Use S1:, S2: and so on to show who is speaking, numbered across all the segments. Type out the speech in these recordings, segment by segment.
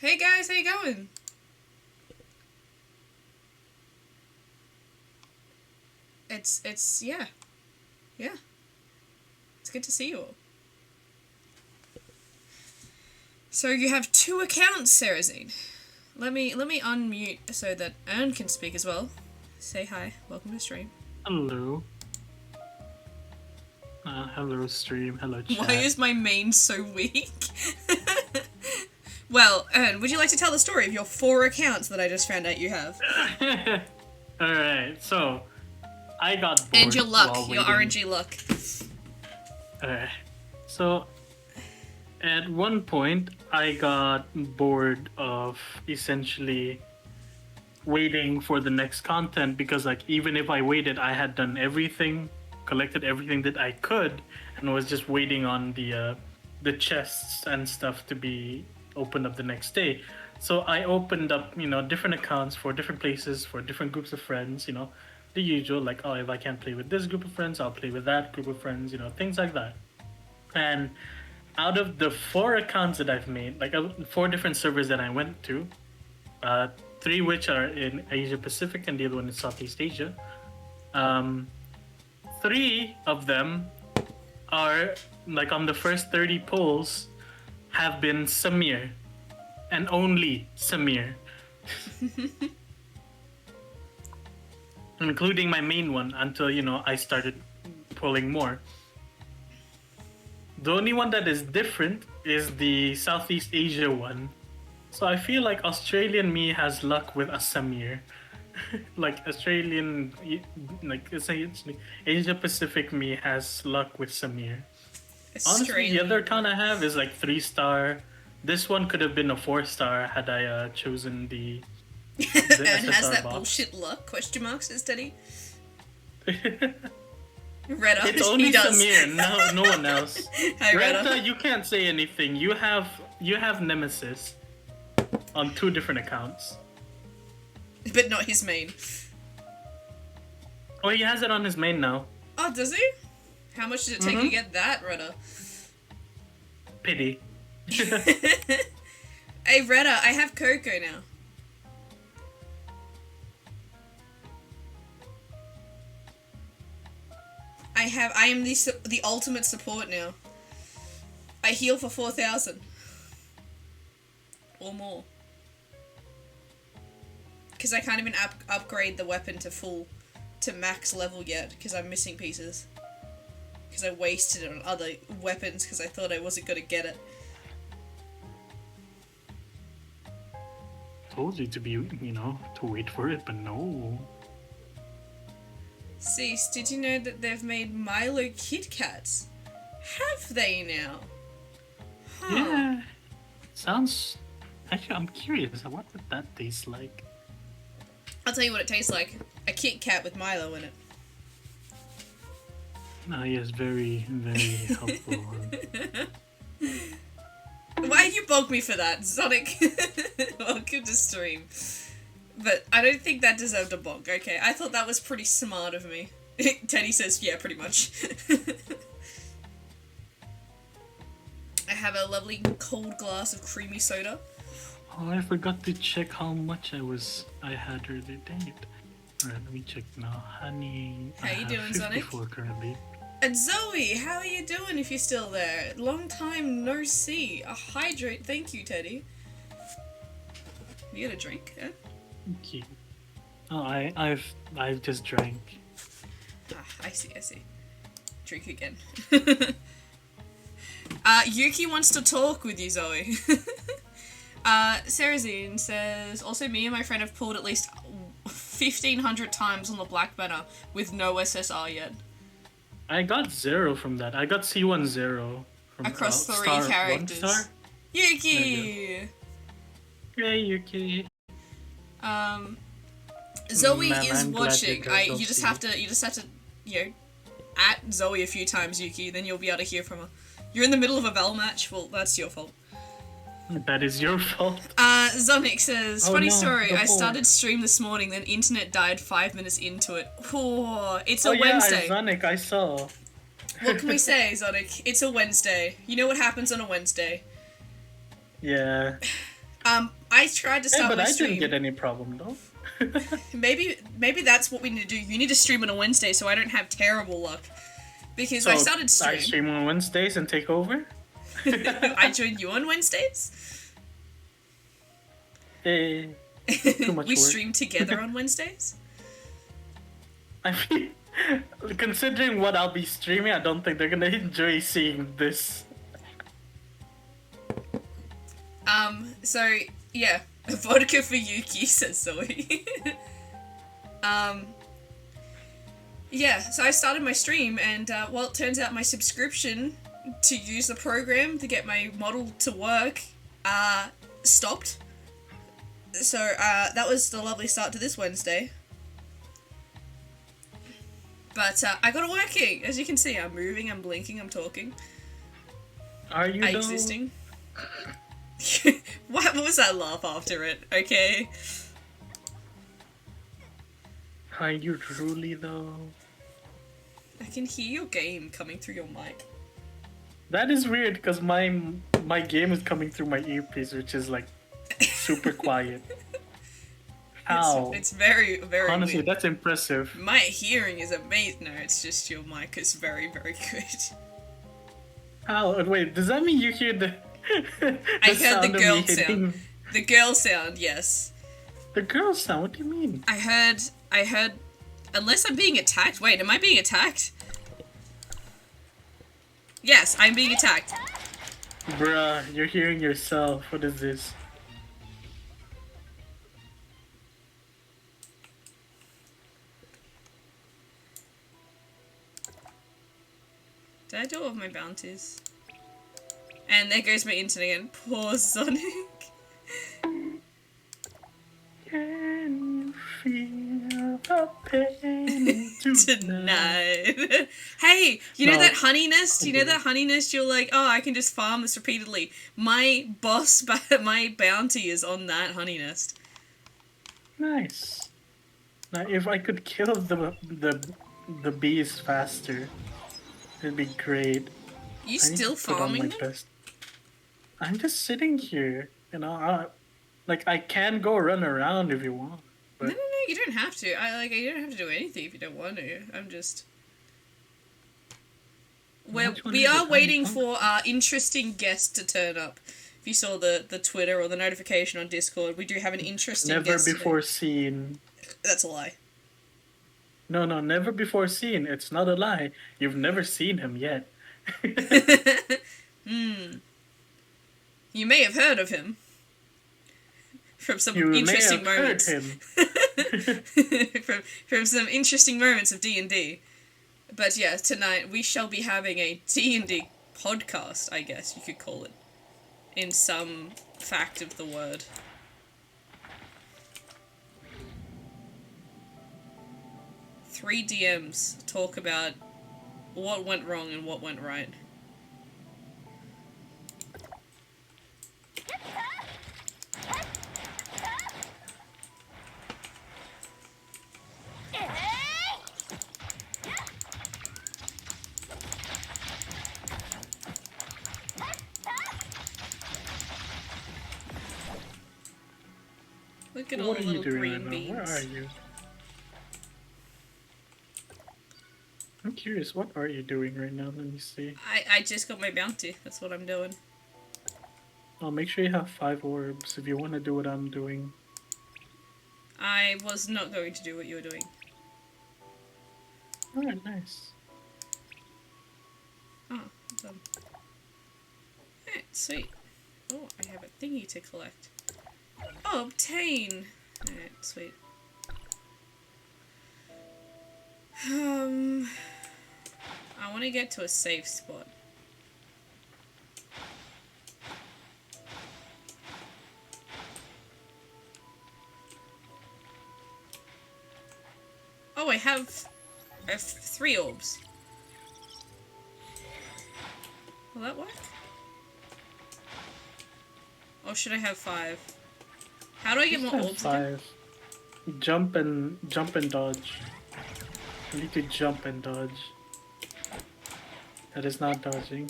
S1: Hey guys, how you going? Yeah. Yeah. It's good to see you all. So you have two accounts, Sarazine. Let me unmute so that Ern can speak as well. Say hi. Welcome to the stream.
S2: Hello. Hello stream, hello chat.
S1: Why is my main so weak? Well, Ern, would you like to tell the story of your 4 accounts that I just found out you have?
S2: Alright, so I got bored.
S1: And your luck,
S2: while
S1: your
S2: waiting.
S1: RNG luck.
S2: So at one point I got bored of essentially waiting for the next content because like even if I waited I had done everything, collected everything that I could and was just waiting on the chests and stuff to be opened up the next day. So I opened up, different accounts for different places, for different groups of friends, the usual, like, oh, if I can't play with this group of friends, I'll play with that group of friends, things like that. And out of the 4 accounts that I've made, like 4 different servers that I went to, 3 which are in Asia Pacific and the other one in Southeast Asia, 3 of them are, like on the first 30 polls, have been Samir. And only Samir. Including my main one until, I started pulling more. The only one that is different is the Southeast Asia one. So I feel like Australian me has luck with a Samir. Like Australian, like Asia Pacific me has luck with Samir. Honestly, the other account I have is like 3-star. This one could have been a 4-star had I chosen the
S1: And has that
S2: box.
S1: bullshit luck? Question mark, says Teddy.
S2: Retta, it's only Samir, no one else.
S1: Hi,
S2: Retta, you can't say anything. You have Nemesis on 2 different accounts.
S1: But not his main.
S2: Oh, he has it on his main now.
S1: Oh, does he? How much did it take you to get that, Retta?
S2: Pity.
S1: Hey, Retta, I have Coco now. I am the ultimate support now. I heal for 4,000. Or more. Because I can't even upgrade the weapon to max level yet, because I'm missing pieces. Because I wasted it on other weapons because I thought I wasn't going to get it.
S2: Told you to be, to wait for it, but no.
S1: Cease, did you know that they've made Milo Kit Kats? Have they now? Huh.
S2: Yeah. Sounds... Actually, I'm curious. What would that taste like?
S1: I'll tell you what it tastes like. A Kit Kat with Milo in it.
S2: Oh, yes, very, very helpful.
S1: Why did you bog me for that, Sonic? Welcome to stream. But I don't think that deserved a bog, okay? I thought that was pretty smart of me. Teddy says, yeah, pretty much. I have a lovely cold glass of creamy soda.
S2: Oh, I forgot to check how much I had earlier. Dang it. Alright, let me check now. Honey,
S1: how you doing,
S2: 54
S1: Sonic?
S2: currently.
S1: And Zoe, how are you doing if you're still there? Long time no see. A hydrate, thank you, Teddy. You get a drink, yeah?
S2: Thank you. Oh, I've just drank.
S1: Ah, I see. Drink again. Yuki wants to talk with you, Zoe. Sarazine says, also me and my friend have pulled at least 1,500 times on the Black Banner with no SSR yet.
S2: I got 0 from that. I got C10 from
S1: across 3 characters.
S2: 1 star?
S1: Yuki!
S2: Yay, Yuki.
S1: Zoe
S2: Man,
S1: is
S2: I'm glad
S1: watching.
S2: you're
S1: You just have to, at Zoe a few times, Yuki, then you'll be able to hear from her. You're in the middle of a Val match, well, that's your fault.
S2: That is your fault.
S1: Zonic says, funny story,
S2: the
S1: I
S2: whole-
S1: started stream this morning, then internet died 5 minutes into it. Oh, it's a Wednesday.
S2: Sonic, I saw.
S1: What can we say, Zonic? It's a Wednesday. You know what happens on a Wednesday.
S2: Yeah.
S1: I tried to
S2: Hey,
S1: start
S2: but
S1: my
S2: I
S1: stream.
S2: didn't get any problem though.
S1: Maybe that's what we need to do. You need to stream on a Wednesday so I don't have terrible luck. Because
S2: So
S1: I started
S2: I
S1: stream.
S2: stream on Wednesdays and take over.
S1: I join you on Wednesdays.
S2: Eh, too much
S1: We
S2: work.
S1: stream together on Wednesdays.
S2: I mean, considering what I'll be streaming, I don't think they're gonna enjoy seeing this.
S1: So yeah, vodka for Yuki, says Zoe. Yeah, so I started my stream, and well, it turns out my subscription to use the program to get my model to work stopped. So that was the lovely start to this Wednesday. But I got it working. As you can see, I'm moving, I'm blinking, I'm talking.
S2: Are you
S1: I'm
S2: though?
S1: existing. What was that laugh after it? Okay.
S2: Are you truly though?
S1: I can hear your game coming through your mic.
S2: That is weird because my game is coming through my earpiece, which is like super quiet. How?
S1: It's very, very
S2: Honestly,
S1: weird.
S2: that's impressive.
S1: My hearing is amazing. No, it's just your mic is very, very good.
S2: How? Wait, does that mean you hear the?
S1: I heard the
S2: sound of
S1: girl
S2: me hitting-
S1: sound. The girl sound, yes.
S2: The girl sound? What do you mean?
S1: I heard, unless I'm being attacked. Wait, am I being attacked? Yes, I'm being attacked.
S2: Bruh, you're hearing yourself. What is this?
S1: Did I do all of my bounties? And there goes my internet again. Poor Sonic.
S2: Can you feel the pain
S1: Tonight. Hey, you know
S2: No.
S1: that honey nest? You know
S2: Okay.
S1: that honey nest? You're like, oh, I can just farm this repeatedly. My boss, my bounty is on that honey nest.
S2: Nice. Now, if I could kill the bees faster, it'd be great.
S1: You
S2: I need
S1: still
S2: to put on
S1: farming
S2: my
S1: them?
S2: best. I'm just sitting here, you know. I can go run around if you want.
S1: No, you don't have to. You don't have to do anything if you don't want to. I'm just.
S2: Which one
S1: We
S2: is
S1: are
S2: it?
S1: waiting
S2: Oh.
S1: for our interesting guest to turn up. If you saw the Twitter or the notification on Discord, we do have an interesting
S2: Never
S1: guest.
S2: before seen.
S1: That's a lie.
S2: No, never before seen. It's not a lie. You've never seen him yet.
S1: You may have heard of him. From some
S2: You may
S1: interesting
S2: have
S1: moments.
S2: heard him.
S1: from some interesting moments of D&D. But yeah, tonight we shall be having a D&D podcast, I guess you could call it. In some fact of the word. Three DMs talk about what went wrong and what went right. Look at all
S2: What
S1: the
S2: are you
S1: little
S2: doing
S1: green
S2: right now?
S1: beans.
S2: Where are you? I'm curious, what are you doing right now? Let me see.
S1: I just got my bounty. That's what I'm doing.
S2: Oh, make sure you have 5 orbs if you want to do what I'm doing.
S1: I was not going to do what you were doing.
S2: Alright, nice.
S1: Oh, done. Alright, sweet. Oh, I have a thingy to collect. Oh, obtain! Alright, sweet. I want to get to a safe spot. Oh, I have 3 orbs. Will that work? Or should I have 5? How do I get
S2: Just
S1: more
S2: have
S1: orbs again?
S2: 5. Jump and dodge. You need to jump and dodge. That is not dodging.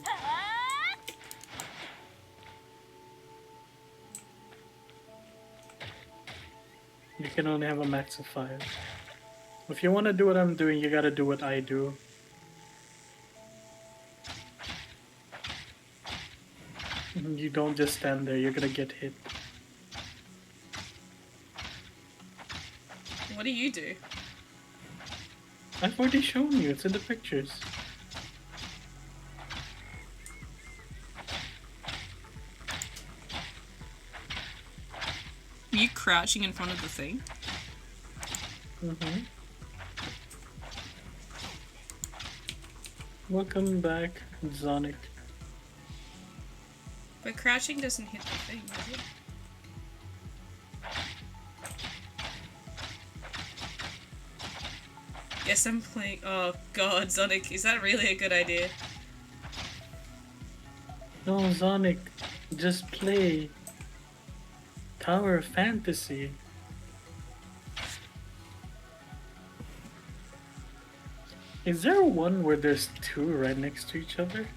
S2: You can only have a max of 5. If you want to do what I'm doing, you gotta do what I do. You don't just stand there, you're gonna get hit.
S1: What do you do?
S2: I've already shown you, it's in the pictures.
S1: Are you crouching in front of the thing?
S2: Mm-hmm. Welcome back, Zonic.
S1: But crouching doesn't hit the thing, does it? Guess I'm playing. Oh god, Sonic, is that really a good idea?
S2: No, Zonic, just play Tower of Fantasy. Is there one where there's 2 right next to each other?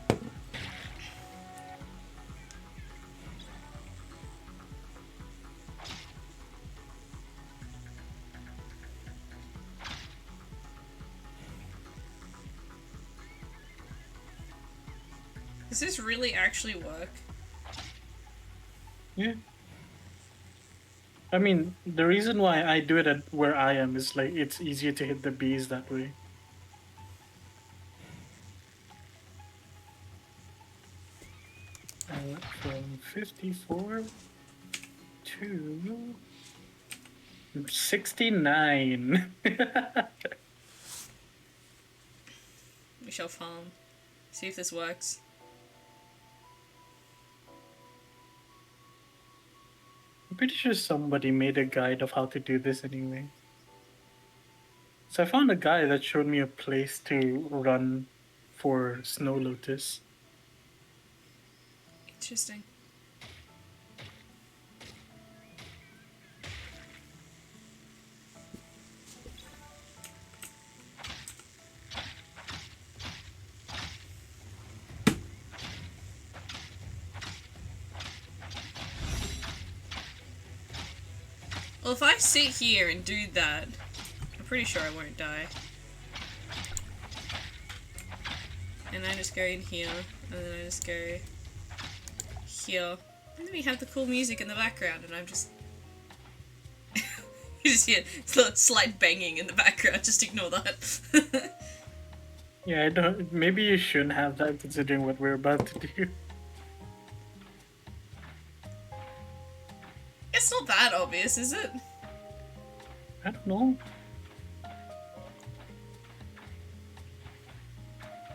S1: Does this really actually work?
S2: Yeah. I mean, the reason why I do it at where I am is like it's easier to hit the bees that way. I went from 54 to 69.
S1: We shall farm. See if this works.
S2: I'm pretty sure somebody made a guide of how to do this anyway. So I found a guy that showed me a place to run for Snow Lotus.
S1: Interesting. Well, if I sit here and do that, I'm pretty sure I won't die. And I just go in here, and then I just go here. And then we have the cool music in the background, and I'm just... you just hear slight banging in the background, just ignore that.
S2: Yeah, I don't. Maybe you shouldn't have that considering what we're about to do.
S1: It's not that obvious, is it?
S2: I don't know.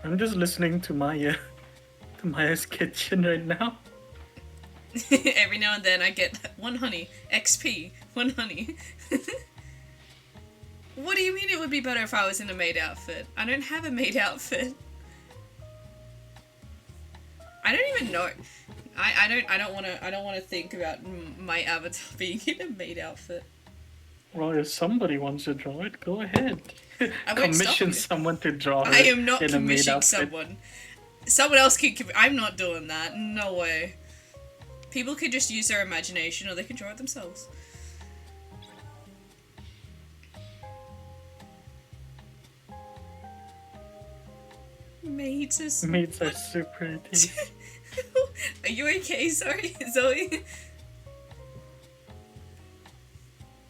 S2: I'm just listening to Maya, to Maya's kitchen right now.
S1: Every now and then I get 1 honey, XP, 1 honey. What do you mean it would be better if I was in a maid outfit? I don't have a maid outfit. I don't even know. I don't wanna think about my avatar being in a maid outfit.
S2: Well, if somebody wants to draw it, go ahead.
S1: I won't stop
S2: Commission
S1: you.
S2: someone to draw
S1: I
S2: it
S1: am not
S2: in a maid
S1: commissioning
S2: outfit.
S1: someone. Someone else can. I'm not doing that. No way. People could just use their imagination, or they can draw it themselves. Maids are
S2: Maids are super pretty.
S1: Are you okay? Sorry, Zoe.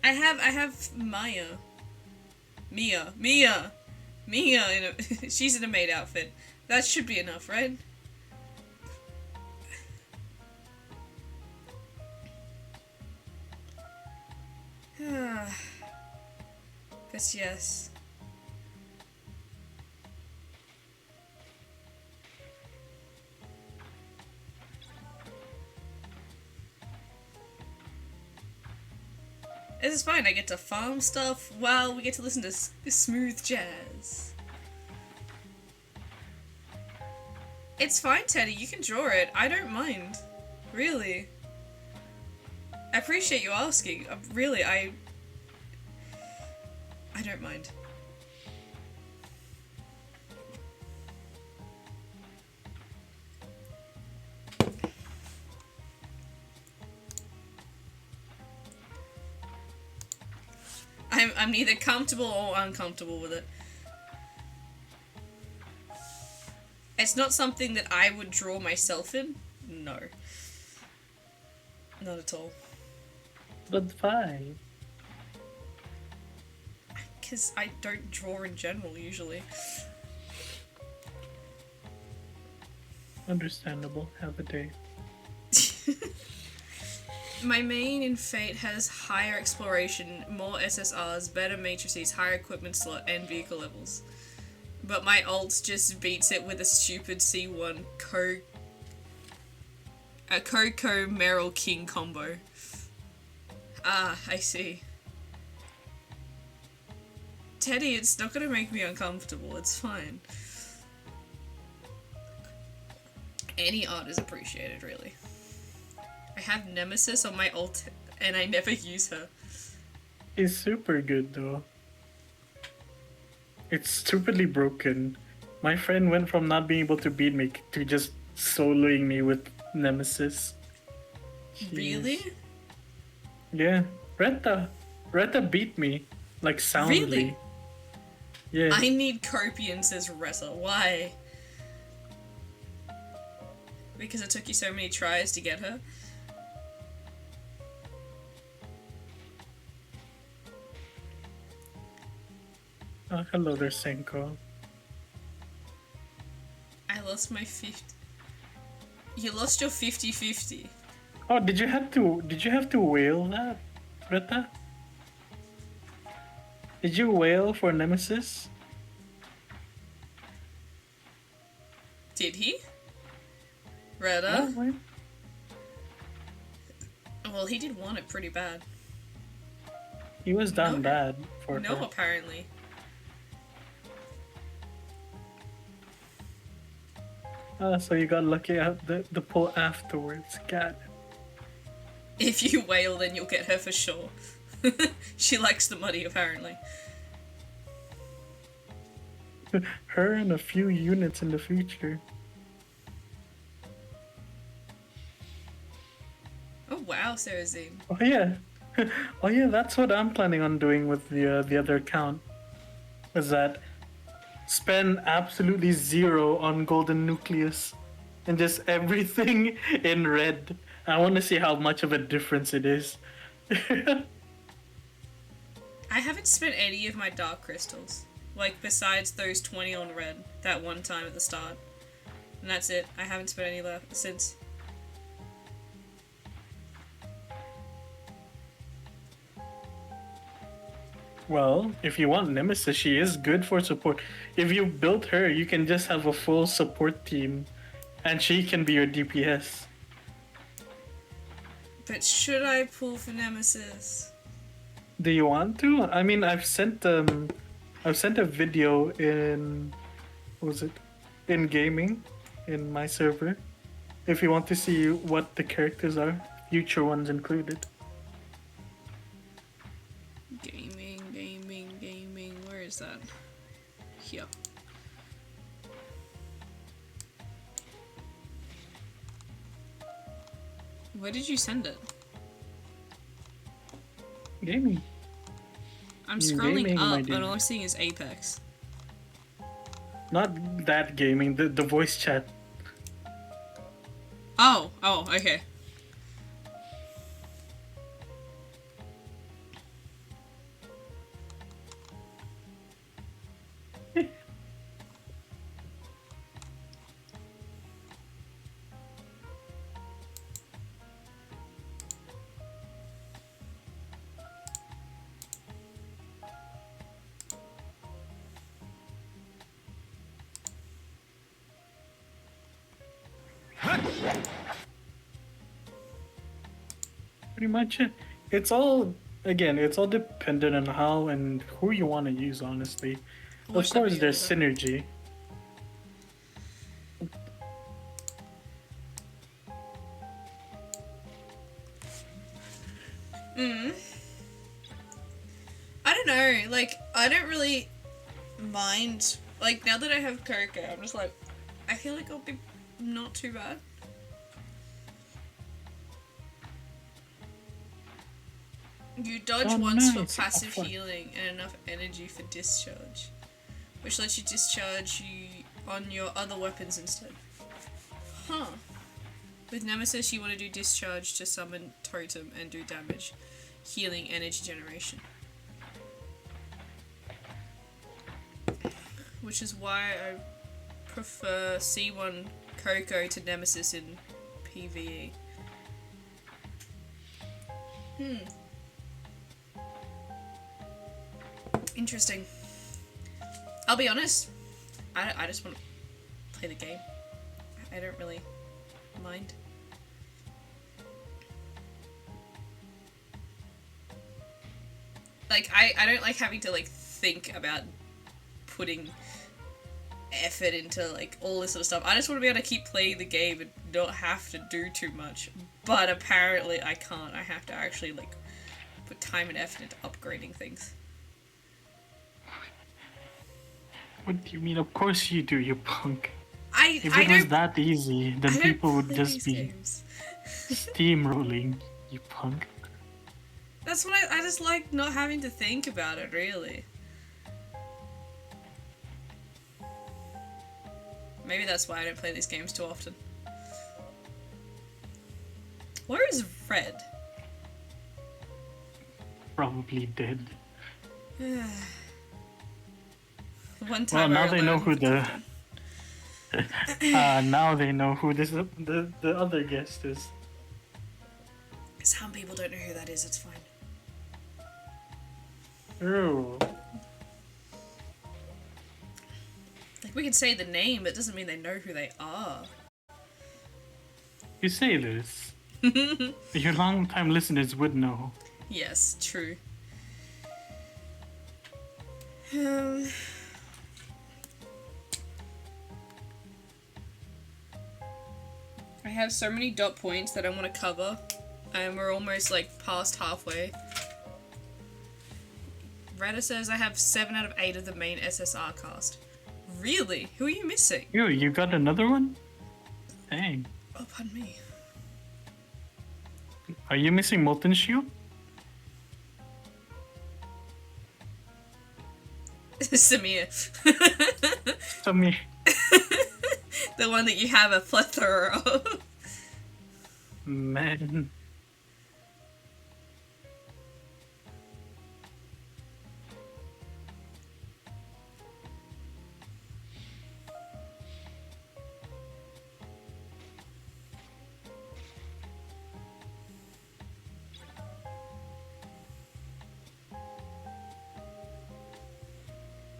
S1: I have Maya. Mia. In a, she's in a maid outfit. That should be enough, right? But yes. This is fine. I get to farm stuff while we get to listen to smooth jazz. It's fine, Teddy. You can draw it. I don't mind. Really. I appreciate you asking. Really, I don't mind. I'm neither comfortable or uncomfortable with it. It's not something that I would draw myself in. No. Not at all.
S2: But fine.
S1: Because I don't draw in general, usually.
S2: Understandable. Have a day.
S1: My main in Fate has higher exploration, more SSRs, better matrices, higher equipment slot, and vehicle levels. But my alt just beats it with a stupid C1 Coco Meryl King combo. Ah, I see. Teddy, it's not gonna make me uncomfortable, it's fine. Any art is appreciated, really. I have Nemesis on my alt, and I never use her.
S2: It's super good though. It's stupidly broken. My friend went from not being able to beat me to just soloing me with Nemesis. Jeez.
S1: Really?
S2: Yeah. Retta beat me. Like soundly.
S1: Really?
S2: Yeah.
S1: I need Copian, says Ressa. Why? Because it took you so many tries to get her?
S2: Oh, hello there, Senko.
S1: I lost my 50. You lost your 50-50.
S2: Oh, did you have to whale that, Retta? Did you whale for Nemesis?
S1: Did he? Retta?
S2: Oh, wait.
S1: Well, he did want it pretty bad.
S2: He was down
S1: No.
S2: bad for
S1: No,
S2: her.
S1: apparently.
S2: So you got lucky at the pull afterwards. God.
S1: If you wail, then you'll get her for sure. She likes the money, apparently.
S2: Her and a few units in the future.
S1: Oh wow, Sarazine.
S2: Oh yeah. Oh yeah, that's what I'm planning on doing with the other account. Is that spend absolutely zero on Golden Nucleus and just everything in red. I want to see how much of a difference it is.
S1: I haven't spent any of my dark crystals. Like, besides those 20 on red, that one time at the start. And that's it. I haven't spent any left since.
S2: Well, if you want Nemesis, she is good for support. If you build her, you can just have a full support team, and she can be your DPS.
S1: But should I pull for Nemesis?
S2: Do you want to? I mean, I've sent a video in, what was it, in gaming, in my server. If you want to see what the characters are, future ones included.
S1: Gaming. Where is that? Here. Where did you send it?
S2: Gaming.
S1: I'm scrolling
S2: Gaming, my
S1: up
S2: dear.
S1: and all I'm seeing is Apex.
S2: Not that gaming, the voice chat.
S1: Oh, okay.
S2: Pretty much it's all dependent on how and who you want to use, honestly.
S1: Watch
S2: Of
S1: that
S2: course
S1: video,
S2: there's
S1: though.
S2: synergy.
S1: I don't know, like, I don't really mind. Like, now that I have Coco, I'm just like, I feel like I'll be not too bad. You dodge
S2: Oh,
S1: once
S2: nice.
S1: for passive
S2: Fun.
S1: healing and enough energy for discharge, which lets you discharge you on your other weapons instead. Huh. With Nemesis, you want to do discharge to summon totem and do damage, healing energy generation. Which is why I prefer C1 Coco to Nemesis in PvE. Interesting. I'll be honest, I just want to play the game. I don't really mind. Like, I don't like having to, like, think about putting effort into, like, all this sort of stuff. I just want to be able to keep playing the game and not have to do too much. But apparently I can't. I have to actually, like, put time and effort into upgrading things.
S2: What do you mean? Of course you do, you punk. If
S1: I
S2: it was
S1: don't
S2: that easy, then
S1: I don't
S2: people would
S1: play
S2: just
S1: these
S2: be
S1: games.
S2: steamrolling, you punk.
S1: That's what I just like not having to think about it, really. Maybe that's why I don't play these games too often. Where is Red?
S2: Probably dead.
S1: One
S2: Well,
S1: time
S2: now
S1: I
S2: they know
S1: learned
S2: who the
S1: Captain.
S2: now they know who the other guest is.
S1: Some people don't know who that is, it's fine.
S2: Oh,
S1: Like, we can say the name, but it doesn't mean they know who they are.
S2: you say this. Your long-time listeners would know.
S1: Yes, true. I have so many dot points that I want to cover, and we're almost like past halfway. Retta says I have 7 out of 8 of the main SSR cast. Really? Who are you missing?
S2: You got another one? Dang.
S1: Oh, pardon me.
S2: Are you missing Molten Shield?
S1: Samir.
S2: Tell me.
S1: The one that you have a plethora of.
S2: Man.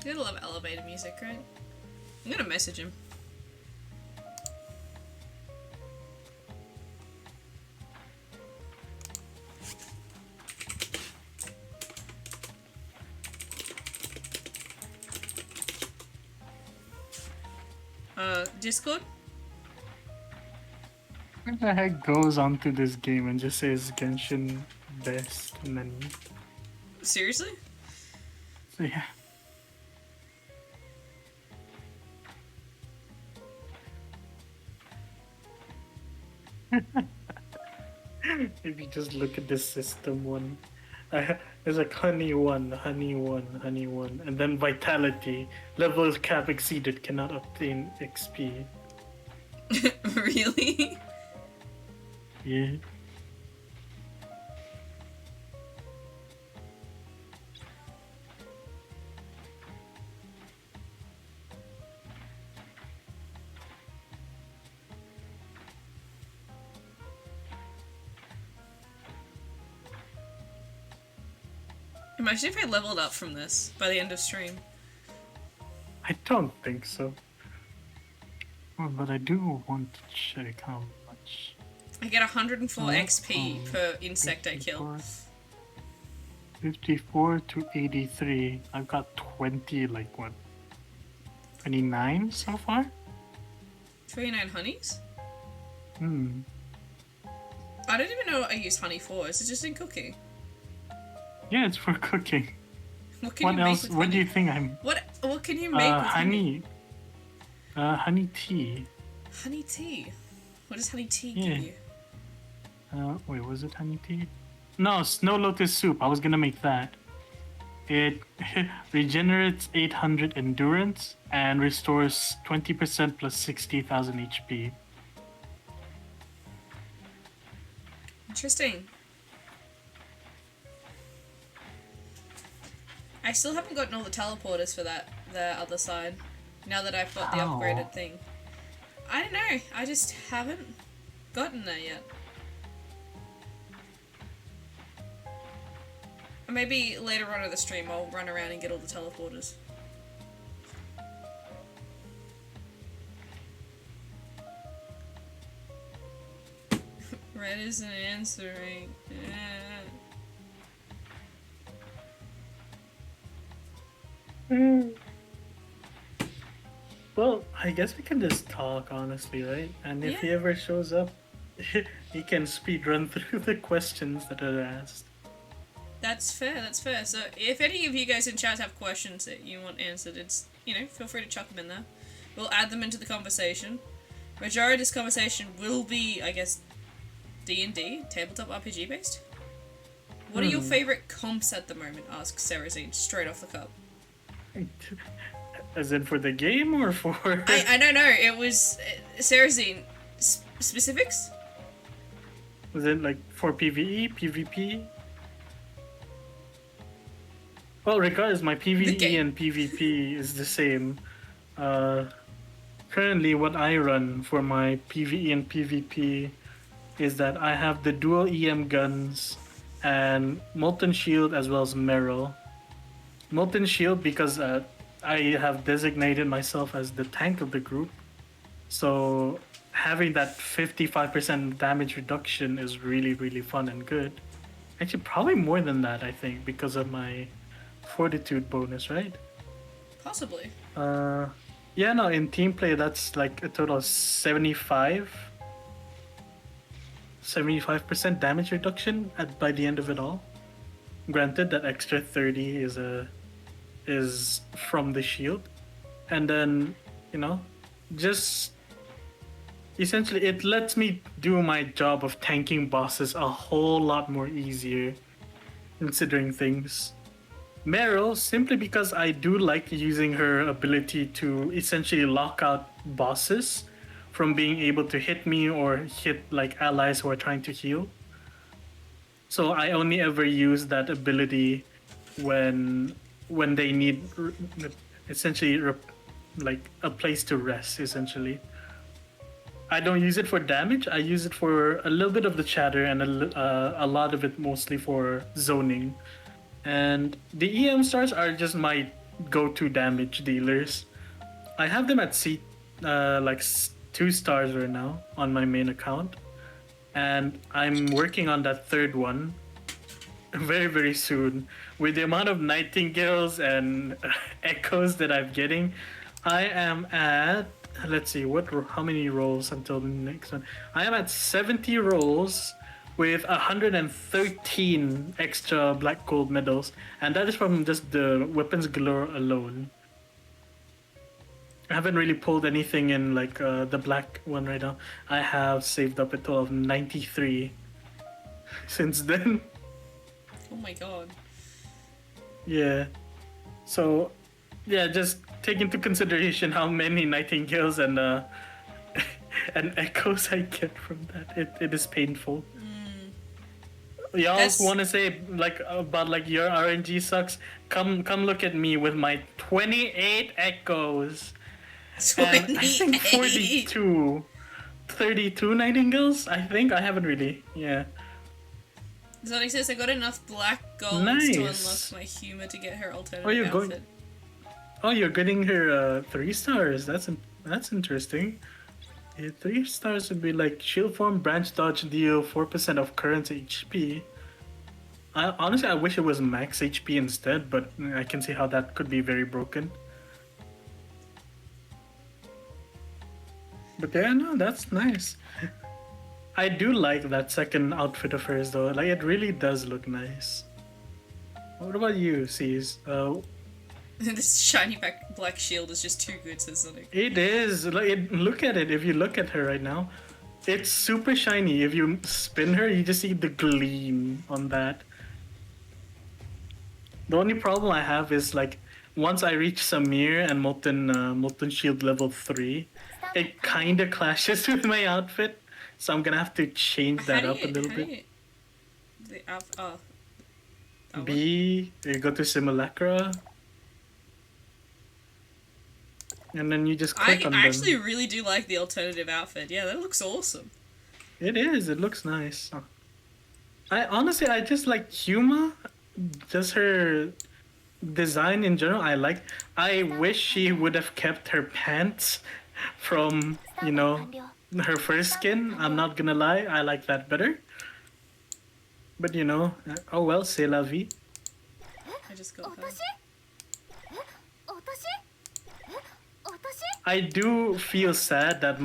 S1: You gotta love elevator music, right? I'm gonna message him. Discord?
S2: Who the heck goes onto this game and just says Genshin best and then
S1: Seriously?
S2: so yeah. If you just look at this system one, there's like honey one, and then vitality level cap exceeded, cannot obtain XP.
S1: Really?
S2: Yeah.
S1: Imagine if I leveled up from this by the end of stream.
S2: I don't think so. Oh, but I do want to check how much.
S1: I get 104
S2: Oh,
S1: XP per insect I kill.
S2: 54 to 83. I've got 20, like what? 29 so far?
S1: 29 honeys?
S2: Hmm.
S1: I don't even know what I use honey for. Is it just in cooking?
S2: Yeah, it's for cooking.
S1: What can
S2: What
S1: you make
S2: else?
S1: with
S2: What
S1: honey?
S2: do you think I'm?
S1: What can you make with honey?
S2: Honey. Honey tea.
S1: Honey tea. What does honey tea
S2: Yeah.
S1: give you?
S2: Wait, was it honey tea? No, Snow Lotus Soup. I was gonna make that. It regenerates 800 endurance and restores 20% plus 60,000 HP.
S1: Interesting. I still haven't gotten all the teleporters for the other side. Now that I've got the
S2: How?
S1: upgraded thing. I don't know. I just haven't gotten there yet. Or maybe later on in the stream I'll run around and get all the teleporters. Red isn't answering.
S2: Well, I guess we can just talk honestly, right? And if
S1: Yeah.
S2: he ever shows up, he can speed run through the questions that are asked.
S1: That's fair, that's fair. So if any of you guys in chat have questions that you want answered, it's, feel free to chuck them in there. We'll add them into the conversation. Majority of this conversation will be, I guess, D&D, tabletop RPG based. What are your favorite comps at the moment? Asks Sarazine straight off the cup.
S2: As in for the game or for?
S1: I don't know. It was Sarazine. Specifics?
S2: Was it like for PvE, PvP? Well, regardless, my PvE and PvP is the same. Currently, what I run for my PvE and PvP is that I have the dual EM guns and Molten Shield as well as Meryl. Molten Shield because I have designated myself as the tank of the group. So having that 55% damage reduction is really, really fun and good. Actually, probably more than that, I think, because of my fortitude bonus, right?
S1: Possibly.
S2: Yeah, no, in team play, that's like a total of 75% damage reduction by the end of it all. Granted, that extra 30 is from the shield, and then just essentially it lets me do my job of tanking bosses a whole lot more easier, considering things. Meryl, simply because I do like using her ability to essentially lock out bosses from being able to hit me or hit like allies who are trying to heal. So I only ever use that ability when they need essentially like a place to rest, essentially. I don't use it for damage. I use it for a little bit of the chatter and a lot of it mostly for zoning. And the EM stars are just my go-to damage dealers. I have them at C, like 2 stars right now on my main account, and I'm working on that third one very, very soon. With the amount of nightingales and echoes that I'm getting, I am at, let's see, how many rolls until the next one? I am at 70 rolls with 113 extra black gold medals, and that is from just the weapons galore alone. I haven't really pulled anything in like the black one right now. I have saved up a total of 93 since then.
S1: Oh my god.
S2: Yeah. So, yeah, just take into consideration how many nightingales and and echoes I get from that. It is painful. Y'all want to say like about like your RNG sucks? Come look at me with my 28 echoes.
S1: 28.
S2: And I think 32 nightingales. I think I haven't really. Yeah.
S1: Zonic says I got enough black gold to unlock my humor to get her alternative outfit.
S2: You're getting her 3 stars. That's interesting. Yeah, 3 stars would be like shield form, branch dodge, deal 4% of current HP. Honestly, I wish it was max HP instead, but I can see how that could be very broken. But yeah, no, that's nice. I do like that second outfit of hers though. Like, it really does look nice. What about you, C's?
S1: This shiny black shield is just too good, says Sonic.
S2: It is. Like, look at it. If you look at her right now, It's super shiny. If you spin her, you just see the gleam on that. The only problem I have is like once I reach Samir and Molten Shield level 3, it kind of clashes with my outfit, so I'm gonna have to change that up a little bit. B, you go to Simulacra, and then you just click on them.
S1: I actually really do like the alternative outfit. Yeah, that looks awesome.
S2: It is. It looks nice. I just like Huma. Just her design in general. I wish she would have kept her pants from her first skin. I'm not gonna lie. I like that better. But oh well, c'est la vie.
S1: I just got her.
S2: I do feel sad that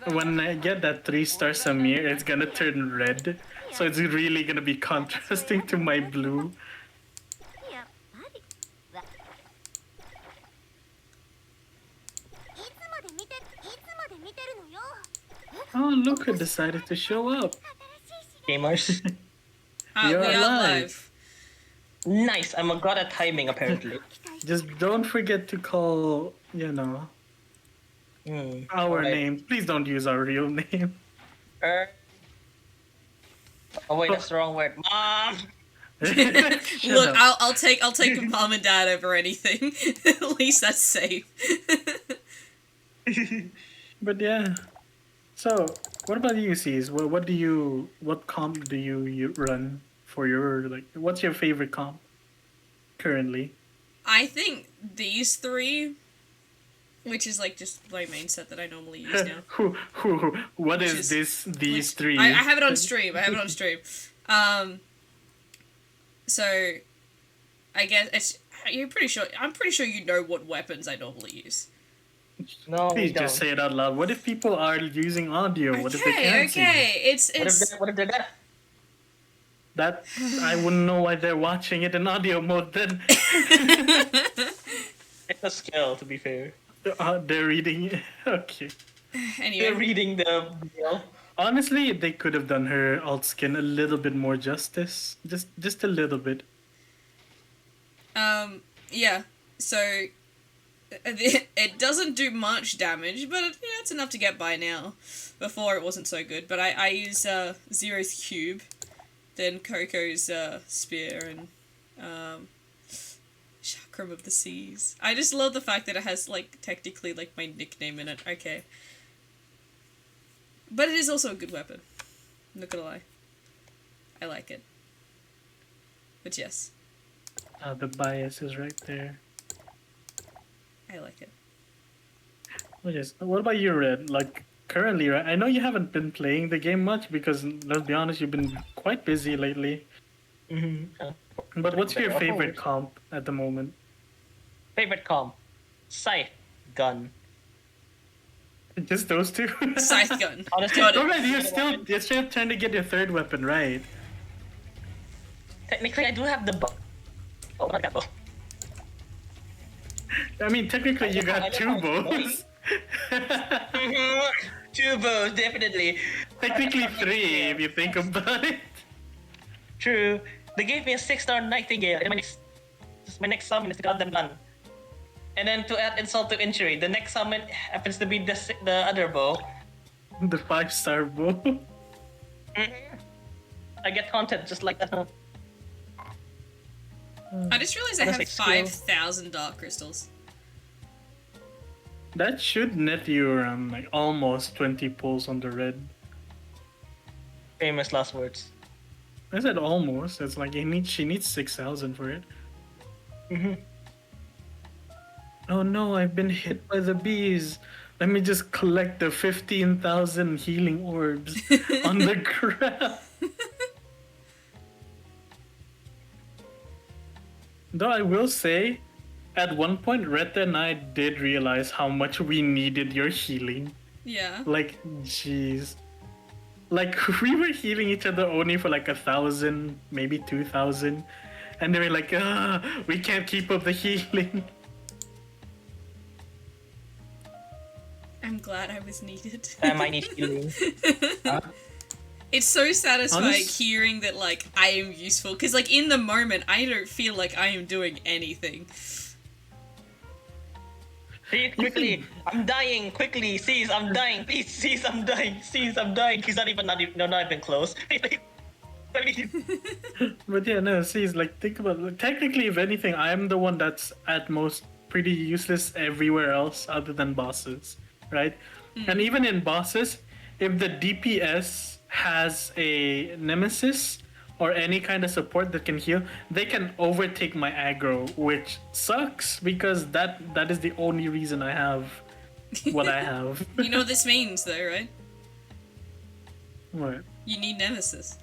S2: when I get that 3-star Samir, it's gonna turn red. So it's really gonna be contrasting to my blue. Oh, look who decided to show up.
S3: Gamers.
S1: We are live.
S3: Nice, I'm a god at timing apparently.
S2: Just don't forget to call, our name. Please don't use our real name.
S3: Oh wait, that's the wrong word. Mom!
S1: Look, I'll take mom and dad over anything. At least that's safe.
S2: But yeah. So, what about you, C's? What comp do you run for your, what's your favorite comp currently?
S1: I think these three, which is just my main set that I normally use now.
S2: What is these three?
S1: I have it on stream. So, I guess I'm pretty sure you know what weapons I normally use.
S3: No,
S2: please just say it out loud. What if people are using audio? What if they can't see?
S1: It's
S3: what if they're deaf?
S2: That I wouldn't know why they're watching it in audio mode then.
S3: It's a skill, to be fair.
S2: They're reading it. Okay.
S1: Anyway.
S3: They're reading the video.
S2: Honestly, they could have done her alt skin a little bit more justice. Just a little bit.
S1: Yeah. So it doesn't do much damage, but it's enough to get by now. Before it wasn't so good, but I use Zero's cube, then Coco's spear, and Chakram of the Seas. I just love the fact that it has technically my nickname in it. Okay, but it is also a good weapon. I'm not gonna lie, I like it. But yes,
S2: the bias is right there.
S1: I like it.
S2: Oh, yes. What about you, Red? Currently, right? I know you haven't been playing the game much because, let's be honest, you've been quite busy lately.
S3: Mm-hmm.
S2: But what's your favorite comp at the moment?
S3: Favorite comp? Scythe gun.
S2: Just those two?
S1: Scythe gun.
S3: Honestly,
S1: Got it.
S2: You're still trying to get your third weapon, right?
S3: Technically, I do have the bow. Oh, not that bow.
S2: I mean, technically, you got two bows.
S3: Two bows, definitely.
S2: Technically, three if you think about it.
S3: True. They gave me a 6-star Nightingale, and my next summon is the goddamn gun. And then to add insult to injury, the next summon happens to be the other bow.
S2: The 5-star bow.
S3: Mm-hmm. I get content just like that.
S1: I just realized I have 5,000 dark crystals.
S2: That should net you around almost 20 pulls on the red.
S3: Famous last words.
S2: I said almost. It's she needs 6,000 for it.
S3: Mm-hmm.
S2: Oh no, I've been hit by the bees. Let me just collect the 15,000 healing orbs on the ground. Though I will say, at one point, Retta and I did realize how much we needed your healing.
S1: Yeah.
S2: Jeez. We were healing each other only for 1,000, maybe 2,000. And they were we can't keep up the healing.
S1: I'm glad I was needed.
S3: I need healing.
S1: It's so satisfying
S2: Honest-
S1: hearing that, like, I am useful. Because, like, in the moment, I don't feel like I am doing anything.
S3: Please, quickly! I'm dying! Quickly! Cease! I'm dying! Please, cease! I'm dying! Cease! I'm dying! He's not even close. Please.
S2: But yeah, no, see, it's like, think about it. Technically, if anything, I'm the one that's at most pretty useless everywhere else other than bosses, right? And even in bosses, if the DPS has a nemesis or any kind of support that can heal, they can overtake my aggro, which sucks because that is the only reason I have what I have.
S1: You know what this means, though, right?
S2: What?
S1: You need Nemesis.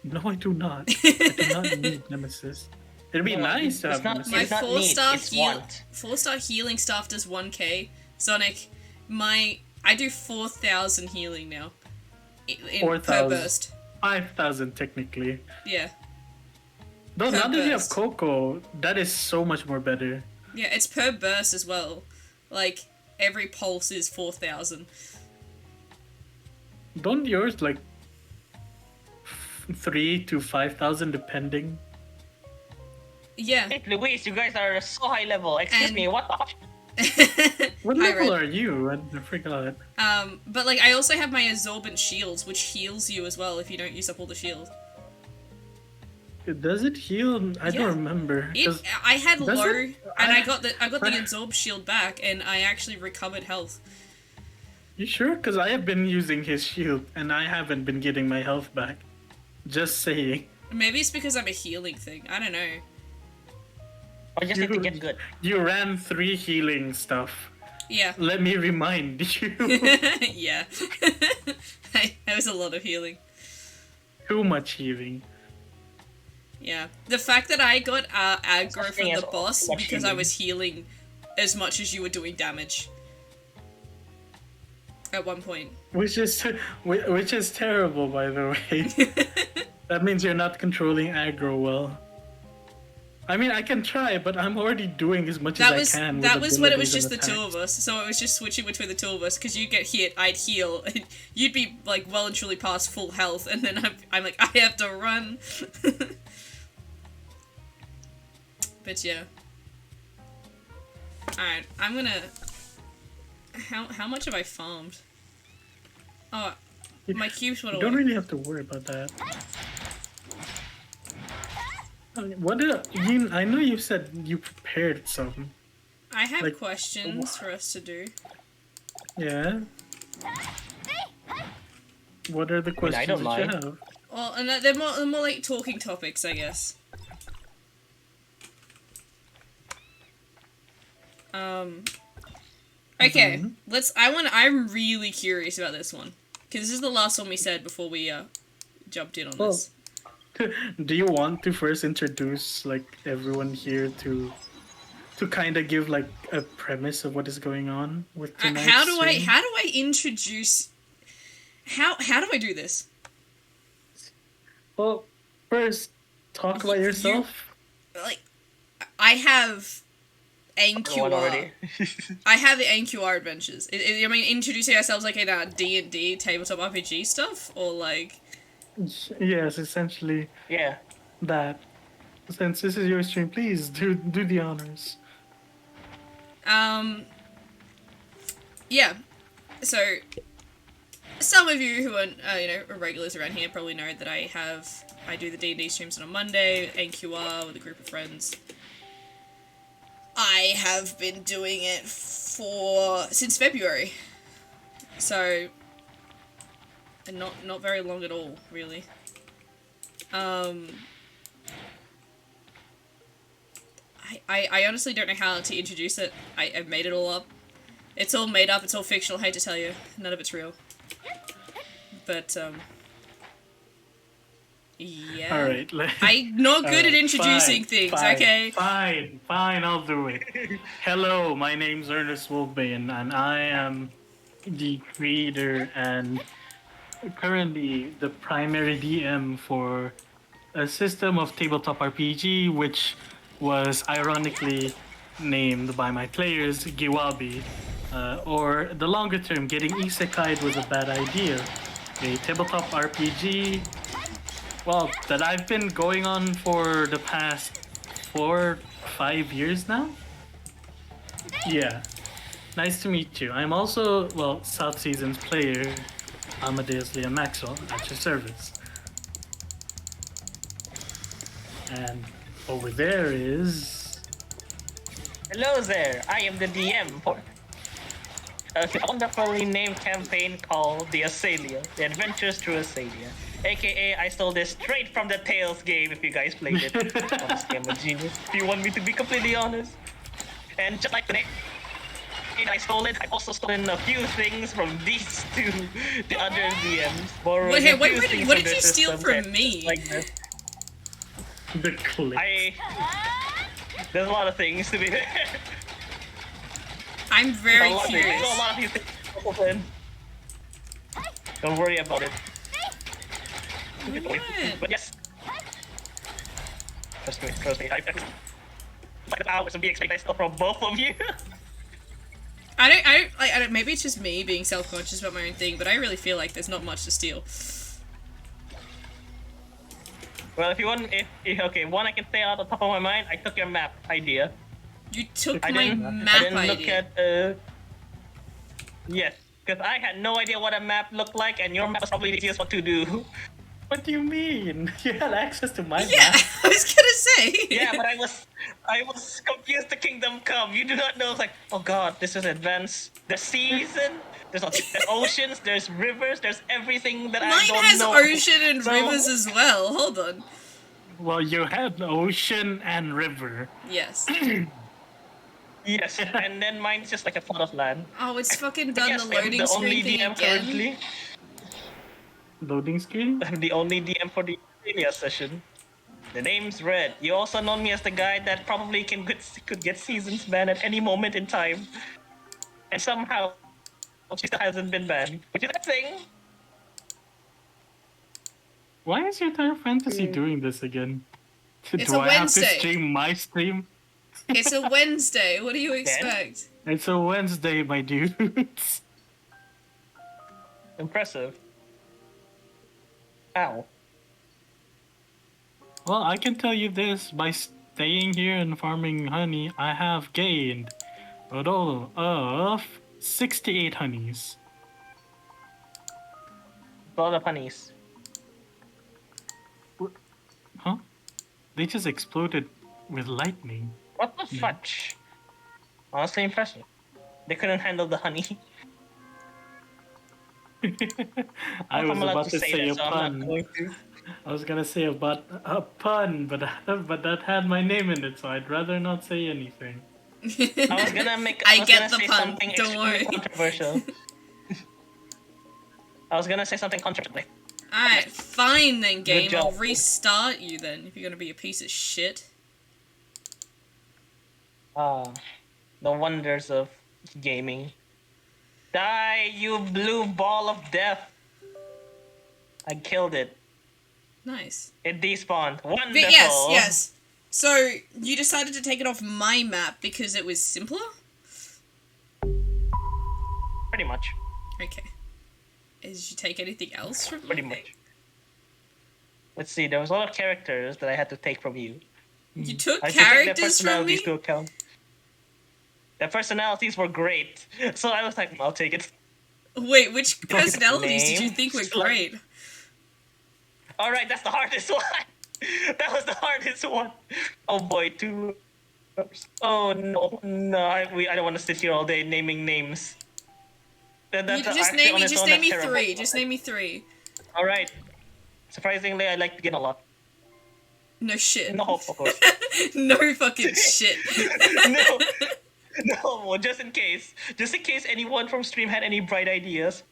S2: No, I do not. I do not need nemesis. It'd be
S3: No,
S2: nice to
S3: it's
S2: have
S3: not-
S2: nemesis.
S1: My
S3: It's not
S1: 4-star
S3: need, it's
S1: heal,
S3: want.
S1: 4-star healing staff does 1k. Sonic, I do 4,000 healing now. Per
S2: 4,000.
S1: burst.
S2: 5,000 technically.
S1: Yeah.
S2: Though
S1: Per
S2: now that you have
S1: burst.
S2: Coco, that is so much more better.
S1: Yeah, it's per burst as well. Like, every pulse is 4,000.
S2: Don't yours like 3 to 5,000 depending?
S1: Yeah.
S3: Hey, Luis, you guys are so high level. Excuse
S1: And-
S3: me, what the?
S2: What
S1: Hi,
S2: level
S1: Red.
S2: are you? I forgot.
S1: But like, I also have my absorbent shields, which heals you as well if you don't use up all the shield.
S2: Does it heal? I
S1: Yeah.
S2: don't remember. 'Cause
S1: I had
S2: does
S1: low,
S2: it?
S1: and I
S2: I-
S1: got the absorb shield back, and I actually recovered health.
S2: You sure? Because I have been using his shield and I haven't been getting my health back. Just saying.
S1: Maybe it's because I'm a healing thing. I don't know.
S3: I just need to get good.
S2: You ran 3 healing stuff.
S1: Yeah.
S2: Let me remind you.
S1: Yeah. That was a lot of healing.
S2: Too much healing.
S1: Yeah. The fact that I got aggro
S3: Such
S1: from
S3: thing
S1: the
S3: as
S1: boss
S3: much
S1: because I
S3: healing.
S1: was healing as much as you were doing damage. At one point.
S2: Which is terrible, by the way. That means you're not controlling aggro well. I mean, I can try, but I'm already doing as much
S1: That
S2: as
S1: was
S2: I can.
S1: that
S2: with
S1: was when it was
S2: abilities
S1: just
S2: and
S1: the two
S2: attacks.
S1: of us. So it was just switching between the two of us because you get hit, I'd heal, and you'd be like well and truly past full health, and then I'm like I have to run. But yeah. All right, I'm gonna. How much have I farmed? Oh, my cubes went
S2: You
S1: away.
S2: don't really have to worry about that. What did I know you said you prepared some.
S1: I have
S2: like-
S1: questions for us to do.
S2: Yeah. What are the
S3: I
S2: questions
S3: don't
S2: that you
S3: mind.
S2: have?
S1: Well, and they're more like talking topics, I guess. Okay, I'm really curious about this one because this is the last one we said before we jumped in on
S2: Well,
S1: this.
S2: Do you want to first introduce like everyone here to kind of give like a premise of what is going on with tonight's
S1: How do
S2: stream?
S1: I introduce? How do I do this?
S2: Well, first talk about
S1: You-
S2: yourself.
S1: Like, I have
S3: One
S1: NQR.
S3: already.
S1: I have the NQR adventures. I mean, introducing ourselves like in D&D tabletop RPG stuff, or like.
S2: Yes, essentially
S3: Yeah.
S2: that. Since this is your stream, please do the honors.
S1: Yeah. So, some of you who are, regulars around here probably know that I do the D&D streams on a Monday, NQR with a group of friends. I have been doing it since February. So, and not very long at all, really. I honestly don't know how to introduce it. I've made it all up. It's all made up, it's all fictional, I hate to tell you. None of it's real. But, yeah.
S2: All right.
S1: I'm not good at introducing
S2: Fine,
S1: things,
S2: fine,
S1: okay?
S2: Fine, I'll do it. Hello, my name's Ernest Wolfbane, and I am the creator and currently the primary DM for a system of tabletop RPG, which was ironically named by my players Giwabi. Or the longer term, getting isekai'd was a bad idea. A tabletop RPG, well, that I've been going on for the past 4-5 years now. Yeah. Nice to meet you. I'm also, well, South Seasons player, Amadeus Liam Maxwell, at your service. And over there is...
S3: Hello there, I am the DM for a wonderfully named campaign called The Asalia, The Adventures Through Asalia. AKA, I stole this straight from the Tales game if you guys played it. Honestly, I'm a genius, if you want me to be completely honest. And just like the name, I stole it, I've also stolen a few things from these two, the other DMs.
S1: Wait, hey, wait, what did you steal from me?
S3: Like this.
S2: The clip.
S3: There's a lot of things to be there.
S1: I'm very
S3: A
S1: curious.
S3: lot of these things. Don't worry about it.
S1: What?
S3: But yes. Trust me. Like the hours of being expected I stole from both of you.
S1: I don't, maybe it's just me being self-conscious about my own thing, but I really feel like there's not much to steal.
S3: Well, if you want, okay, one I can say out on top of my mind, I took your map idea.
S1: You took
S3: I
S1: my
S3: didn't
S1: map
S3: look
S1: idea.
S3: at, yes, because I had no idea what a map looked like, and your map was probably the easiest one to do.
S2: What do you mean? You had access to my
S1: Yeah,
S2: map.
S1: I was gonna say.
S3: Yeah, but I was confused to Kingdom Come. You do not know. It's like, oh god, this is advanced. The season. There's oceans. There's rivers. There's everything that I
S1: Mine
S3: don't
S1: has
S3: know.
S1: ocean and
S3: So-
S1: rivers as well. Hold on.
S2: Well, you had ocean and river.
S1: Yes.
S3: Yes, and then mine's just like a plot of land.
S1: Oh, it's fucking done
S3: Yes,
S1: the
S3: I'm
S1: loading
S3: the
S1: screen
S3: only
S1: thing
S3: DM
S1: again.
S3: currently.
S2: Loading screen?
S3: I'm the only DM for the Australia session. The name's Red. You also know me as the guy that probably could get seasons banned at any moment in time. And somehow, she still hasn't been banned. Which is a thing.
S2: Why is your Tower Fantasy doing this again?
S1: It's
S2: Do
S1: a
S2: I have
S1: Wednesday.
S2: to stream my stream?
S1: It's a Wednesday. What do you expect?
S2: It's a Wednesday, my dudes.
S3: Impressive. Ow.
S2: Well, I can tell you this, by staying here and farming honey, I have gained a total of 68 honeys.
S3: A lot of honeys.
S2: Huh? They just exploded with lightning.
S3: What the fudge? Honestly impressive. They couldn't handle the honey.
S2: I was
S3: I'm allowed
S2: about
S3: to
S2: to say a
S3: that, so I'm not
S2: pun.
S3: going to.
S2: I was gonna say about a pun, but that had my name in it, so I'd rather not say anything.
S3: I was gonna make.
S1: I
S3: was
S1: get
S3: gonna
S1: the
S3: say
S1: pun,
S3: Something
S1: don't
S3: extremely
S1: worry.
S3: Controversial. I was gonna say something controversial.
S1: Alright, fine then, game.
S3: job.
S1: I'll restart you then, if you're gonna be a piece of shit.
S3: The wonders of gaming. Die, you blue ball of death! I killed it.
S1: Nice.
S3: It despawned. Wonderful.
S1: But yes. So, you decided to take it off my map because it was simpler?
S3: Pretty much.
S1: Okay. Did you take anything else from
S3: Pretty
S1: me?
S3: much. Let's see. There was a lot of characters that I had to take from you.
S1: You took
S3: I should take their
S1: characters from me?
S3: personalities to account. Their personalities were great, so I was like, I'll take it.
S1: Wait, which personalities did you
S3: Name?
S1: think were
S3: Just like-
S1: great?
S3: All right, that's the hardest one. That was the hardest one. Oh boy, two. Oh no, I don't want to sit here all day naming names.
S1: Just name me three. Just name me three.
S3: All right. Surprisingly, I like Begin a lot.
S1: No shit.
S3: No, of course.
S1: No fucking shit.
S3: No, just in case anyone from stream had any bright ideas.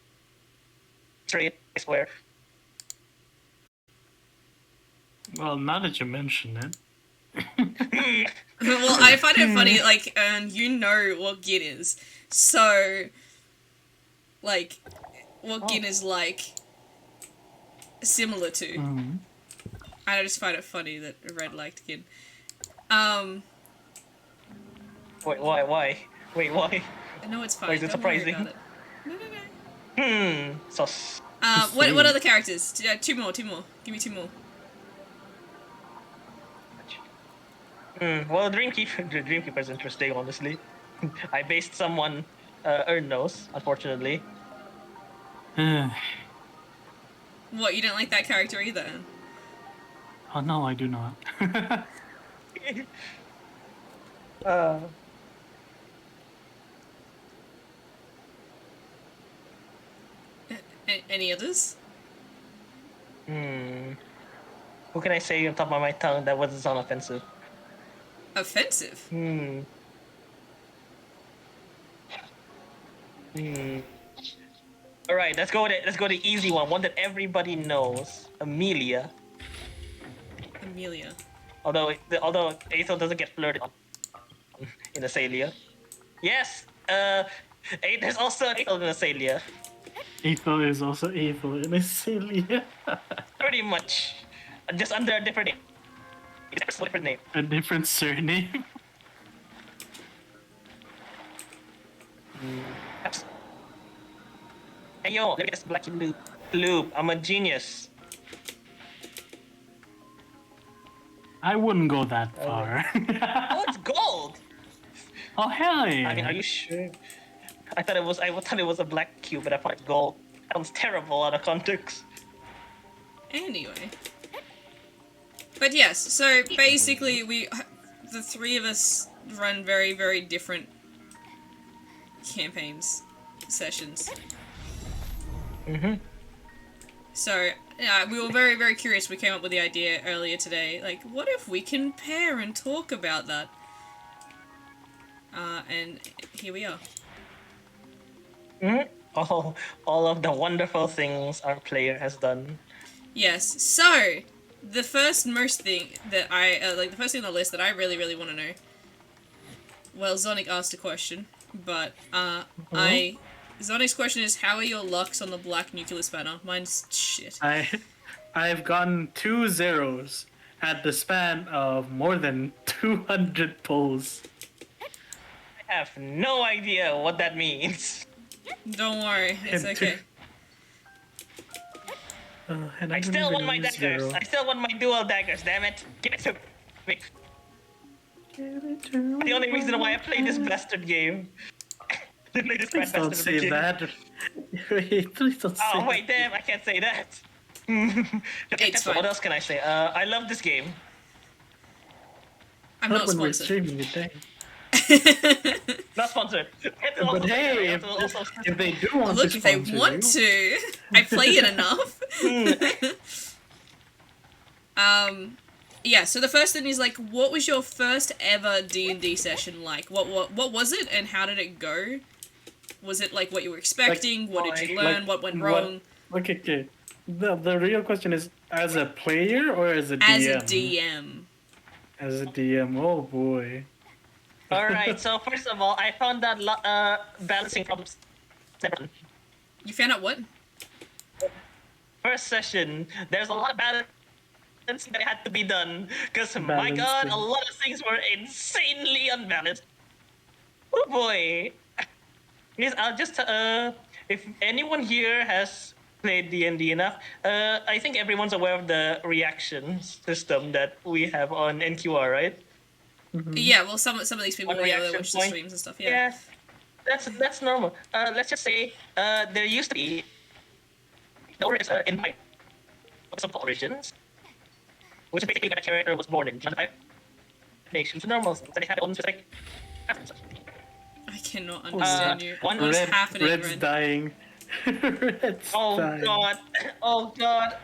S3: Straight, I swear.
S2: Well, now that you mention it.
S1: Well, I find it funny, like, you know what Gin is. So, like, what Gin is like, similar to.
S2: Mhm.
S1: I just find it funny that Red liked Gin.
S3: Wait, why? Wait, why?
S1: No, it's fine.
S3: Or is it
S1: Don't worry
S3: surprising?
S1: about it. No.
S3: Sus.
S1: What other characters? Two more. Give me two more.
S3: Well, the Dreamkeeper is interesting, honestly. I based someone Ern knows, unfortunately.
S1: What, you don't like that character either?
S2: Oh no, I do not.
S3: uh,
S1: Any others?
S3: Who can I say on top of my tongue that wasn't sound offensive?
S1: Offensive?
S3: All right, let's go the easy one that everybody knows. Amelia.
S1: Amelia.
S3: Although Aethel doesn't get flirted on in Azalea. Yes. There's also an Aethel in Azalea.
S2: Aethel is also Aethel in Azalea.
S3: Pretty much, just under a different name. It's a different name.
S2: A different surname.
S3: Hey yo, let me get this black loop. Loop, I'm a genius.
S2: I wouldn't go that far.
S3: Oh, it's gold.
S2: Oh hell yeah!
S3: I mean, are you sure? I thought it was a black cube, but I thought gold. Sounds terrible out of context.
S1: Anyway. But yes, so basically the three of us run very, very different campaigns, sessions. So, yeah, we were very, very curious. We came up with the idea earlier today, like, what if we can pair and talk about that? And here we are.
S3: All of the wonderful things our player has done.
S1: Yes, so, the first most thing that the first thing on the list that I really, really want to know, well, Zonic asked a question, but, Zonic's question is, how are your lucks on the black nuclear spanner? Mine's shit.
S2: I've gotten 2 zeros at the span of more than 200 pulls.
S3: I have no idea what that means.
S1: Don't worry, it's okay.
S2: And
S3: I
S2: don't
S3: still
S2: even
S3: want my
S2: use
S3: daggers.
S2: zero.
S3: I still want my dual daggers, damn it. Give it to me. The only reason why I play this bastard game.
S2: Please don't say that. Wait, please don't say
S3: Oh wait, damn! I can't say that.
S1: It's fine.
S3: What else can I say? I love this game.
S1: I'm
S2: that.
S1: not
S2: When we're
S1: sponsored.
S2: streaming it, dang.
S3: Not sponsored.
S2: But hey, if they do want
S1: Look,
S2: to
S1: if they
S2: sponsor
S1: want
S2: you,
S1: to, I play it enough. Yeah. So the first thing is like, what was your first ever D&D session like? What was it, and how did it go? Was it like what you were expecting? What did you learn? What went wrong?
S2: Okay. The real question is, as a player or as a DM?
S1: As a DM.
S2: As a DM. Oh boy.
S3: All right. So first of all, I found that balancing problems.
S1: You found out what?
S3: First session, there's a lot of balancing that had to be done because my god, a lot of things were insanely unbalanced. Oh boy. Yes, I'll just if anyone here has played D&D enough, I think everyone's aware of the reaction system that we have on NQR, right?
S1: Yeah. Well, some of these people
S3: One
S1: watch
S3: reaction
S1: the
S3: point.
S1: streams and stuff. Yeah.
S3: That's normal. Let's just say there used to be in my some origins, which is basically when a character was born in nations normal, so they had their own specific preferences.
S1: I cannot understand you.
S3: one
S1: What's
S2: Red,
S1: happening,
S2: Red's
S1: Red?
S2: dying. Red's
S3: Oh
S2: dying.
S3: god! Oh god!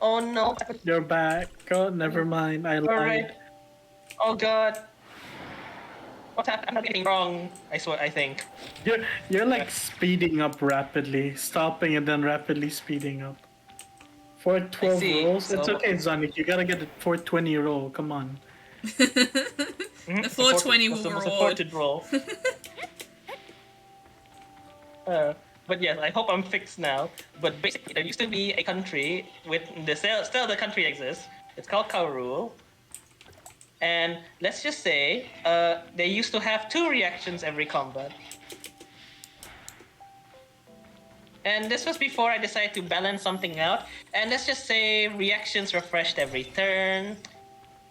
S3: Oh no!
S2: You're back. Oh, never mind. I lied.
S3: Alright. Oh god! What's happening? I'm not getting wrong. I swear. I think.
S2: You're like speeding up rapidly, stopping and then rapidly speeding up. For 12
S3: see.
S2: rolls, it's
S3: So-
S2: okay, Zonic. You gotta get a 420 roll. Come on.
S1: The 420 will
S3: Most
S1: reward.
S3: supported role. But yes, I hope I'm fixed now. But basically, there used to be a country with still the country exists. It's called Kaurul. And let's just say they used to have 2 reactions every combat. And this was before I decided to balance something out. And let's just say reactions refreshed every turn.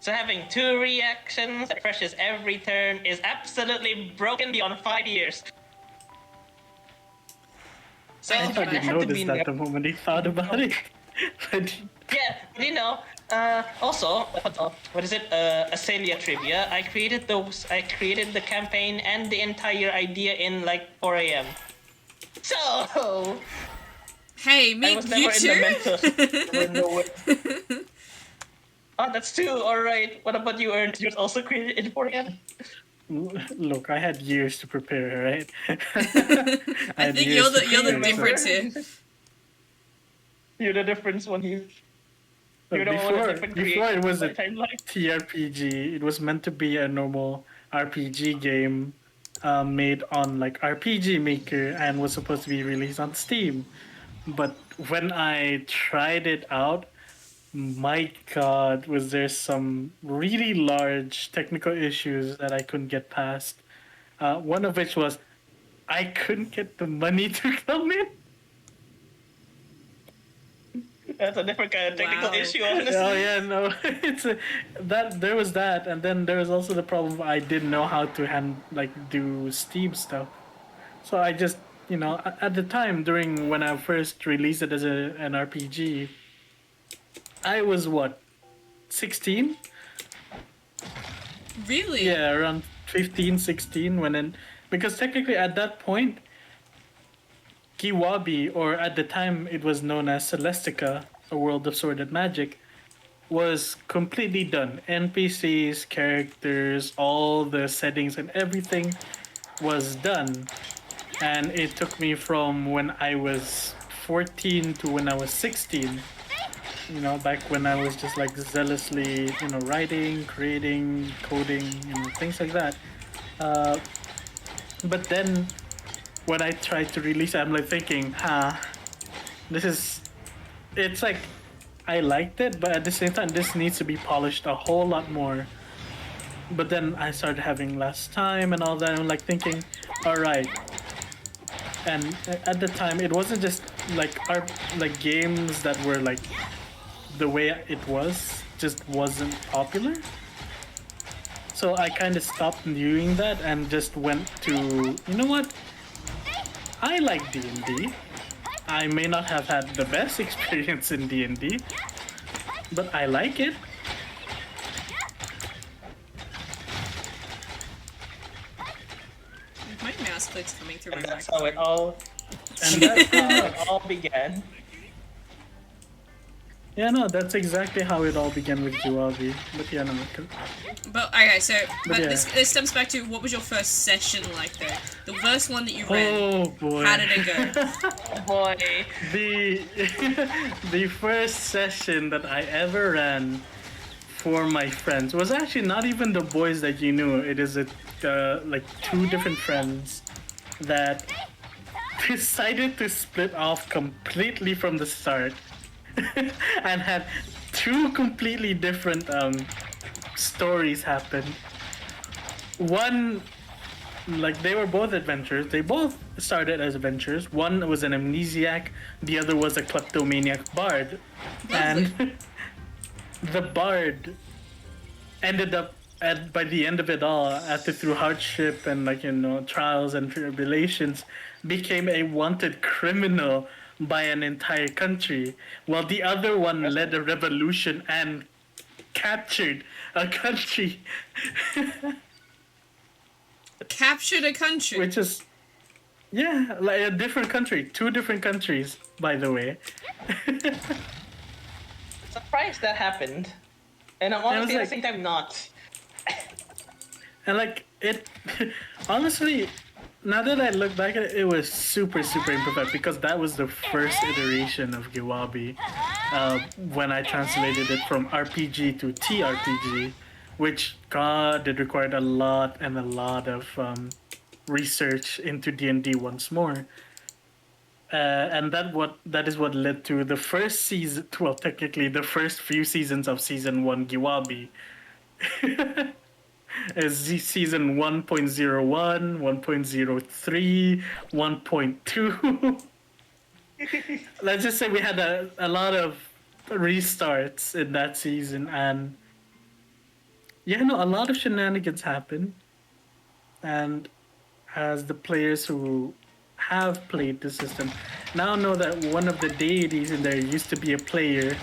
S3: So having 2 reactions that refreshes every turn is absolutely broken beyond 5 years. So
S2: I thought
S3: I
S2: you
S3: had to
S2: noticed
S3: be
S2: that the moment you thought about it. But
S3: Yeah, but also, what is it? Asalia trivia. I created the campaign and the entire idea in like 4 a.m. So
S1: Hey,
S3: I
S1: me,
S3: was
S1: you
S3: never in the mental
S1: too?
S3: window. Oh, that's 2. All right. What about you, Ernst? Yours also created in 4 a.m.
S2: look, I had years to prepare, right?
S1: I
S2: had
S1: think
S2: years to
S1: you're the
S2: prepare,
S1: difference here.
S3: You're the difference one here.
S2: So
S3: You're the one with
S2: before,
S3: different
S2: before it was a
S3: timeline.
S2: TRPG, it was meant to be a normal RPG game made on like RPG Maker and was supposed to be released on Steam. But when I tried it out, my god, was there some really large technical issues that I couldn't get past. One of which was I couldn't get the money to come in.
S3: That's a different kind of technical
S1: Wow.
S3: issue, honestly.
S2: Oh yeah, no, it's that there was that, and then there was also the problem I didn't know how to do Steam stuff. So I just at the time during when I first released it as an RPG, I was what 16?
S1: Really?
S2: Yeah, around 15, 16 when then because technically at that point Kiwabi, or at the time it was known as Celestica, A World of Sword and Magic, was completely done. NPCs, characters, all the settings and everything was done. And it took me from when I was 14 to when I was 16. Back when I was just like zealously, writing, creating, coding, things like that. But then when I tried to release it, I'm like thinking, this is. It's like I liked it, but at the same time, this needs to be polished a whole lot more. But then I started having less time and all that. And I'm like thinking, all right. And at the time, it wasn't just like games that were like the way it was just wasn't popular. So I kind of stopped doing that and just went to what? I like D&D. I may not have had the best experience in D&D, but I like it.
S1: My mouse clicks coming through
S3: And
S1: my
S3: that's
S1: microphone.
S3: how it all began.
S2: Yeah, no, that's exactly how it all began with Juavi. But yeah, no.
S1: But okay, so
S2: yeah.
S1: this stems back to what was your first session like though? The first one that you ran.
S2: Oh boy.
S1: How did it go?
S3: Oh boy.
S2: The first session that I ever ran for my friends was actually not even the boys that you knew. It is like 2 different friends that decided to split off completely from the start and had 2 completely different stories happen. One, like they were both adventurers. They both started as adventurers. One was an amnesiac, the other was a kleptomaniac bard.
S1: Lovely.
S2: And the bard ended up by the end of it all, after through hardship and trials and tribulations, became a wanted criminal by an entire country, while the other one led a revolution and captured a country.
S1: Captured a country.
S2: Which is, yeah, like a different country. 2 different countries, by the way.
S3: Surprised that happened. And I'm honestly at the same time not.
S2: And like it, honestly, now that I look back at it, it was super, super imperfect because that was the first iteration of Giwabi when I translated it from RPG to TRPG, which, God, it required a lot and a lot of research into D&D once more. And that is what led to the first season, well, technically the first few seasons of Season 1 Giwabi. Is season 1.01, 1.03, 1.2. let's just say we had a lot of restarts in that season, and yeah, no, a lot of shenanigans happened. And as the players who have played the system now know that one of the deities in there used to be a player,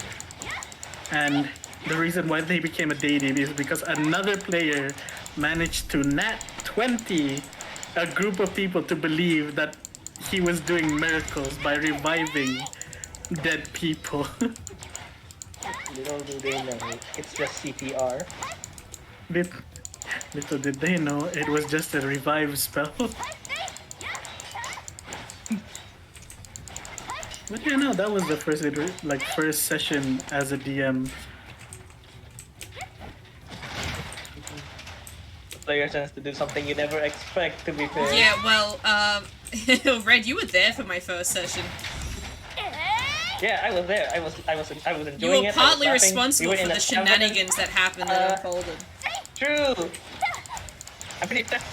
S2: and the reason why they became a deity is because another player managed to nat 20 a group of people to believe that he was doing miracles by reviving dead people.
S3: Little do they know, it's just CPR.
S2: Lit- Little did they know it was just a revive spell. But yeah, no, that was the first session as a DM.
S3: The player tends to do something you never expect, to be fair.
S1: Yeah, well, Red, you were there for my first session.
S3: Yeah, I was there. I was enjoying
S1: You
S3: it.
S1: were
S3: I was
S1: partly
S3: laughing.
S1: responsible
S3: We were
S1: for
S3: in
S1: the
S3: a tavern.
S1: shenanigans that happened that unfolded.
S3: True. I believe that.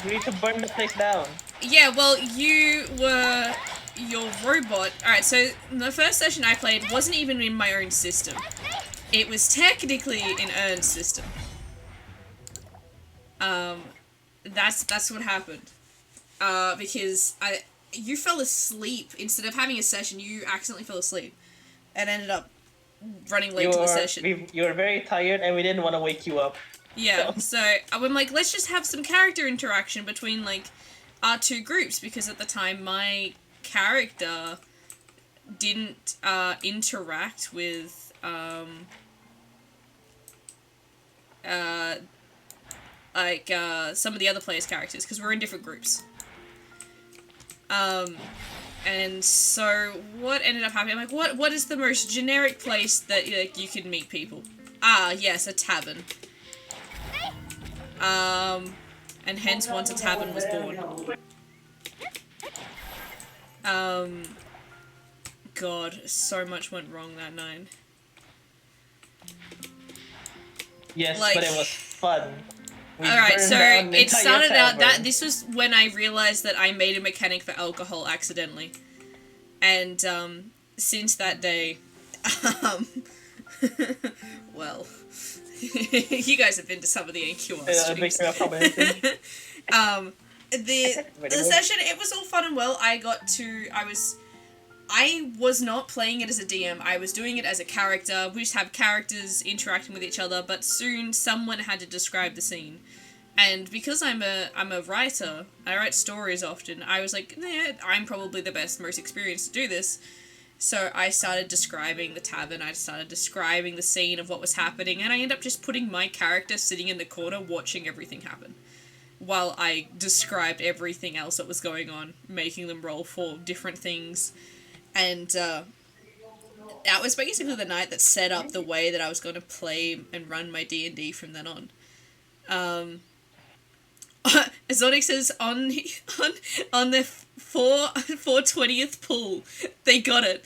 S3: We need to burn the place down.
S1: Yeah, well, you were your robot. Alright, so the first session I played wasn't even in my own system. It was technically in Ern's system. That's what happened. Because you fell asleep. Instead of having a session, you accidentally fell asleep. And ended up running late to the session.
S3: You were very tired and we didn't want to wake you up.
S1: Yeah, so I'm like, let's just have some character interaction between, like, our two groups, because at the time my character didn't interact with some of the other players' characters, because we're in different groups. And so what ended up happening, I'm like, what is the most generic place that you can meet people? Ah, yes, a tavern. And hence once a tavern was born. God, so much went wrong that night.
S3: Yes,
S1: Like-
S3: but it was fun. We
S1: Alright,
S3: burned
S1: so
S3: down the
S1: it
S3: entire
S1: started out
S3: tavern.
S1: this was when I realized that I made a mechanic for alcohol accidentally. And, since that day, well, you guys have been to some of the AQR
S3: It makes me
S1: streams. The
S3: Very good.
S1: session, it was all fun and well. I was not playing it as a DM. I was doing it as a character. We just have characters interacting with each other, but soon someone had to describe the scene. And because I'm a writer, I write stories often, I was like, I'm probably the best, most experienced to do this. So I started describing the tavern, I started describing the scene of what was happening, and I ended up just putting my character sitting in the corner watching everything happen. While I described everything else that was going on, making them roll for different things. And that was basically the night that set up the way that I was going to play and run my D&D from then on. Zonic says on the 420th pull, they got it.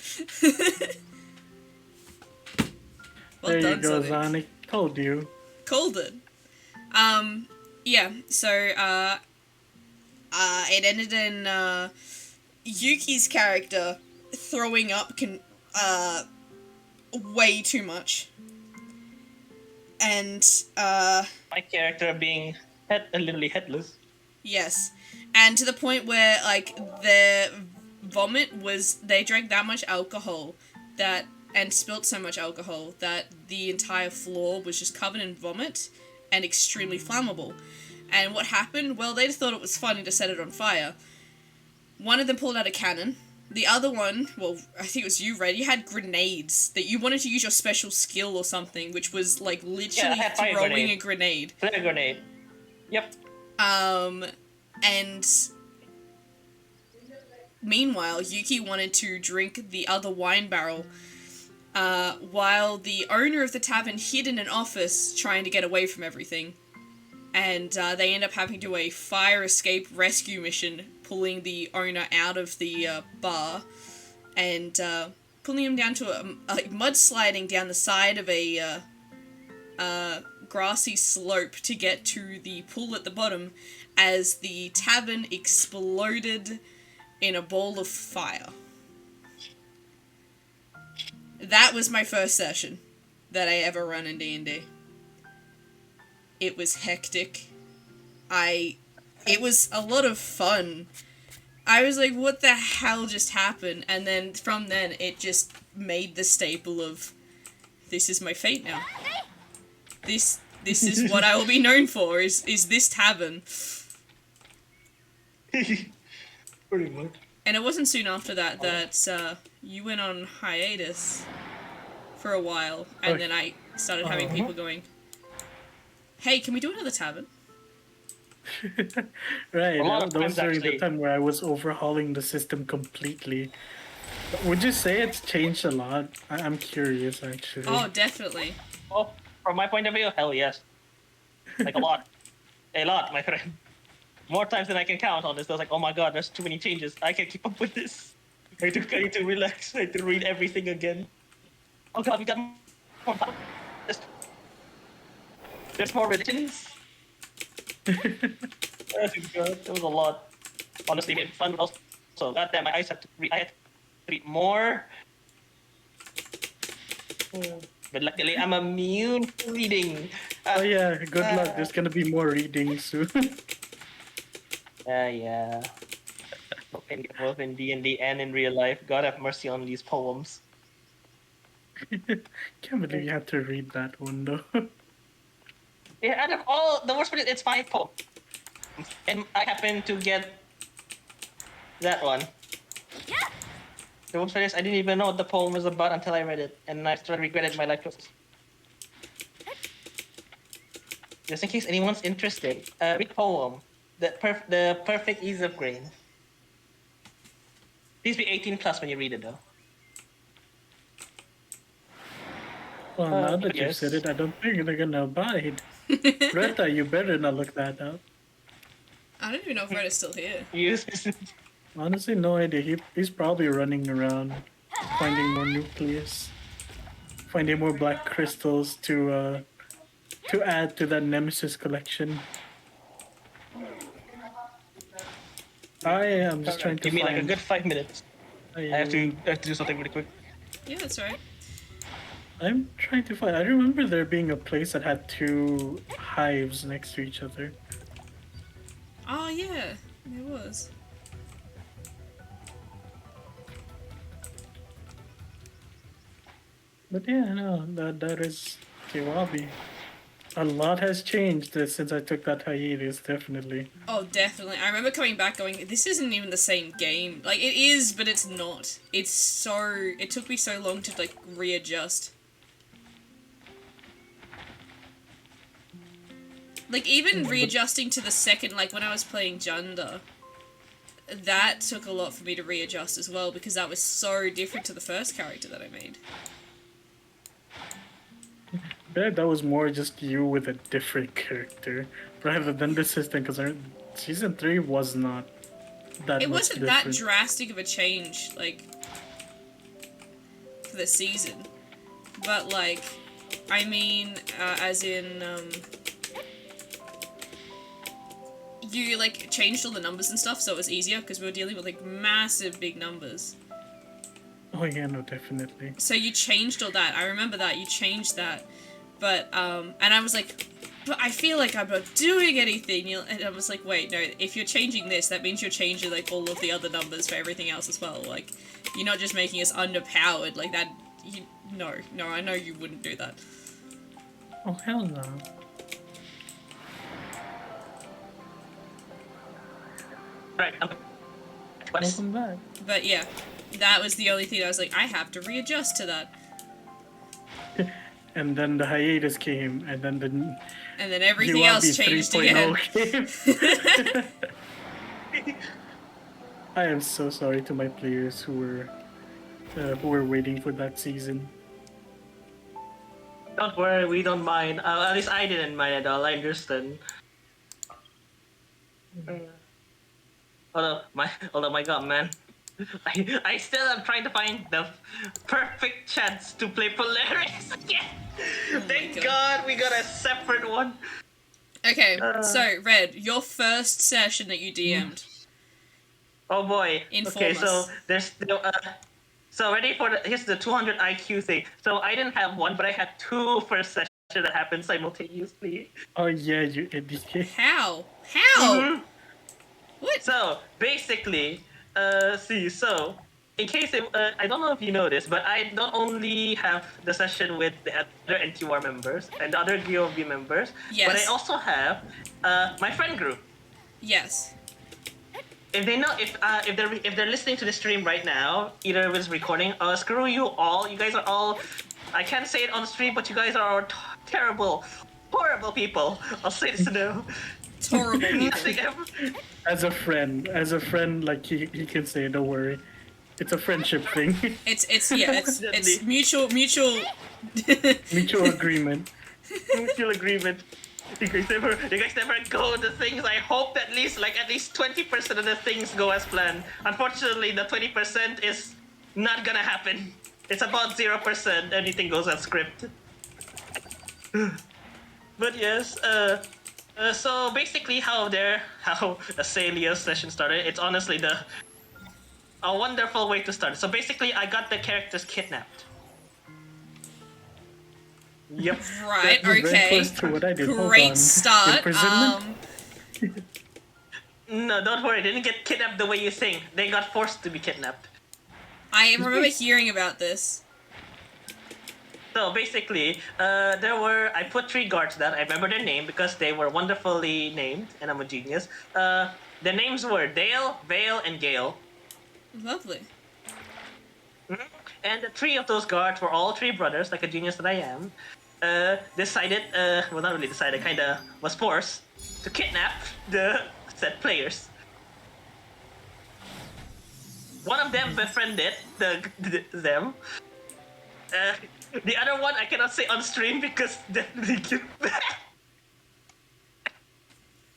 S1: Well
S2: There you
S1: done,
S2: go,
S1: Zonic.
S2: Zonic. Told you.
S1: Called it. Yeah, so, it ended in, Yuki's character throwing up way too much. And,
S3: My character being literally headless.
S1: yes. And to the point where, like, their vomit was, they drank that much alcohol and spilt so much alcohol that the entire floor was just covered in vomit and extremely flammable. And what happened? Well, they just thought it was funny to set it on fire. One of them pulled out a cannon. The other one, well, I think it was you, Red, you had grenades that you wanted to use your special skill or something, which was, like, literally
S3: had fire
S1: throwing
S3: grenade.
S1: a grenade.
S3: Flare grenade. Yep.
S1: And meanwhile, Yuki wanted to drink the other wine barrel, while the owner of the tavern hid in an office trying to get away from everything. And they end up having to do a fire escape rescue mission, pulling the owner out of the bar and pulling him down to mudsliding down the side of a grassy slope to get to the pool at the bottom as the tavern exploded in a ball of fire. That was my first session that I ever run in D&D. It was hectic. It was a lot of fun. I was like, what the hell just happened? And then from then, it just made the staple of, this is my fate now. This is what I will be known for, is this tavern.
S3: Pretty much.
S1: And it wasn't soon after that you went on hiatus for a while, and then I started having people going, hey, can we do another tavern?
S2: Right,
S3: A lot of
S2: that was
S3: times,
S2: during the
S3: actually.
S2: time where I was overhauling the system completely. Would you say it's changed a lot? I'm curious, actually.
S1: Oh, definitely.
S3: Well, from my point of view, hell yes. Like a lot. A lot, my friend. More times than I can count on this. I was like, oh my god, there's too many changes. I can't keep up with this. I need to relax. I need to read everything again. Oh god, we got more. There's more religions. Oh god, it was a lot. Honestly, it was fun, but also, goddamn, I had to read more. But luckily, I'm immune to reading.
S2: Oh yeah, good luck. There's gonna be more reading soon.
S3: Yeah. Both in D&D and in real life. God have mercy on these poems.
S2: Can't believe you had to read that one though.
S3: Yeah, out of all, the worst part is it's 5 poems. And I happen to get that one. The worst part is I didn't even know what the poem was about until I read it. And I started regretting my life choices. Just in case anyone's interested, read poem. The perfect ease of grain. Please be 18 plus when you read it though.
S2: Well, now that you
S3: yes.
S2: said it, I don't think they're gonna abide. Greta, you better not look that up.
S1: I don't even know if Red is still here.
S3: Use
S2: Honestly, no idea. He's probably running around, finding more nucleus, finding more black crystals to add to that Nemesis collection. I am just trying to
S3: Give me
S2: find.
S3: like a good 5 minutes. I have to do something really quick.
S1: Yeah, that's right.
S2: I'm trying to find. I remember there being a place that had 2 hives next to each other.
S1: Oh, yeah, there was.
S2: But yeah, no, that is Kiwabi. A lot has changed since I took that hiatus, definitely.
S1: Oh, definitely. I remember coming back going, this isn't even the same game. Like, it is, but it's not. It's so... It took me so long to, like, readjust. Like, even readjusting to the second, like, when I was playing Junda, that took a lot for me to readjust as well, because that was so different to the first character that I made.
S2: Yeah, that was more just you with a different character, rather than the system, because season 3 was not that
S1: It
S2: much
S1: wasn't
S2: different.
S1: that drastic of a change, like, for the season. But, like, I mean, as in, you, like, changed all the numbers and stuff, so it was easier, because we were dealing with, like, massive big numbers.
S2: Oh yeah, no, definitely.
S1: So you changed all that. I remember that. You changed that. But, and I was like, but I feel like I'm not doing anything. And I was like, wait, no, if you're changing this, that means you're changing, like, all of the other numbers for everything else as well. Like, you're not just making us underpowered. Like, that, no, I know you wouldn't do that.
S2: Oh, hell no.
S3: Right.
S2: Welcome back.
S1: But yeah, that was the only thing I was like, I have to readjust to that.
S2: And then the hiatus came, and then the
S1: And then everything else changed again.
S2: came. I am so sorry to my players who were waiting for that season.
S3: Don't worry, we don't mind. At least I didn't mind at all. I understand. Although my god, man. I still am trying to find the perfect chance to play Polaris again. Thank God we got a separate one.
S1: Okay, so, Red, your first session that you DM'd,
S3: Oh boy.
S1: Inform
S3: Okay, so
S1: us.
S3: there's so ready for here's the 200 IQ thing. So I didn't have one, but I had two first session that happened simultaneously.
S2: Oh yeah, you idiot.
S1: How? How?
S3: Mhm.
S1: What?
S3: So basically, so in case I don't know if you know this, but I don't only have the session with the other NTR members and the other GOV members, but I
S1: Yes.
S3: also have my friend group.
S1: Yes.
S3: If they know if they're listening to the stream right now, either it was recording, screw you all. You guys are all, I can't say it on the stream, but you guys are all terrible, horrible people. I'll say this to them.
S1: Horrible people.
S3: Nothing ever.
S2: As a friend, like he can say, don't worry. It's a friendship thing.
S1: It's
S3: Definitely.
S1: mutual
S2: Mutual agreement.
S3: Mutual agreement. You guys never go the things. I hope at least 20% of the things go as planned. Unfortunately, the 20% is not gonna happen. It's about 0%. Anything goes as script. But yes, so basically how Azalea's session started, it's honestly a wonderful way to start. So basically I got the characters kidnapped. Yep.
S1: Right,
S2: That was very
S1: okay.
S2: close to what I did. Hold on.
S1: Great start.
S2: Imprisonment?
S3: No, don't worry, they didn't get kidnapped the way you think. They got forced to be kidnapped.
S1: I remember hearing about this.
S3: So basically, I put 3 guards that I remember their name because they were wonderfully named, and I'm a genius. The names were Dale, Vale, and Gale.
S1: Lovely.
S3: And the 3 of those guards were all 3 brothers, like a genius that I am. Decided, well, not really decided, kinda was forced to kidnap the said players. One of them befriended them. The other one I cannot say on stream because then they get back.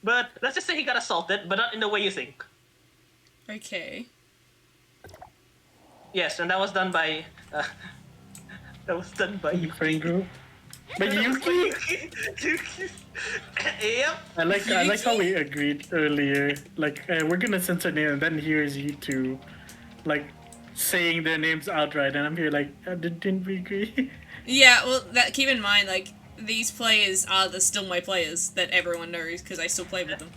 S3: But let's just say he got assaulted, but not in the way you think.
S1: Okay.
S3: Yes, and that was done by
S2: Friend group. But Yuki,
S3: Yep.
S2: I like how we agreed earlier. Like we're gonna censor name, and then here's you two, like saying their names outright, and I'm here like, didn't we agree?
S1: Yeah, well, keep in mind, like, these players are still my players that everyone knows because I still play with them.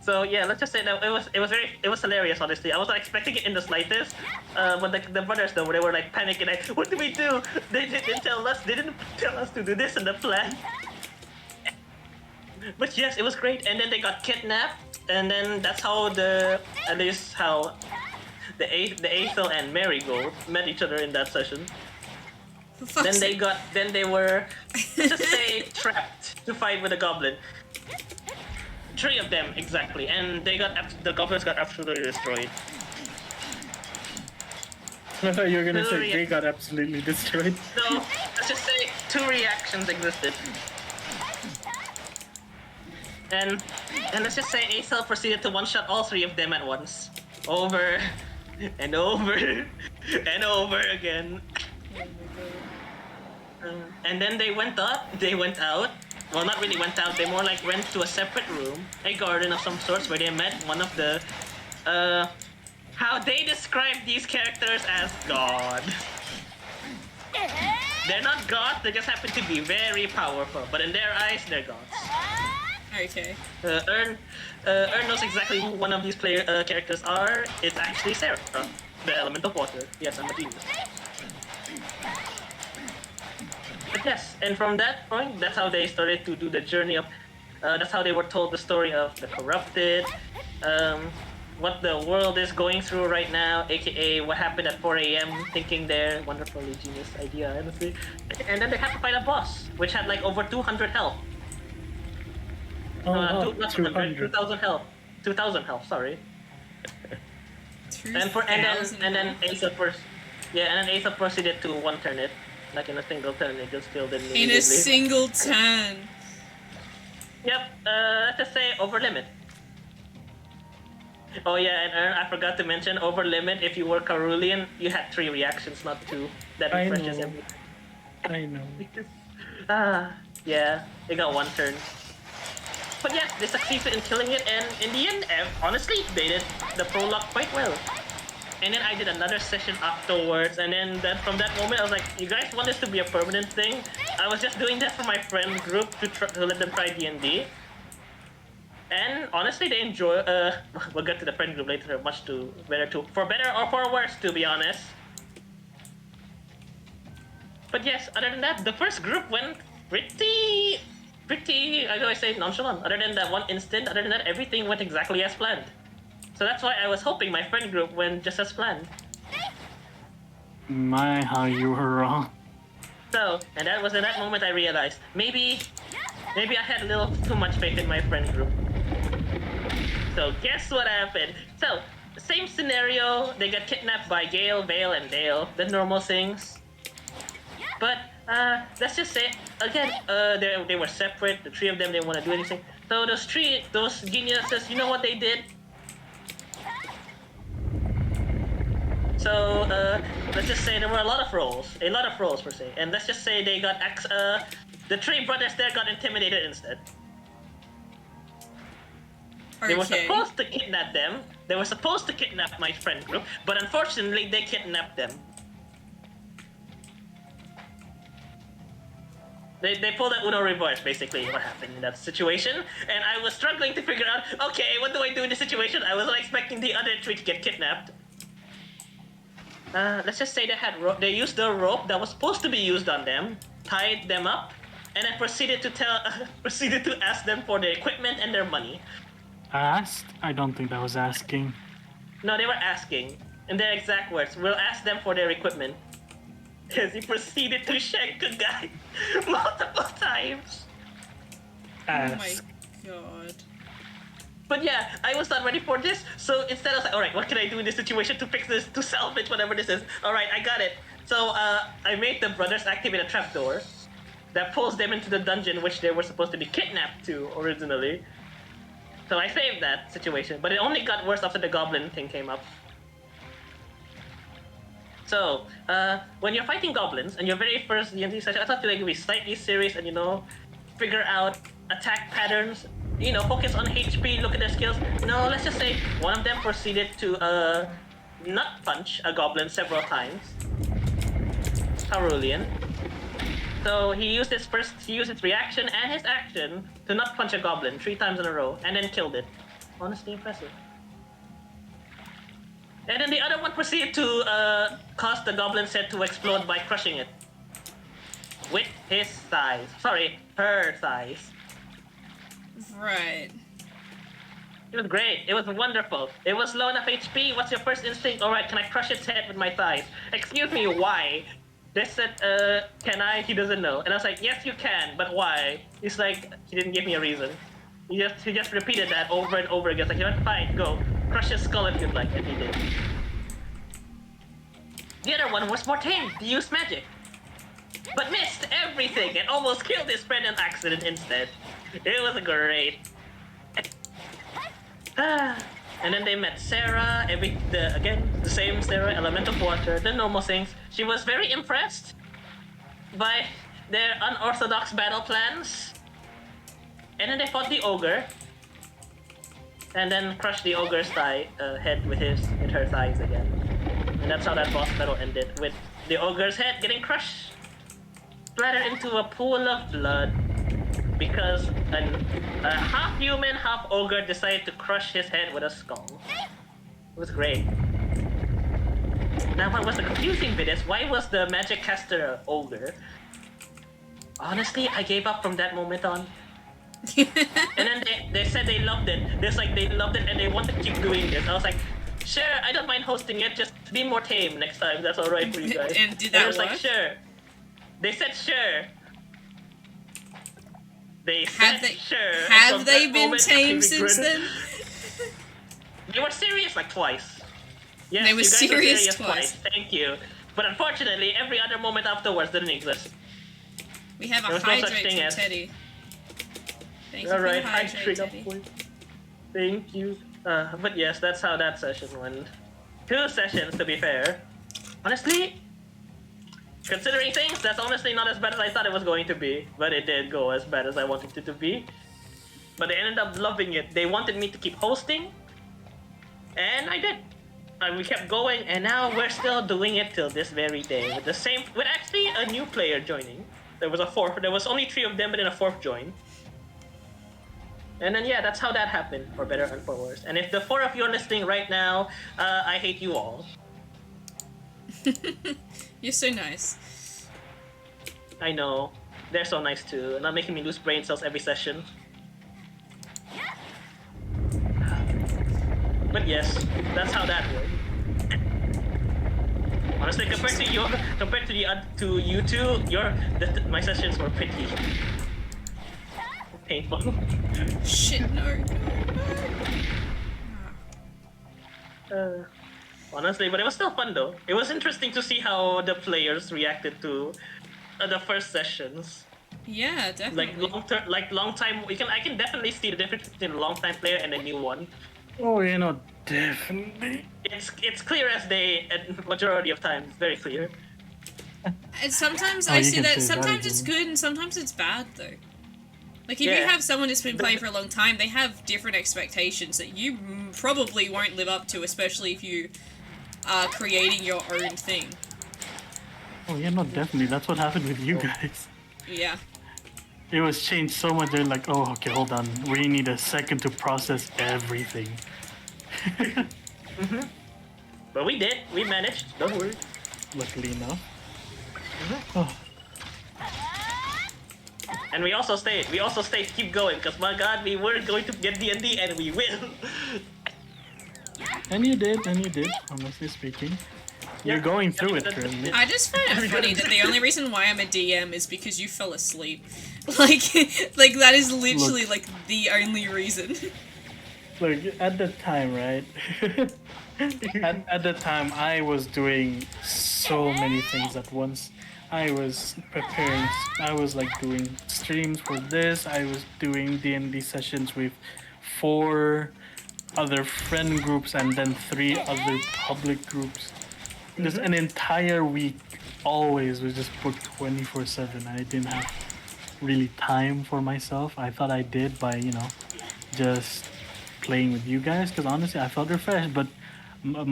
S3: So yeah, let's just say that it was hilarious. Honestly, I was not expecting it in the slightest. But the brothers though, they were like panicking. Like, what do we do? They didn't tell us. They didn't tell us to do this in the plan. But yes, it was great. And then they got kidnapped, and then that's how the Aethel and Marigold met each other in that session.
S1: For fuck's sake.
S3: Then they were, let's just say, trapped to fight with a goblin. 3 of them exactly, and the goblins got absolutely destroyed.
S2: I thought you were gonna say they got absolutely destroyed.
S3: So let's just say 2 reactions existed, and let's just say Aethel proceeded to one-shot all 3 of them at once, over and over and over again. And then they went out. Well, not really went out. They more like went to a separate room, a garden of some sorts, where they met one of the, how they describe these characters as God. They're not gods. They just happen to be very powerful, but in their eyes, they're gods.
S1: Okay.
S3: Ern knows exactly who one of these characters are. It's actually Sarah, the element of water. Yes, I'm a genius. But yes, and from that point, that's how they started to do the journey of. That's how they were told the story of the corrupted, what the world is going through right now, aka what happened at 4 a.m. Thinking their wonderfully genius idea, honestly. And then they had to fight a boss, which had like over 200 health. Not 200, 2,000 health. 2,000 health. Sorry. And then Aethel proceeded to one turn it. Like in a single turn, it just killed it immediately.
S1: In a single turn.
S3: Yep, let's just say over limit. Oh yeah, and Ern, I forgot to mention, over limit, if you were Carulian, you had 3 reactions, not 2. That refreshes everything.
S2: I know.
S3: Yeah, they got 1 turn. But yes, they succeeded in killing it, and in the end, honestly, they did the prologue quite well. And then I did another session afterwards, and then from that moment, I was like, you guys want this to be a permanent thing? I was just doing that for my friend group to let them try D&D. And honestly, they enjoy. We'll get to the friend group later. For better or for worse, to be honest. But yes, other than that, the first group went pretty. How do I say, nonchalant. Other than that one instant, other than that, everything went exactly as planned. So that's why I was hoping my friend group went just as planned.
S2: My, how you were wrong.
S3: So, and that was in that moment I realized maybe I had a little too much faith in my friend group. So guess what happened? So, same scenario, they got kidnapped by Gale, Vale, and Dale, the normal things. But, let's just say, again, they were separate, the three of them didn't want to do anything. So those geniuses, you know what they did? So, let's just say there were a lot of roles per se, and let's just say they got, the three brothers there got intimidated instead.
S1: Okay.
S3: They were supposed to kidnap them. They were supposed to kidnap my friend group, but unfortunately, they kidnapped them. They pulled a Uno reverse, basically, what happened in that situation. And I was struggling to figure out, okay, what do I do in this situation? I wasn't expecting the other three to get kidnapped. Let's just say they used the rope that was supposed to be used on them, tied them up, and then proceeded to ask them for their equipment and their money.
S2: Asked? I don't think that was asking.
S3: No, they were asking. In their exact words, we'll ask them for their equipment. Because he proceeded to shank a guy multiple times.
S1: Oh my god.
S3: But yeah, I was not ready for this, so instead I was like, alright, what can I do in this situation to fix this, to salvage whatever this is? Alright, I got it. So I made the brothers activate a trapdoor that pulls them into the dungeon which they were supposed to be kidnapped to originally. So I saved that situation, but it only got worse after the goblin thing came up. So, when you're fighting goblins, and your very first D&D session, I thought you would be slightly serious and, figure out attack patterns, focus on HP, look at their skills. No, let's just say one of them proceeded to, nut punch a goblin several times. Carulian. So he used his reaction and his action to nut punch a goblin 3 times in a row, and then killed it. Honestly impressive. And then the other one proceeded to cause the goblin's head to explode by crushing it. With his thighs. Sorry, her thighs.
S1: Right.
S3: It was great. It was wonderful. It was low enough HP. What's your first instinct? Alright, can I crush its head with my thighs? Excuse me, why? They said, can I? He doesn't know. And I was like, yes, you can, but why? He's like, he didn't give me a reason. He just repeated that over and over again. It's like, you want to fight? Go. Crush his skull if you'd like, and he did. The other one was more tame. He used magic. But missed everything and almost killed his friend in accident instead. It was great. And then they met Sarah, again, the same Sarah, element of water, the normal things. She was very impressed by their unorthodox battle plans. And then they fought the ogre. And then crushed the ogre's head with her thighs again. And that's how that boss battle ended, with the ogre's head getting crushed, splattered into a pool of blood, because a half human, half ogre decided to crush his head with a skull. It was great. Now, what was the confusing bit is, why was the magic caster an ogre? Honestly, I gave up from that moment on. And then they said they loved it. They loved it and they want to keep doing this. I was like, sure, I don't mind hosting it, just be more tame next time. That's alright for you guys.
S1: And did that
S3: I was
S1: work?
S3: like, sure. They said sure. They said sure.
S1: Have they been tame since then?
S3: They were serious like twice. Yes,
S1: They were
S3: you guys
S1: serious
S3: were
S1: twice.
S3: Thank you. But unfortunately, every other moment afterwards didn't exist.
S1: We have a
S3: There was no such
S1: hydrate
S3: thing
S1: from
S3: as-
S1: Teddy. Thank you for
S3: Alright,
S1: the
S3: I
S1: hydrate,
S3: straight up
S1: Teddy.
S3: point. Thank you. But yes, that's how that session went. 2 sessions, to be fair. Honestly, considering things, that's honestly not as bad as I thought it was going to be. But it did go as bad as I wanted it to be. but they ended up loving it. They wanted me to keep hosting, and I did. And we kept going, and now we're still doing it till this very day with with actually a new player joining. There was a fourth. There was only 3 of them, but then a fourth joined. And then yeah, that's how that happened, for better and for worse. And if the 4 of you are listening right now, I hate you all.
S1: You're so nice.
S3: I know. They're so nice too, not making me lose brain cells every session. But yes, that's how that worked. Honestly, compared to you two, my sessions were pretty painful.
S1: Shit, no.
S3: Honestly, but it was still fun though. It was interesting to see how the players reacted to the first sessions.
S1: Yeah, definitely.
S3: Long time. I can definitely see the difference between a long time player and a new one.
S2: Oh, you know, definitely.
S3: It's clear as day, and majority of times, very clear.
S1: And sometimes
S2: Oh,
S1: I
S2: you
S1: see
S2: can
S1: that
S2: say that
S1: sometimes it's
S2: again.
S1: good and sometimes it's bad though. Like if you
S3: Yeah.
S1: have someone who's been playing for a long time, they have different expectations that you probably won't live up to, especially if you are creating your own thing.
S2: Oh, yeah, no, definitely. That's what happened with you guys.
S1: Yeah.
S2: It was changed so much. They're like, oh, okay, hold on. We need a second to process everything.
S3: But we did. We managed. Don't worry.
S2: Luckily enough. Oh,
S3: And we also stayed. We also stayed. Keep going, because my God, we were going to get D&D, and we will.
S2: and you did, honestly speaking. You're
S3: Yeah.
S2: going through
S3: Yeah,
S2: it
S3: that's-
S2: currently.
S1: I just find it funny that the only reason why I'm a DM is because you fell asleep. Like that is literally
S2: Look.
S1: like the only reason.
S2: Look, at the time, right? at the time, I was doing so many things at once. I was preparing. I was like doing streams for this. I was doing D&D sessions with 4 other friend groups and then 3 other public groups. Just an entire week, always was just booked 24/7. I didn't have really time for myself. I thought I did by just playing with you guys, because honestly I felt refreshed, but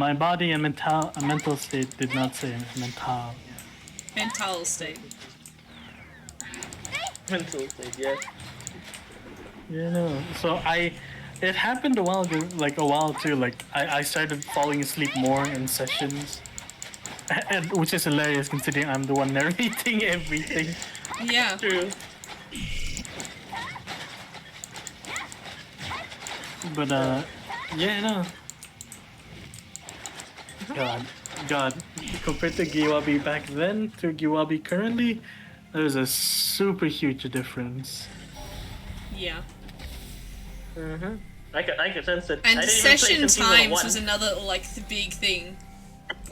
S2: my body and mental state did not say mental.
S1: Mental state.
S3: Mental state, yeah.
S2: So it happened a while too. Like I started falling asleep more in sessions, and which is hilarious considering I'm the one narrating everything.
S1: Yeah.
S3: True.
S2: But God, compared to Giwabi back then to Giwabi currently, there's a super huge difference.
S1: Yeah.
S3: I could sense it. I
S1: And
S3: didn't even play
S1: session
S3: since season
S1: times
S3: 1.
S1: was another big thing.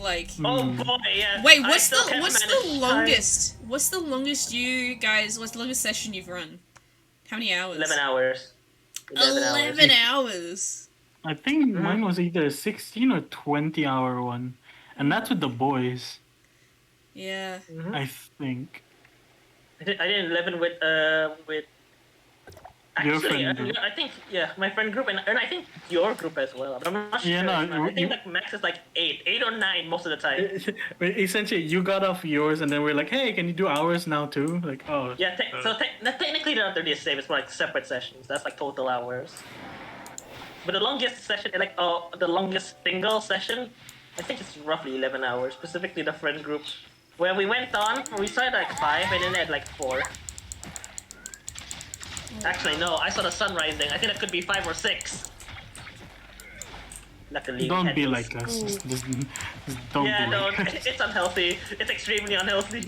S1: Like
S3: Oh boy, yeah.
S1: wait,
S3: I
S1: what's
S3: still can't
S1: the
S3: manage time.
S1: longest? What's the longest what's the longest session you've run? How many hours?
S3: 11 hours.
S1: 11 hours.
S2: I think mine was either a 16 or 20-hour one, and that's with the boys.
S1: Yeah.
S2: I think.
S3: I did 11 with
S2: Your
S3: actually,
S2: friend group.
S3: I think my friend group and I think your group as well. But I'm not sure.
S2: Yeah, no,
S3: I think
S2: you-
S3: like max is like 8 or 9 most of the time.
S2: Essentially, you got off yours, and then we're like, "Hey, can you do ours now too?" Like, oh.
S3: Yeah, technically they're not really the same. It's more like separate sessions. That's like total hours. But the longest session, the longest single session, I think it's roughly 11 hours. Specifically the friend group, where we started like 5 and then at like 4. Actually, no, I saw the sun rising. I think that could be 5 or 6. Luckily, we
S2: Don't
S3: had
S2: be
S3: those.
S2: like us. Just don't
S3: Yeah,
S2: be
S3: no,
S2: like us.
S3: it's unhealthy. It's extremely unhealthy.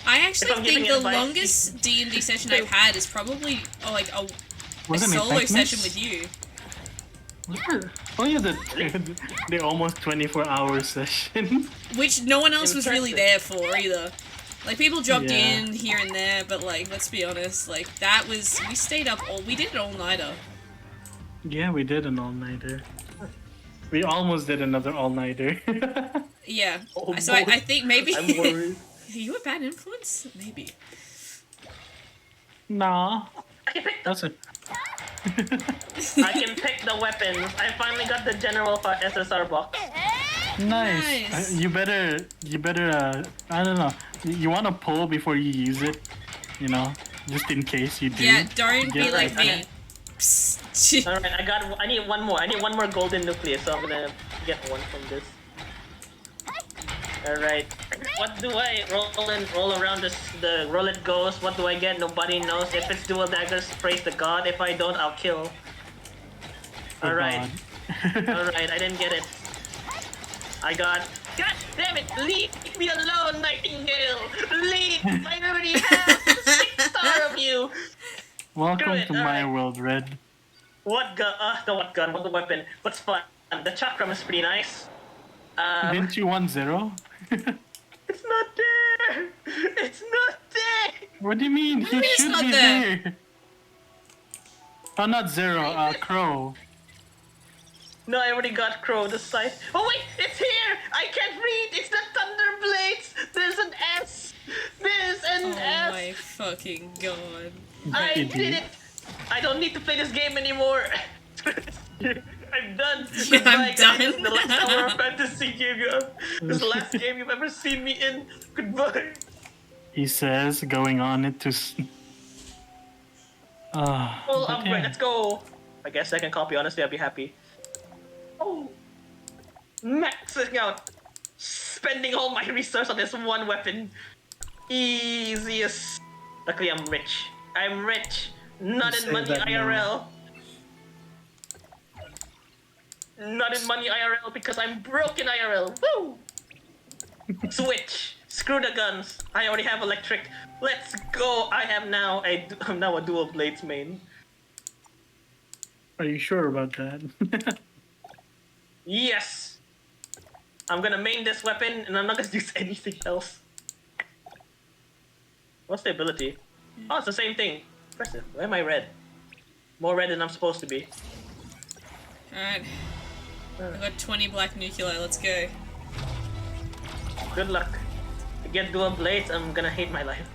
S1: I actually
S3: If I'm giving
S1: think the
S3: advice-
S1: longest D&D session I've had is probably a
S2: Wasn't it
S1: solo
S2: Technics?
S1: session with you.
S2: Oh yeah, the almost 24-hour session.
S1: Which no one else was really there
S3: Impressive.
S1: for either. Like people dropped
S2: Yeah.
S1: in here and there, but like let's be honest, like we stayed up we did an all-nighter.
S2: Yeah, we did an all-nighter. We almost did another all-nighter.
S1: Yeah.
S3: Oh,
S1: So I
S3: boy.
S1: think maybe
S3: I'm worried.
S1: are you a bad influence? Maybe.
S2: Nah.
S3: can pick the
S2: That's it.
S3: I can pick the weapons. I finally got the General SSR box.
S2: Nice.
S1: Nice.
S2: You better. I don't know. You want to pull before you use it, you know, just in case you do.
S1: Yeah, don't be
S2: Get
S1: like
S2: right.
S1: me. Psst.
S3: Alright, I need one more. I need one more golden nucleus, so I'm gonna get one from this. Alright. What do I roll around the roll it goes? What do I get? Nobody knows. If it's dual daggers, praise the god. If I don't, I'll kill.
S2: Oh,
S3: Alright.
S2: God.
S3: Alright, I didn't get it. I got. God damn it! Leave me alone, Nightingale! Leave! I already have 6-star of you!
S2: Welcome
S3: it,
S2: to my
S3: alright.
S2: world, Red.
S3: What gun? What gun? What the weapon? What's fun? The chakram is pretty nice.
S2: Didn't you want 0?
S3: It's not there! It's not there!
S2: What do you mean?
S1: do you mean
S2: He
S1: it's
S2: should
S1: not
S2: be
S1: there?
S2: there. Oh, not 0. Crow.
S3: No, I already got Crow this side. Oh wait, it's here! I can't read! It's the Thunder Blades! There's an S! There's an
S1: Oh
S3: S!
S1: my fucking god.
S3: I
S2: Idiot.
S3: did it! I don't need to play this game anymore! I'm done!
S1: Yeah,
S3: Goodbye,
S1: I'm
S3: guys.
S1: done.
S3: This is the last Tower of Fantasy game this is the last game you've ever seen me in. Goodbye!
S2: He says, going on it to.
S3: Full
S2: but
S3: upgrade,
S2: yeah.
S3: let's go! I guess I can copy, honestly, I'll be happy. Oh! Maxing out! Spending all my resources on this one weapon. Easiest. Luckily, I'm rich. I'm rich. Not
S2: You
S3: in
S2: say
S3: money
S2: that now.
S3: IRL. Not in money IRL because I'm broke in IRL. Woo! Switch. Screw the guns. I already have electric. Let's go. I'm now a dual blades main.
S2: Are you sure about that?
S3: Yes. I'm gonna main this weapon and I'm not gonna use anything else. What's the ability? Oh, it's the same thing. Impressive. Why am I red? More red than I'm supposed to be.
S1: Alright. I got 20 black nuclei, let's go.
S3: Good luck. To get dual blades, I'm gonna hate my life.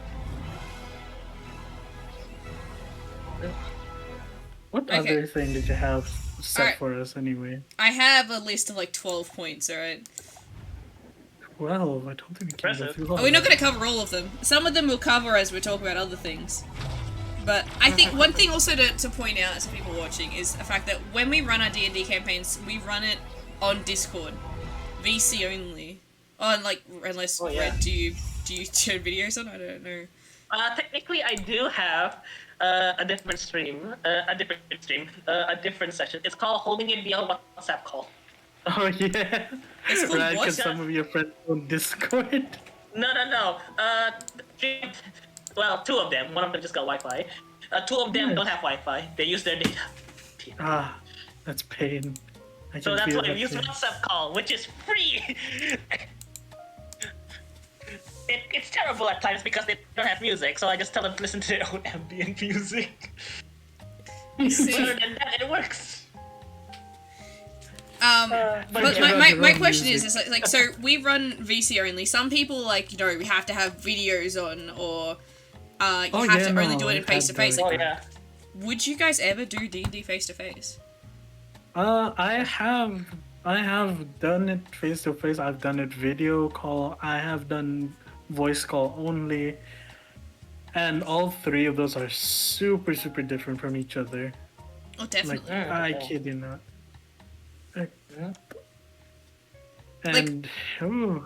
S2: What
S1: Okay.
S2: other thing did you have set
S1: Alright.
S2: for us anyway?
S1: I have a list of like 12 points, alright?
S2: 12. I don't think we can go
S3: Impressive.
S2: through all
S1: Oh, we're not
S2: of
S1: going to cover all of them. Some of them we'll cover as we talk about other things. But I think one thing also to point out to people watching is the fact that when we run our D&D campaigns, we run it on Discord. VC only. Oh, like, unless,
S3: Oh, yeah.
S1: Red, do you turn videos on? I don't know.
S3: Technically, I do have a different session. It's called Holding It Via WhatsApp Call.
S2: Oh yeah.
S1: It's called
S2: Right,
S1: what?
S2: because some of your friends on Discord.
S3: No. Well, 2 of them. One of them just got Wi-Fi. 2 of them don't have Wi-Fi. They use their data.
S2: Ah, that's pain. I can
S3: So that's
S2: feel
S3: why I
S2: that
S3: use
S2: pain.
S3: WhatsApp Call, which is free. It's terrible at times because they don't have music, so I just tell them to listen to their own ambient music.
S1: See,
S3: Other than that, it works.
S1: but
S3: But
S2: yeah.
S1: my
S2: Own
S1: question is
S2: music.
S1: like, so we run VC only. Some people, like, you know, we have to have videos on, or you
S2: Oh,
S1: have
S2: yeah,
S1: to only
S2: no,
S1: do it in
S2: we've had
S1: face to face.
S2: those.
S3: Oh yeah.
S1: Would you guys ever do D&D face to face?
S2: I have done it face to face. I've done it video call. I have done voice call only. And all 3 of those are super different from each other.
S1: Oh, definitely.
S2: Like, I kid you not. And ooh,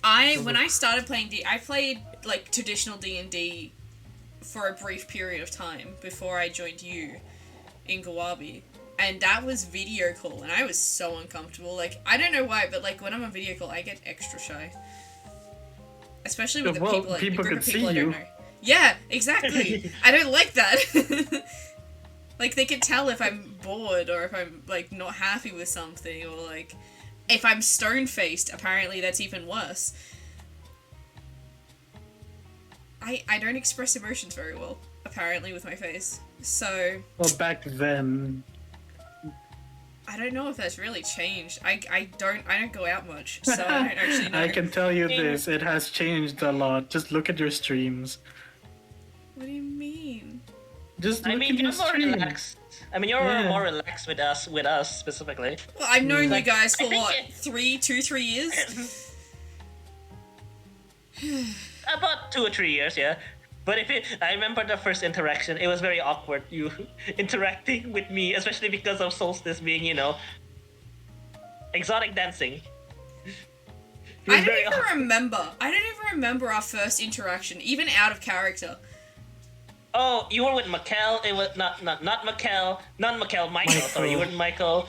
S1: When I started playing I played like traditional D&D for a brief period of time before I joined you in Gawabi, and that was video call, and I was so uncomfortable. Like, I don't know why, but like when I'm on video call, I get extra shy, especially with
S2: Well,
S1: a
S2: people
S1: group
S2: could
S1: of
S2: see
S1: people I don't
S2: you.
S1: know. Yeah, exactly. I don't like that. Like, they can tell if I'm bored or if I'm like not happy with something, or like if I'm stone-faced. Apparently, that's even worse. I don't express emotions very well, apparently, with my face. So,
S2: well, back then,
S1: I don't know if that's really changed. I don't go out much, so I don't actually know.
S2: I can tell you this: it has changed a lot. Just look at your streams.
S1: What do you mean?
S2: Just
S3: I
S2: look
S3: mean,
S2: at your
S3: you're more
S2: stream.
S3: relaxed. I mean, you're
S2: Yeah.
S3: more relaxed with us specifically.
S1: Well, I've known you
S3: Like,
S1: guys
S3: I
S1: for
S3: think
S1: what,
S3: it-
S1: 3 years?
S3: About 2 or 3 years, yeah. But I remember the first interaction. It was very awkward. You interacting with me, especially because of Solstice being, exotic dancing. It was
S1: I don't
S3: very
S1: even
S3: awkward.
S1: remember. I don't even remember our first interaction, even out of character.
S3: Oh, you were with Mikkel. It was not Mikkel, not Mikkel. Michael. Sorry, you were with Michael.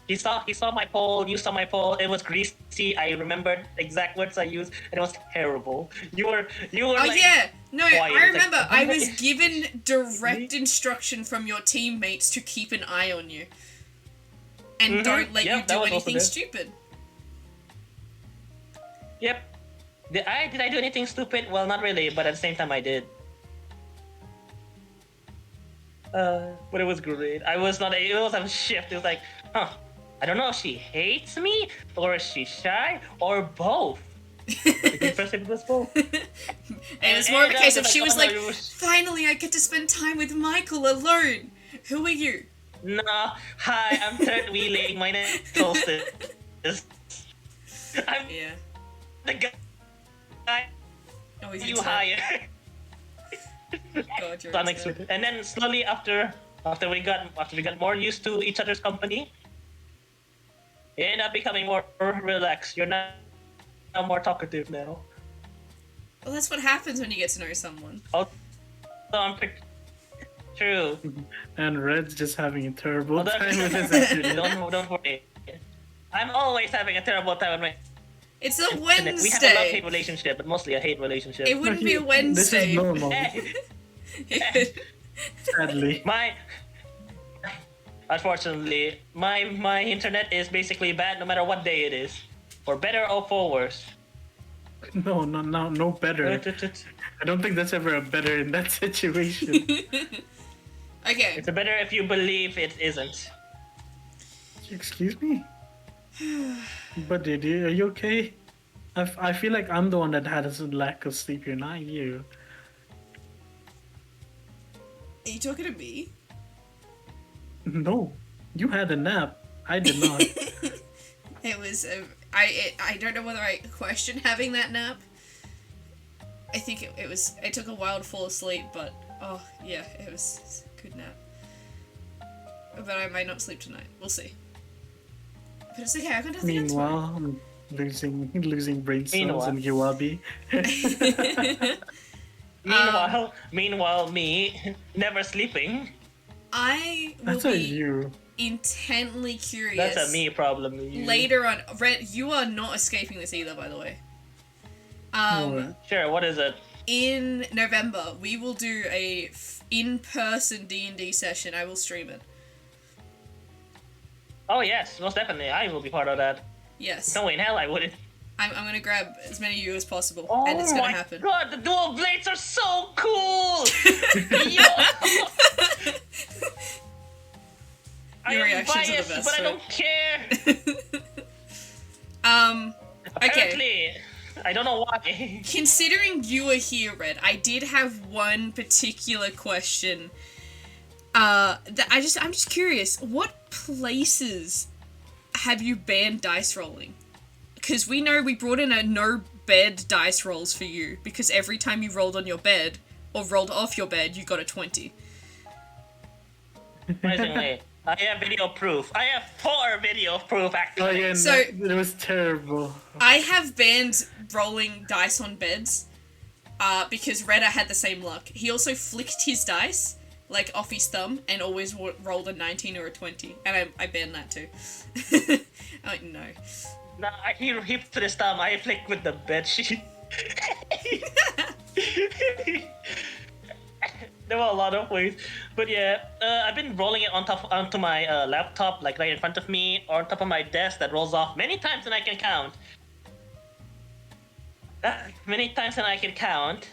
S3: He saw my poll. You saw my poll. It was greasy. I remembered exact words I used, and it was terrible. You were.
S1: Oh
S3: like,
S1: yeah, no,
S3: quiet.
S1: I
S3: It's like,
S1: remember. I was
S3: what?
S1: given direct instruction from your teammates to keep an eye on you, and
S3: Mhm.
S1: don't let
S3: Yep,
S1: you
S3: that
S1: do
S3: was also
S1: anything
S3: there.
S1: stupid.
S3: Yep. Did I do anything stupid? Well, not really, but at the same time, I did. But it was great. It was a shift. It was like, I don't know if she hates me, or is she shy, or both. It's impressive it was both.
S1: And it's more of a
S3: and
S1: case
S3: I
S1: of
S3: was
S1: she
S3: like,
S1: was
S3: oh,
S1: like,
S3: no, it was-
S1: finally I get to spend time with Michael alone. Who are you?
S3: No, hi, I'm third wheeling. My name is Solstice. I'm
S1: Yeah.
S3: the guy
S1: Oh, he's
S3: you
S1: inside.
S3: hire.
S1: God, you're
S3: So
S1: inside.
S3: unexpected. And then slowly after we got more used to each other's company, you end up becoming more relaxed. You're now more talkative now.
S1: Well, that's what happens when you get to know someone.
S3: So I'm pretty true.
S2: And Red's just having a terrible
S3: Although-
S2: time with his activity.
S3: don't worry. I'm always having a terrible time with my
S1: It's a
S3: internet. We have a
S1: Wednesday.
S3: love-hate relationship, but mostly a hate relationship.
S1: It wouldn't be a Wednesday.
S2: This is normal,
S3: Hey,
S2: sadly.
S3: unfortunately, my internet is basically bad no matter what day it is, for better or for worse.
S2: No better. I don't think that's ever a better in that situation.
S1: Okay.
S3: It's better if you believe it isn't.
S2: Excuse me? But Didi, are you okay? I feel like I'm the one that had a lack of sleep here, not you.
S1: Are you talking to me?
S2: No, you had a nap. I did not.
S1: It was. I don't know whether I question having that nap. I think it was. It took a while to fall asleep, but oh yeah, it was a good nap. But I might not sleep tonight. We'll see. But it's okay. I got nothing else.
S2: Meanwhile, I'm losing brain cells
S3: Meanwhile.
S2: in Giwabi.
S3: Meanwhile, me never sleeping.
S1: I will
S2: That's a
S1: be
S2: you.
S1: intently curious.
S3: That's a me problem. You.
S1: Later on, Red, you are not escaping this either, by the way.
S2: What?
S3: Sure. What is it?
S1: In November, we will do a in-person D&D session. I will stream it.
S3: Oh yes, most definitely. I will be part of that.
S1: Yes.
S3: No way in hell I wouldn't.
S1: I'm gonna grab as many of you as possible,
S3: Oh
S1: and it's gonna
S3: my
S1: happen.
S3: god, the dual blades are so cool! Yo! I
S1: Your
S3: am
S1: reactions are the
S3: biased,
S1: best,
S3: but I
S1: right?
S3: don't care.
S1: Okay.
S3: Apparently, I don't know why.
S1: Considering you are here, Red, I did have one particular question. That I'm just curious. What places have you banned dice rolling? Because we know we brought in a no bed dice rolls for you, because every time you rolled on your bed or rolled off your bed, you got a 20.
S3: Surprisingly, I have video proof. I have 4 video proof
S2: Oh
S3: actually.
S2: yeah,
S1: So-
S2: it was terrible.
S1: I have banned rolling dice on beds, because Redda had the same luck. He also flicked his dice, like, off his thumb, and always rolled a 19 or a 20, and I banned that too. I'm like, no.
S3: Nah, he put his thumb. I flicked with the bed sheet. There were a lot of ways, but yeah, I've been rolling it onto my laptop, like right in front of me, or on top of my desk that rolls off many times than I can count. Many times than I can count.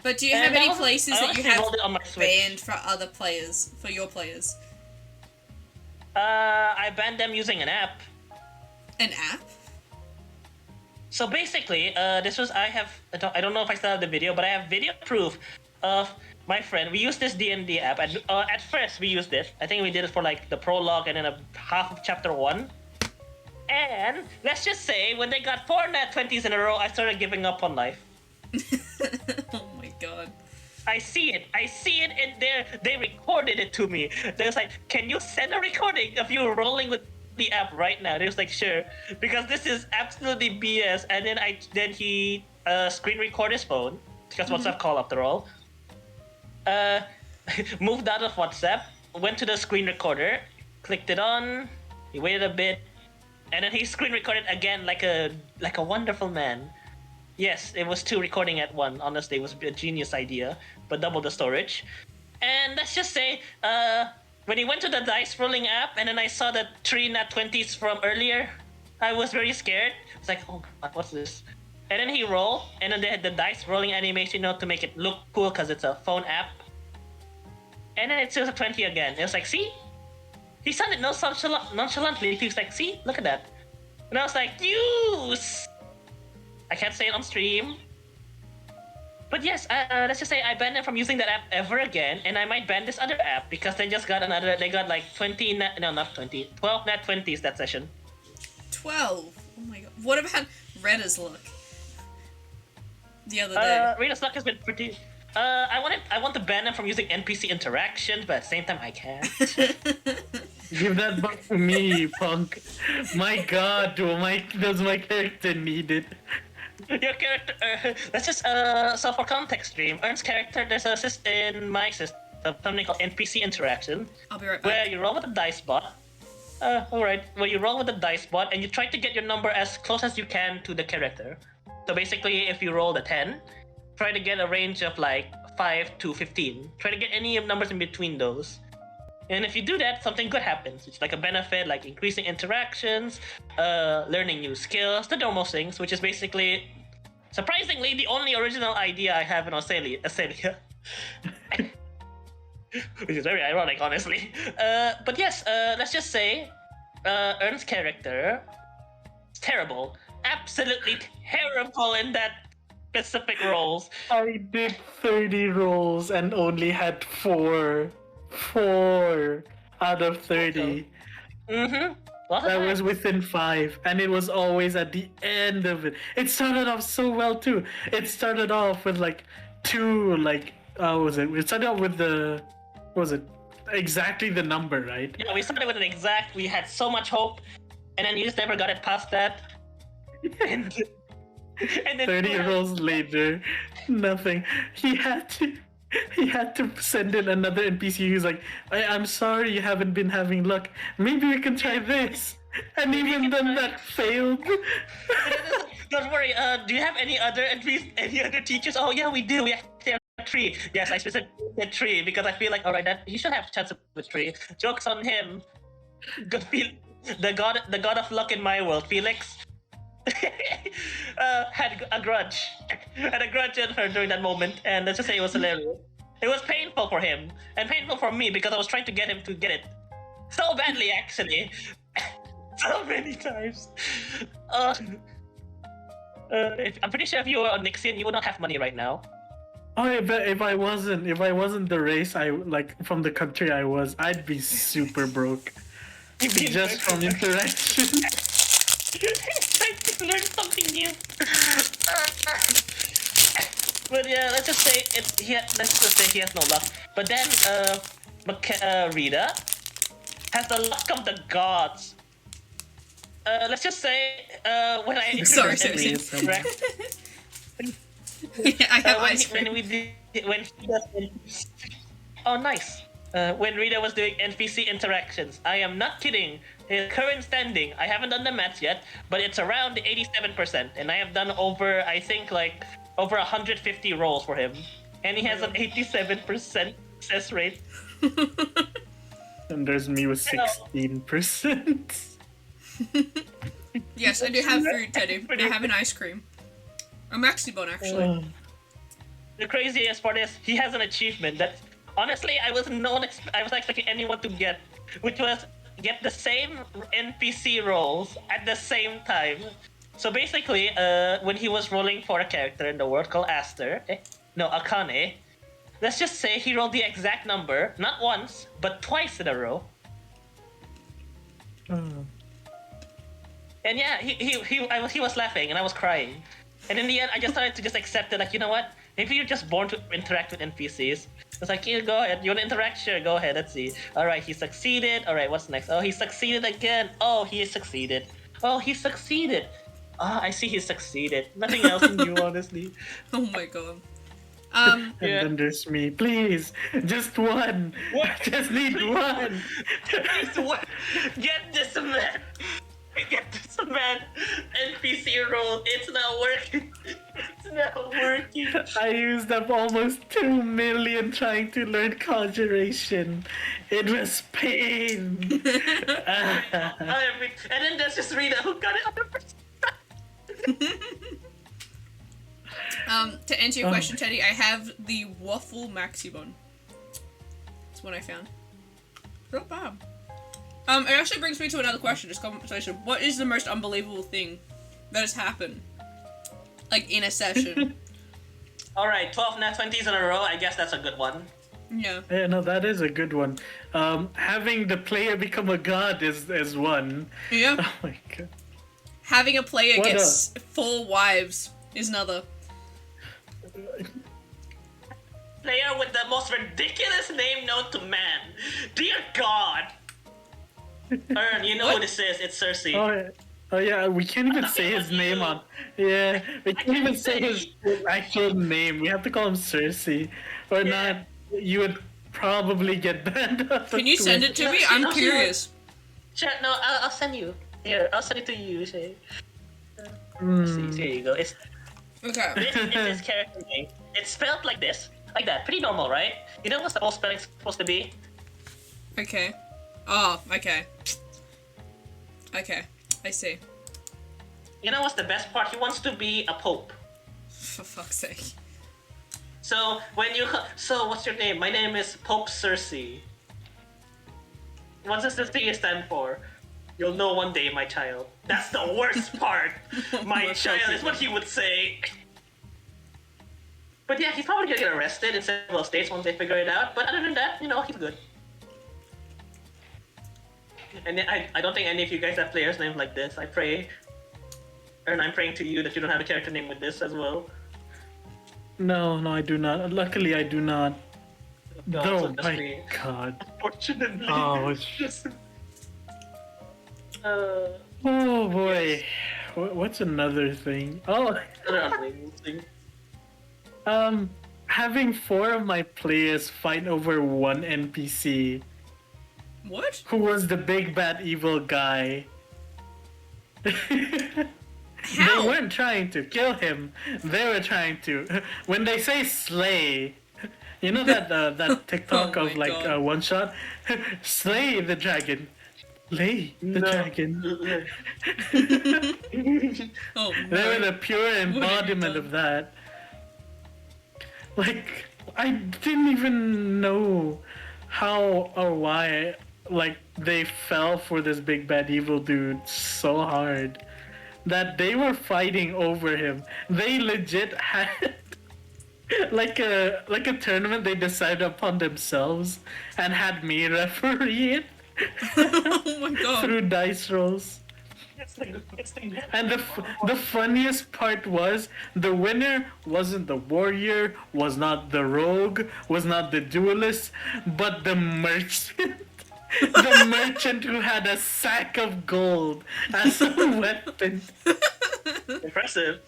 S1: But do you
S3: And
S1: have
S3: I
S1: any
S3: also-
S1: places
S3: I
S1: that you
S3: honestly
S1: have
S3: rolled it on my Switch.
S1: banned for other players, for your players?
S3: I banned them using an app.
S1: An app?
S3: So basically, I don't know if I still have the video, but I have video proof of my friend, we used this D&D app. At first, we used it. I think we did it for like the prologue and then a half of chapter 1. And let's just say, when they got 4 nat 20s in a row, I started giving up on life.
S1: Oh my god.
S3: I see it in there. They recorded it to me. They was like, can you send a recording of you rolling with the app right now? They was like, sure. Because this is absolutely BS. And then he screen record his phone, because WhatsApp call after all. Moved out of WhatsApp, went to the screen recorder, clicked it on, he waited a bit, and then he screen recorded again like a wonderful man. Yes, it was 2 recording at 1. Honestly, it was a genius idea, but double the storage. And let's just say, when he went to the dice rolling app, and then I saw the 3 nat 20s from earlier, I was very scared. It's like, oh god, what's this? And then he rolled, and then they had the dice rolling animation, to make it look cool because it's a phone app. And then it's just a 20 again. It was like, see? He sounded nonchalantly. He was like, see? Look at that. And I was like, use! I can't say it on stream. But yes, let's just say I banned them from using that app ever again, and I might ban this other app because they got like 12 nat 20s that session.
S1: 12? Oh my god. What about Retta's luck? The other day.
S3: Rita's luck has been pretty... I want to ban them from using NPC interactions, but at the same time I can't.
S2: Give that back to me, punk. My god, does my character need it?
S3: Your character... let's just... so for context stream, Ernst's character, there's a system in my system, something called NPC interaction.
S1: I'll be right back.
S3: Where you roll with a dice bot. Alright. Where you roll with a dice bot, and you try to get your number as close as you can to the character. So basically, if you roll a 10, try to get a range of like 5 to 15. Try to get any numbers in between those. And if you do that, something good happens. It's like a benefit, like increasing interactions, learning new skills, the normal things, which is basically, surprisingly, the only original idea I have in Australia. Which is very ironic, honestly. But yes, let's just say, Ernst's character is terrible. Absolutely terrible in that specific roles.
S2: I did 30 rolls and only had 4 out of 30.
S3: Mm-hmm.
S2: That was within 5, and it was always at the end of it. It started off so well too. It started off with like 2, like what was it? We started off with what was it? Exactly the number, right?
S3: Yeah, we started with an exact. We had so much hope, and then you just never got it past that. And then
S2: 30 rolls later, nothing. He had to send in another NPC who's like, I'm sorry you haven't been having luck. Maybe we can try this. And even then that failed.
S3: Don't worry, do you have any other teachers? Oh yeah, we do. We actually have 3. Yes, I specifically said 3 because I feel like, alright, that he should have a chance with 3. Joke's on him. The god of luck in my world, Felix. Had a grudge in her during that moment, and let's just say it was hilarious. It was painful for him and painful for me because I was trying to get him to get it so badly, actually. So many times. I'm pretty sure if you were on Nixian, you would not have money right now.
S2: Oh, I bet if I wasn't the race I like from the country I was, I'd be super broke. Just from interaction.
S3: Trying to learn something new. But yeah, let's just say he has no luck. But then Rita has the luck of the gods. Let's just say when I
S1: Sorry. Yeah, I have ice cream.
S3: Oh, nice. When Rita was doing NPC interactions, I am not kidding. His current standing, I haven't done the maths yet, but it's around 87%, and I have done over 150 rolls for him, and he has an 87% success rate.
S2: And there's me with 16%.
S1: Yes, I do have food, Teddy. I have an ice cream. A Maxi Bun, actually.
S3: The craziest part is he has an achievement that, honestly, I was not expecting anyone to get, which was get the same NPC rolls at the same time. So basically, when he was rolling for a character in the world called Akane, let's just say he rolled the exact number, not once, but twice in a row. And yeah, he was laughing and I was crying. And in the end, I just started to just accept it. Like, you know what? Maybe you're just born to interact with NPCs. It's like, yeah, go ahead. You want to interact? Sure, go ahead. Let's see. All right, he succeeded. All right, what's next? Oh, he succeeded again. Oh, he succeeded. Oh, he succeeded. Ah, I see he succeeded. Nothing else new, honestly.
S1: Oh my god.
S2: And
S3: Yeah.
S2: then there's me. Please, just one.
S3: What?
S2: I just need one.
S3: Please, what? Get this man. Get this man. NPC role. It's not working. It's not working.
S2: I used up almost 2 million trying to learn conjuration. It was pain.
S3: And then there's just Rita who got it on the first.
S1: To answer your question, Teddy, I have the Waffle Maximon. That's what I found. Not bad. It actually brings me to another question, this conversation. What is the most unbelievable thing that has happened? Like, in a session?
S3: Alright, 12 nat 20s in a row. I guess that's a good one.
S1: Yeah.
S2: Yeah, no, that is a good one. Having the player become a god is one.
S1: Yeah.
S2: Oh my god.
S1: Having a player
S2: What
S1: get
S2: a-
S1: 4 wives is another.
S3: Player with the most ridiculous name known to man. Dear God. Ern, you know
S1: What?
S3: who this is. It's Cersei.
S2: Oh yeah, we can't even say his name on. Yeah, we can't even say his actual name. We have to call him Cersei, or
S3: Yeah.
S2: not. You would probably get banned off of
S1: Can you send it
S2: Twitter.
S1: to me? I'm curious.
S3: Chat, no, I'll send you. Here, I'll send it to you, Shay.
S2: Hmm.
S3: Here you go. It's
S1: Okay.
S3: this is his character name. It's spelled like this. Like that. Pretty normal, right? You know what's the whole spelling supposed to be?
S1: Okay. Oh, okay. Okay. I see.
S3: You know what's the best part? He wants to be a pope.
S1: For fuck's sake.
S3: So when you what's your name? My name is Pope Cersei. What does this thing stand for? You'll know one day, my child. That's the worst part. My
S1: That's
S3: child
S1: okay.
S3: is what he would say. But yeah, he's probably gonna get arrested in several states once they figure it out. But other than that, you know, he's good. And I don't think any of you guys have players named like this. I pray, and I'm praying to you that you don't have a character name with this as well.
S2: No, I do not. Luckily, I do not.
S3: No,
S2: Oh
S3: so just
S2: my
S3: me.
S2: god.
S3: Unfortunately.
S2: Oh,
S3: Just,
S2: oh boy. What's another thing? Oh,
S3: another unbelievable thing.
S2: having 4 of my players fight over one NPC
S1: What?
S2: who was the big bad evil guy.
S1: How?
S2: They weren't trying to kill him. They were trying to. When they say slay, you know that TikTok
S1: Oh
S2: of
S1: my
S2: like
S1: God.
S2: one shot, slay the dragon, slay the dragon.
S1: Oh,
S2: They were
S1: no.
S2: the pure embodiment
S1: done?
S2: of that. Like, I didn't even know how or why, like, they fell for this big bad evil dude so hard that they were fighting over him. They legit had like a tournament they decided upon themselves and had me referee it
S1: Oh my god.
S2: through dice rolls. And the funniest part was the winner wasn't the warrior, was not the rogue, was not the duelist, but the merchant. The merchant who had a sack of gold as a weapon.
S3: Impressive.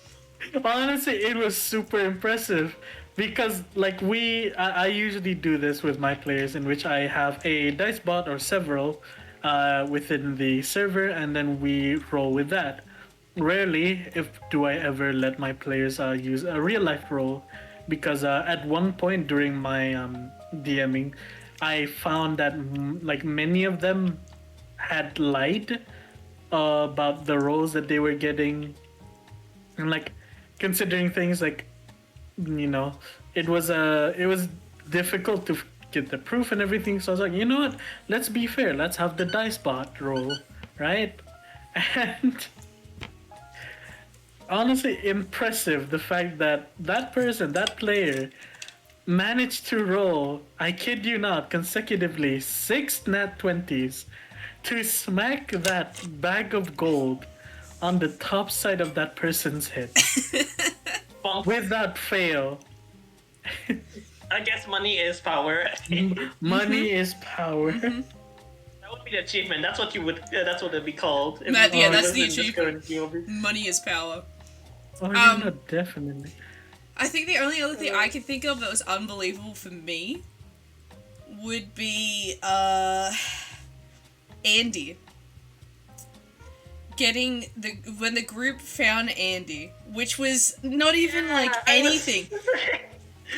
S2: Honestly, it was super impressive because, like, I usually do this with my players, in which I have a dice bot or several within the server, and then we roll with that. Rarely, if do I ever let my players use a real life roll, because at one point during my DMing, I found that like many of them had lied about the rolls that they were getting, and like considering things like, you know, it was difficult to get the proof and everything. So I was like, you know what? Let's be fair. Let's have the dice bot roll, right? And honestly, impressive the fact that that person, that player, managed to roll, I kid you not, consecutively 6 nat 20s to smack that bag of gold on the top side of that person's head
S3: Bonk.
S2: without fail.
S3: I guess money is power.
S2: Money is power.
S3: That would be the achievement. That's what you would. That's what it'd be called. If
S1: That-
S3: you-
S1: yeah,
S3: if
S1: that's
S3: it
S1: the
S3: wasn't just
S1: achievement.
S3: going over.
S1: Money is power.
S2: Oh, no, definitely.
S1: I think the only other thing I can think of that was unbelievable for me would be Andy. Getting when the group found Andy, which was not even like anything.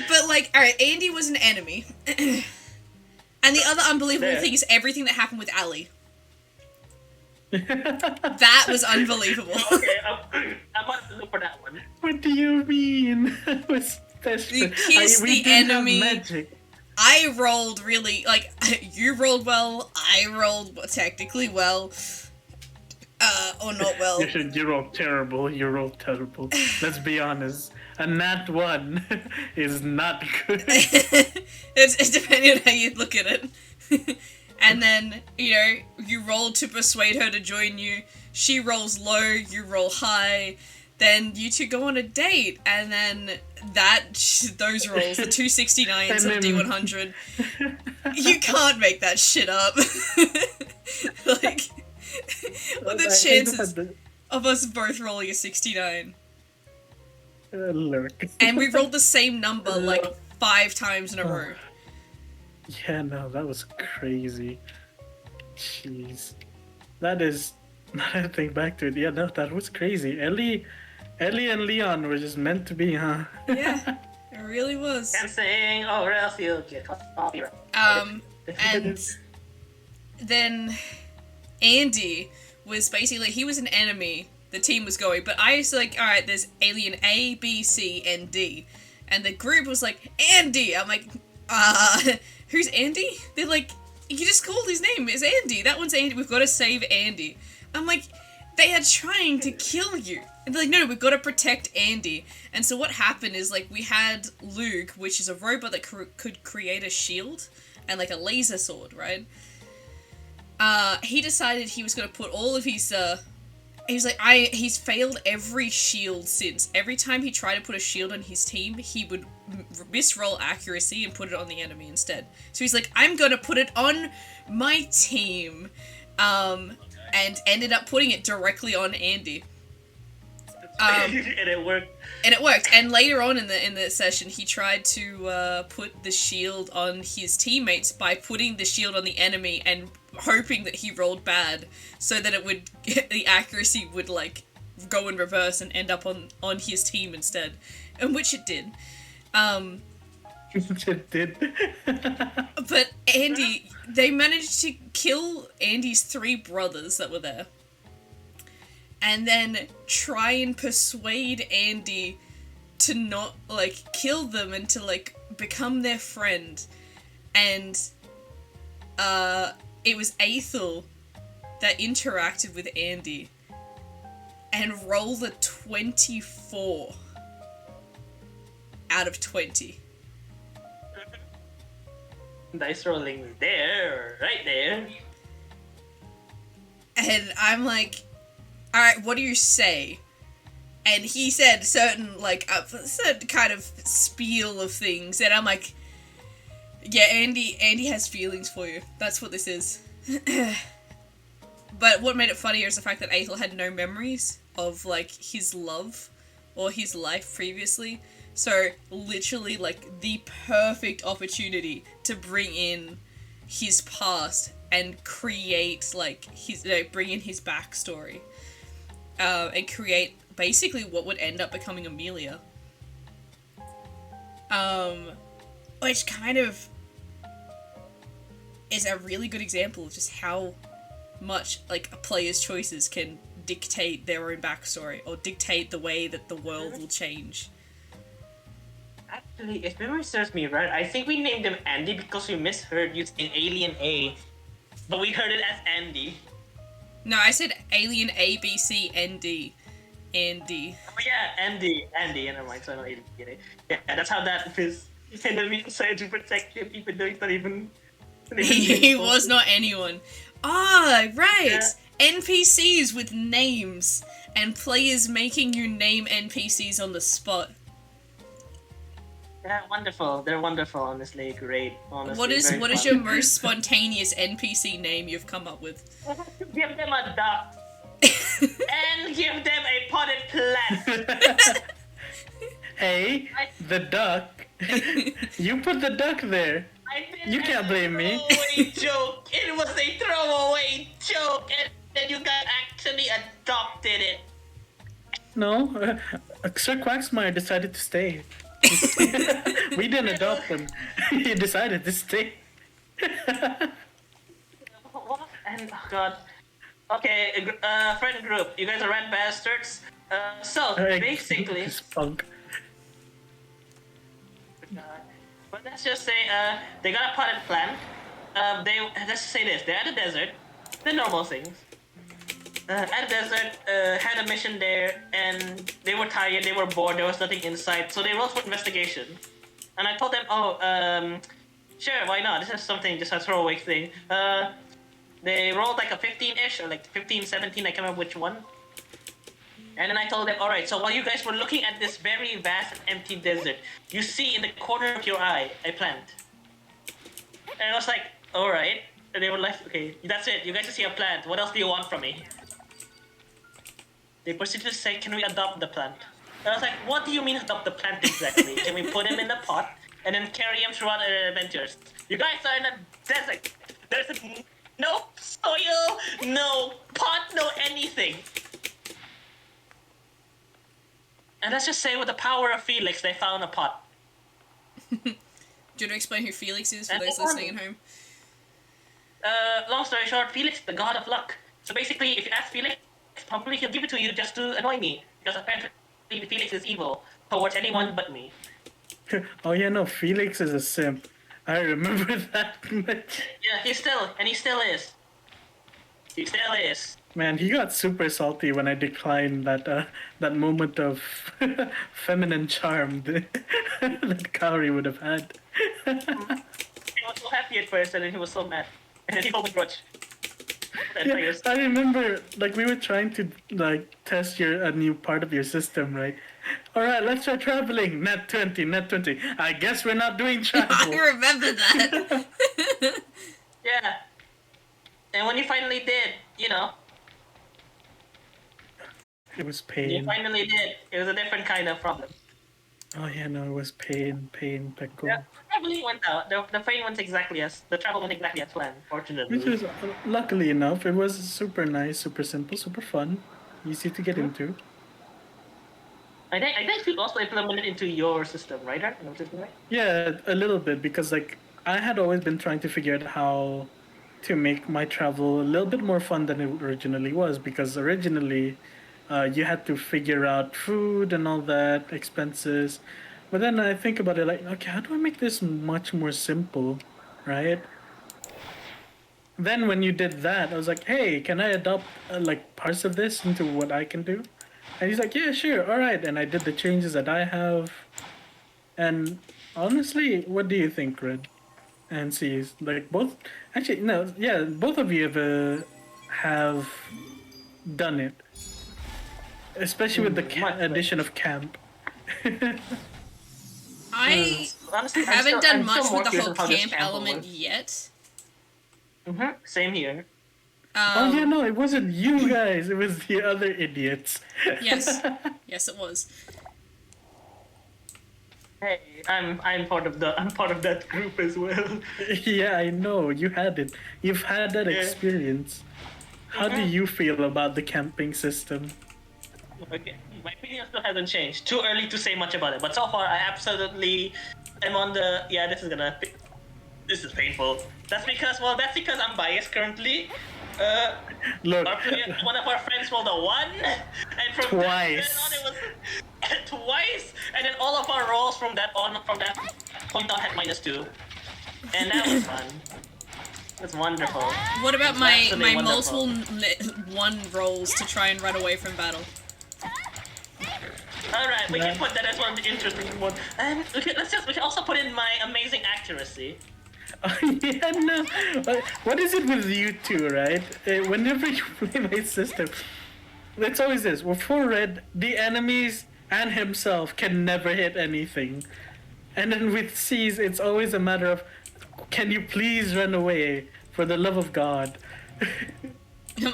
S1: But like, alright, Andy was an enemy. And the other unbelievable
S3: There.
S1: thing is everything that happened with Ali. That was unbelievable.
S3: Okay, I'm on the look for that one.
S2: What do you mean? I was desperate.
S1: You kissed
S2: we
S1: the
S2: didn't have
S1: enemy.
S2: magic.
S1: I rolled really, like, you rolled well, I rolled technically well, or not well.
S2: You rolled terrible. You rolled terrible. Let's be honest. A nat 1 is not good.
S1: it's depending on how you look at it. And then, you know, you roll to persuade her to join you. She rolls low, you roll high. Then you two go on a date, and then those rolls, the 269s
S2: And
S1: of
S2: then-
S1: D100, you can't make that shit up. Like, what the chances of us both rolling a 69?
S2: Look.
S1: And we rolled the same number like 5 times in a row.
S2: Yeah, no, that was crazy. Jeez. That is. Now that I think back to it, yeah, no, that was crazy. Ellie and Leon were just meant to be, huh?
S1: Yeah, it really was.
S3: Can't sing, or else you'll get copyright.
S1: And then Andy was basically, he was an enemy. The team was going, but I was like, all right, there's alien A, B, C, and D, and the group was like, Andy. I'm like, who's Andy? They're like, you just called his name. It's Andy. That one's Andy. We've got to save Andy. I'm like, they are trying to kill you. And they're like, no, we've got to protect Andy. And so what happened is, like, we had Luke, which is a robot that could create a shield and, like, a laser sword, right? He decided he was going to put all of his, he's like, he's failed every shield since. Every time he tried to put a shield on his team, he would misroll accuracy and put it on the enemy instead. So he's like, I'm gonna put it on my team. And ended up putting it directly on Andy.
S3: And it worked.
S1: And it worked. And later on in the session, he tried to put the shield on his teammates by putting the shield on the enemy and hoping that he rolled bad, so that it would the accuracy would like go in reverse and end up on his team instead, and which it did.
S2: It did.
S1: But Andy, they managed to kill Andy's 3 brothers that were there. And then try and persuade Andy to not, like, kill them and to, like, become their friend. And, it was Aethel that interacted with Andy and rolled a 24 out of 20.
S3: Dice rolling there, right there.
S1: And I'm like, alright, what do you say? And he said certain, like, certain kind of spiel of things, and I'm like, yeah, Andy has feelings for you. That's what this is. But what made it funnier is the fact that Aethel had no memories of, like, his love or his life previously. So, literally, like, the perfect opportunity to bring in his past and create, like, bring in his backstory. And create, basically, what would end up becoming Amelia. Which kind of is a really good example of just how much, like, a player's choices can dictate their own backstory, or dictate the way that the world will change.
S3: Actually, if memory serves me right, I think we named him Andy because we misheard using Alien A, but we heard it as Andy.
S1: No, I said Alien A, B, C, N, D. Andy.
S3: Oh yeah, Andy, never mind, so I know Alien A. Yeah, that's how that is. He said that we decided to protect him, even though he's not even.
S1: He was not anyone. Ah, right.
S3: Yeah.
S1: NPCs with names and players making you name NPCs on the spot.
S3: They're wonderful. They're wonderful. Honestly, great. Honestly,
S1: What is
S3: very
S1: your
S3: fun.
S1: most spontaneous NPC name you've come up with?
S3: Give them a duck and give them a potted plant.
S2: Hey, the duck. You put the duck there.
S3: I did
S2: You can't blame me.
S3: Throwaway joke. It was a throwaway joke, and then you guys actually adopted it.
S2: No, Sir Quagsmire decided to stay. We didn't adopt him. He decided to stay.
S3: What? And oh god. Okay, friend group. You guys are rat bastards. So basically.
S2: This punk.
S3: But let's just say, they got a potted plant. Let's just say this: they're at the desert, the normal things. At the desert, had a mission there, and they were tired, they were bored, there was nothing inside, so they rolled for investigation. And I told them, sure, why not? This is something, just a throwaway thing. They rolled like a 15-ish, or like 15, 17, I can't remember which one. And then I told them, alright, so while you guys were looking at this very vast and empty desert, you see in the corner of your eye a plant. And I was like, alright. And they were like, okay, that's it. You guys see a plant. What else do you want from me? They proceeded to say, can we adopt the plant? And I was like, what do you mean adopt the plant exactly? Can we put him in the pot and then carry him throughout our adventures? You guys are in a desert. There's no soil, no pot, no anything. And let's just say with the power of Felix, they found a pot.
S1: Do you want to explain who Felix is for
S3: And
S1: those
S3: they
S1: listening
S3: won.
S1: at home?
S3: Long story short, Felix, the god of luck. So basically, if you ask Felix, probably he'll give it to you just to annoy me. Because apparently Felix is evil towards anyone but me.
S2: Oh yeah, no, Felix is a simp. I remember that much.
S3: Yeah, he still is. He still is.
S2: Man, he got super salty when I declined that moment of feminine charm that Kaori would have had.
S3: He was so happy at first, and then he was so mad. And then he held a grudge.
S2: Yeah, I remember, like, we were trying to, like, test a new part of your system, right? Alright, let's try traveling. Net 20. I guess we're not doing travel.
S1: I remember that.
S3: Yeah. And when you finally did, you know,
S2: It was
S3: you
S2: pain.
S3: finally did. It was a different kind of problem.
S2: Oh yeah, no, it was pain, Pekko.
S3: Yeah, traveling went out. The train went exactly as the travel went exactly as planned. Fortunately.
S2: Which is, luckily enough, it was super nice, super simple, super fun, easy to get into.
S3: I think you also implemented into your system, right? Right?
S2: Yeah, a little bit, because, like, I had always been trying to figure out how to make my travel a little bit more fun than it originally was, because originally you had to figure out food and all that, expenses. But then I think about it like, okay, how do I make this much more simple, right? Then when you did that, I was like, hey, can I adopt like parts of this into what I can do? And he's like, yeah, sure, all right. And I did the changes that I have. And honestly, what do you think, Red? And see, like both, actually, no, yeah, both of you have done it. Especially with the
S3: much better.
S2: addition of camp.
S1: I
S3: Honestly,
S1: haven't done
S3: I'm
S1: much
S3: still more
S1: with the
S3: curious
S1: whole
S3: of how this
S1: camp element
S3: works.
S1: yet.
S3: Same here.
S2: Oh yeah, no, it wasn't you guys. It was the other idiots.
S1: Yes. Yes, it was.
S3: Hey, I'm part of that group as well.
S2: Yeah, I know. You had it. You've had that
S3: Yeah.
S2: experience. How do you feel about the camping system?
S3: Okay, my opinion still hasn't changed. Too early to say much about it, but so far I absolutely am on the this is painful. That's because I'm biased currently.
S2: Look,
S3: One of our friends rolled a 1, and from
S2: Twice.
S3: then on it was twice, and then all of our rolls from that point on had -2, and that was fun. That's wonderful.
S1: What about
S3: It's
S1: my
S3: absolutely wonderful.
S1: multiple one rolls to try and run away from battle?
S3: All right, we
S2: Yeah.
S3: can put that as one of the interesting one. And we can also put in my amazing accuracy.
S2: Yeah, no. What is it with you two, right? Whenever you play my system, it's always this. With full red, the enemies and himself can never hit anything. And then with C's, it's always a matter of, can you please run away? For the love of God.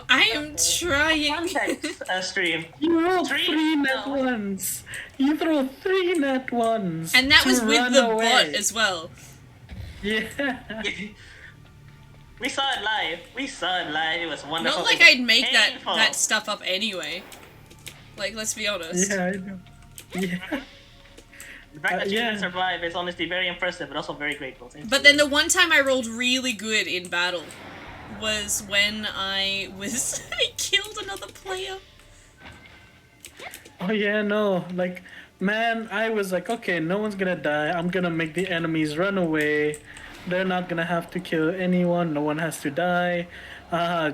S1: I am trying.
S3: Context stream.
S2: You roll
S3: Three?
S2: three nat
S3: No.
S2: ones. You throw 3 nat ones.
S1: And that
S2: to
S1: was with
S2: run
S1: the
S2: away.
S1: bot as well.
S2: Yeah.
S3: We saw it live. We saw it live. It was wonderful.
S1: Not like
S3: It was
S1: I'd make
S3: painful.
S1: that stuff up anyway. Like, let's be honest.
S2: Yeah, I know. Yeah.
S3: The fact that you
S2: yeah.
S3: didn't survive is honestly very impressive, but also very grateful. Thank
S1: But
S3: you.
S1: then the one time I rolled really good in battle was when I killed another player.
S2: Oh yeah, no. Like, man, I was like, okay, no one's gonna die. I'm gonna make the enemies run away. They're not gonna have to kill anyone. No one has to die.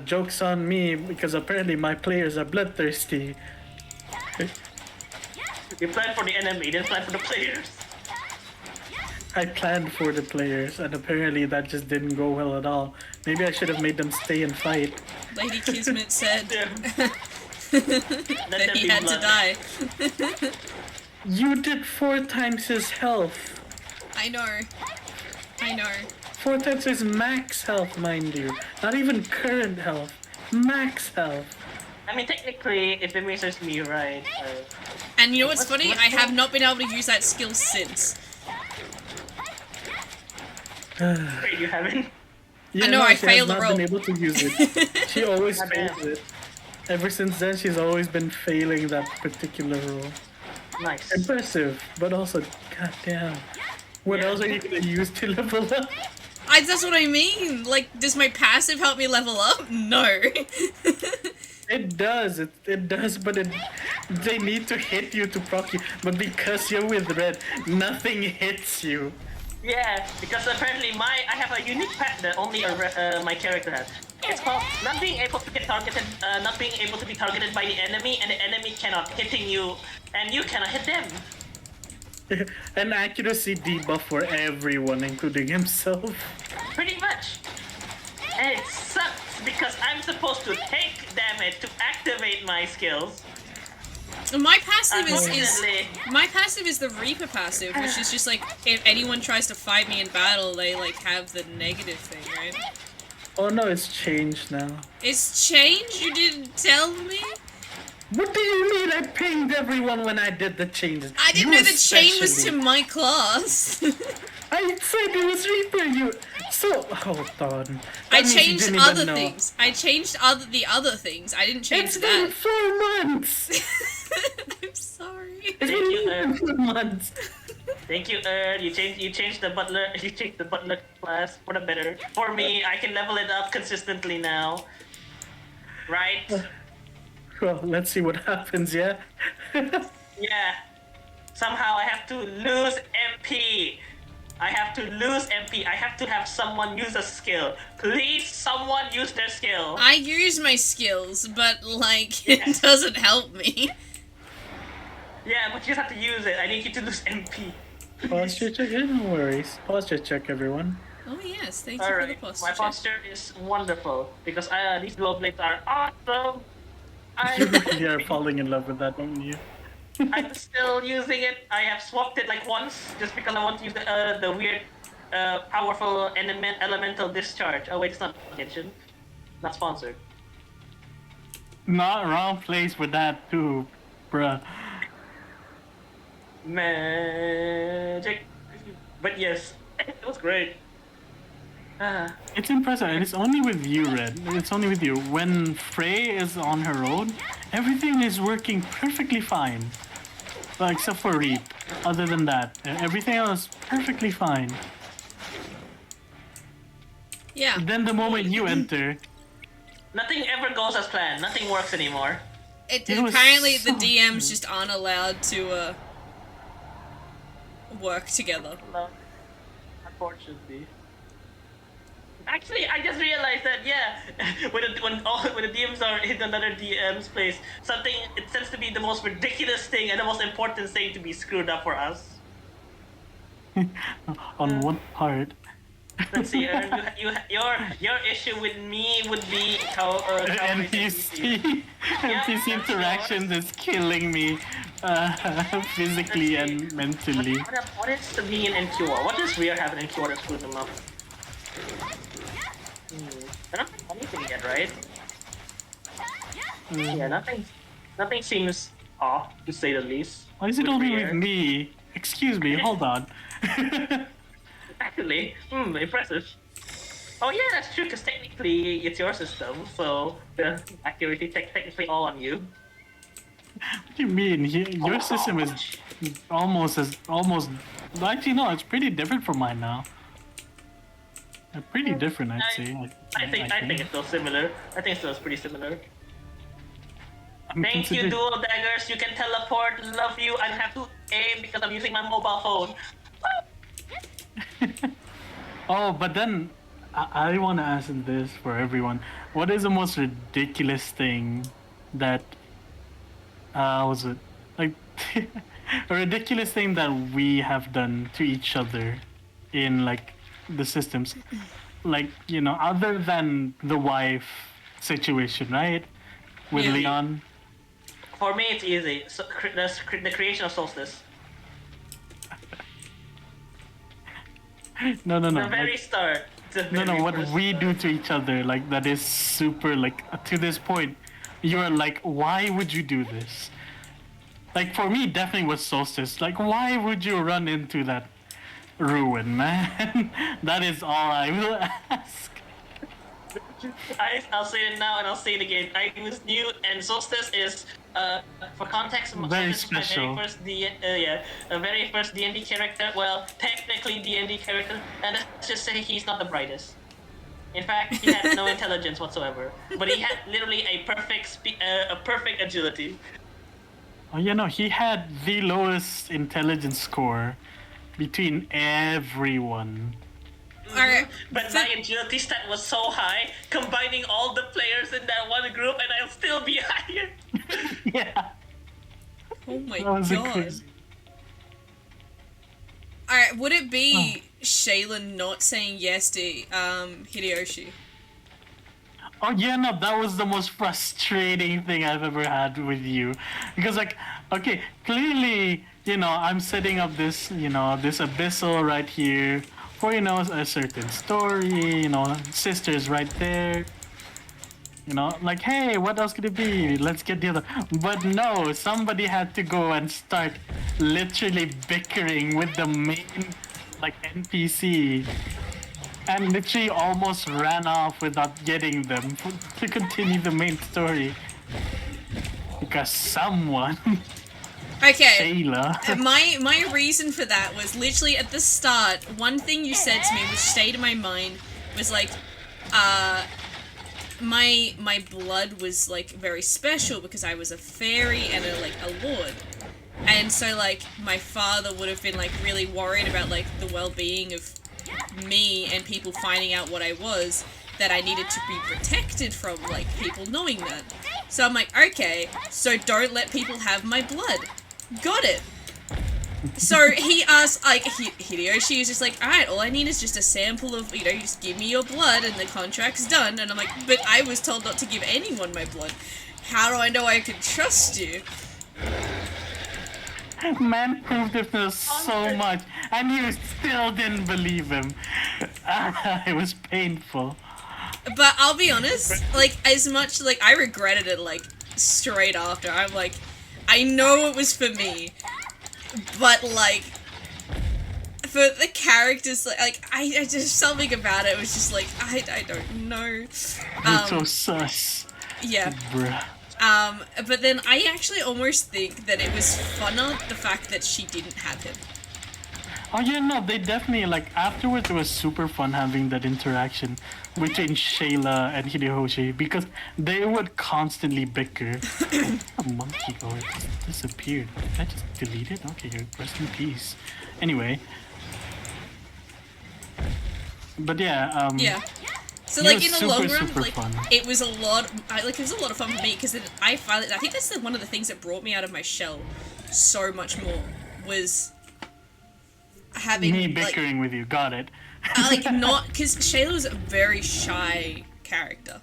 S2: Joke's on me because apparently my players are bloodthirsty.
S3: You planned for the enemy, you didn't plan for the players.
S2: I planned for the players, and apparently that just didn't go well at all. Maybe I should have made them stay and fight.
S1: Lady Kismet said
S3: Yeah.
S1: that
S3: there
S1: he
S3: be
S1: had
S3: blood.
S1: to die.
S2: You did 4 times his health.
S1: I know. I know.
S2: 4 times his max health, mind you. Not even current health. Max health.
S3: I mean, technically, if it measures me right,
S1: And you know what's
S3: What's-
S1: funny?
S3: what's
S1: I have
S3: that?
S1: not been able to use that skill since.
S3: wait, you haven't?
S2: Yeah,
S1: know, I
S2: she has
S1: failed the
S2: not
S1: roll.
S2: been able to use it. She always
S3: Goddamn.
S2: fails it. Ever since then, she's always been failing that particular role.
S3: Nice.
S2: Impressive, but also, goddamn. What
S3: Yeah.
S2: else are you gonna use to level up?
S1: That's what I mean. Like, does my passive help me level up? No.
S2: It does, it does, but they need to hit you to proc you. But because you're with red, nothing hits you.
S3: Yeah, because apparently I have a unique pet that only my character has. It's called not being able to get targeted, not being able to be targeted by the enemy, and the enemy cannot hitting you, and you cannot hit them.
S2: An accuracy debuff for everyone, including himself.
S3: Pretty much. And it sucks because I'm supposed to take damage to activate my skills.
S1: My passive is
S3: Unfortunately,
S1: my passive is the Reaper passive, which is just like if anyone tries to fight me in battle, they like have the negative thing, right?
S2: Oh no, it's changed now.
S1: It's changed? You didn't tell me?
S2: What do you mean? I pinged everyone when I did the changes.
S1: I didn't
S2: You
S1: know the chain was to
S2: especially.
S1: my class.
S2: I said it was Reaper. You so hold on.
S1: I
S2: That means you
S1: changed
S2: didn't even
S1: other
S2: know.
S1: things. I changed the other things. I didn't change
S2: It's been
S1: that.
S2: 4 months.
S1: I'm sorry.
S2: It's
S3: Thank you,
S2: been 4 months.
S3: thank you, You changed the butler. You changed the butler class for the better. For me, I can level it up consistently now. Right?
S2: Well, let's see what happens. Yeah.
S3: Yeah. Somehow I have to lose MP. I have to lose MP. I have to have someone use a skill. Please, someone use their skill.
S1: I use my skills, but like it doesn't help me.
S3: Yeah, but you just have to use it. I need you to lose MP.
S2: Posture check. Yeah, no worries. Posture check, everyone.
S1: Oh yes, thank you for
S3: Alright,
S1: the posture.
S3: my
S1: check.
S3: posture is wonderful because these dual blades are awesome.
S2: You
S3: I'm,
S2: really are falling in love with that, don't you?
S3: I'm still using it. I have swapped it like once just because I want to use the weird, powerful elemental discharge. Oh wait, it's not mentioned. Not sponsored.
S2: Not wrong place for that too, bruh.
S3: Magic. But yes, it was great. Ah.
S2: It's impressive, and it's only with you, Red. It's only with you. When Frey is on her own, everything is working perfectly fine. Well, except for Reap. Other than that, everything else perfectly fine.
S1: Yeah.
S2: Then the moment you enter,
S3: Nothing ever goes as planned. Nothing works anymore.
S1: It
S2: was
S1: apparently the
S2: so
S1: DMs just aren't allowed to work together.
S3: No, unfortunately. Actually, I just realized that when the DMs are in another DM's place, something it tends to be the most ridiculous thing and the most important thing to be screwed up for us.
S2: On what part?
S3: Let's see, your issue with me would be how
S2: NPC
S3: Yeah,
S2: NPC interactions is killing me physically and mentally.
S3: What is to be an NQR? What does Rear have an NQR to screw them up? They're not anything yet, right? Yeah, nothing seems off to say the least.
S2: Why is it
S3: with
S2: only
S3: Rear.
S2: with me? Excuse me, hold on.
S3: Actually, impressive. Oh yeah, that's true, because technically it's your system, so the accuracy technically all on you.
S2: What do you mean? Your system is almost. Actually, no, it's pretty different from mine now. Pretty different, I'd say.
S3: I think it's still similar. I think it's still pretty similar.
S2: I'm
S3: Thank you,
S2: considering-
S3: Dual Daggers. You can teleport. Love you. I don't have to aim because I'm using my mobile phone.
S2: Oh, but then I want to ask this for everyone. What is the most ridiculous thing that was it like a ridiculous thing that we have done to each other in like the systems, like other than the wife situation, right? With
S1: Yeah.
S2: Leon.
S3: For me, it's easy. So, the creation of Solstice.
S2: No.
S3: The
S2: like-
S3: very start.
S2: No, what we do to each other, like that is super, like to this point, you're like, why would you do this? Like for me, definitely was Solstice. Like, why would you run into that ruin, man? That is all I will ask.
S3: I'll say it now and I'll say it again. I was new, and Solstice is, for context,
S2: Very
S3: Solstice is my
S2: special.
S3: very first D&D character. Well, technically D&D character, and let's just say he's not the brightest. In fact, he had no intelligence whatsoever, but he had literally a perfect agility.
S2: Oh, he had the lowest intelligence score between everyone.
S1: Alright.
S3: But my agility stat was so high, combining all the players in that one group, and I'll still be higher.
S2: Yeah.
S1: Oh my
S2: That was
S1: god.
S2: crazy.
S1: Alright, would it be Shayla not saying yes to Hideyoshi?
S2: Oh yeah, no, that was the most frustrating thing I've ever had with you. Because like, okay, clearly, I'm setting up this, this abyssal right here for, a certain story, sisters right there. Like, hey, what else could it be? Let's get the other. But no, somebody had to go and start literally bickering with the main, like, NPC. And literally almost ran off without getting them to continue the main story. Because someone,
S1: Okay.
S2: Shayla,
S1: My reason for that was literally at the start, one thing you said to me which stayed in my mind was like, my blood was like very special because I was a fairy and a lord. And so like my father would have been like really worried about like the well-being of me and people finding out what I was, that I needed to be protected from like people knowing that. So I'm like, okay, so don't let people have my blood. Got it. So he asked, like, Hideyoshi was just like, alright, all I need is just a sample of, you just give me your blood and the contract's done. And I'm like, but I was told not to give anyone my blood. How do I know I can trust you?
S2: man proved it to us so much, and you still didn't believe him. It was painful.
S1: But I'll be honest, like, as much, like, I regretted it, like, straight after. I'm like, I know it was for me, but, like, for the characters, like I just, something about it was just like, I don't know.
S2: It's so sus.
S1: Yeah.
S2: Bruh.
S1: But then I actually almost think that it was funner, the fact that she didn't have him.
S2: Oh yeah, no, they definitely, like, afterwards it was super fun having that interaction between Shayla and Hideyoshi, because they would constantly bicker. A monkey or it just disappeared. Did I just delete it? Okay, rest in peace. Anyway. But yeah,
S1: Yeah. So
S2: It
S1: like
S2: was
S1: in the
S2: super,
S1: long run,
S2: super
S1: like
S2: fun.
S1: it was a lot. It was a lot of fun for me because I think that's one of the things that brought me out of my shell so much more was having
S2: Me
S1: like
S2: bickering with you, got it.
S1: not because Shayla was a very shy character,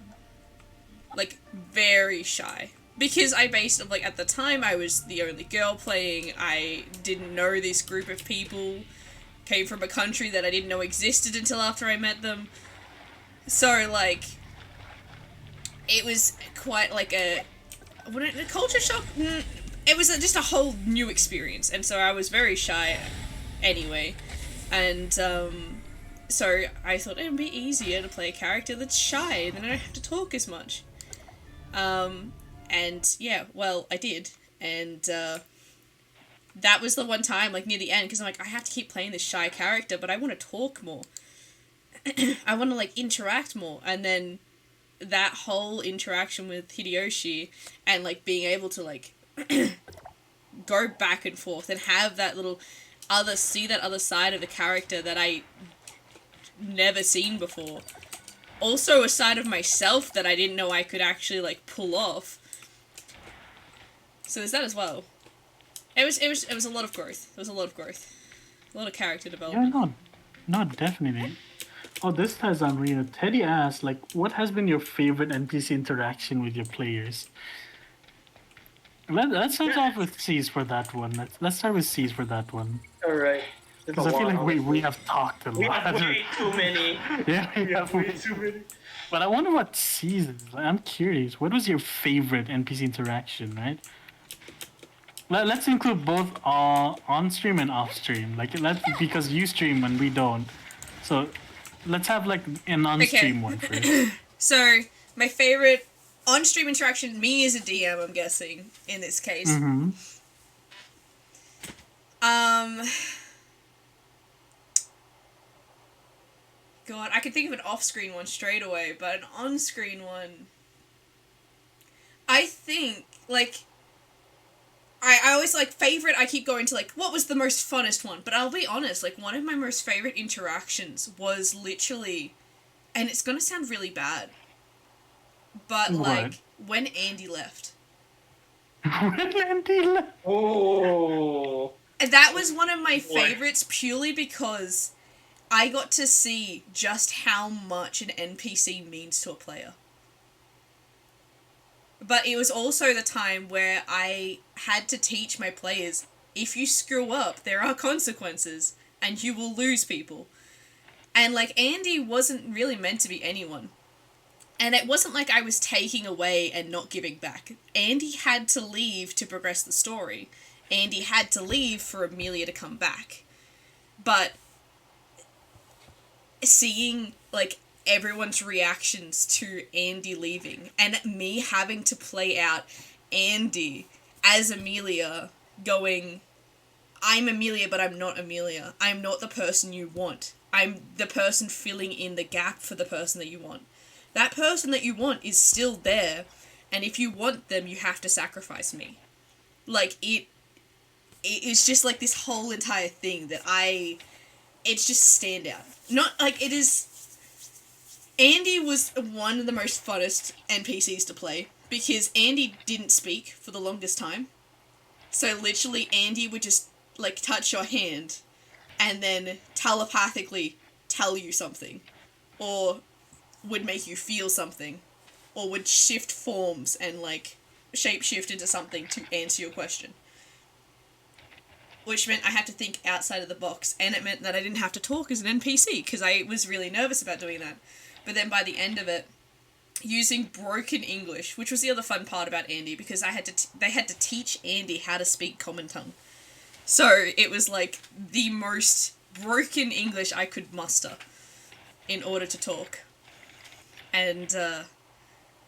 S1: like very shy. Because I based it like at the time I was the only girl playing. I didn't know this group of people. Came from a country that I didn't know existed until after I met them. So like, it was quite like a culture shock. It was just a whole new experience, and so I was very shy, anyway, and so I thought it would be easier to play a character that's shy, and then I don't have to talk as much. And yeah, well, I did, and that was the one time, like near the end, because I'm like, I have to keep playing this shy character, but I want to talk more. I want to like interact more, and then that whole interaction with Hideyoshi and like being able to like go back and forth and have that little see that other side of the character that I never seen before. Also a side of myself that I didn't know I could actually like pull off. So there's that as well. It was a lot of growth. It was a lot of growth. A lot of character
S2: Yeah,
S1: development.
S2: no, definitely. Oh, this ties on Reno. Teddy asked, like, what has been your favorite NPC interaction with your players? Let's start off with C's for that one. Let's start with C's for that one.
S3: All right.
S2: Because I feel like we have talked a lot.
S3: We have way too many.
S2: Yeah, we have way too many. But I wonder what C's is. I'm curious. What was your favorite NPC interaction, right? Let's include both on stream and off stream. Like because you stream and we don't. So let's have like an on stream one first.
S1: So my favorite on-stream interaction, me as a DM, I'm guessing in this case.
S2: Mm-hmm.
S1: God, I could think of an off-screen one straight away, but an on-screen one, I think like. I always like favorite. I keep going to like what was the most funnest one, but I'll be honest. Like one of my most favorite interactions was literally, and it's gonna sound really bad, but like when Andy left.
S2: When Andy left.
S3: Oh.
S1: And that was one of my favorites purely because I got to see just how much an NPC means to a player. But it was also the time where I had to teach my players, if you screw up, there are consequences, and you will lose people. And, like, Andy wasn't really meant to be anyone. And it wasn't like I was taking away and not giving back. Andy had to leave to progress the story. Andy had to leave for Amelia to come back. But seeing, like, everyone's reactions to Andy leaving and me having to play out Andy as Amelia going, I'm Amelia, but I'm not Amelia. I'm not the person you want. I'm the person filling in the gap for the person that you want. That person that you want is still there, and if you want them, you have to sacrifice me. Like, it is just like this whole entire thing that it's just standout. Not, like, it is. Andy was one of the most funnest NPCs to play because Andy didn't speak for the longest time. So literally Andy would just like touch your hand and then telepathically tell you something or would make you feel something or would shift forms and like shapeshift into something to answer your question. Which meant I had to think outside of the box, and it meant that I didn't have to talk as an NPC because I was really nervous about doing that. But then by the end of it, using broken English, which was the other fun part about Andy, because they had to teach Andy how to speak Common Tongue. So it was like the most broken English I could muster in order to talk. And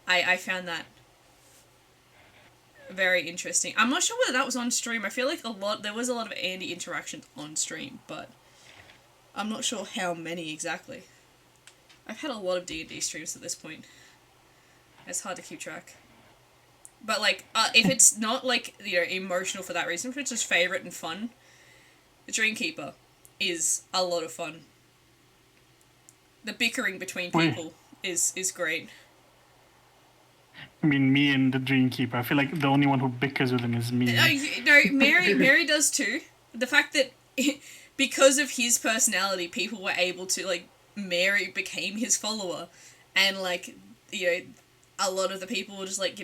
S1: I found that very interesting. I'm not sure whether that was on stream. I feel like there was a lot of Andy interactions on stream, but I'm not sure how many exactly. I've had a lot of D&D streams at this point. It's hard to keep track. But, like, if it's not, like, you know, emotional for that reason, if it's just favourite and fun, the Dreamkeeper is a lot of fun. The bickering between people is great.
S2: I mean, me and the Dreamkeeper. I feel like the only one who bickers with him is me.
S1: No, Mary does too. The fact that because of his personality, people were able to like Mary became his follower, and like a lot of the people were just like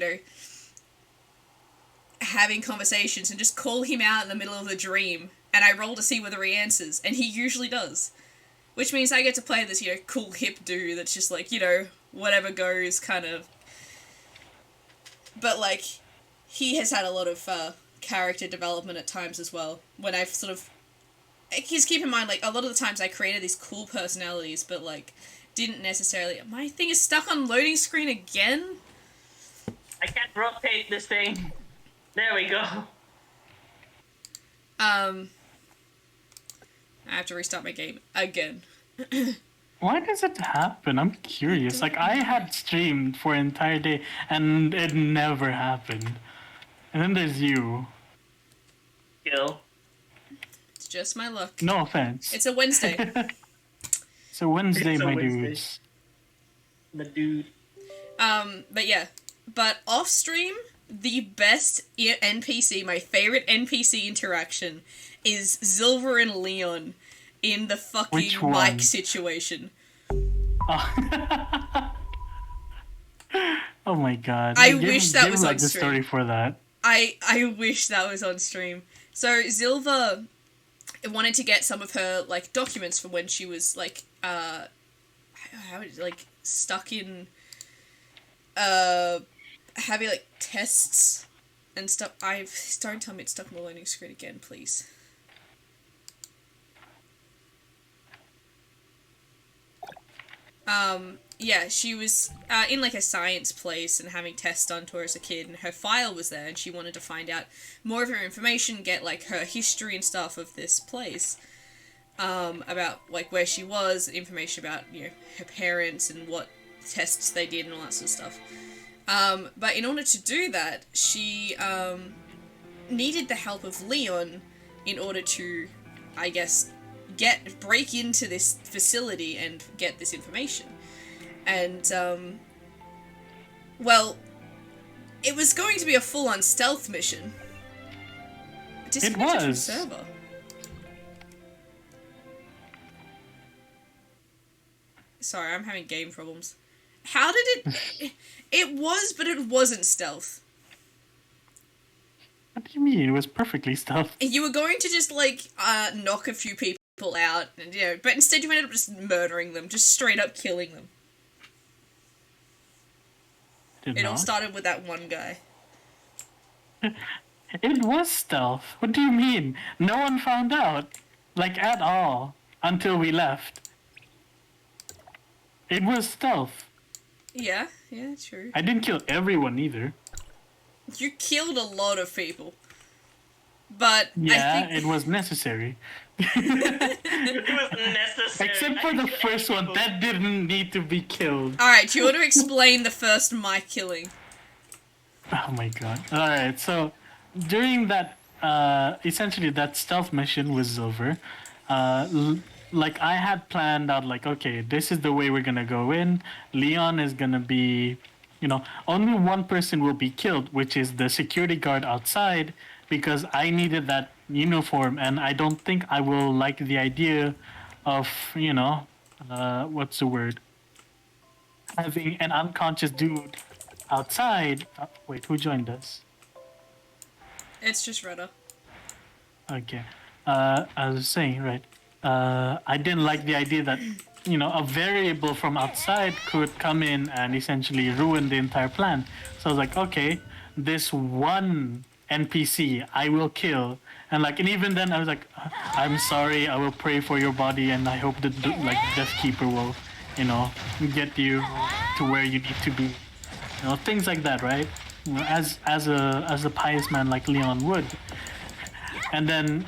S1: having conversations and just call him out in the middle of the dream, and I roll to see whether he answers, and he usually does. Which means I get to play this, cool hip dude that's just like, whatever goes kind of. But like, he has had a lot of character development at times as well. When I've sort of. Because keep in mind, like, a lot of the times I created these cool personalities, but like, didn't necessarily. My thing is stuck on loading screen again?
S3: I can't rotate this thing. There we go.
S1: I have to restart my game again.
S2: Why does it happen? I'm curious. Like, I had streamed for an entire day, and it never happened. And then there's you.
S3: Kill.
S1: It's just my luck.
S2: No offense.
S1: It's a Wednesday.
S2: It's a Wednesday,
S3: It's a
S2: my
S3: Wednesday.
S2: dudes.
S3: The dude.
S1: But yeah. But off stream, the best NPC, my favorite NPC interaction, is Zilver and Leon in the fucking
S2: Which one?
S1: Mike situation.
S2: Oh, oh my god.
S1: I wish that was
S2: like
S1: on
S2: the
S1: stream.
S2: story for that.
S1: I wish that was on stream. So Zilver wanted to get some of her like documents from when she was like stuck in having like tests and stuff. Don't tell me it's stuck in the loading screen again, please. Yeah, she was in like a science place and having tests done to her as a kid, and her file was there, and she wanted to find out more of her information, get like her history and stuff of this place, about like where she was, information about her parents and what tests they did and all that sort of stuff. But in order to do that, she needed the help of Leon in order to, I guess, break into this facility and get this information. And, well, it was going to be a full-on stealth mission.
S2: It was.
S1: Server. Sorry, I'm having game problems. How did it... It was, but it wasn't stealth.
S2: What do you mean? It was perfectly stealth.
S1: You were going to just, like, knock a few people out, and but instead you ended up just murdering them, just straight up killing them. It all started with that one guy.
S2: It was stealth. What do you mean? No one found out. Like, at all. Until we left. It was stealth.
S1: Yeah, true.
S2: I didn't kill everyone either.
S1: You killed a lot of people. But
S2: Yeah,
S1: I think...
S2: it was necessary.
S3: It was necessary.
S2: Except for the first one, that didn't need to be killed.
S1: Alright, do you want to explain the first Mike killing?
S2: Oh my god. Alright, so during that, essentially that stealth mission with Silver, like I had planned out like, okay, this is the way we're gonna go in. Leon is gonna be, only one person will be killed, which is the security guard outside, because I needed that uniform, and I don't think I will like the idea of, what's the word? Having an unconscious dude outside. Wait, who joined us?
S1: It's just Retta.
S2: Okay. I was saying, right. I didn't like the idea that, a variable from outside could come in and essentially ruin the entire plan. So I was like, okay, this one NPC I will kill. And even then I was like, I'm sorry, I will pray for your body, and I hope that Death Keeper will, get you to where you need to be. Things like that, right? As a pious man like Leon would. And then,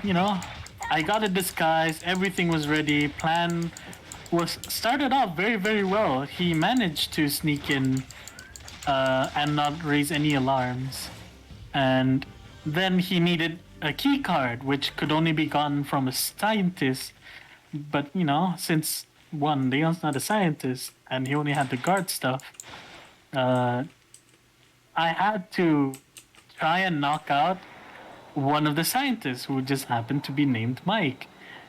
S2: I got a disguise, everything was ready, plan was started off very, very well. He managed to sneak in and not raise any alarms. And then he needed a key card, which could only be gotten from a scientist. But, since one, Leon's not a scientist, and he only had the guard stuff. I had to try and knock out one of the scientists who just happened to be named Mike.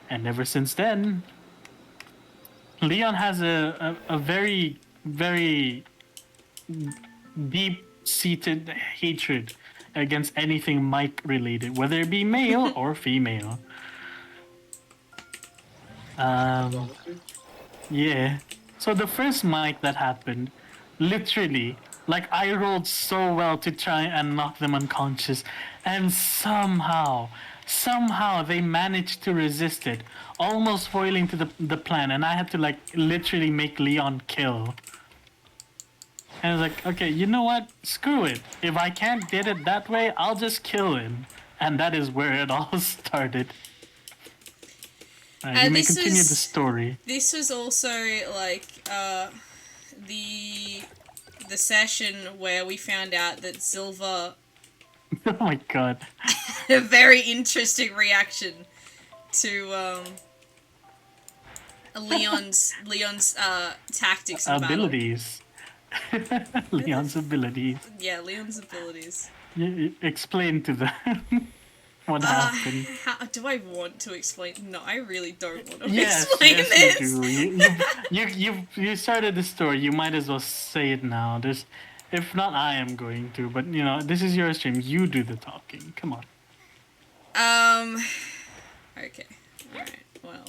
S2: And ever since then, Leon has a very, very deep-seated hatred against anything Mike related, whether it be male or female. Yeah. So the first Mike that happened, literally, like I rolled so well to try and knock them unconscious, and somehow they managed to resist it, almost foiling to the plan, and I had to like literally make Leon kill. And I was like, okay, you know what? Screw it. If I can't get it that way, I'll just kill him. And that is where it all started. You may continue the story.
S1: This was also like the session where we found out that Silver
S2: Oh my god.
S1: a very interesting reaction to Leon's tactics and
S2: abilities. Leon's abilities.
S1: Yeah, Leon's abilities.
S2: Explain to them what happened.
S1: How do I want to explain? No, I really don't want to
S2: Yes,
S1: explain
S2: yes,
S1: this.
S2: you do. You started the story. You might as well say it now. If not, I am going to. But you know, this is your stream. You do the talking. Come on.
S1: Okay. All right. Well.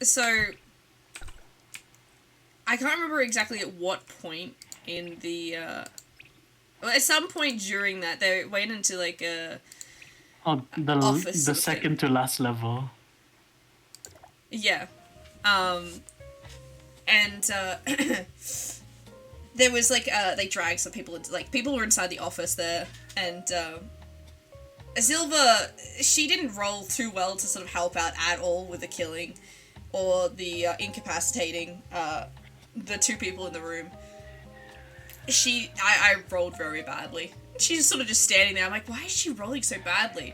S1: So. I can't remember exactly at what point in the. Well, at some point during that, they went into like a.
S2: Oh, the
S1: office sort of
S2: second to last level.
S1: Yeah. And there was like they dragged some people into, like, people were inside the office there, and Silva, she didn't roll too well to sort of help out at all with the killing or the incapacitating the two people in the room. I rolled very badly. She's sort of just standing there. I'm like, why is she rolling so badly?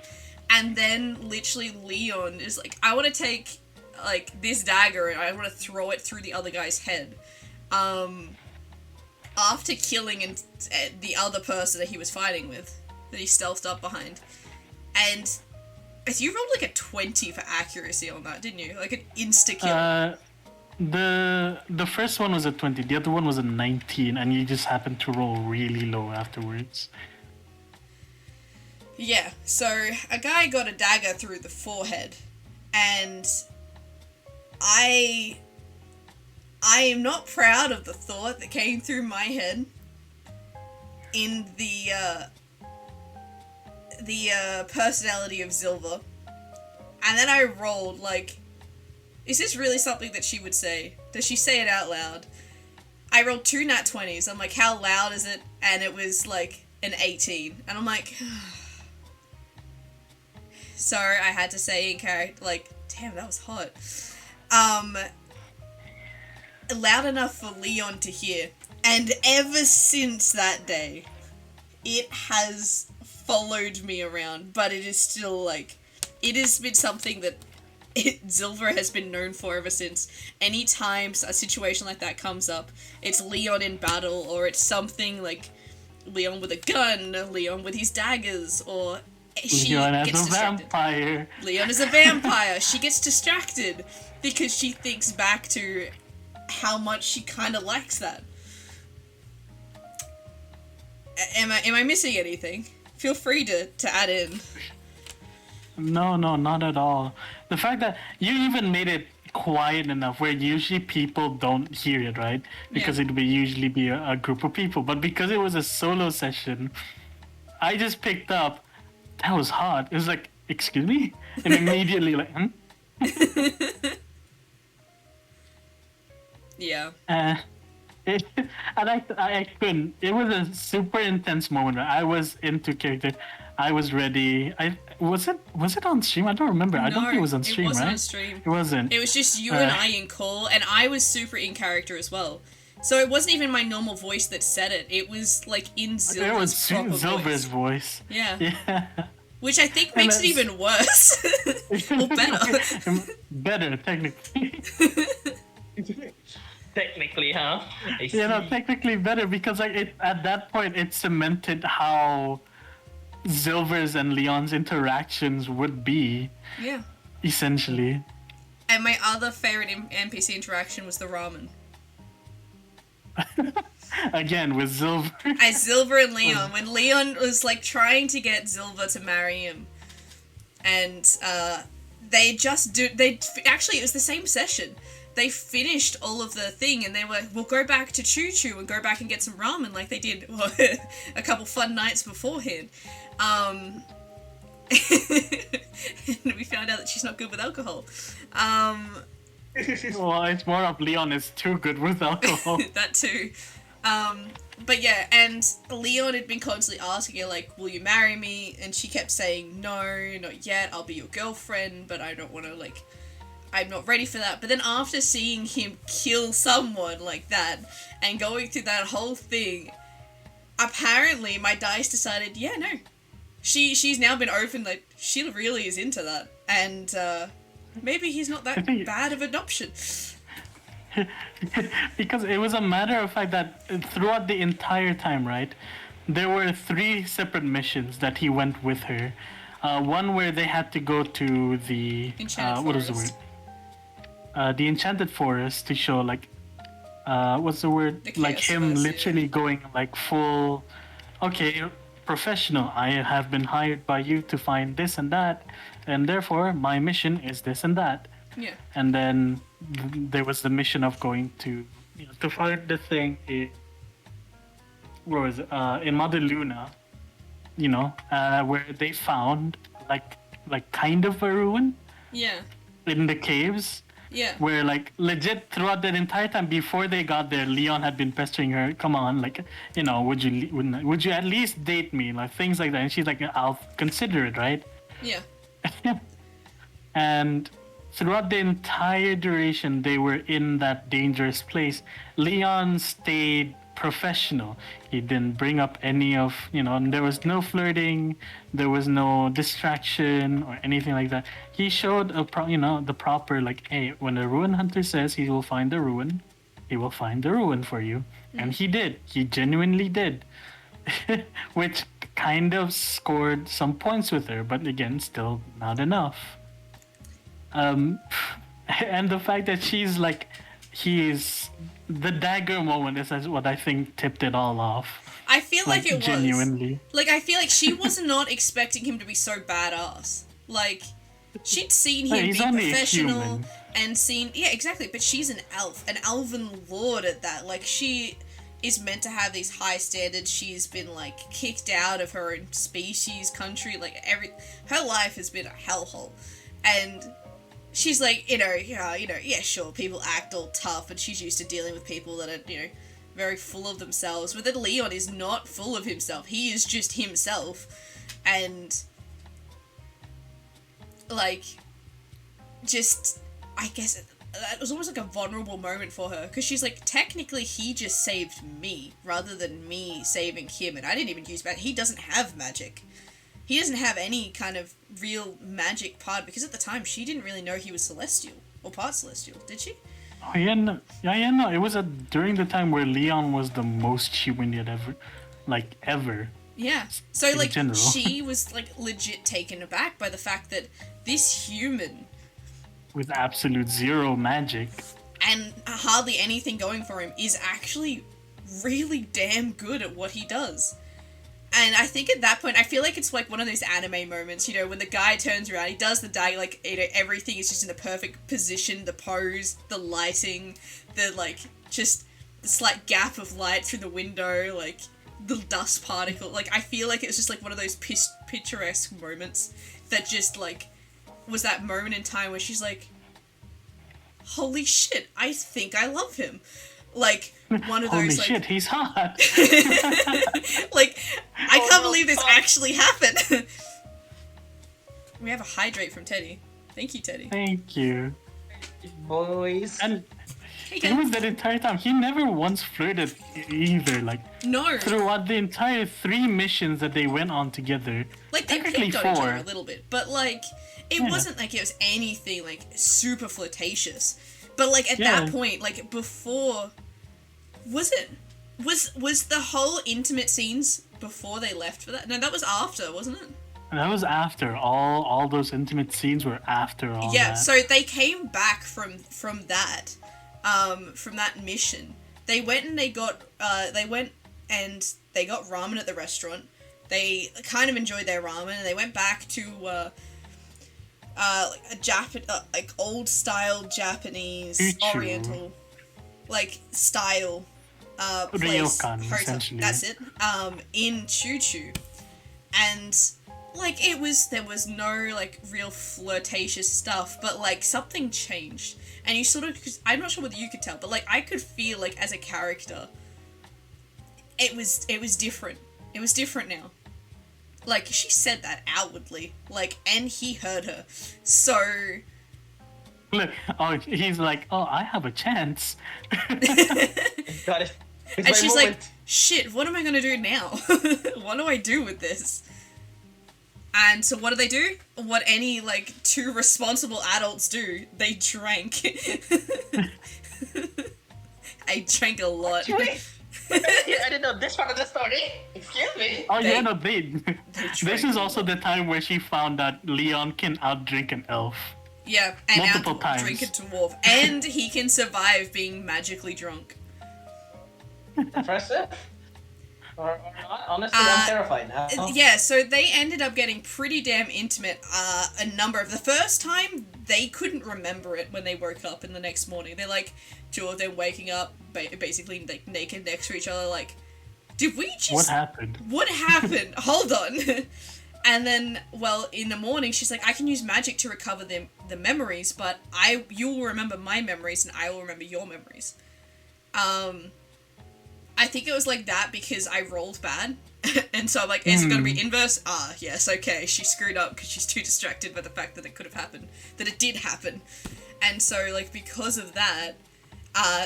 S1: And then literally Leon is like, I want to take like this dagger and I want to throw it through the other guy's head. After killing the other person that he was fighting with, that he stealthed up behind. And you rolled like a 20 for accuracy on that, didn't you? Like an insta-kill.
S2: The first one was a 20, the other one was a 19, and you just happened to roll really low afterwards.
S1: Yeah, so a guy got a dagger through the forehead, and I am not proud of the thought that came through my head in the personality of Silva. And then I rolled, like, is this really something that she would say? Does she say it out loud? I rolled 2 nat 20s. I'm like, how loud is it? And it was, like, an 18. And I'm like... So I had to say in character, like, damn, that was hot. Loud enough for Leon to hear. And ever since that day, it has followed me around. But it is still, like... It has been something that Silver has been known for ever since. Anytime a situation like that comes up, it's Leon in battle, or it's something like Leon with a gun, Leon with his daggers, or she
S2: Leon
S1: gets
S2: as a
S1: distracted.
S2: vampire.
S1: Leon is a vampire. She gets distracted because she thinks back to how much she kind of likes that. Am I missing anything? Feel free to add in.
S2: No, not at all. The fact that you even made it quiet enough where usually people don't hear it, right? Because it would usually be a group of people. But because it was a solo session, I just picked up, that was hot. It was like, excuse me? And immediately like,
S1: Yeah.
S2: And I couldn't. It was a super intense moment. I was into character. I was ready. Was it on stream? I don't remember. I don't think it was on stream,
S1: it wasn't
S2: right?
S1: on stream.
S2: It wasn't.
S1: It was just you and I in call, and I was super in character as well. So it wasn't even my normal voice that said it. It was like in Silver's proper
S2: Silver's
S1: voice.
S2: voice.
S1: Yeah.
S2: Yeah.
S1: which I think makes it even worse. Or better.
S2: Better, technically.
S3: Technically, huh? I see.
S2: You know, technically better because like at that point it cemented how Silver's and Leon's interactions would be,
S1: Yeah.
S2: essentially.
S1: And my other favorite NPC interaction was the ramen.
S2: Again, with Silver.
S1: As Silver and Leon, when Leon was like trying to get Silver to marry him, and actually it was the same session. They finished all of the thing, and they were, we'll go back to Choo Choo and go back and get some ramen like they did a couple fun nights beforehand. And we found out that she's not good with alcohol.
S2: Well, it's more of Leon is too good with alcohol.
S1: That too. But yeah, and Leon had been constantly asking her, like, will you marry me? And she kept saying, no, not yet, I'll be your girlfriend, but I don't want to, like, I'm not ready for that. But then after seeing him kill someone like that, and going through that whole thing, apparently my dice decided, yeah, no. She's now been open, like, she really is into that. And, maybe he's not that bad of an option.
S2: Because it was a matter of fact that throughout the entire time, right, there were 3 separate missions that he went with her. One where they had to go to the what was the word? The Enchanted Forest to show like what's the word? Like him literally going like full. Okay, professional. I have been hired by you to find this and that, and therefore my mission is this and that.
S1: Yeah.
S2: And then there was the mission of going to, to find the thing in, where was it? In Mother Luna, where they found like kind of a ruin.
S1: Yeah.
S2: In the caves.
S1: Yeah.
S2: Where like legit throughout that entire time before they got there, Leon had been pestering her. Come on, like would you at least date me? Like things like that. And she's like, I'll consider it, right?
S1: Yeah.
S2: And throughout the entire duration they were in that dangerous place, Leon stayed professional. He didn't bring up any of, there was no flirting, there was no distraction or anything like that. He showed the proper, like, hey, when a ruin hunter says he will find the ruin, he will find the ruin for you. And he did. He genuinely did. Which kind of scored some points with her, but again, still not enough. And the fact that she's like, the dagger moment is what I think tipped it all off.
S1: I feel like it
S2: genuinely.
S1: was. Like, I feel like she was not expecting him to be so badass. Like, she'd seen him be professional and seen... Yeah, exactly, but she's an elf. An elven lord at that. Like, she is meant to have these high standards. She's been, like, kicked out of her own species, country. Like, her life has been a hellhole. And... she's like, yeah, sure, people act all tough, and she's used to dealing with people that are, very full of themselves. But then Leon is not full of himself. He is just himself. And, like, just, I guess, it was almost like a vulnerable moment for her. Because she's like, technically, he just saved me, rather than me saving him. And I didn't even use magic. He doesn't have magic. He doesn't have any kind of real magic part, because at the time she didn't really know he was celestial, or part celestial, did she?
S2: Oh yeah, no. It was during the time where Leon was the most human yet ever.
S1: Yeah, so
S2: in
S1: like
S2: general.
S1: She was like legit taken aback by the fact that this human
S2: with absolute zero magic
S1: and hardly anything going for him is actually really damn good at what he does. And I think at that point, I feel like it's like one of those anime moments, when the guy turns around, he does the dagger, like, everything is just in the perfect position, the pose, the lighting, the, like, just the slight gap of light through the window, like, the dust particle. Like, I feel like it was just, like, one of those picturesque moments that just, like, was that moment in time where she's like, holy shit, I think I love him. Like, one of those,
S2: holy
S1: like...
S2: shit, he's hot!
S1: Like, I can't believe this actually happened! We have a hydrate from Teddy. Thank you, Teddy.
S2: Thank you.
S3: Boys.
S2: And it was that entire time. He never once flirted either. Like
S1: No.
S2: throughout the entire 3 missions that they went on together.
S1: Like, they
S2: technically
S1: picked on each other
S2: 4.
S1: a little bit, but, like, it
S2: Yeah.
S1: wasn't like it was anything, like, super flirtatious. But, like, at
S2: Yeah.
S1: that point, like, before... Was it... Was the whole intimate scenes before they left for that? No, that was after, wasn't it?
S2: And that was after all those intimate scenes were after all
S1: Yeah,
S2: that.
S1: so they came back from that mission. They went and they got ramen at the restaurant. They kind of enjoyed their ramen, and they went back to like old style Japanese
S2: Ichu.
S1: Oriental like style place,
S2: Ryokan,
S1: hotel.
S2: essentially.
S1: That's it. In Choo-Choo, and like there was no like real flirtatious stuff, but like something changed, and you sort of, cause I'm not sure whether you could tell, but like I could feel like as a character, it was different. It was different now. Like she said that outwardly, like, and he heard her, so.
S2: Look, he's like, I have a chance.
S3: Got it. It's
S1: And
S3: my
S1: she's
S3: moment.
S1: like, shit, what am I gonna do now? What do I do with this? And so what do? What any, like, 2 responsible adults do. They drank. I drank a lot.
S3: Wait. I didn't know this part of the story. Excuse me.
S2: Oh
S1: They-
S2: yeah, no, this
S1: drank
S2: is
S1: a
S2: also the time where she found that Leon can outdrink an elf.
S1: Yeah, and
S2: Multiple
S1: out
S2: times.
S1: drink a dwarf. And he can survive being magically drunk.
S3: Impressive. Or not. Honestly, I'm terrified now.
S1: Yeah, so they ended up getting pretty damn intimate a number of... The first time, they couldn't remember it when they woke up in the next morning. They're like, 2 of them waking up, basically like, naked next to each other, like, did we just...
S2: What happened?
S1: What happened? Hold on. And then, well, in the morning, she's like, I can use magic to recover the memories, but you will remember my memories and I will remember your memories. I think it was like that because I rolled bad. And so I'm like, is it going to be inverse? Ah, yes, okay. She screwed up because she's too distracted by the fact that it could have happened. That it did happen. And so, like, because of that,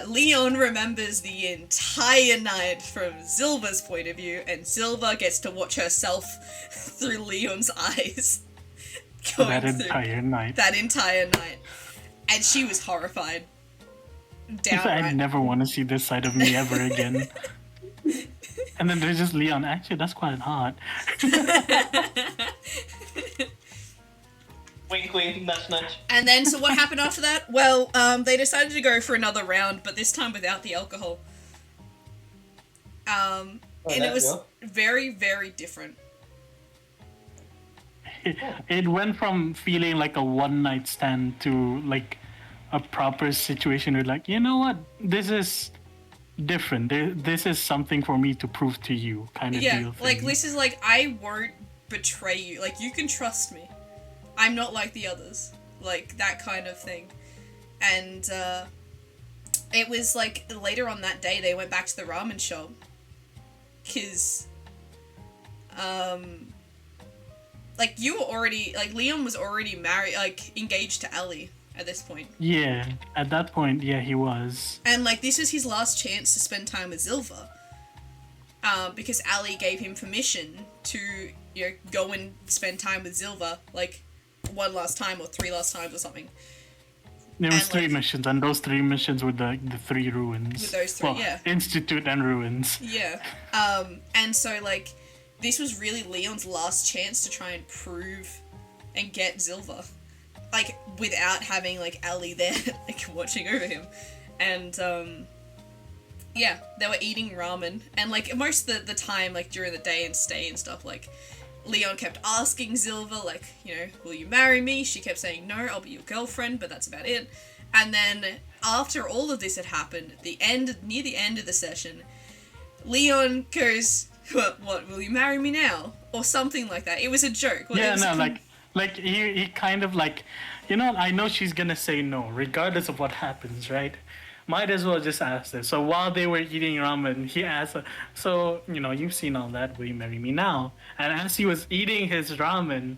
S1: Leon remembers the entire night from Zilva's point of view, and Zilva gets to watch herself through Leon's eyes.
S2: That entire night.
S1: That entire night. And she was horrified.
S2: I
S1: Downright.
S2: never want to see this side of me ever again. And then there's just Leon. Actually, that's quite hot.
S3: Wink, wink, nudge, nudge.
S1: And then, so what happened after that? Well, they decided to go for another round, but this time without the alcohol. And it
S3: that's
S1: was
S3: good.
S1: very, very different.
S2: It went from feeling like a one-night stand to like a proper situation where, like, you know what, this is different. This is something for me to prove to you, kind of
S1: Yeah,
S2: deal.
S1: like,
S2: thing.
S1: Lisa's like, I won't betray you. Like, you can trust me. I'm not like the others. Like, that kind of thing. And, it was, like, later on that day, they went back to the ramen shop. 'Cause, like, you were already, like, Leon was already married, like, engaged to Ellie at this point.
S2: Yeah, at that point, yeah, he was.
S1: And, like, this was his last chance to spend time with Zilva. Because Ali gave him permission to, you know, go and spend time with Zilva, like, 1 last time or 3 last times or something.
S2: There was
S1: And,
S2: 3
S1: like-
S2: missions, and those 3 missions were the 3 ruins.
S1: With those 3,
S2: well,
S1: yeah.
S2: Institute and ruins.
S1: Yeah. And so, like, this was really Leon's last chance to try and prove and get Zilva. Like, without having, like, Ali there, like, watching over him. And, yeah, they were eating ramen. And, like, most of the time, like, during the day and stay and stuff, like, Leon kept asking Zilva, like, you know, will you marry me? She kept saying, no, I'll be your girlfriend, but that's about it. And then, after all of this had happened, near the end of the session, Leon goes, what, will you marry me now? Or something like that. It was a joke. Well, it
S2: Yeah,
S1: was
S2: no,
S1: a
S2: like he kind of like, you know, I know she's gonna say no, regardless of what happens, right? Might as well just ask this. So while they were eating ramen, he asked her, so, you know, you've seen all that, will you marry me now? And as he was eating his ramen,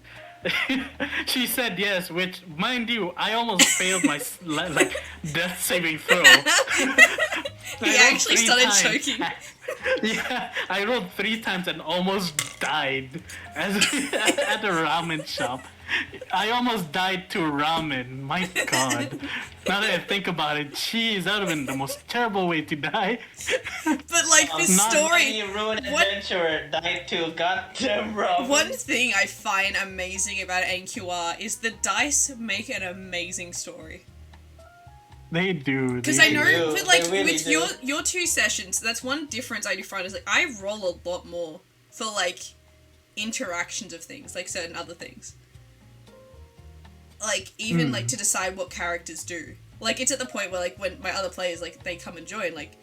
S2: She said yes, which, mind you, I almost failed my like death saving throw.
S1: He actually started choking.
S2: Yeah, I rolled 3 times and almost died as at a ramen shop. I almost died to ramen. My God. Now that I think about it, jeez, that would have been the most terrible way to die.
S1: But like this
S2: Not
S1: story,
S3: Any ruined
S1: what-
S3: adventurer died to goddamn ramen.
S1: one thing I find amazing about NQR is the dice make an amazing story.
S2: They do.
S1: Because
S2: they
S1: I know,
S3: do.
S1: but like
S3: They really
S1: with
S3: do.
S1: your 2 sessions, that's one difference I do find is like I roll a lot more for like interactions of things, like certain other things. Like even like to decide what characters do. Like it's at the point where like when my other players like they come and join, like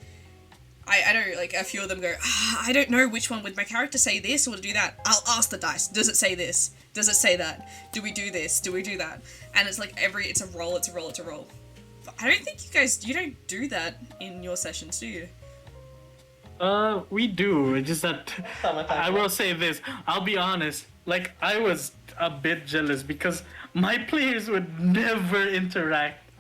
S1: I know like a few of them go, I don't know which one would my character say this or do that. I'll ask the dice. Does it say this? Does it say that? Do we do this? Do we do that? And it's like it's a roll, it's a roll, it's a roll. But I don't think you don't do that in your sessions, do you?
S2: We do. It's just that
S3: Summertime.
S2: I will say this. I'll be honest. Like I was a bit jealous because my players would never interact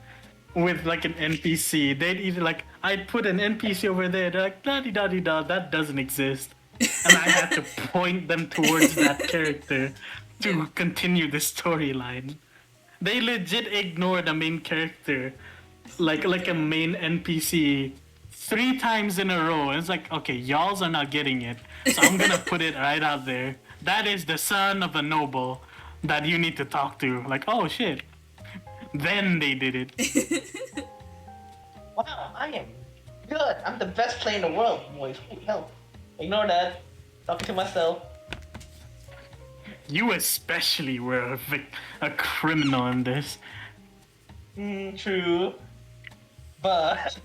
S2: with like an NPC. They'd either like I'd put an NPC over there. They're like da di da di da. That doesn't exist, and I had to point them towards that character to continue the storyline. They legit ignore the main character, like a main NPC, 3 times in a row. It's like, okay, y'alls are not getting it, so I'm gonna put it right out there. That is the son of a noble that you need to talk to. Like, oh shit. Then they did it.
S3: Wow, I am good. I'm the best player in the world, boys. Holy hell. Ignore that. Talking to myself.
S2: You especially were a criminal in this.
S3: True. But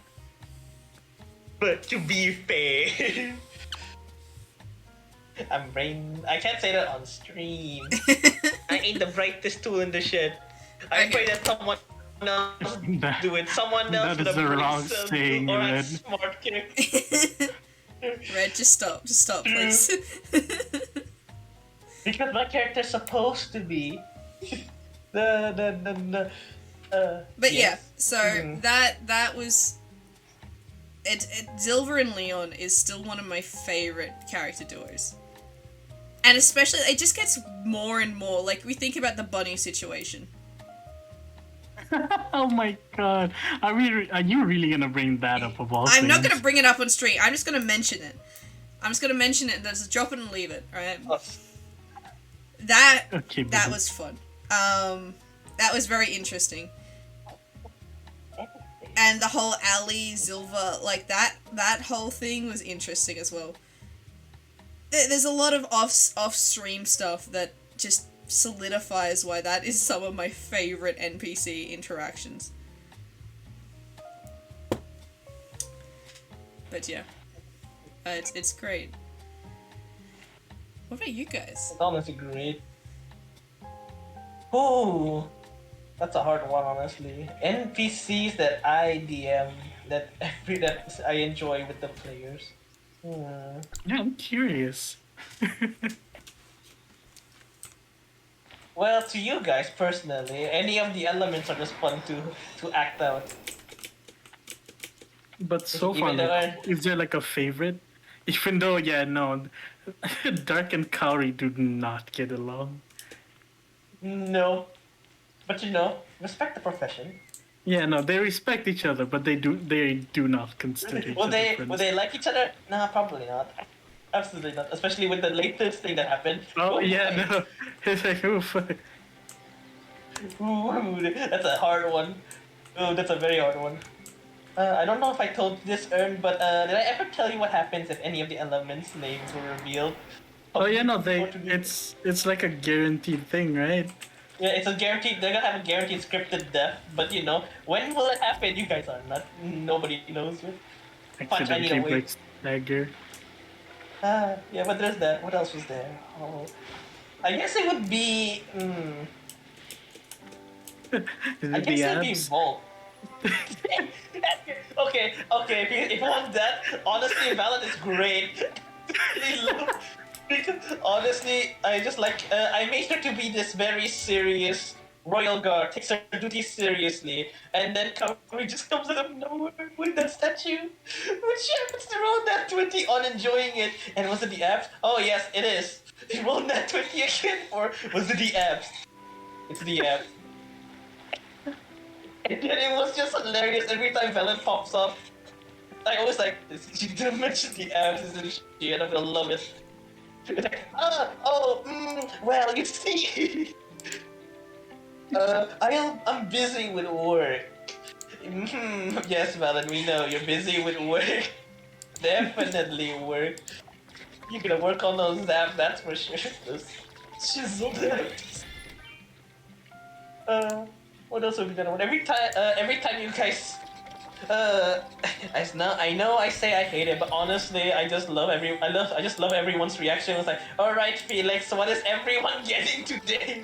S3: to be fair, I can't say that on stream. I ain't the brightest tool in the shed. I pray that someone else
S2: That-
S3: do it. Someone else
S2: that
S3: with
S2: is
S3: a
S2: the wrong
S3: brain
S2: saying,
S3: or a
S2: Red.
S3: smart character.
S1: Red, just stop, please.
S3: Because my character's supposed to be the
S1: But yeah,
S3: yes.
S1: so
S3: Mhm.
S1: that was Zilver and Leon is still one of my favorite character duos. And especially it just gets more and more like we think about the bunny situation.
S2: Oh my god. Are you really gonna bring that up of all
S1: I'm not
S2: things?
S1: gonna bring it up on stream. I'm just gonna mention it. I'm just gonna mention it and just drop it and leave it, right? That
S2: Okay,
S1: that
S2: buddy.
S1: was fun. That was very interesting. And the whole Ali Zilver, like that whole thing was interesting as well. There's a lot of off-stream stuff that just solidifies why that is some of my favorite NPC interactions. But yeah, it's great. What about you guys?
S3: It's honestly great. Ooh, that's a hard one, honestly. NPCs that I DM, that I enjoy with the players.
S2: Yeah, I'm curious.
S3: Well, to you guys personally, any of the elements are just fun to act out.
S2: But so
S3: Even
S2: far,
S3: though
S2: like, is there like a favorite? Even though, yeah, no, Dark and Kaori do not get along.
S3: No, but respect the profession.
S2: Yeah, no, they respect each other, but they do not consider each
S3: Will
S2: other
S3: they
S2: friends.
S3: like each other? Nah, probably not. Absolutely not. Especially with the latest thing that happened.
S2: Oh yeah, no, it's like oof.
S3: Ooh, that's a hard one. Oh, that's a very hard one. I don't know if I told you this, Ern, but did I ever tell you what happens if any of the elements' names were revealed?
S2: Oh yeah, no,
S3: Unfortunately.
S2: it's like a guaranteed thing, right?
S3: Yeah, it's a guaranteed. They're gonna have a guaranteed scripted death, but when will it happen? You guys are not. Nobody knows. Punch, I need a
S2: Accidentally
S3: wait.
S2: breaks dagger.
S3: Yeah, but there's that. What else was there? Oh, I guess it would be.
S2: Is
S3: I
S2: it
S3: guess
S2: the
S3: it'd be
S2: abs?
S3: Volt. okay. If it was that, honestly, Valent is great. Because honestly, I just like I made her to be this very serious royal guard, takes her duties seriously, and then Kaori just comes out of nowhere with that statue. When she happens to roll that 20 on enjoying it, and was it the abs? Oh yes, it is. He rolled that 20 again, or was it the abs? It's the abs. And then it was just hilarious every time Velen pops up. I always like, she didn't mention the abs, isn't she? And I love it. Well, you see, I'm busy with work. Yes, Valen, we know you're busy with work. Definitely work. You're gonna work on those apps, that's for sure. Those chiseled apps. What else have we done? Every time you guys I know I say I hate it, but honestly, I just love everyone's reaction. It's like, all right, Felix, what is everyone getting today?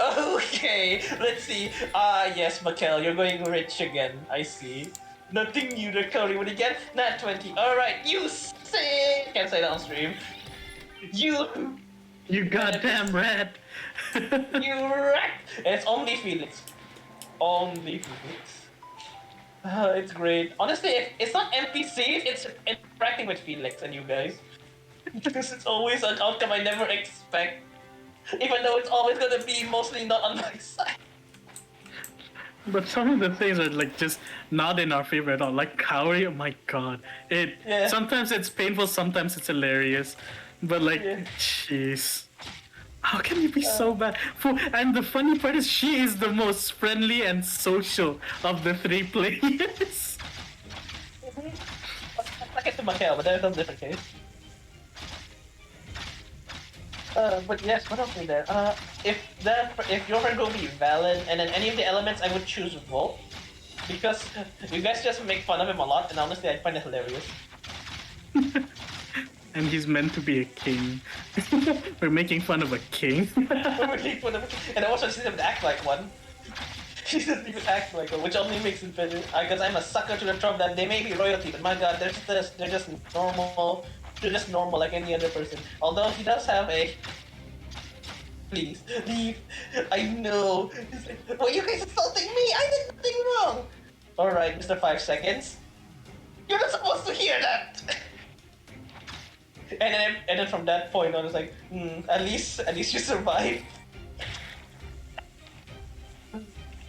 S3: Okay, let's see. Yes, Mikkel, you're going rich again. I see. Nothing new to Cody. What again? Nat 20. All right, you say. Can't say that on stream.
S2: You goddamn rat.
S3: You rat. It's only Felix. Only Felix. It's great. Honestly, it's not NPCs, it's interacting with Felix and you guys. Because it's always an outcome I never expect. Even though it's always gonna be mostly not on my side.
S2: But some of the things are like just not in our favor at all. Like Kaori, oh my god. Sometimes it's painful, sometimes it's hilarious. But like, jeez. How can you be so bad? And the funny part is she is the most friendly and social of the three players.
S3: I get to Mikhail, but that's a different case. But yes, what else is there? If your friend will be Valen, and then any of the elements, I would choose Volt. Because you guys just make fun of him a lot, and honestly, I find it hilarious.
S2: And he's meant to be a king. We're making fun of a king.
S3: We're making fun of him, and I also see him act like one. He doesn't even act like one, which only makes it better. Because I'm a sucker to the trope that they may be royalty, but my god, they're just normal. They're just normal like any other person. Although he does have a... Please, leave. I know. Well, you guys insulting me? I did nothing wrong. Alright, Mr. 5 seconds. You're not supposed to hear that! And then from that point on, it's like, at least you survived.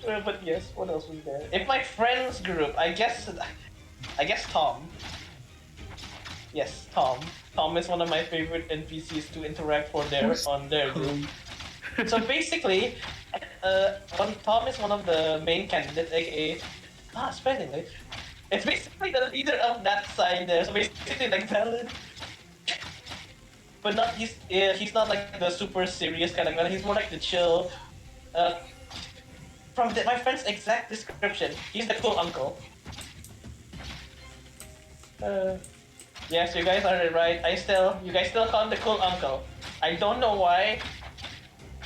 S3: But yes, what else was there? If my friends group, I guess Tom. Yes, Tom. Tom is one of my favorite NPCs to interact on their group. So basically, Tom is one of the main candidates, aka surprisingly, it's basically the leader of that side there. So basically, like Valen. But he's not like the super serious kind of guy. He's more like the chill. From my friend's exact description, he's the cool uncle. Yes, you guys are right. You guys still call him the cool uncle. I don't know why.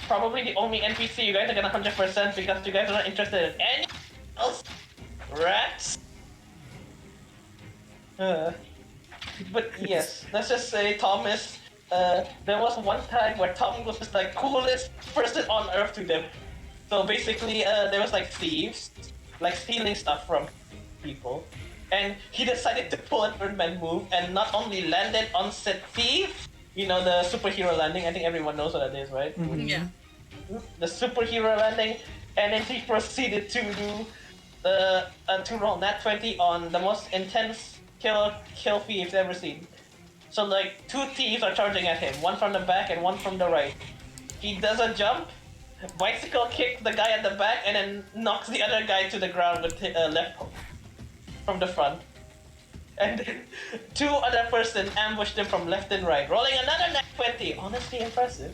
S3: Probably the only NPC you guys are gonna 100% because you guys are not interested in any else. Rats. But yes, let's just say Thomas. There was one time where Tom was just like coolest person on earth to them. So basically, there was like thieves, like stealing stuff from people, and he decided to pull an Earthman move and not only landed on said thief, you know, the superhero landing. I think everyone knows what that is, right?
S2: Mm-hmm.
S1: Yeah.
S3: The superhero landing, and then he proceeded to do to roll nat 20 on the most intense kill thieves ever seen. So like 2 thieves are charging at him, one from the back and one from the right. He does a jump, bicycle kicks the guy at the back, and then knocks the other guy to the ground with left hook from the front. And then 2 other person ambushed him from left and right, rolling another nat 20. Honestly impressive.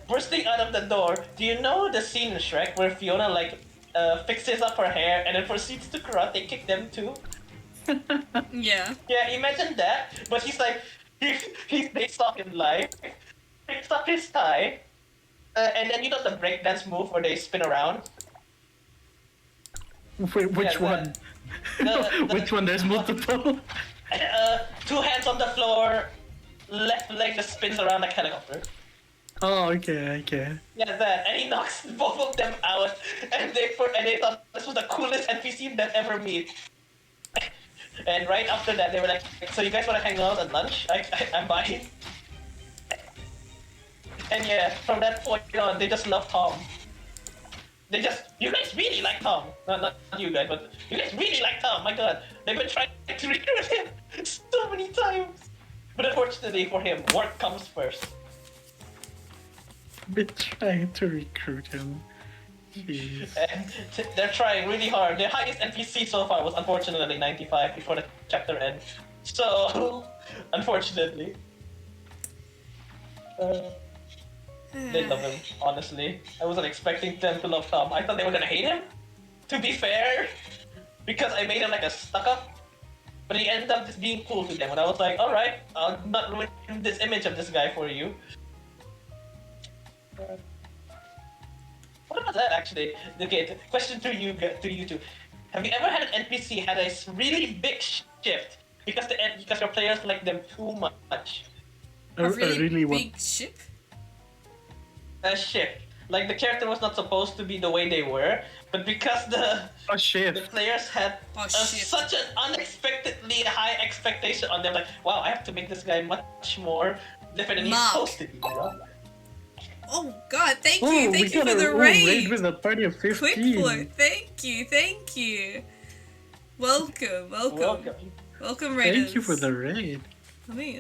S3: Bursting out of the door. Do you know the scene in Shrek where Fiona like fixes up her hair and then proceeds to karate kick them too?
S1: Yeah.
S3: Yeah, imagine that. But he's like, they saw him live, picks up his tie, and then you know the breakdance move where they spin around?
S2: Wait, which one? Which one? There's multiple.
S3: 2 hands on the floor, left leg just spins around like a helicopter.
S2: Oh, okay.
S3: Yeah, that, and he knocks both of them out, and they thought this was the coolest NPC they've ever meet. And right after that, they were like, "So you guys want to hang out at lunch? I'm buying." And yeah, from that point on, they just love Tom. You guys really like Tom. Not you guys, but you guys really like Tom. My God, they've been trying to recruit him so many times. But unfortunately for him, work comes first.
S2: Been trying to recruit him. Jeez.
S3: And they're trying really hard. The highest NPC so far was unfortunately 95 before the chapter ends. So, unfortunately. They love him, honestly. I wasn't expecting them to love Tom. I thought they were gonna hate him, to be fair, because I made him like a stuck-up. But he ended up just being cool to them, and I was like, alright, I'll not ruin this image of this guy for you. What about that, actually? Okay, question to you two. Have you ever had an NPC had a really big shift because your players like them too much?
S1: A really
S2: what?
S1: big ship?
S3: A shift. Like the character was not supposed to be the way they were, but because the players had such an unexpectedly high expectation on them, like, wow, I have to make this guy much more different than he's supposed to be, you know?
S1: Oh God! Thank you for the raid.
S2: With a party of 15.
S1: Quick flow. Thank you. Welcome. Welcome, raiders.
S2: Thank you for the raid.
S1: Let me.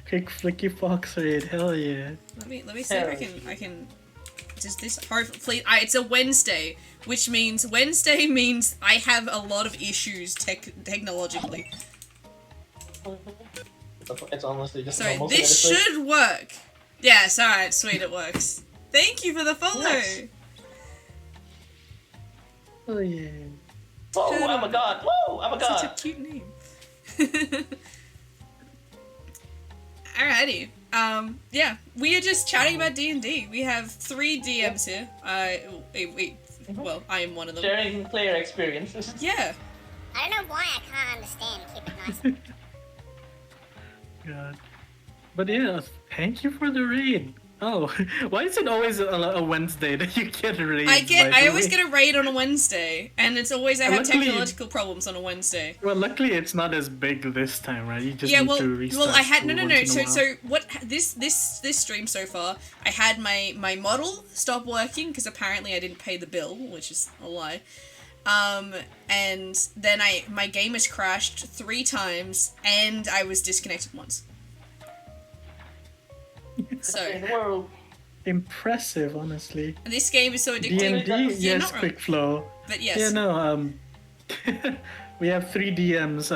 S2: Quick flicky fox raid, hell yeah.
S1: Let me see if I can. Just this hopefully. It's a Wednesday, which means I have a lot of issues technologically.
S3: It's honestly just.
S1: So this should work. Yes, alright, sweet, it works. Thank you for the follow! Nice.
S2: Oh yeah.
S3: Whoa, I'm a god! Whoa, I'm a god!
S1: Such a cute name. Alrighty. Yeah, we are just chatting about D&D. We have 3 DMs here. Well, I am one of them.
S3: Sharing player experiences.
S1: Yeah.
S4: I don't know why I can't understand. Keep it nice.
S2: God. But yeah, thank you for the raid. Oh, why is it always a Wednesday that you get a raid?
S1: I always get a raid on a Wednesday, and it's always I have technological problems on a Wednesday.
S2: Well, luckily it's not as big this time, right? You just need to restart.
S1: Well, I had no. So what this stream so far, I had my model stop working because apparently I didn't pay the bill, which is a lie. And then my game has crashed 3 times, and I was disconnected once. So
S2: impressive, honestly.
S1: And this game is so addictive.
S2: D&D, yes, quick flow.
S1: But yes.
S2: Yeah, no. We have 3 DMs.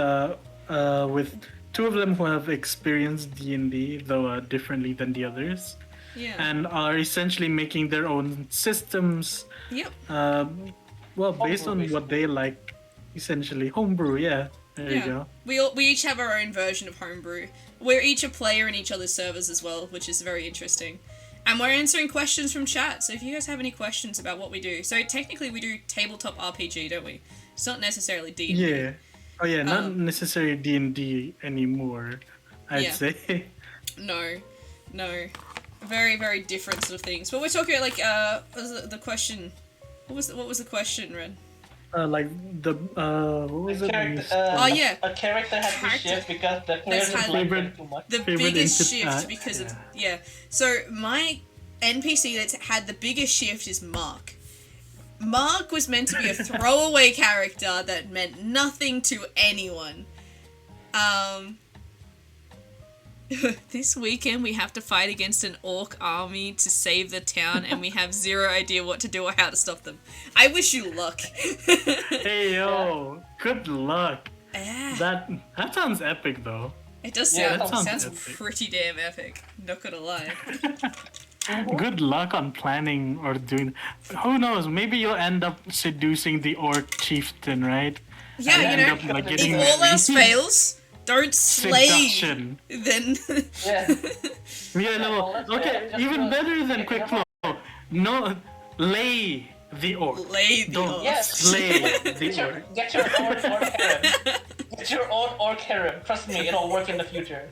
S2: With 2 of them who have experienced D&D, though differently than the others.
S1: Yeah.
S2: And are essentially making their own systems.
S1: Yep.
S2: Well, based on what they like, essentially homebrew. Yeah. There you go.
S1: We each have our own version of homebrew. We're each a player in each other's servers as well, which is very interesting. And we're answering questions from chat, so if you guys have any questions about what we do. So technically we do tabletop RPG, don't we? It's not necessarily D&D.
S2: Yeah. Oh yeah, not necessarily D&D anymore, I'd say.
S1: No. Very, very different sort of things. But we're talking about, like, the question... What was the question, Red?
S2: Like the what was it?
S1: Yeah.
S3: A character had to shift because the players had too much.
S1: The biggest shift because of So my NPC that's had the biggest shift is Mark. Mark was meant to be a throwaway character that meant nothing to anyone. This weekend we have to fight against an orc army to save the town, and we have 0 idea what to do or how to stop them. I wish you luck.
S2: Hey yo, good luck.
S1: Yeah.
S2: That sounds epic though.
S1: It does sounds pretty damn epic. Not gonna lie.
S2: Good luck on planning or doing. Who knows? Maybe you'll end up seducing the orc chieftain, right?
S1: Yeah, if all else fails. Don't slay.
S2: Seduction.
S1: Then.
S2: Yeah, no. Okay, even better than quick flow. No, lay the orc.
S1: Lay the orc.
S3: Yes.
S2: Slay the orc.
S3: Get your own orc harem. Get your own orc harem. Trust me, it'll work in the future.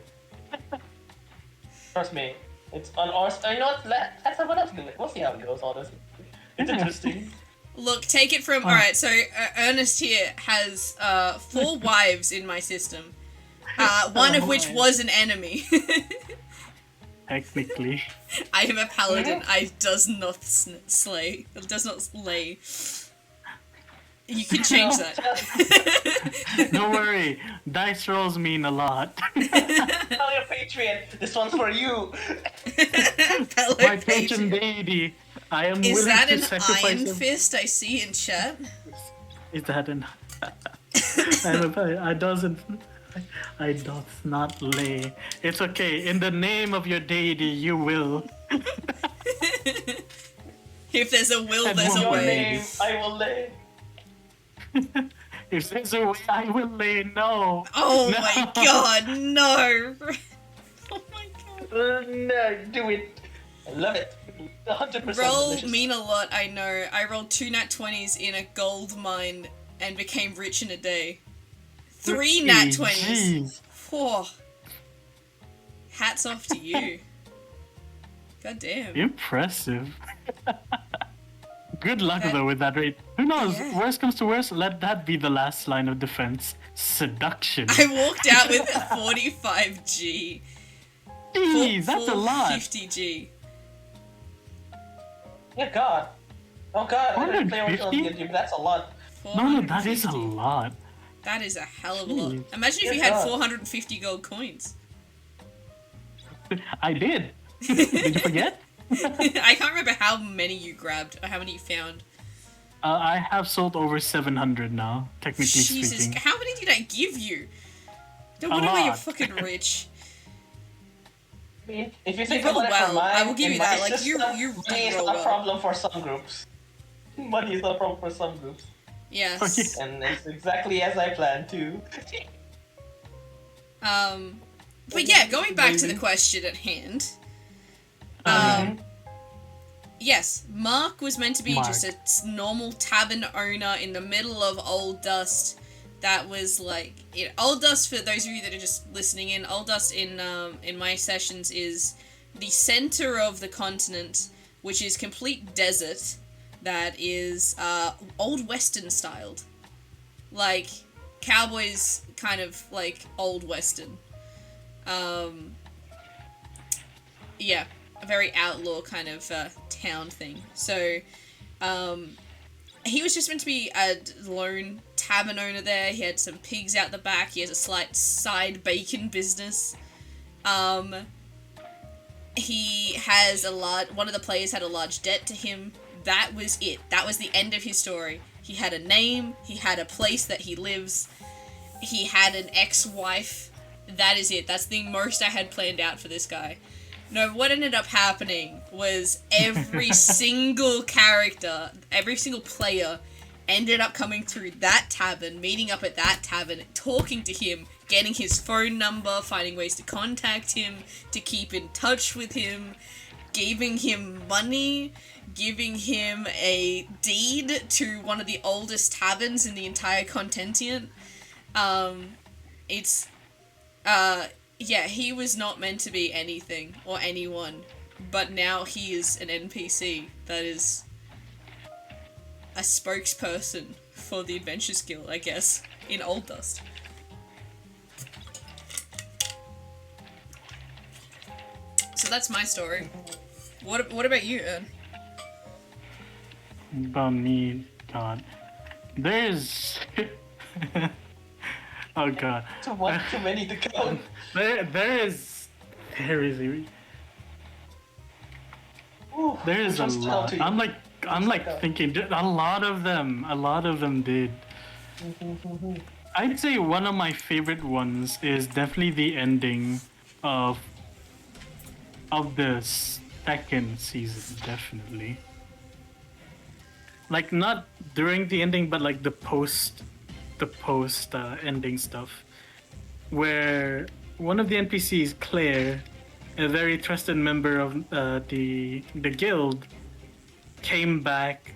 S3: Trust me, it's on our. You know what? Let's have another do it. We'll see how it goes. Honestly, it's interesting.
S1: Look, take it from. Alright, so Ernest here has 4 wives in my system. One of which was an enemy.
S2: Technically.
S1: I am a paladin. I does not slay. Does not slay. You can change that.
S2: Don't worry, dice rolls mean a lot.
S3: Tell your Patreon, this one's for you.
S1: Fellow
S2: My patron
S1: patron.
S2: deity, I am
S1: Is
S2: willing
S1: that
S2: to
S1: an
S2: sacrifice
S1: iron
S2: him.
S1: fist I see in chat?
S2: Is that an? I doth not lay. It's okay. In the name of your deity, you will.
S1: If there's a will,
S2: And
S1: there's
S2: one
S1: a
S3: Your
S2: way.
S1: way.
S3: name, I will lay.
S2: If there's a way, I will lay. No.
S1: Oh
S2: No.
S1: my god, no! Oh my god.
S3: No, do it. I love it. 100%
S1: Roll
S3: delicious.
S1: mean a lot, I know. I rolled 2 nat 20s in a gold mine and became rich in a day. 3 nat 20s.
S2: Jeez.
S1: Whoa. Hats off to you. God damn.
S2: Impressive. Good luck
S1: That-
S2: though with that rate. Who knows?
S1: Yeah.
S2: Worst comes to worst, let that be the last line of defense. Seduction.
S1: I walked out with a 45G.
S2: Jeez, that's a lot.
S1: 50G.
S3: Yeah, God. Oh God, I didn't play much on
S2: 150?
S3: D&D, but that's a lot.
S2: No, that is a
S1: 450.
S2: lot.
S1: That is a hell of a lot.
S2: Jeez.
S1: Imagine if
S3: Good
S1: you had
S3: God.
S1: 450 gold coins.
S2: I did. Did you forget?
S1: I can't remember how many you grabbed or how many you found.
S2: I have sold over 700 now, technically
S1: Jesus,
S2: speaking.
S1: how many did I give you? No
S2: A
S1: wonder why you're
S2: lot.
S1: fucking rich.
S3: I mean, if you
S1: You
S3: think
S1: roll
S3: about it
S1: well.
S3: for mine,
S1: I will give
S3: in
S1: you
S3: my
S1: that, like, you
S3: system, money is
S1: roll
S3: not a
S1: well.
S3: problem for some groups. Money is not a problem for some groups.
S1: Yes.
S2: Okay.
S3: And it's exactly as I planned to.
S1: But yeah, going back to the
S2: Amazing.
S1: question at hand.
S2: Um,
S1: Yes, Mark was meant to be
S2: Mark.
S1: just a normal tavern owner in the middle of Old Dust. That was like, Old Dust, for those of you that are just listening in, Old Dust in my sessions is the center of the continent, which is complete desert. That is old western styled, like cowboys, kind of like old western. Yeah, a very outlaw kind of town thing. So, he was just meant to be a lone tavern owner there. He had some pigs out the back. He has a slight side bacon business. He has one of the players had a large debt to him. That was it. That was the end of his story. He had a name. He had a place that he lives. He had an ex-wife. That is it. That's the most I had planned out for this guy. No, what ended up happening was every single character, every single player ended up coming through that tavern, meeting up at that tavern, talking to him, getting his phone number, finding ways to contact him, to keep in touch with him, giving him money, giving him a deed to one of the oldest taverns in the entire Contentient. Yeah, he was not meant to be anything or anyone, but now he is an NPC that is a spokesperson for the Adventures Guild, I guess, in Old Dust. So that's my story. What about you, Ern?
S2: About me, God. There's... Oh God.
S3: Too many to count.
S2: There is
S3: Ooh,
S2: a
S3: which ones stood out
S2: lot.
S3: to you?
S2: I'm like thinking a lot of them did. I'd say one of my favorite ones is definitely the ending of the second season, definitely. Like not during the ending, but like the post ending stuff, where one of the NPCs, Claire, a very trusted member of the guild, came back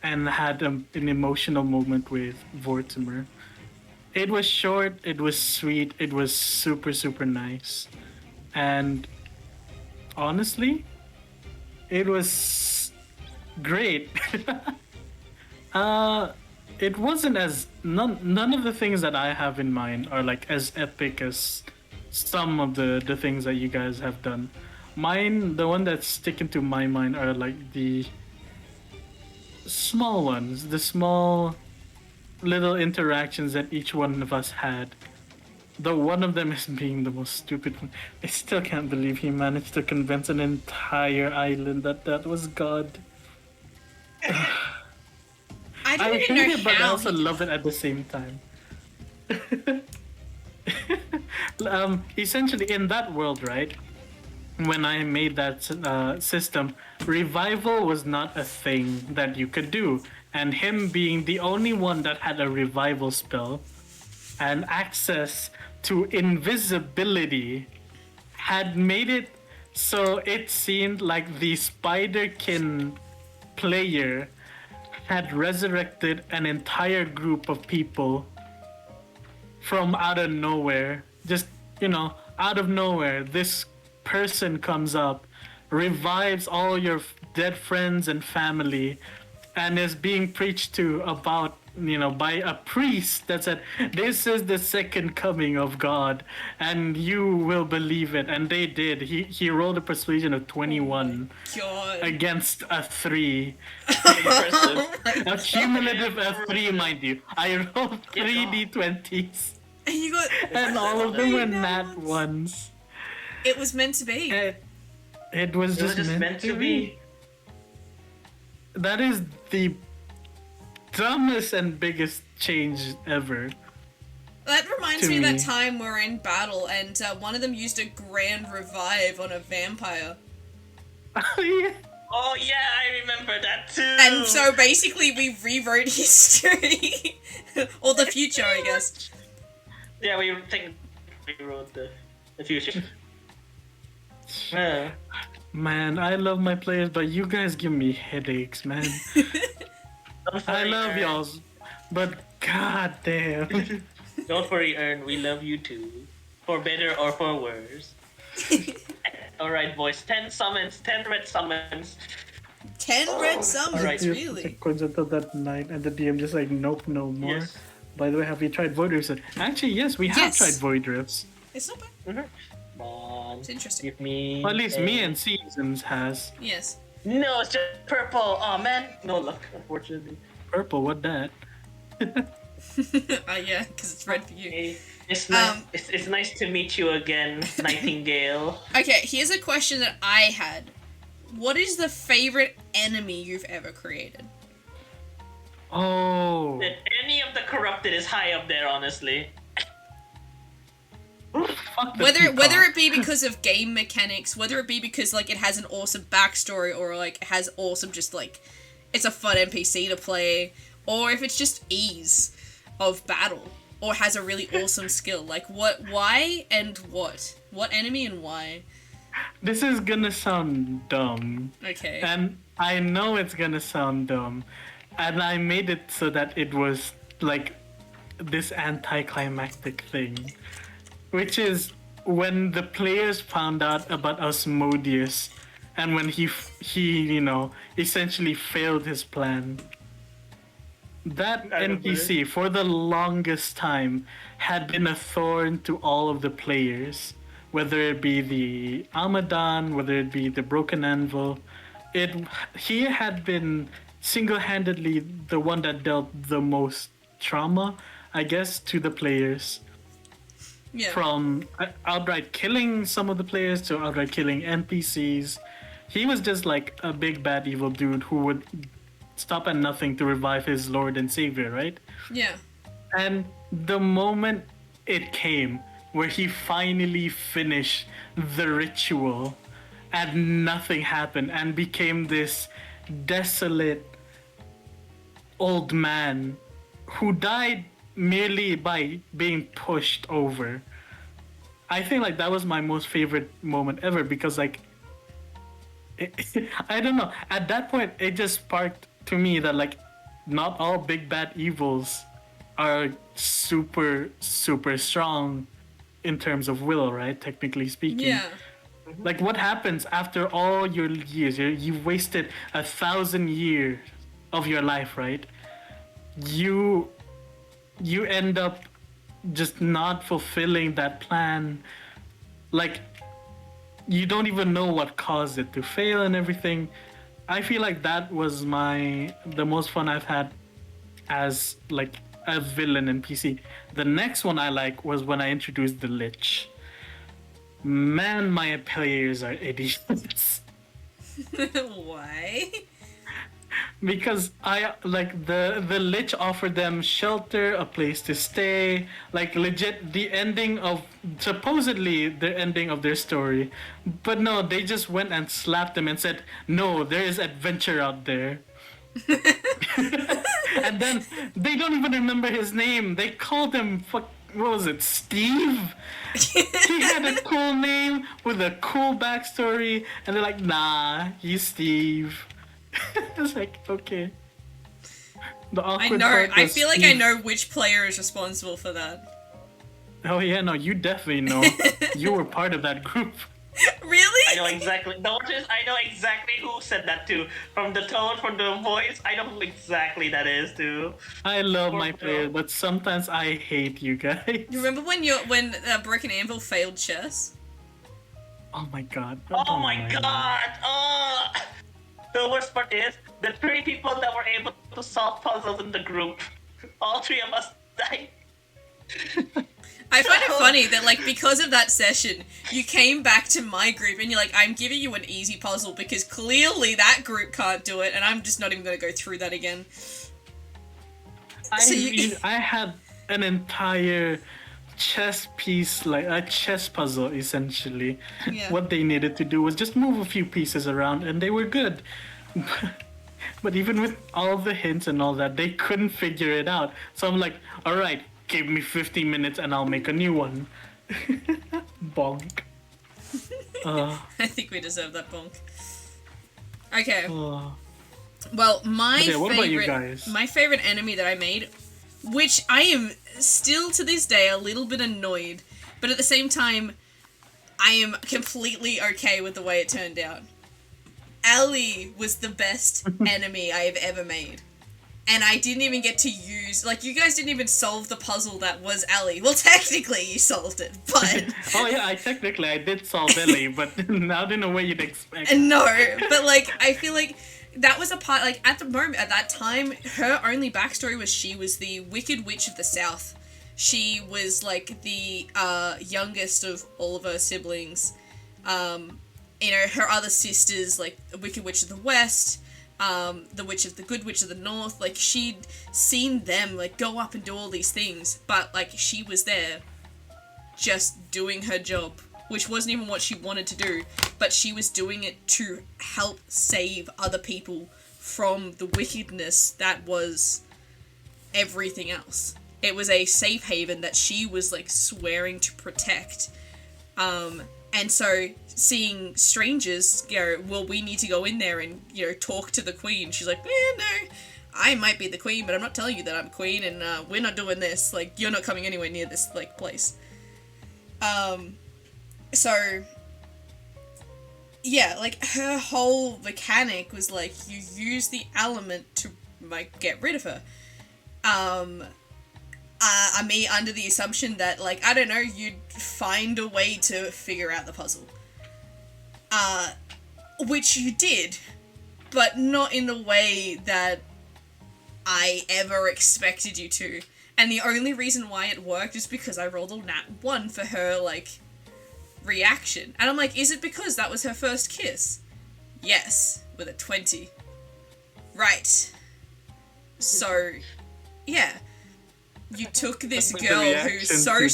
S2: and had an emotional moment with Vortimer. It was short, it was sweet, it was super, super nice. And honestly, it was great. It wasn't as none of the things that I have in mind are like as epic as some of the things that you guys have done. Mine, the one that's sticking to my mind are like the small ones, the small little interactions that each one of us had. Though one of them is being the most stupid one. I still can't believe he managed to convince an entire island that was God.
S1: I don't
S2: I
S1: even
S2: hate
S1: know
S2: it, but I
S1: how.
S2: also love it at the same time. Essentially, in that world, right? When I made that system, revival was not a thing that you could do, and him being the only one that had a revival spell and access to invisibility had made it so it seemed like the Spiderkin player had resurrected an entire group of people from out of nowhere. Just, out of nowhere, this person comes up, revives all your dead friends and family, and is being preached to about, by a priest that said, this is the second coming of God, and you will believe it. And they did. He rolled a persuasion of 21
S1: God.
S2: against a 3.
S3: Impressive.
S2: A cumulative of 3, mind you. I rolled 3 d20s,
S1: And you got.
S2: and all of them were
S1: Three
S2: nat
S1: nat
S2: ones.
S1: It was meant to be.
S2: It was
S3: It was
S2: just
S3: meant to be.
S2: That is the dumbest and biggest change ever.
S1: That reminds
S2: To
S1: me of that
S2: me.
S1: time we're in battle and one of them used a grand revive on a vampire.
S2: Yeah.
S3: Oh yeah, I remember that too.
S1: And so basically we rewrote history. Or the future, I guess.
S3: Yeah, we think we wrote the future. Yeah.
S2: Man, I love my players, but you guys give me headaches, man. I love y'all, but god damn.
S3: Don't worry, Ern. We love you too, for better or for worse. All right, boys. 10 summons, 10 red summons.
S1: 10 red summons,
S3: alright.
S1: really?
S2: Coincidence of that night, and the DM just like, nope, no more.
S3: Yes.
S2: By the way, have you tried Void Rifts? Actually, yes, we have
S1: Yes.
S2: tried Void Rifts.
S1: It's not bad.
S3: Come on.
S1: It's interesting.
S3: Give me.
S2: Well, at least
S3: a-
S2: me and Seasons has.
S1: Yes.
S3: No, it's just purple. Oh man, no luck, unfortunately.
S2: Purple, what that?
S1: Yeah, because it's red for you.
S3: Hey, it's nice.
S1: Um,
S3: It's nice to meet you again, Nightingale.
S1: Okay, here's a question that I had. What is the favorite enemy you've ever created?
S2: Oh.
S3: That any of the corrupted is high up there, honestly.
S2: Fuck the
S1: Whether
S2: peacock.
S1: it be because of game mechanics, whether it be because like it has an awesome backstory or like it has awesome just like it's a fun NPC to play, or if it's just ease of battle or has a really awesome skill. Like why and what enemy and why?
S2: This is gonna sound dumb.
S1: Okay.
S2: And I know it's gonna sound dumb. And I made it so that it was like this anticlimactic thing. Which is when the players found out about Asmodeus and when he essentially failed his plan. That
S3: I remember
S2: NPC for the longest time had been a thorn to all of the players. Whether it be the Amadan, whether it be the Broken Anvil, he had been single-handedly the one that dealt the most trauma, I guess, to the players.
S1: Yeah.
S2: From outright killing some of the players to outright killing NPCs. He was just like a big bad evil dude who would stop at nothing to revive his Lord and Savior, right?
S1: Yeah.
S2: And the moment it came where he finally finished the ritual and nothing happened and became this desolate old man who died merely by being pushed over. I think like that was my most favorite moment ever because like I don't know, at that point it just sparked to me that like not all big bad evils are super strong in terms of will, right? Technically speaking.
S1: Yeah.
S2: Like, what happens after all your years? You've wasted 1,000 years of your life, right? You end up just not fulfilling that plan. Like, you don't even know what caused it to fail and everything. I feel like that was the most fun I've had as like a villain in PC. The next one I like was when I introduced the Lich. Man, my players are idiots.
S1: Why?
S2: Because I like the Lich offered them shelter, a place to stay, like legit the ending of supposedly the ending of their story. But no, they just went and slapped them and said, "No, there is adventure out there." And then they don't even remember his name. They called him what was it, Steve? He had a cool name with a cool backstory, and they're like, "Nah, he's Steve." It's like, okay. The
S1: I
S2: awkward
S1: know.
S2: part
S1: I
S2: was
S1: feel like I
S2: Steve.
S1: know which player is responsible for that.
S2: Oh yeah, no, you definitely know. You were part of that group.
S1: Really?
S3: I know exactly. The worst is, I know exactly who said that too. From the tone, from the voice, I know who exactly that is too.
S2: I love
S3: Poor
S2: my
S3: girl.
S2: players, but sometimes I hate you guys.
S1: You remember when Brick and Anvil failed chess?
S2: Oh my god.
S3: Oh
S2: Don't
S3: my
S2: remind me.
S3: god! Oh! The worst part is, the 3 people that were able to solve puzzles in the group, all 3 of us died.
S1: I find it funny that, like, because of that session, you came back to my group and you're like, I'm giving you an easy puzzle because clearly that group can't do it, and I'm just not even going to go through that again. So you-
S2: I had an entire chess piece, like a chess puzzle essentially.
S1: Yeah.
S2: What they needed to do was just move a few pieces around and they were good. But even with all the hints and all that, they couldn't figure it out. So I'm like, alright, give me 15 minutes and I'll make a new one. Bonk.
S1: I think we deserve that bonk. Okay.
S2: Uh,
S1: Well, my
S2: Okay, what about you
S1: favorite,
S2: guys?
S1: my favorite enemy that I made, which I am still to this day a little bit annoyed, but at the same time, I am completely okay with the way it turned out. Ali was the best enemy I have ever made. And I didn't even get to use, like, you guys didn't even solve the puzzle that was Ali. Well, technically you solved it, but...
S2: oh yeah, I did solve Ellie, but not in a way you'd expect.
S1: No, but like I feel like that was a part, like at the moment, at that time, her only backstory was she was the Wicked Witch of the South. She was like the youngest of all of her siblings. You know, her other sisters, like the Wicked Witch of the West, the Good Witch of the North, like she'd seen them like go up and do all these things, but like she was there just doing her job, which wasn't even what she wanted to do, but she was doing it to help save other people from the wickedness that was everything else. It was a safe haven that she was like swearing to protect. And so seeing strangers go, well, we need to go in there and, you know, talk to the queen. She's like, no, I might be the queen, but I'm not telling you that I'm queen, and we're not doing this. Like, you're not coming anywhere near this, like, place. So, yeah, like, her whole mechanic was, like, you use the element to, like, get rid of her. Me under the assumption that, like, I don't know, you'd find a way to figure out the puzzle. Which you did, but not in the way that I ever expected you to. And the only reason why it worked is because I rolled a nat 1 for her, like, reaction. And I'm like, is it because that was her first kiss? Yes, with a 20. Right. So, yeah. You took this
S2: With the
S1: girl
S2: reaction
S1: who's so
S2: to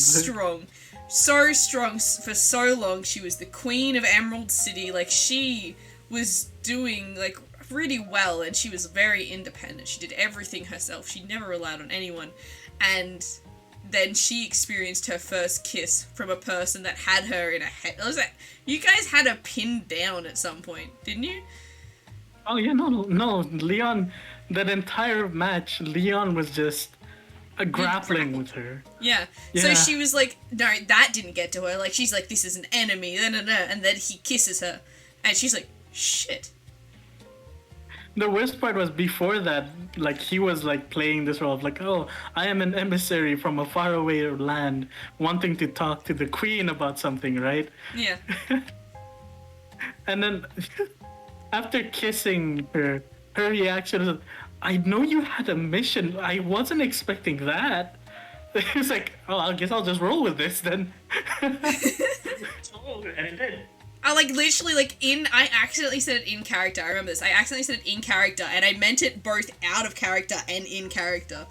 S1: strong for so long. She was the queen of Emerald City. Like, she was doing, like, really well, and she was very independent. She did everything herself. She never relied on anyone. And then she experienced her first kiss from a person that had her in a head. You guys had her pinned down at some point, didn't you?
S2: Oh yeah, no, Leon, that entire match, Leon was just grappling with her.
S1: Yeah.
S2: Yeah.
S1: So she was like, no, that didn't get to her. Like, she's like, this is an enemy, and then he kisses her. And she's like, shit.
S2: The worst part was before that, like he was like playing this role of like, oh, I am an emissary from a faraway land, wanting to talk to the queen about something, right?
S1: Yeah.
S2: And then after kissing her, her reaction was, I know you had a mission. I wasn't expecting that. It was like, oh, I guess I'll just roll with this then.
S3: And it did.
S1: I like literally like I accidentally said it in character. I remember this. I accidentally said it in character, and I meant it both out of character and in character.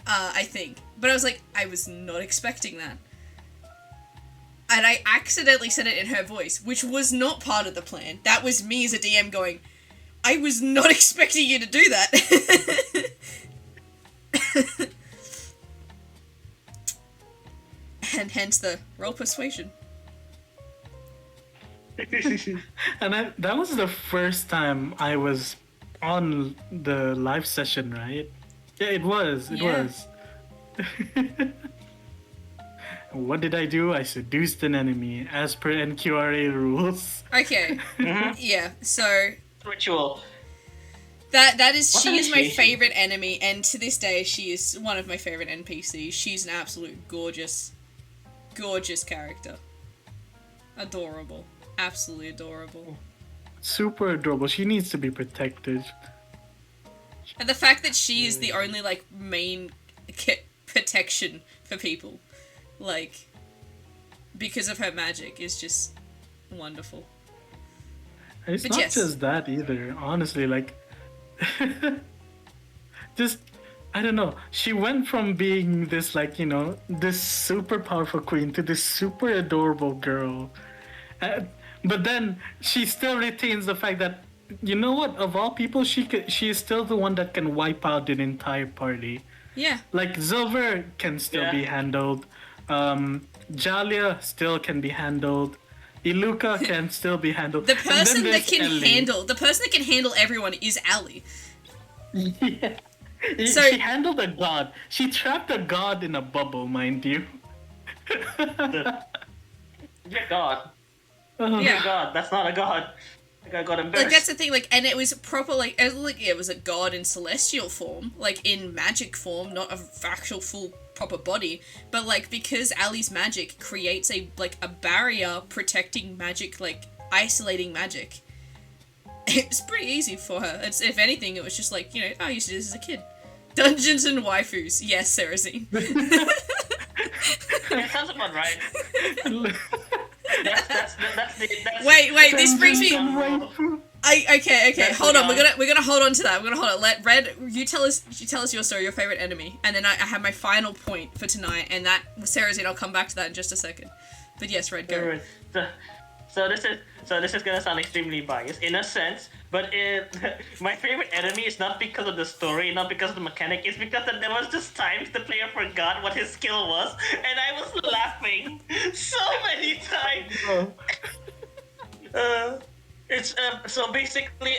S1: I think, but I was like, I was not expecting that, and I accidentally said it in her voice, which was not part of the plan. That was me as a DM going, I was not expecting you to do that. And hence the roll persuasion.
S2: And that was the first time I was on the live session, right? Yeah, it was. It
S1: Yeah.
S2: was. What did I do? I seduced an enemy as per NQRA rules.
S1: Okay. Yeah. So
S3: Ritual.
S1: that is
S3: What
S1: she is my
S3: initiation?
S1: favorite enemy, and to this day she is one of my favorite NPCs. She's an absolute gorgeous character. Adorable. Absolutely adorable.
S2: Super adorable. She needs to be protected.
S1: And the fact that she is the only like main protection for people, like because of her magic, is just wonderful.
S2: And it's
S1: But
S2: not
S1: yes.
S2: just that either. Honestly, like, just I don't know. She went from being this like this super powerful queen to this super adorable girl. But then she still retains the fact that, you know what, of all people, she is still the one that can wipe out an entire party.
S1: Yeah.
S2: Like Zilver can still be handled. Jalia still can be handled. Iluka can still be handled.
S1: The
S2: And then
S1: person that
S2: there's
S1: can
S2: Ellie.
S1: handle everyone is Ali.
S2: Yeah.
S1: So-
S2: She handled a god. She trapped a god in a bubble, mind you.
S3: Yeah, God.
S2: Oh.
S1: Yeah.
S3: God, that's not a god. Like I got embarrassed.
S1: Like that's the thing, like, and it was proper, like it was a god in celestial form, like in magic form, not a actual full proper body, but like because Ali's magic creates a barrier protecting magic, like isolating magic. It was pretty easy for her. It's, if anything, it was just like, I used to do this as a kid. Dungeons and waifus, yes, Sarrazine.
S3: Yeah, sounds about right. That's
S1: Wait, this brings me. Okay.
S3: That's
S1: Hold on.
S3: beyond-
S1: We're gonna hold on to that. We're gonna hold on. Let Red, you tell us your story, your favorite enemy, and then I have my final point for tonight, and that Sarrazine. I'll come back to that in just a second. But yes, Red, go.
S3: So this is gonna sound extremely biased in a sense, but my favorite enemy is not because of the story, not because of the mechanic. It's because that there was just times the player forgot what his skill was, and I was laughing so many times. It's so basically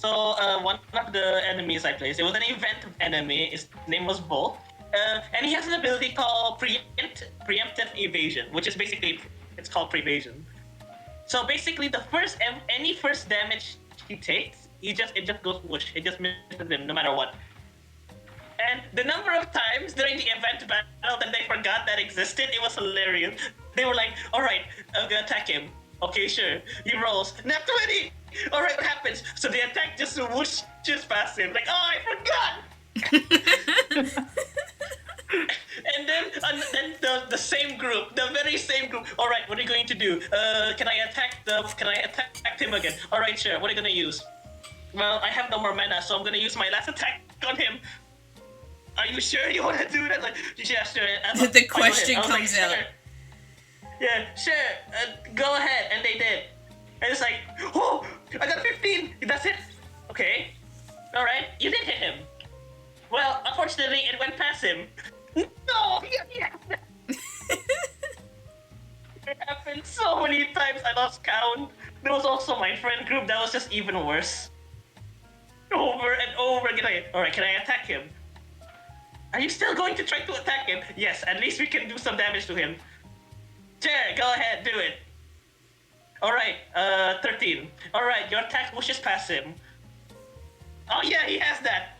S3: one of the enemies I played, it was an event enemy. His name was Bolt, and he has an ability called preemptive evasion, which is basically it's called prevasion. So basically, any first damage he takes, it just goes whoosh. It just misses him no matter what. And the number of times during the event battle that they forgot that existed, it was hilarious. They were like, "All right, I'm gonna attack him. Okay, sure." He rolls, nat 20. All right, what happens? So the attack just whooshes past him. Like, oh, I forgot. And then the same group, the very same group. All right, what are you going to do? Can I attack him again? All right, sure. What are you gonna use? Well, I have no more mana, so I'm gonna use my last attack on him. Are you sure you want to do that? Like, yeah, sure.
S1: The question comes out.
S3: Sure. Yeah, sure. Go ahead, and they did. And it's like, oh, I got 15. That's it. Okay. All right, you did hit him. Well, unfortunately, it went past him. No! Yeah. It happened so many times I lost count. There was also my friend group that was just even worse. Over and over again. Alright, can I attack him? Are you still going to try to attack him? Yes, at least we can do some damage to him. Sure, go ahead, do it. Alright, 13. Alright, your attack pushes past him. Oh yeah, he has that.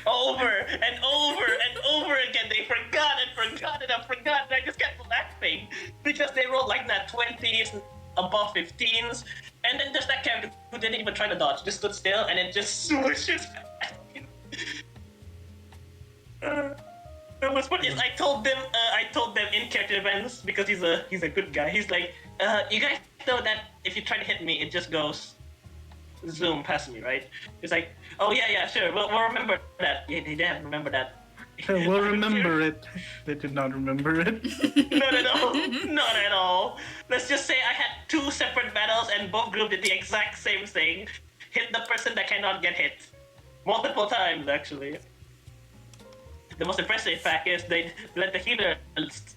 S3: Over and over and over again. They forgot and forgot and forgot. And I just kept laughing because they rolled like that 20s, above 15s, and then there's that character who didn't even try to dodge, just stood still and it just swooshes past him. The worst part is I told them in character events because he's a good guy. He's like, you guys know that if you try to hit me, it just goes zoom past me, right? He's like, oh yeah, sure, we'll remember that. Yeah, they didn't remember that.
S2: We'll remember it. They did not remember it.
S3: Not at all. Not at all. Let's just say I had 2 separate battles and both groups did the exact same thing. Hit the person that cannot get hit. Multiple times, actually. The most impressive fact is they let the healer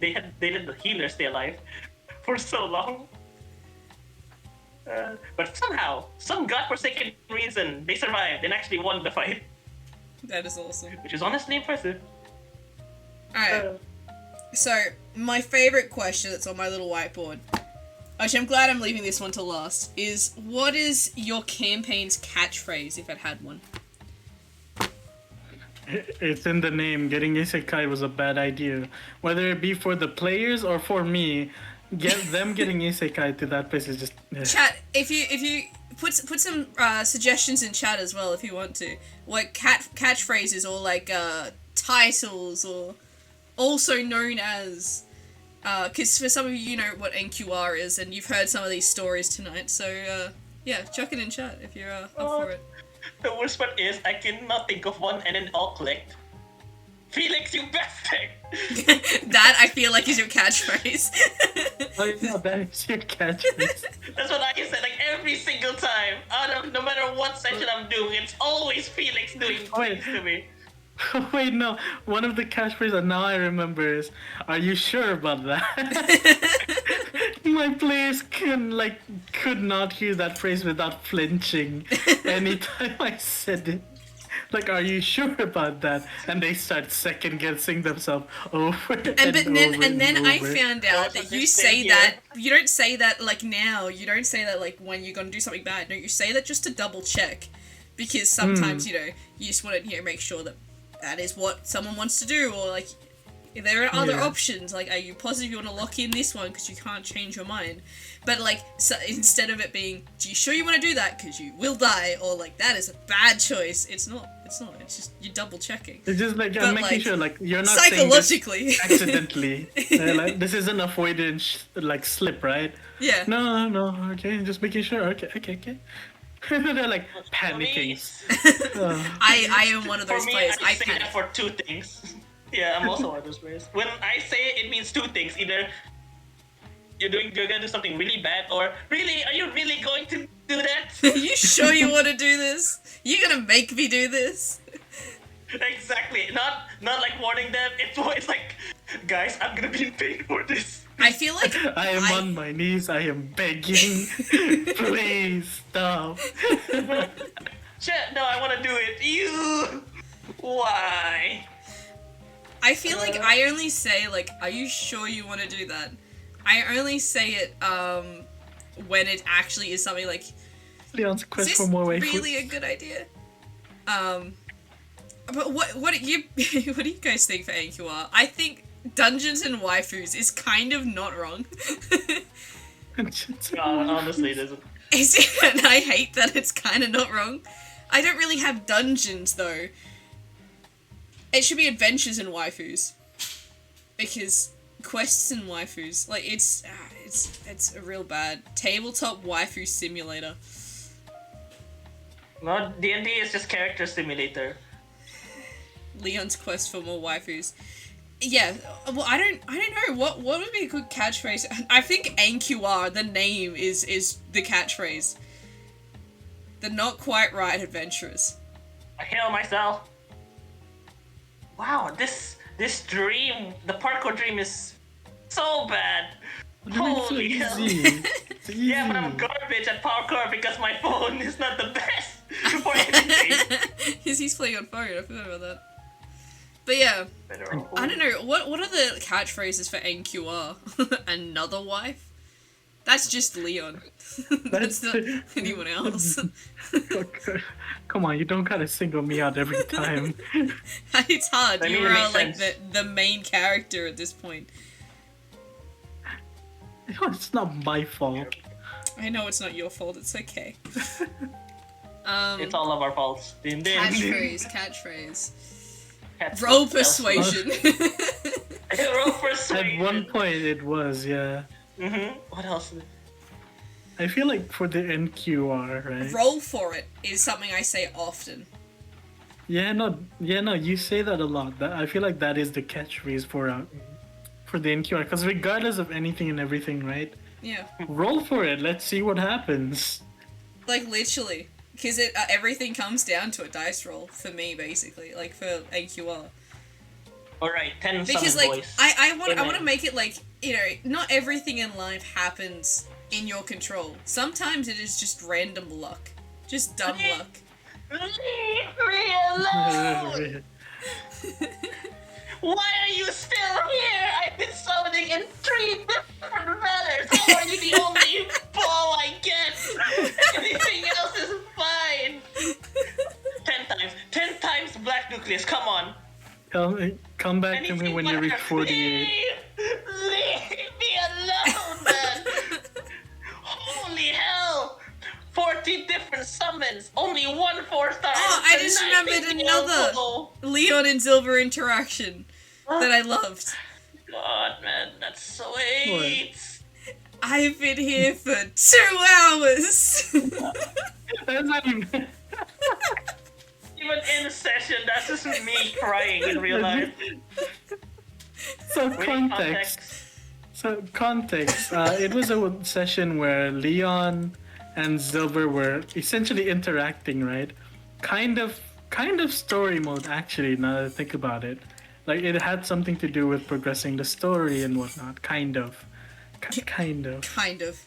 S3: they let the healer stay alive for so long. But somehow, some godforsaken reason, they survived and actually won the fight.
S1: That is awesome.
S3: Which is honestly impressive.
S1: Alright, so my favorite question that's on my little whiteboard, actually I'm glad I'm leaving this one to last, is what is your campaign's catchphrase if it had one?
S2: It's in the name. Getting isekai was a bad idea. Whether it be for the players or for me, getting isekai to that place is just...
S1: Chat, if you put some suggestions in chat as well if you want to. Like catchphrases or like titles or also known as... Because for some of you know what NQR is and you've heard some of these stories tonight. So yeah, chuck it in chat if you're up for it.
S3: The worst part is I cannot think of one and it all clicked. Felix, you bastard!
S1: That I feel like is your catchphrase.
S2: Oh yeah, that is your catchphrase.
S3: That's what I said, like every single time. No matter what session I'm doing, it's always Felix doing things to me.
S2: Wait, no. One of the catchphrases that now I remember is, "Are you sure about that?" My players could not hear that phrase without flinching anytime I said it. Like, are you sure about that? And they start second guessing themselves over
S1: and then
S2: over.
S1: I found out that you say that you don't say that like now. You don't say that like when you're gonna do something bad. No, you say that just to double check, because sometimes you just want to make sure that is what someone wants to do, or like if there are other options. Like, are you positive you want to lock in this one because you can't change your mind? But like, so instead of it being, "Do you sure you want to do that because you will die?" or like, "That is a bad choice," it's not. It's just you're double checking.
S2: It's just like
S1: But,
S2: making sure like you're not
S1: psychologically
S2: saying this accidentally. Like, this is an avoidance slip, right?
S1: Yeah.
S2: No. Okay, just making sure. Okay. They're like panicking.
S1: I am one of those
S3: For me,
S1: players.
S3: I
S1: I
S3: say
S1: panic.
S3: that for 2 things. Yeah, I'm also one of those players. When I say it means 2 things. Either you're gonna do something really bad, or really, are you really going to do that?
S1: You sure you want to do this? You're gonna make me do this?
S3: Exactly. Not like warning them. It's like, guys, I'm gonna be in pain for this.
S1: I feel like
S2: I am on my knees. I am begging. Please stop.
S3: Shit, no, I want to do it. You. Why?
S1: I feel like I only say like, "Are you sure you want to do that?" I only say it when it actually is something like,
S2: Leon's
S1: "Is
S2: quest
S1: this
S2: for more waifus.
S1: really a good idea?" But what do you what do you guys think for NQR? I think Dungeons and Waifus is kind of not wrong.
S3: Honestly, it isn't.
S1: And I hate that it's kind of not wrong. I don't really have dungeons though. It should be adventures and waifus, because quests and waifus, like it's a real bad tabletop waifu simulator.
S3: No, D&D is just character simulator.
S1: Leon's quest for more waifus. Yeah, well, I don't know what would be a good catchphrase. I think NQR, the name is the catchphrase. The not quite right adventurers.
S3: I heal myself. Wow, this dream, the parkour dream is so bad. Holy hell.
S2: It's easy.
S3: Yeah, but I'm garbage at parkour because my phone is not the best for anything.
S1: He's playing on phone. I forgot about that. But yeah, I don't know. What are the catchphrases for NQR? Another wife? That's just Leon. That's not anyone else.
S2: Come on, you don't gotta single me out every time.
S1: It's hard.
S3: I mean,
S1: You
S3: it
S1: are
S3: makes
S1: like
S3: sense.
S1: the main character at this point.
S2: It's not my fault.
S1: I know it's not your fault. It's okay.
S3: It's all of our faults. Din, din.
S1: Catchphrase.
S3: Cat's
S1: Role
S3: fault.
S1: persuasion.
S3: Roll persuasion.
S2: At one point it was, yeah.
S3: What else?
S2: I feel like for the NQR, right?
S1: Roll for it is something I say often.
S2: Yeah, no, you say that a lot. That I feel like that is the catchphrase for the NQR, because regardless of anything and everything, right?
S1: Yeah.
S2: Roll for it. Let's see what happens.
S1: Like literally, because everything comes down to a dice roll for me, basically. Like for AQR.
S3: Alright, 10
S1: Because
S3: summon
S1: like
S3: voice.
S1: I want
S3: Amen.
S1: to make it like, you know, not everything in life happens in your control. Sometimes it is just random luck, just dumb luck.
S3: Leave me alone! Why are you still here? I've been summoning in 3 different manners. How are you the only ball I get? Anything else is fine. 10 times Black Nucleus, come on.
S2: Come back to me
S3: Anything
S2: when you reach
S3: but-
S2: 48.
S3: Leave me alone, man. Holy hell. 40 different summons, only one 4-star.
S1: Oh, I just remembered another Leon and Silver interaction that I loved.
S3: God, man, that's so hate.
S1: I've been here for 2 hours.
S2: That's not even.
S3: Even in session, that's just me crying in real life.
S2: So
S3: Wait,
S2: context. So context. It was a session where Leon and Silver were essentially interacting, right? Kind of story mode, actually. Now that I think about it, like it had something to do with progressing the story and whatnot. Kind of.
S1: Kind of.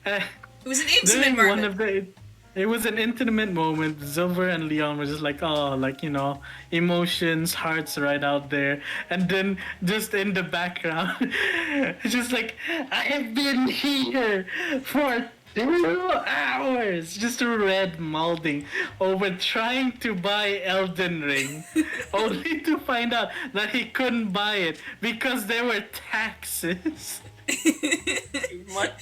S2: Uh,
S1: It was an intimate
S2: During
S1: moment.
S2: one of the, it was an intimate moment. Silver and Leon were just like, oh, like, you know, emotions, hearts right out there. And then just in the background, just like, I have been here for 2 hours. Just red molding over trying to buy Elden Ring. Only to find out that he couldn't buy it because there were taxes.
S3: What?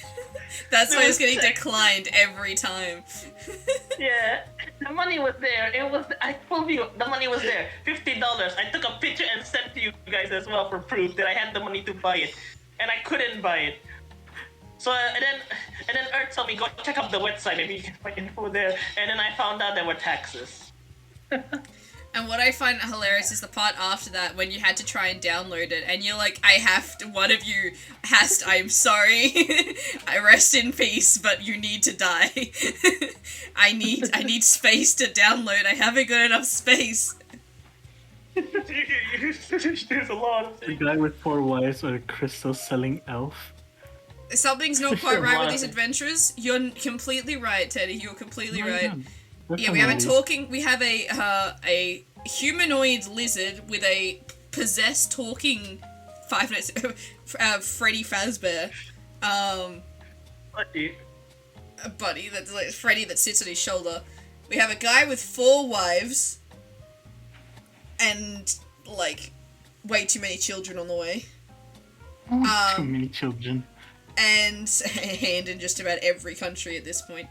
S1: That's why it's getting declined every time.
S3: Yeah, the money was there. I told you, the money was there. $50. I took a picture and sent to you guys as well for proof that I had the money to buy it. And I couldn't buy it. So, and then Earth told me, go check out the website, maybe you can find info there. And then I found out there were taxes.
S1: And what I find hilarious is the part after that when you had to try and download it, and you're like, I have to. One of you has to. I'm sorry. I rest in peace, but you need to die. I need space to download. I haven't got enough space.
S3: There's a lot of
S2: The
S3: things.
S2: guy with 4 wives or a crystal selling elf.
S1: Something's not quite right with
S3: Lot.
S1: these adventurers. You're completely right, Teddy. You're completely right.
S2: Yeah,
S1: Yeah, we have a
S2: definitely.
S1: talking. We have a humanoid lizard with a possessed talking Five Nights Freddy Fazbear, buddy that's like Freddy that sits on his shoulder. We have a guy with 4 wives, and like way too many children on the way,
S2: Too many children.
S1: and in just about every country at this point,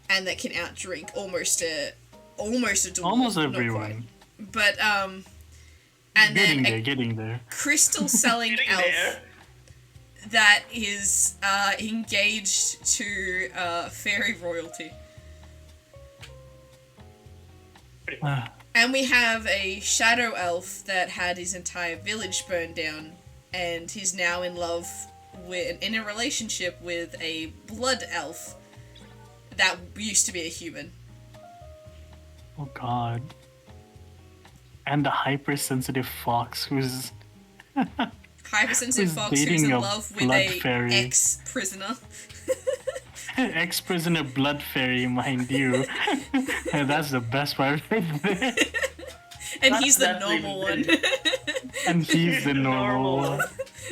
S1: and that can outdrink almost a dwarf,
S2: Almost
S1: not quite.
S2: everyone.
S1: But and then a
S2: Getting there.
S1: crystal selling
S3: Getting
S1: elf
S3: there.
S1: that is engaged to fairy royalty.
S2: Ah,
S1: And we have a shadow elf that had his entire village burned down, and he's now in love with, in a relationship with a blood elf that used to be a human.
S2: oh god. And the hypersensitive fox who's
S1: Hypersensitive
S2: Who's
S1: fox who's
S2: dating
S1: in
S2: a
S1: love with
S2: blood
S1: a
S2: fairy.
S1: ex-prisoner.
S2: Ex-prisoner blood fairy, mind you. That's the best part right there.
S1: And he's the
S3: That's
S1: normal one.
S3: really
S2: And he's the normal one.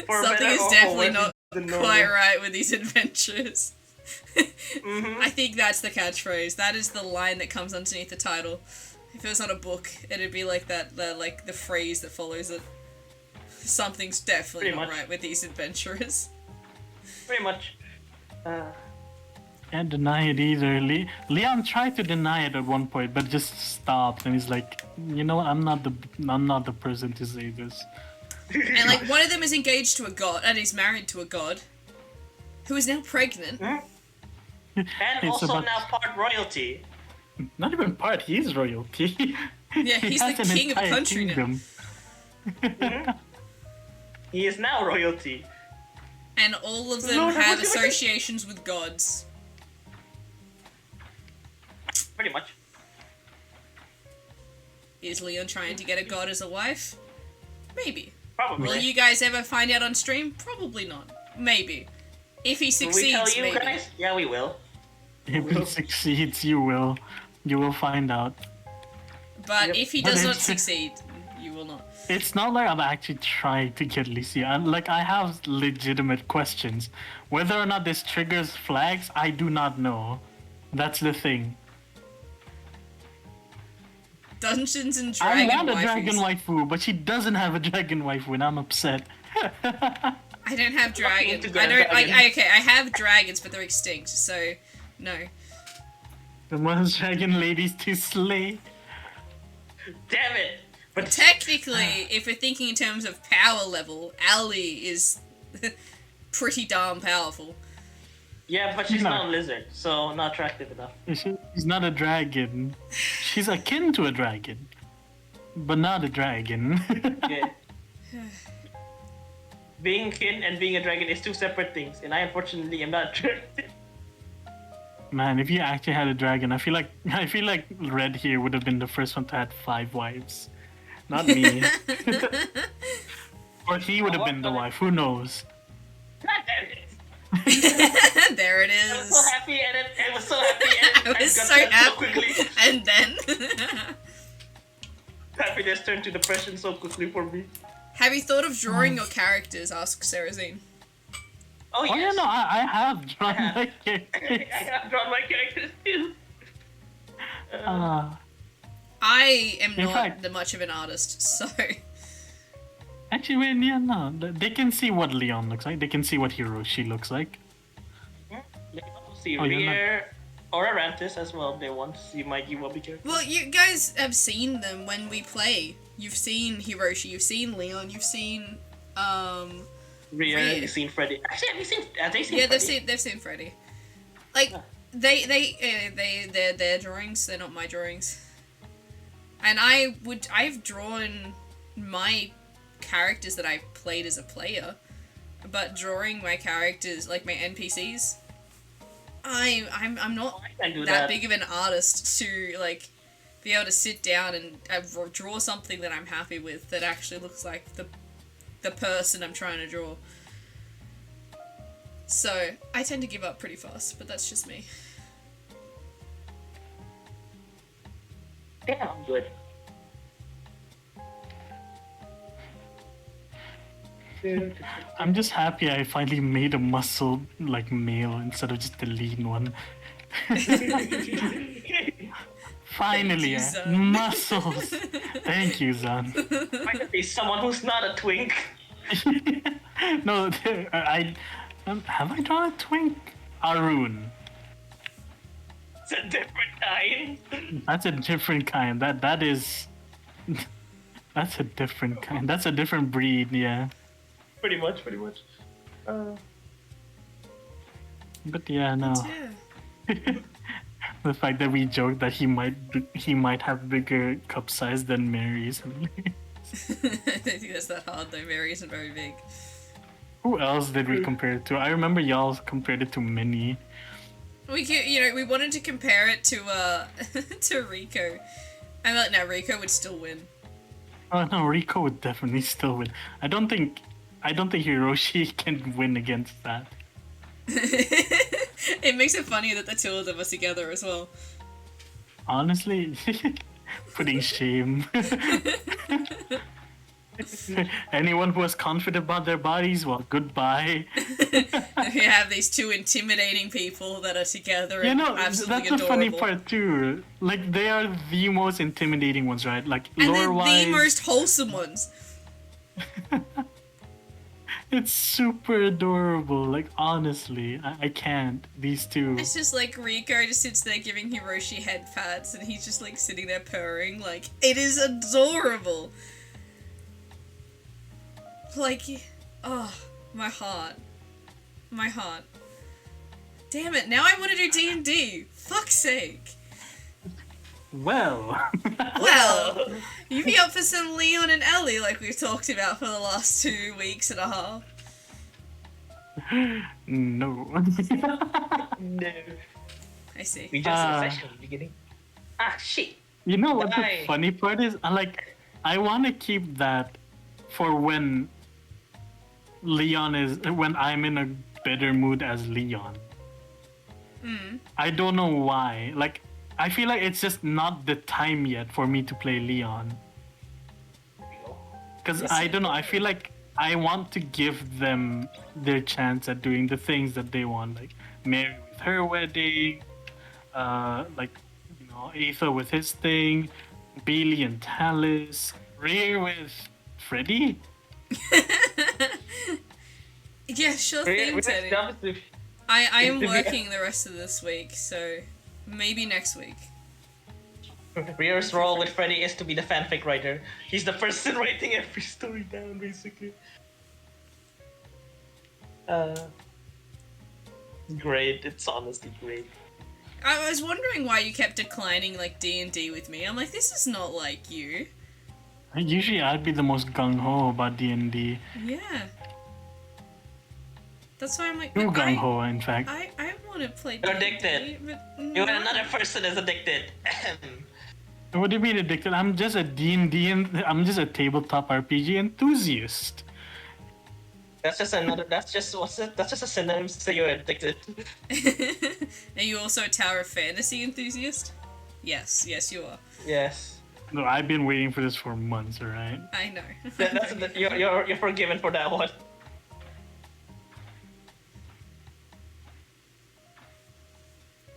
S3: For
S1: Something
S3: better
S1: is
S3: or for
S1: definitely
S3: worse,
S1: not
S3: the normal.
S1: quite right with these adventures.
S3: Mhm.
S1: I think that's the catchphrase. That is the line that comes underneath the title. If it was on a book, it'd be like that, the phrase that follows it. Something's definitely
S3: Pretty
S1: not
S3: much.
S1: right with these adventurers.
S3: Pretty much.
S2: Can't deny it either. Leon tried to deny it at one point, but just stopped, and he's like, "You know what? I'm not the person to say this."
S1: And like one of them is engaged to a god, and he's married to a god, who is now pregnant.
S3: And
S2: It's
S3: also
S2: about-
S3: now part royalty.
S2: Not even part. He's royalty.
S1: Yeah,
S2: He
S1: he's
S2: has
S1: the
S2: an
S1: king of the
S2: entire
S1: country now.
S2: kingdom.
S3: He is now royalty.
S1: And all of them
S3: Lord,
S1: have
S3: what's your-
S1: associations with gods.
S3: Pretty much.
S1: Is Leon trying to get a god as a wife? Maybe.
S3: Probably.
S1: Will you guys ever find out on stream? Probably not. Maybe. If he
S3: Will we tell
S1: succeeds,
S3: you
S1: maybe.
S3: guys? Yeah, we will.
S2: If he succeeds, you will find out.
S1: But
S3: Yep.
S1: if he
S2: But
S1: does not
S2: it's-
S1: succeed, you will not.
S2: It's not like I'm actually trying to get Licia. Like, I have legitimate questions. Whether or not this triggers flags, I do not know. That's the thing.
S1: Dungeons and
S2: I
S1: Dragon
S2: want a
S1: wifeys.
S2: dragon waifu, but she doesn't have a dragon waifu, and I'm upset.
S1: I don't have dragons.
S3: into
S1: I don't like.
S3: dragon.
S1: Okay, I have dragons, but they're extinct. So, no.
S2: The most dragon ladies to slay.
S3: Damn it! But
S1: Technically, if we're thinking in terms of power level, Ali is pretty darn powerful.
S3: yeah, but she's
S2: No.
S3: not a lizard, so not attractive enough.
S2: She's not a dragon. She's akin to a dragon, but not a dragon.
S3: Yeah. Being kin and being a dragon is two separate things, and I unfortunately am not attracted.
S2: Man, if you actually had a dragon, I feel like Red here would have been the first one to have 5 wives, not me. Or he would have been the wife. Who knows?
S3: God damn it!
S1: There it
S3: I was so
S1: is.
S3: happy and I was so happy and
S1: I was
S3: got
S1: so
S3: sad
S1: happy.
S3: quickly.
S1: And then,
S3: Happiness turned to depression so quickly for me.
S1: have you thought of drawing your characters? Asks Sarazine.
S3: Oh,
S2: Oh yeah,
S3: yes.
S2: no, I have drawn
S3: have.
S2: my characters.
S3: I have drawn my characters too.
S1: I am
S2: In
S1: not
S2: fact-
S1: much of an artist, so
S2: Actually, wait, yeah, no. They can see what Leon looks like. They can see what Hiroshi looks like.
S3: They want to see
S2: Oh, you're not-
S3: Rear or Arantis as well. They want to see my Giwabi character.
S1: well, you guys have seen them when we play. You've seen Hiroshi, you've seen Leon, you've seen
S3: Rear,
S1: Rear.
S3: you've seen Freddy. Actually, have you seen? Have they seen
S1: yeah,
S3: Freddy?
S1: they've seen Freddy. Like
S3: Yeah.
S1: they're their drawings. They're not my drawings. And I've drawn my characters that I've played as a player, but drawing my characters like my NPCs, I'm not
S3: I can do
S1: that
S3: that.
S1: big of an artist to like be able to sit down and draw something that I'm happy with that actually looks like the person I'm trying to draw. So I tend to give up pretty fast, but that's just me.
S3: Damn, I'm good.
S2: I'm just happy I finally made a muscle like male instead of just the lean one. Finally,
S1: Thank you, Zan.
S2: muscles. Thank you, Zan.
S3: Finally, someone who's not a twink.
S2: No, I have I drawn a twink? Arun.
S3: It's a different kind.
S2: That's a different kind. That is. That's a different kind. That's a different breed. Yeah.
S3: Pretty much.
S2: But yeah, no.
S1: Yeah.
S2: The fact that we joked that he might have bigger cup size than Mary's.
S1: I don't think that's that hard though. Mary isn't very big.
S2: Who else did we compare it to? I remember y'all compared it to Minnie.
S1: We could, we wanted to compare it to to Rico. I'm like, no, Rico would still win.
S2: Oh no, Rico would definitely still win. I don't think Hiroshi can win against that.
S1: It makes it funny that the two of them are together as well.
S2: Honestly, putting shame. Anyone who was confident about their bodies, well, goodbye.
S1: You have these two intimidating people that are together
S2: You
S1: and
S2: know,
S1: absolutely
S2: that's the funny
S1: adorable.
S2: part too. Like, they are the most intimidating ones, right? Like,
S1: And they're
S2: lore-wise,
S1: the most wholesome ones.
S2: it's super adorable. Like, honestly, I can't. These two.
S1: It's just like Rico just sits there giving Hiroshi head pats and he's just like sitting there purring. Like, it is adorable. Like, oh, my heart. My heart. Damn it, now I want to do D&D. Fuck's sake.
S2: Well.
S1: Well, you be up for some Leon and Ellie like we've talked about for the last 2 weeks and a half.
S2: No.
S3: No.
S1: I see.
S3: We just
S2: Ah.
S3: session beginning. Ah, shit.
S2: You know what
S3: Die.
S2: the funny part is? I want to keep that for when when I'm in a better mood as Leon. I don't know why. Like, I feel like it's just not the time yet for me to play Leon. Because I don't know, I feel like I want to give them their chance at doing the things that they want. Like, Mary with her wedding, Aether with his thing, Bailey and Talis, Rhea with Freddy.
S1: Yeah, sure thing, Teddy. I am working the rest of this week, so maybe next week.
S3: Rhea's role with Freddy is to be the fanfic writer. He's the person writing every story down, basically. Great. It's honestly great.
S1: I was wondering why you kept declining like D&D with me. I'm like, this is not like you.
S2: Usually I'd be the most gung-ho about D&D.
S1: Yeah. That's why I'm like,
S2: Too
S1: but
S2: gung-ho, in fact.
S1: I want to play
S3: You're
S1: D&D,
S3: addicted.
S1: but
S3: You
S1: no.
S3: and another person is addicted.
S2: What do you mean addicted? I'm just a D&D and I'm just a tabletop RPG enthusiast.
S3: That's just a synonym to say you're addicted.
S1: Are you also a Tower of Fantasy enthusiast? Yes, you are.
S3: Yes.
S2: No, I've been waiting for this for months, alright?
S1: I know.
S3: You're forgiven for that one.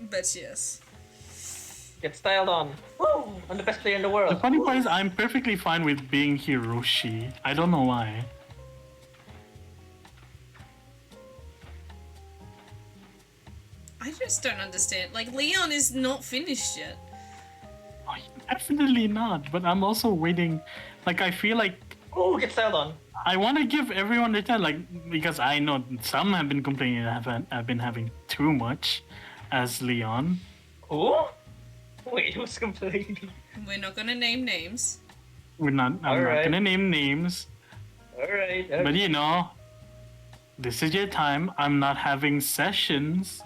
S1: But yes.
S3: Get styled on. Woo! I'm the best player in the
S2: The
S3: world.
S2: funny part is I'm perfectly fine with being Hiroshi. I don't know why.
S1: I just don't understand. Like, Leon is not finished yet.
S2: Oh, definitely not, but I'm also waiting. Like, I feel like
S3: Ooh, get styled on.
S2: I want to give everyone their time, like, because I know some have been complaining that I've been having too much as Leon.
S3: Ooh? Wait, who's complaining?
S1: We're not gonna name names.
S2: I'm not
S3: Alright.
S2: gonna name names,
S3: Alright.
S2: but you know, this is your time. I'm not having sessions.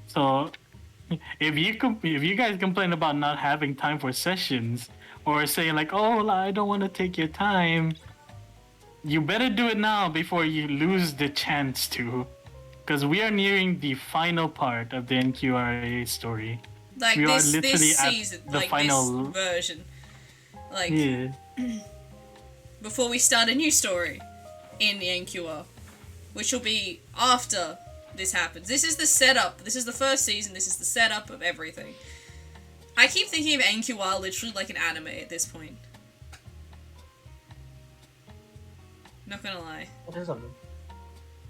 S2: So, if you guys complain about not having time for sessions, or saying like, oh, I don't want to take your time, you better do it now before you lose the chance to. Because we are nearing the final part of the NQRA story.
S1: Like,
S2: We are
S1: this
S2: literally at
S1: season,
S2: the
S1: like,
S2: final-
S1: this version. Like,
S2: Yeah.
S1: before we start a new story in the NQR, which will be after this happens. This is the setup. This is the first season. This is the setup of everything. I keep thinking of NQR literally like an anime at this point. Not gonna lie.
S3: What is it?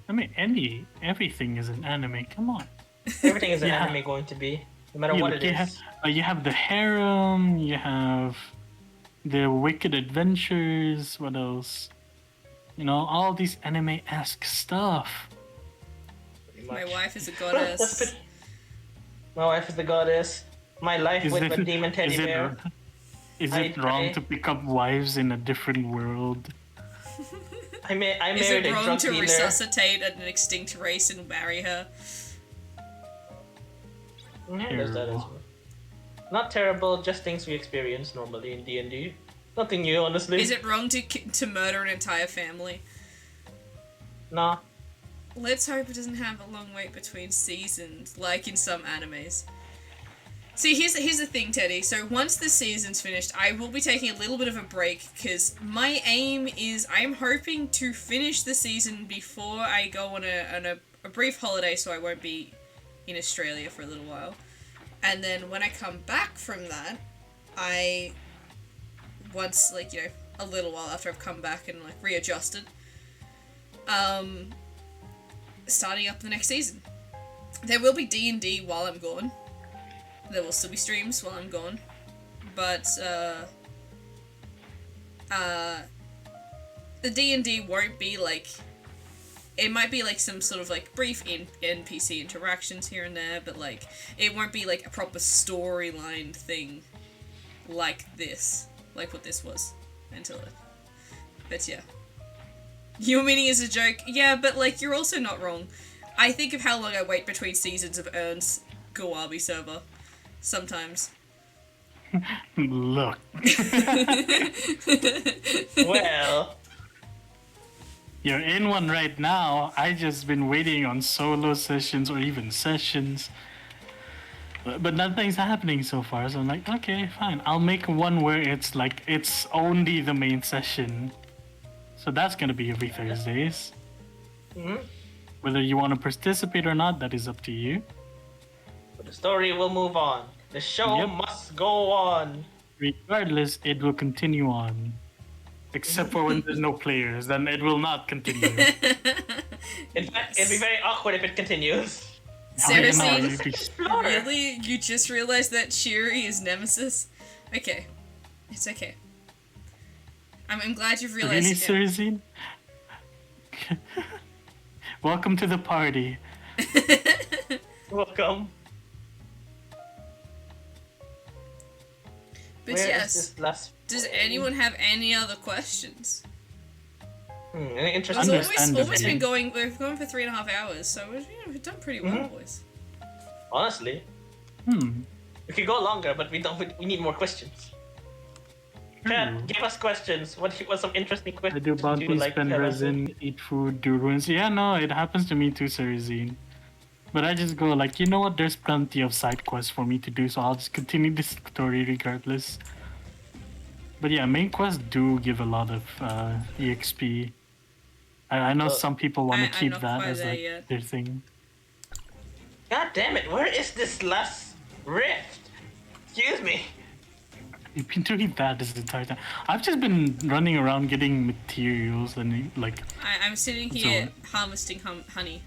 S2: I mean, everything is an anime. Come on.
S3: Everything is an
S2: Yeah.
S3: anime going to be, no matter
S2: You,
S3: what
S2: look,
S3: it
S2: you
S3: is.
S2: have, you have the harem. You have the Wicked Adventures. What else? You know, all these anime-esque stuff.
S3: Pretty
S1: My
S3: much.
S1: wife is a
S3: That's
S1: goddess.
S3: pretty- My wife is the goddess. My life with a demon teddy
S2: is it,
S3: bear.
S2: is it
S3: I-
S2: wrong
S3: I-
S2: to pick up wives in a different world?
S3: I
S1: Is
S3: married
S1: it
S3: a
S1: wrong
S3: drug
S1: to
S3: dealer.
S1: resuscitate an extinct race and marry her?
S3: Yeah, there's that as
S2: Terrible.
S3: well. Not terrible, just things we experience normally in D&D. Nothing new, honestly.
S1: Is it wrong to murder an entire family?
S3: Nah.
S1: let's hope it doesn't have a long wait between seasons, like in some animes. See, here's the thing, Teddy. So once the season's finished, I will be taking a little bit of a break, because my aim is I'm hoping to finish the season before I go on a brief holiday, so I won't be in Australia for a little while. And then when I come back from that, once, like, you know, a little while after I've come back and, like, readjusted, starting up the next season. There will be D&D while I'm gone. There will still be streams while I'm gone. But, the D&D won't be, like... It might be, like, some sort of, like, brief NPC interactions here and there, but, like, it won't be, like, a proper storyline thing like this. Like what this was. Until it... But, yeah. Your meaning is a joke. Yeah, but, like, you're also not wrong. I think of how long I wait between seasons of Ern's Gawabi server. Sometimes.
S2: Look.
S3: Well,
S2: You're in one right now. I just been waiting on solo sessions or even sessions. But nothing's happening so far, so I'm like, okay, fine. I'll make one where it's like, it's only the main session. So that's gonna be every Thursdays.
S3: mhm.
S2: Whether you want to participate or not, that is up to you.
S3: But the story will move on. The show
S2: Yep.
S3: must go on.
S2: Regardless, it will continue on. Except for when there's no players, then it will not continue.
S3: In fact, it'd be very awkward if it continues.
S1: Seriously?
S2: you'd be-
S1: Really? You just realized that Shiri is Nemesis? Okay. It's okay. I'm glad you've realized
S2: Really,
S1: it.
S2: Cerzine? Welcome to the party.
S3: Welcome.
S1: But
S3: Where is
S1: yes,
S3: this last?
S1: does anyone have any other questions?
S3: Any
S1: It's
S3: interesting?
S1: almost been going, we've gone for 3.5 hours, so we've done pretty well, boys.
S3: Honestly, we could go longer, but we don't. We need more questions. Chat, give us questions. What's some interesting
S2: I
S3: questions?
S2: do
S3: would you
S2: bounties,
S3: like
S2: spend
S3: to have?
S2: resin, eat food, do ruins. Yeah, no, it happens to me too, Cerzine. But I just go like, you know what, there's plenty of side quests for me to do, so I'll just continue this story regardless. But yeah, main quests do give a lot of EXP. I know some people want
S1: I'm
S2: to keep
S1: not
S2: that
S1: quite
S2: as
S1: there
S2: like
S1: yet.
S2: their thing.
S3: God damn it! Where is this last rift? Excuse me.
S2: You've been doing that this entire time. I've just been running around getting materials and like,
S1: I'm sitting here harvesting honey.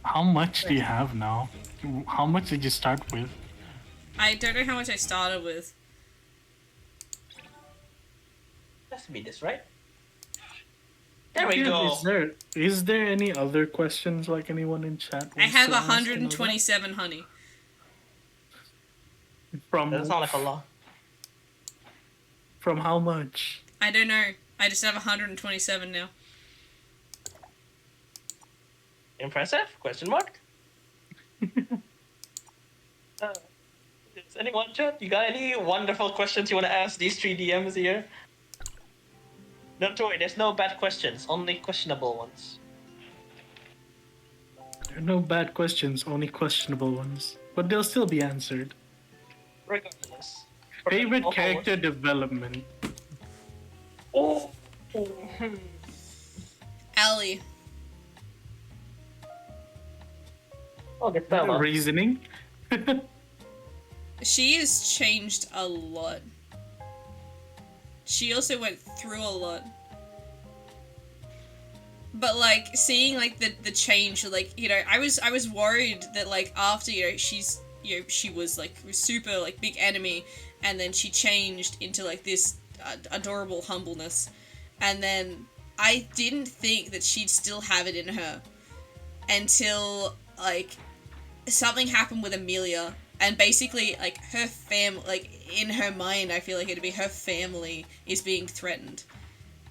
S2: how much do you have now? How much did you start with?
S1: I don't know how much I started with.
S3: Has to be this, right? There we
S2: Yeah,
S3: go.
S2: Is there any other questions like anyone in chat?
S1: I
S2: wants
S1: have
S2: to ask and all that?
S1: 127 honey.
S3: That's not like a lot.
S2: From how much?
S1: I don't know. I just have 127 now.
S3: Impressive? Question mark. Does anyone, chat? You got any wonderful questions you want to ask these three DMs here? Don't worry, there's no bad questions, only questionable ones.
S2: There are no bad questions, only questionable ones. But they'll still be answered.
S3: Regardless.
S2: Favorite
S3: Oh,
S2: character development?
S3: Oh.
S1: Allie.
S3: Oh, get Bella.
S2: Reasoning?
S1: She has changed a lot. She also went through a lot. But like seeing like the change, like, you know, I was worried that like after, you know, she was like super like big enemy, and then she changed into like this adorable humbleness, and then I didn't think that she'd still have it in her until like something happened with Amelia. And basically, like, her like, in her mind, I feel like it'd be her family is being threatened.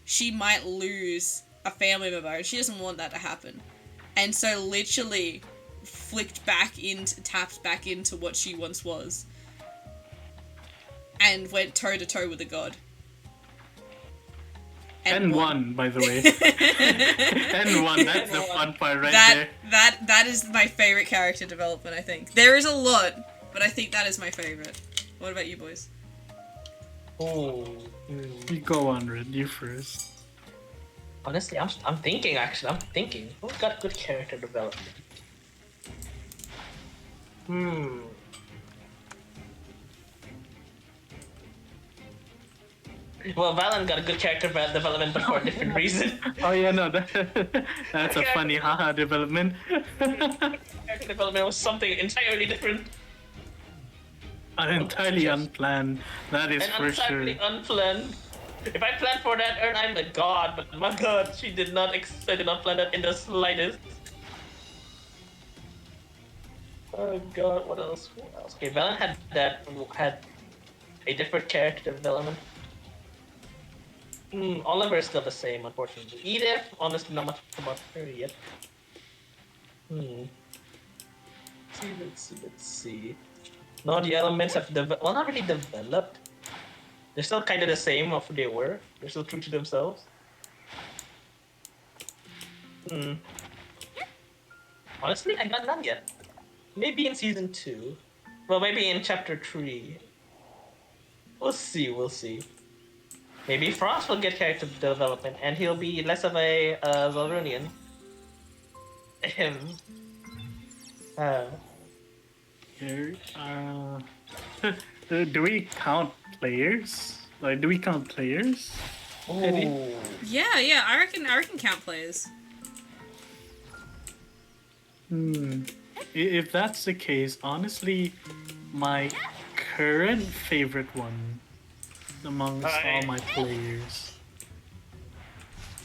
S1: She might lose a family member, and she doesn't want that to happen. And so, literally, tapped back into what she once was. And went toe-to-toe with a god.
S2: And one, by the way. And one, that's the fun part right there.
S1: That is my favorite character development, I think. There is a lot, but I think that is my favorite. What about you boys?
S3: Oh.
S2: You go on, Red. You first.
S3: Honestly, I'm thinking. Actually, I'm thinking. Who's got good character development? Well, Valen got a good character development, but for a different reason.
S2: Oh yeah, no, that's a funny haha development.
S3: Character development was something entirely different.
S2: Entirely unplanned. That is
S3: And
S2: for sure.
S3: entirely unplanned. If I planned for that, Ern, I'm a god. But my god, she did not. I did not plan that in the slightest. Oh god, what else? What else? Okay, Valen had a different character development. Oliver is still the same, unfortunately. Edith, honestly, not much about her yet. Let's see. No, the elements have well, not really developed. They're still kind of the same of who they were. They're still true to themselves. Honestly, I got none yet. Maybe in season 2. Well, maybe in chapter 3. We'll see. Maybe Frost will get character development, and he'll be less of a Zalrunian.
S2: Do we count players? Like, do we count players?
S3: Oh.
S1: Yeah, I reckon count players.
S2: If that's the case, honestly, my current favorite one amongst all my players.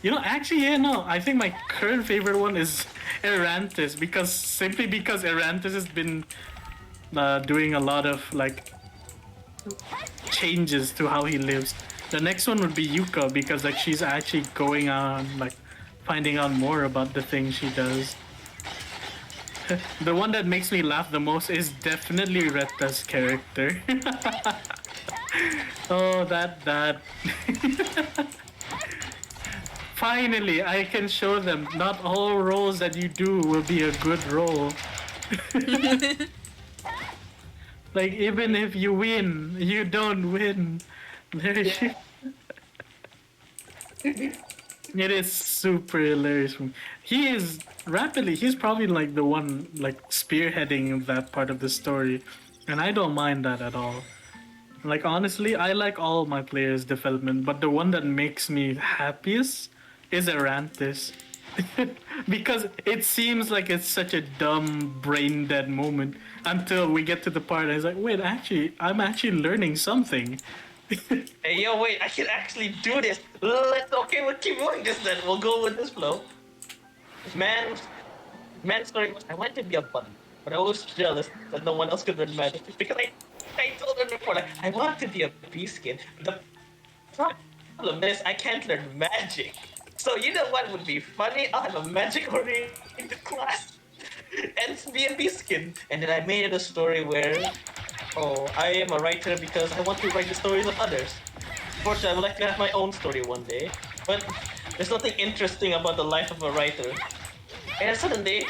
S2: I think my current favorite one is Erantis simply because Erantis has been doing a lot of like changes to how he lives. The next one would be Yuka because like she's actually going on like finding out more about the things she does. The one that makes me laugh the most is definitely Reta's character. Oh, that. Finally, I can show them not all roles that you do will be a good role. Like, even if you win, you don't win. It is super hilarious. He's probably like the one like spearheading that part of the story. And I don't mind that at all. Like, honestly, I like all my players' development, but the one that makes me happiest is Erantis. Because it seems like it's such a dumb, brain-dead moment until we get to the part and it's like, wait, I'm actually learning something.
S3: Hey, yo, wait, I can actually do this. We'll keep doing this then. We'll go with this flow. Man's story was, I wanted to be a button, but I was jealous that no one else could learn magic. Because I told her before, like, I want to be a beastskin. The problem is, I can't learn magic. So, you know what would be funny? I'll have a magic-oriented class and be a beastskin. And then I made it a story where, I am a writer because I want to write the stories of others. Unfortunately, I would like to have my own story one day. But there's nothing interesting about the life of a writer. And suddenly,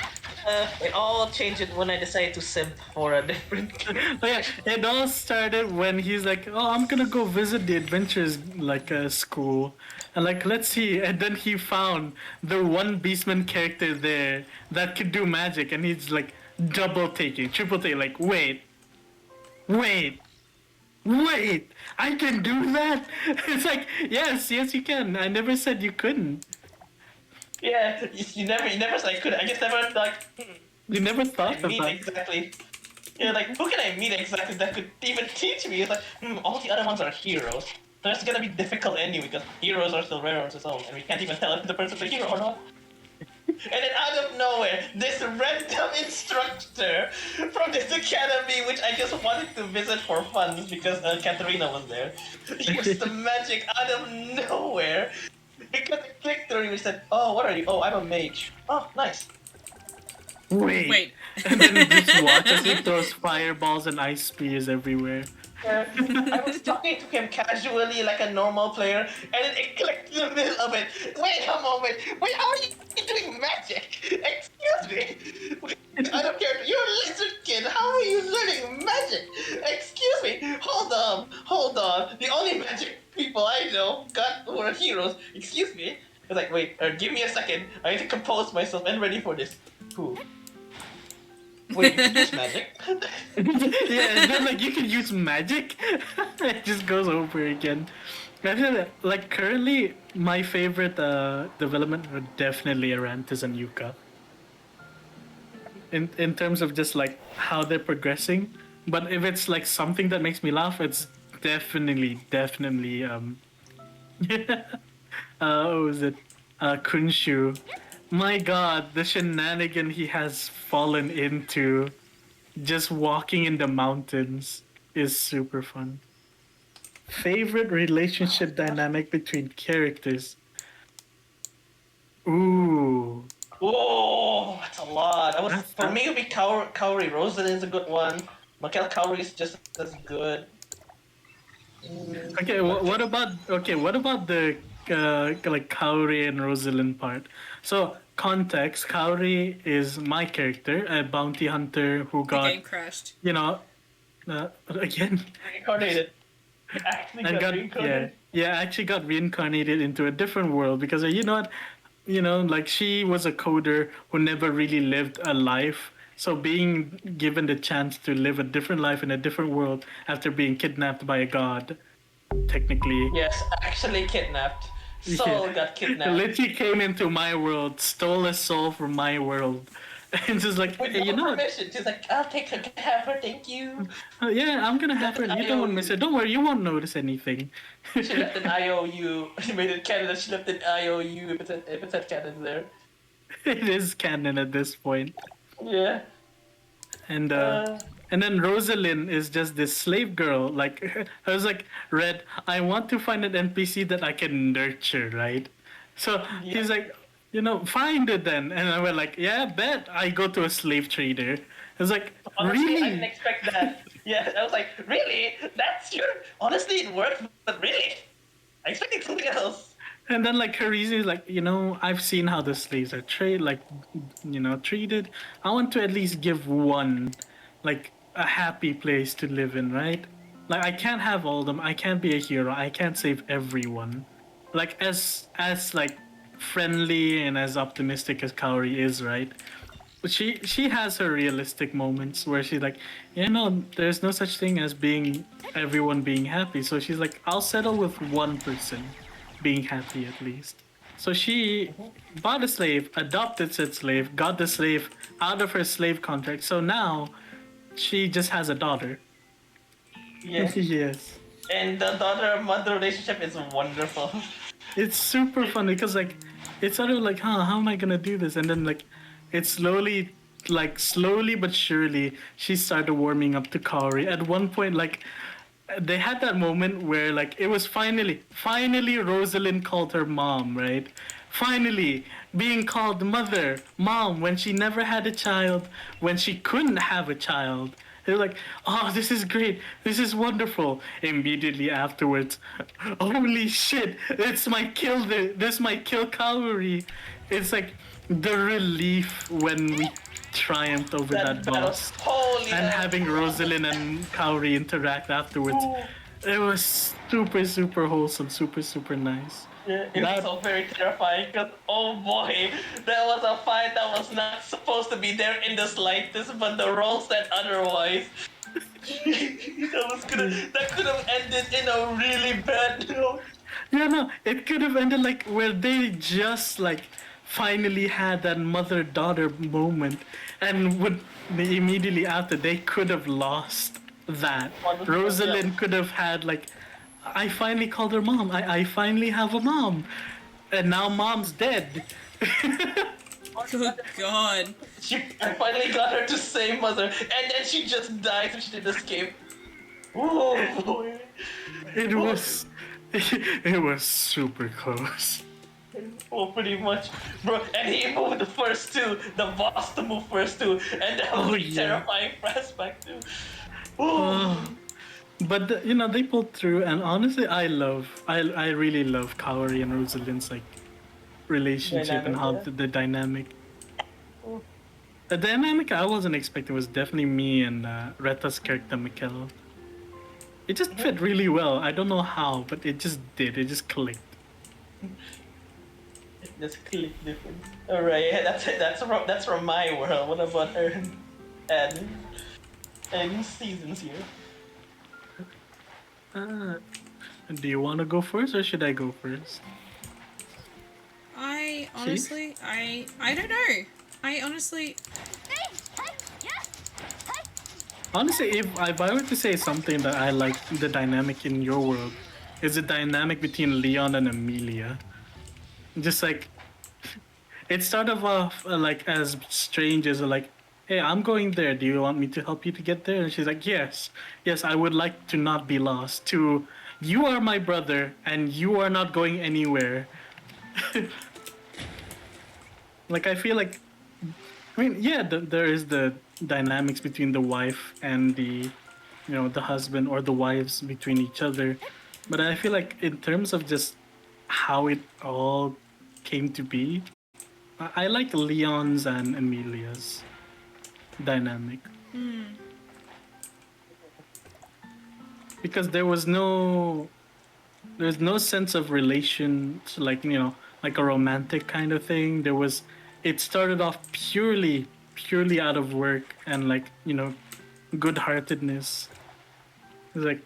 S3: it all changed when I decided to simp for a different...
S2: Oh yeah, it all started when he's like, I'm gonna go visit the adventures school. And like, let's see. And then he found the one Beastman character there that could do magic. And he's like triple taking, like, wait, I can do that? It's like, yes, you can. I never said you couldn't.
S3: Yeah, you never said I could. I just never
S2: You never thought about
S3: it. Exactly. Yeah, like, who can I meet exactly that could even teach me? It's like, all the other ones are heroes. So it's gonna be difficult anyway because heroes are still rare on its own, and we can't even tell if the person's a hero or not. And then out of nowhere, this random instructor from this academy, which I just wanted to visit for fun because Katarina was there, used the magic out of nowhere. Because it clicked through and we said, what are you? Oh, I'm a mage. Oh, nice.
S2: Wait. And then just watch as he throws fireballs and ice spears everywhere.
S3: I was talking to him casually like a normal player, and then it clicked in the middle of it. Wait a moment. Wait, how are you doing magic? Excuse me. I don't care. You're a lizard kid. How are you learning magic? Excuse me. Hold on. Hold on. The only magic people I know were heroes. Excuse me. I was like, wait, give me a second. I need to compose myself and ready for this. Cool. Wait, you can use magic?
S2: Yeah, and then like you can use magic. It just goes over again. I feel like currently my favorite development are definitely Arantis and Yuka. In terms of just like how they're progressing, but if it's like something that makes me laugh, it's definitely what was it? Kunshu. My god, the shenanigan he has fallen into just walking in the mountains is super fun. Favorite relationship dynamic between characters? Ooh.
S3: Oh, that's a lot.
S2: That's
S3: For
S2: tough.
S3: me, it would be Kaori. Rosalind's a good one. Makel Kaori is just as good.
S2: Okay, what about the like Kaori and Rosalind part? So context: Kaori is my character, a bounty hunter who
S1: The
S2: got
S1: game crashed.
S2: again
S3: Reincarnated. Actually
S2: and got
S3: reincarnated.
S2: actually got reincarnated into a different world because like she was a coder who never really lived a life. So being given the chance to live a different life in a different world after being kidnapped by a god, technically.
S3: Yes, actually kidnapped. Soul
S2: Yeah.
S3: got kidnapped.
S2: Literally came into my world, stole a soul from my world, and just like,
S3: With
S2: hey,
S3: no permission. She's like, I'll take her, have her, thank you.
S2: yeah, I'm gonna have her. You don't miss her. Don't worry, you won't notice anything.
S3: She left an IOU. She made it canon. She left an IOU if it's had canon there.
S2: It is canon at this point.
S3: Yeah.
S2: And then Rosalind is just this slave girl. Like I was like, Red, I want to find an NPC that I can nurture, right? So he's like, find it then. And I went like, yeah, bet. I go to a slave trader. I was like,
S3: Honestly,
S2: really?
S3: I didn't expect that. Yeah, I was like, really? That's your... Honestly, it worked, but really? I expected something else.
S2: And then like her reason is like, I've seen how the slaves are treated. I want to at least give one, like a happy place to live in, right? Like I can't have all of them. I can't be a hero. I can't save everyone. Like as like friendly and as optimistic as Kaori is, right? But she has her realistic moments where she's like, there's no such thing as everyone being happy. So she's like, I'll settle with one person being happy at least. So she bought a slave, adopted said slave, got the slave out of her slave contract. So now she just has a daughter.
S3: Yes.
S2: Yes.
S3: And the daughter-mother relationship is wonderful.
S2: It's super fun because like it's sort of like, how am I gonna do this? And then like it's slowly but surely she started warming up to Kaori. At one point, like they had that moment where like it was finally Rosalind called her mom, right? Finally being called mom when she never had a child, when she couldn't have a child. They're like, oh, this is great, this is wonderful. Immediately afterwards, holy shit, this might kill Kaori. It's like the relief when we triumphed over that boss.
S3: Holy
S2: And
S3: hell.
S2: having Rosalind and Kaori interact afterwards, it was super wholesome, super nice.
S3: Yeah, it was so very terrifying because, oh boy, that was a fight that was not supposed to be there in the slightest, but the roll said otherwise. That could have ended in a really bad note.
S2: Yeah, no, it could have ended like where they just like finally had that mother-daughter moment, and immediately after they could have lost that.
S3: 100%,
S2: Rosalind could have had like, I finally called her mom. I finally have a mom, and now mom's dead.
S1: Good God.
S3: I finally got her to say mother, and then she just died so she didn't escape. Oh boy.
S2: It was it was super close.
S3: Oh, pretty much, bro. And he moved the first two, the boss to move first two, and that was
S2: Oh,
S3: a
S2: yeah.
S3: terrifying flashback too. Oh.
S2: But you know, they pulled through, and honestly, I really love Kaori and Rosalind's like relationship and
S3: Dynamic,
S2: how
S3: yeah.
S2: the dynamic. The dynamic I wasn't expecting was definitely me and Reta's character Mikkel. It just fit really well. I don't know how, but it just did. It just clicked.
S3: Just click different. Alright, yeah, that's it. That's from my world. What about Ern and seasons here?
S2: Do you want to go first, or should I go first?
S1: I honestly, I don't know. I honestly,
S2: Honestly, if I were to say something that I like the dynamic in your world, is the dynamic between Leon and Amelia. Just like it started off like as strangers, like, "Hey, I'm going there. Do you want me to help you to get there?" And she's like, "Yes, yes, I would like to not be lost." To, "You are my brother, and you are not going anywhere." Like I feel like, I mean, yeah, there is the dynamics between the wife and the husband or the wives between each other, but I feel like in terms of just how it all came to be, I like Leon's and Amelia's dynamic because there's no sense of relation, like like a romantic kind of thing. It started off purely out of work and like good heartedness. It's like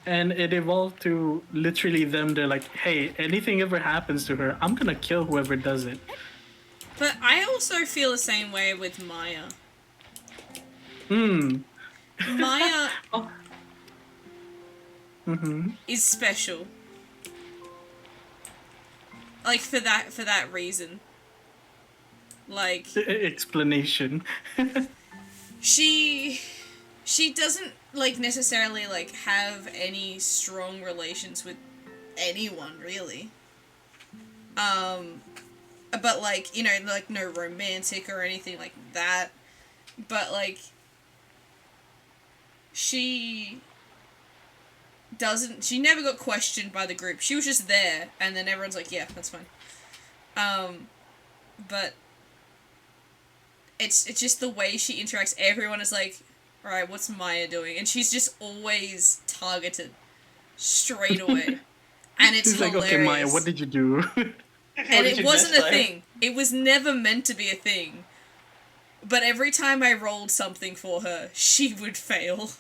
S2: and it evolved to literally them. They're like, "Hey, anything ever happens to her, I'm gonna kill whoever does it."
S1: but I also feel the same way with Maya. Maya is special. Like for that reason. Like
S2: Explanation.
S1: she doesn't like necessarily like have any strong relations with anyone really. But like, like no romantic or anything like that. But like she never got questioned by the group. She was just there and then everyone's like, yeah, that's fine. But it's just the way she interacts. Everyone is like, alright, what's Maya doing? And she's just always targeted straight away. And it's
S2: He's like,
S1: hilarious.
S2: "Okay, Maya, what did you do?"
S1: And it wasn't a thing. It was never meant to be a thing. But every time I rolled something for her, she would fail.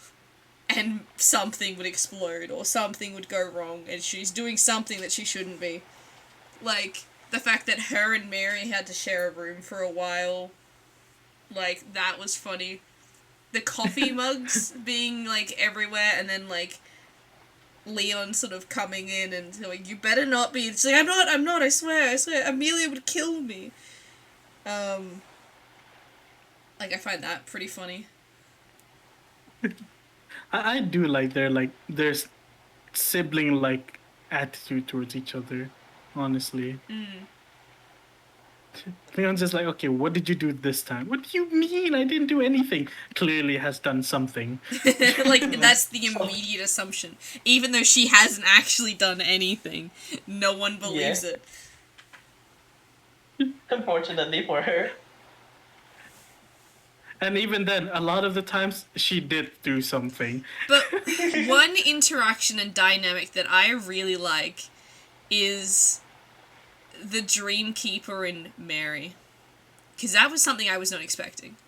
S1: And something would explode, or something would go wrong, and she's doing something that she shouldn't be. Like, the fact that her and Mary had to share a room for a while. Like, that was funny. The coffee mugs being, like, everywhere, and then, like, Leon sort of coming in and like, "You better not be." It's like, I'm not, I swear. Amelia would kill me. Like, I find that pretty funny.
S2: I do like their sibling like attitude towards each other. Honestly, Leon's just like, "Okay, what did you do this time?" "What do you mean? I didn't do anything." Clearly has done something.
S1: Like, that's the immediate assumption. Even though she hasn't actually done anything, no one believes it.
S3: Unfortunately for her.
S2: And even then, a lot of the times she did do something.
S1: But one interaction and dynamic that I really like is the Dreamkeeper and Mary. Because that was something I was not expecting.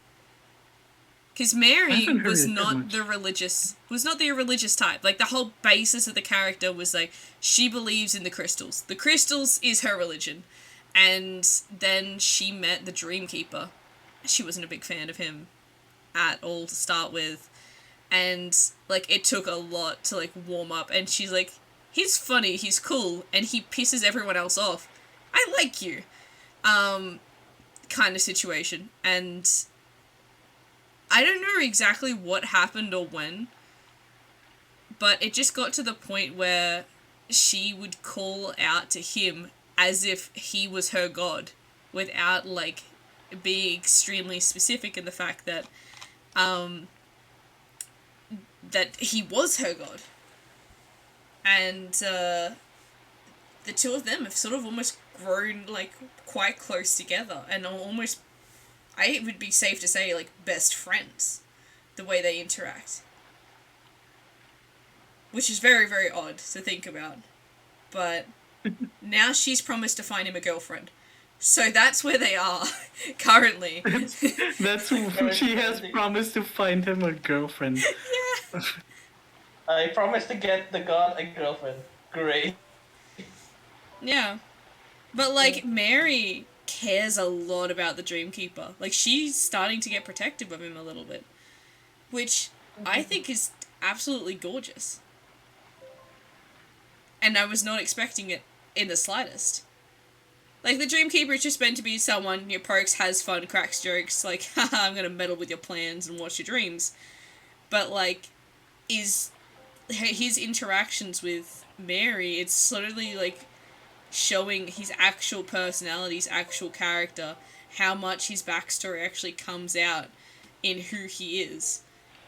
S1: Because Mary was not the religious type. Like, the whole basis of the character was like, she believes in the crystals. The crystals is her religion. And then she met the Dreamkeeper. She wasn't a big fan of him at all to start with. And, like, it took a lot to, like, warm up. And she's like, he's funny, he's cool, and he pisses everyone else off. I like you. Kind of situation. And I don't know exactly what happened or when, but it just got to the point where she would call out to him as if he was her god, without, like, being extremely specific in the fact that that he was her god. And the two of them have sort of almost grown like quite close together, and are almost, I would be safe to say, like best friends, the way they interact. Which is very, very odd to think about. But now she's promised to find him a girlfriend. So that's where they are currently.
S2: That's who she has promised to find him a girlfriend.
S1: Yeah.
S3: I promised to get the god a girlfriend. Great.
S1: Yeah. But like Mary cares a lot about the Dreamkeeper. Like she's starting to get protective of him a little bit. Which I think is absolutely gorgeous. And I was not expecting it in the slightest. Like, the Dreamkeeper is just meant to be someone, pokes, has fun, cracks jokes, like, haha, I'm gonna meddle with your plans and watch your dreams. But, like, his interactions with Mary, it's slowly, like, showing his actual personality, his actual character, how much his backstory actually comes out in who he is.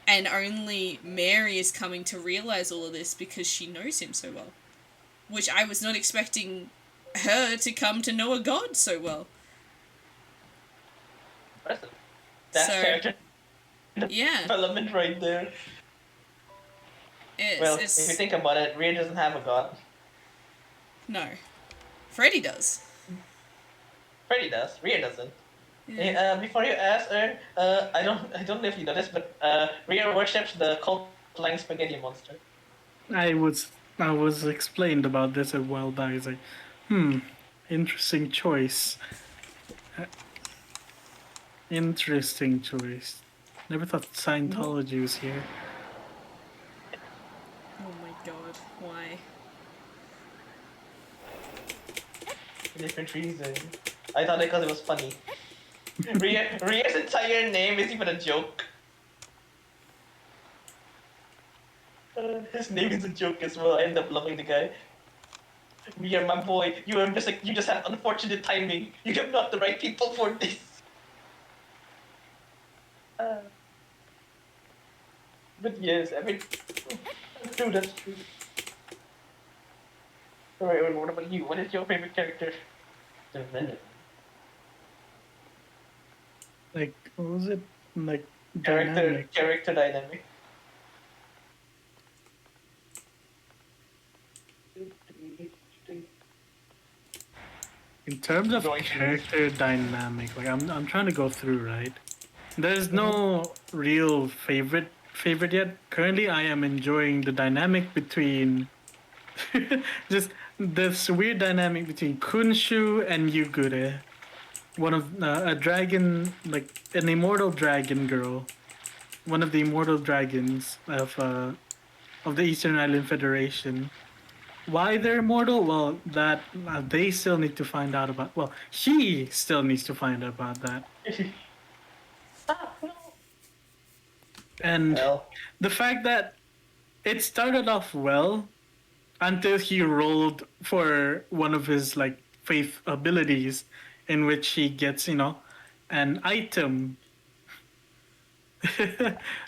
S1: And only Mary is coming to realize all of this because she knows him so well. Which I was not expecting her to come to know a god so well.
S3: That's
S1: So,
S3: character
S1: yeah.
S3: development right there.
S1: It's,
S3: If you think about it, Rhea doesn't have a god.
S1: No. Freddy does.
S3: Freddy does. Rhea doesn't.
S1: Yeah.
S3: Before you ask her, I don't know if you know this, but Rhea worships the cult flying spaghetti monster.
S2: I was explained about this a while back. It's like, interesting choice. Interesting choice. Never thought Scientology was here.
S1: Oh my god, why?
S3: Different reason. I thought it because it was funny. Rhea's entire name is even a joke. His name is a joke as well. I end up loving the guy. Rhea, my boy, you just had unfortunate timing. You have not the right people for this. But yes, I mean, true, that's true. Alright, what about you? What is your favorite character? The villain.
S2: Like, what was it? Like, dynamic.
S3: Character dynamic.
S2: In terms of
S3: Going
S2: character dynamic, like I'm trying to go through, right? There's no real favorite yet. Currently, I am enjoying the dynamic between just this weird dynamic between Kunshu and Yugure. One of a dragon, like an immortal dragon girl, one of the immortal dragons of the Eastern Island Federation. Why they're immortal? Well, that they still need to find out about. Well, he still needs to find out about that. And
S3: Well,
S2: the fact that it started off well until he rolled for one of his like faith abilities, in which he gets an item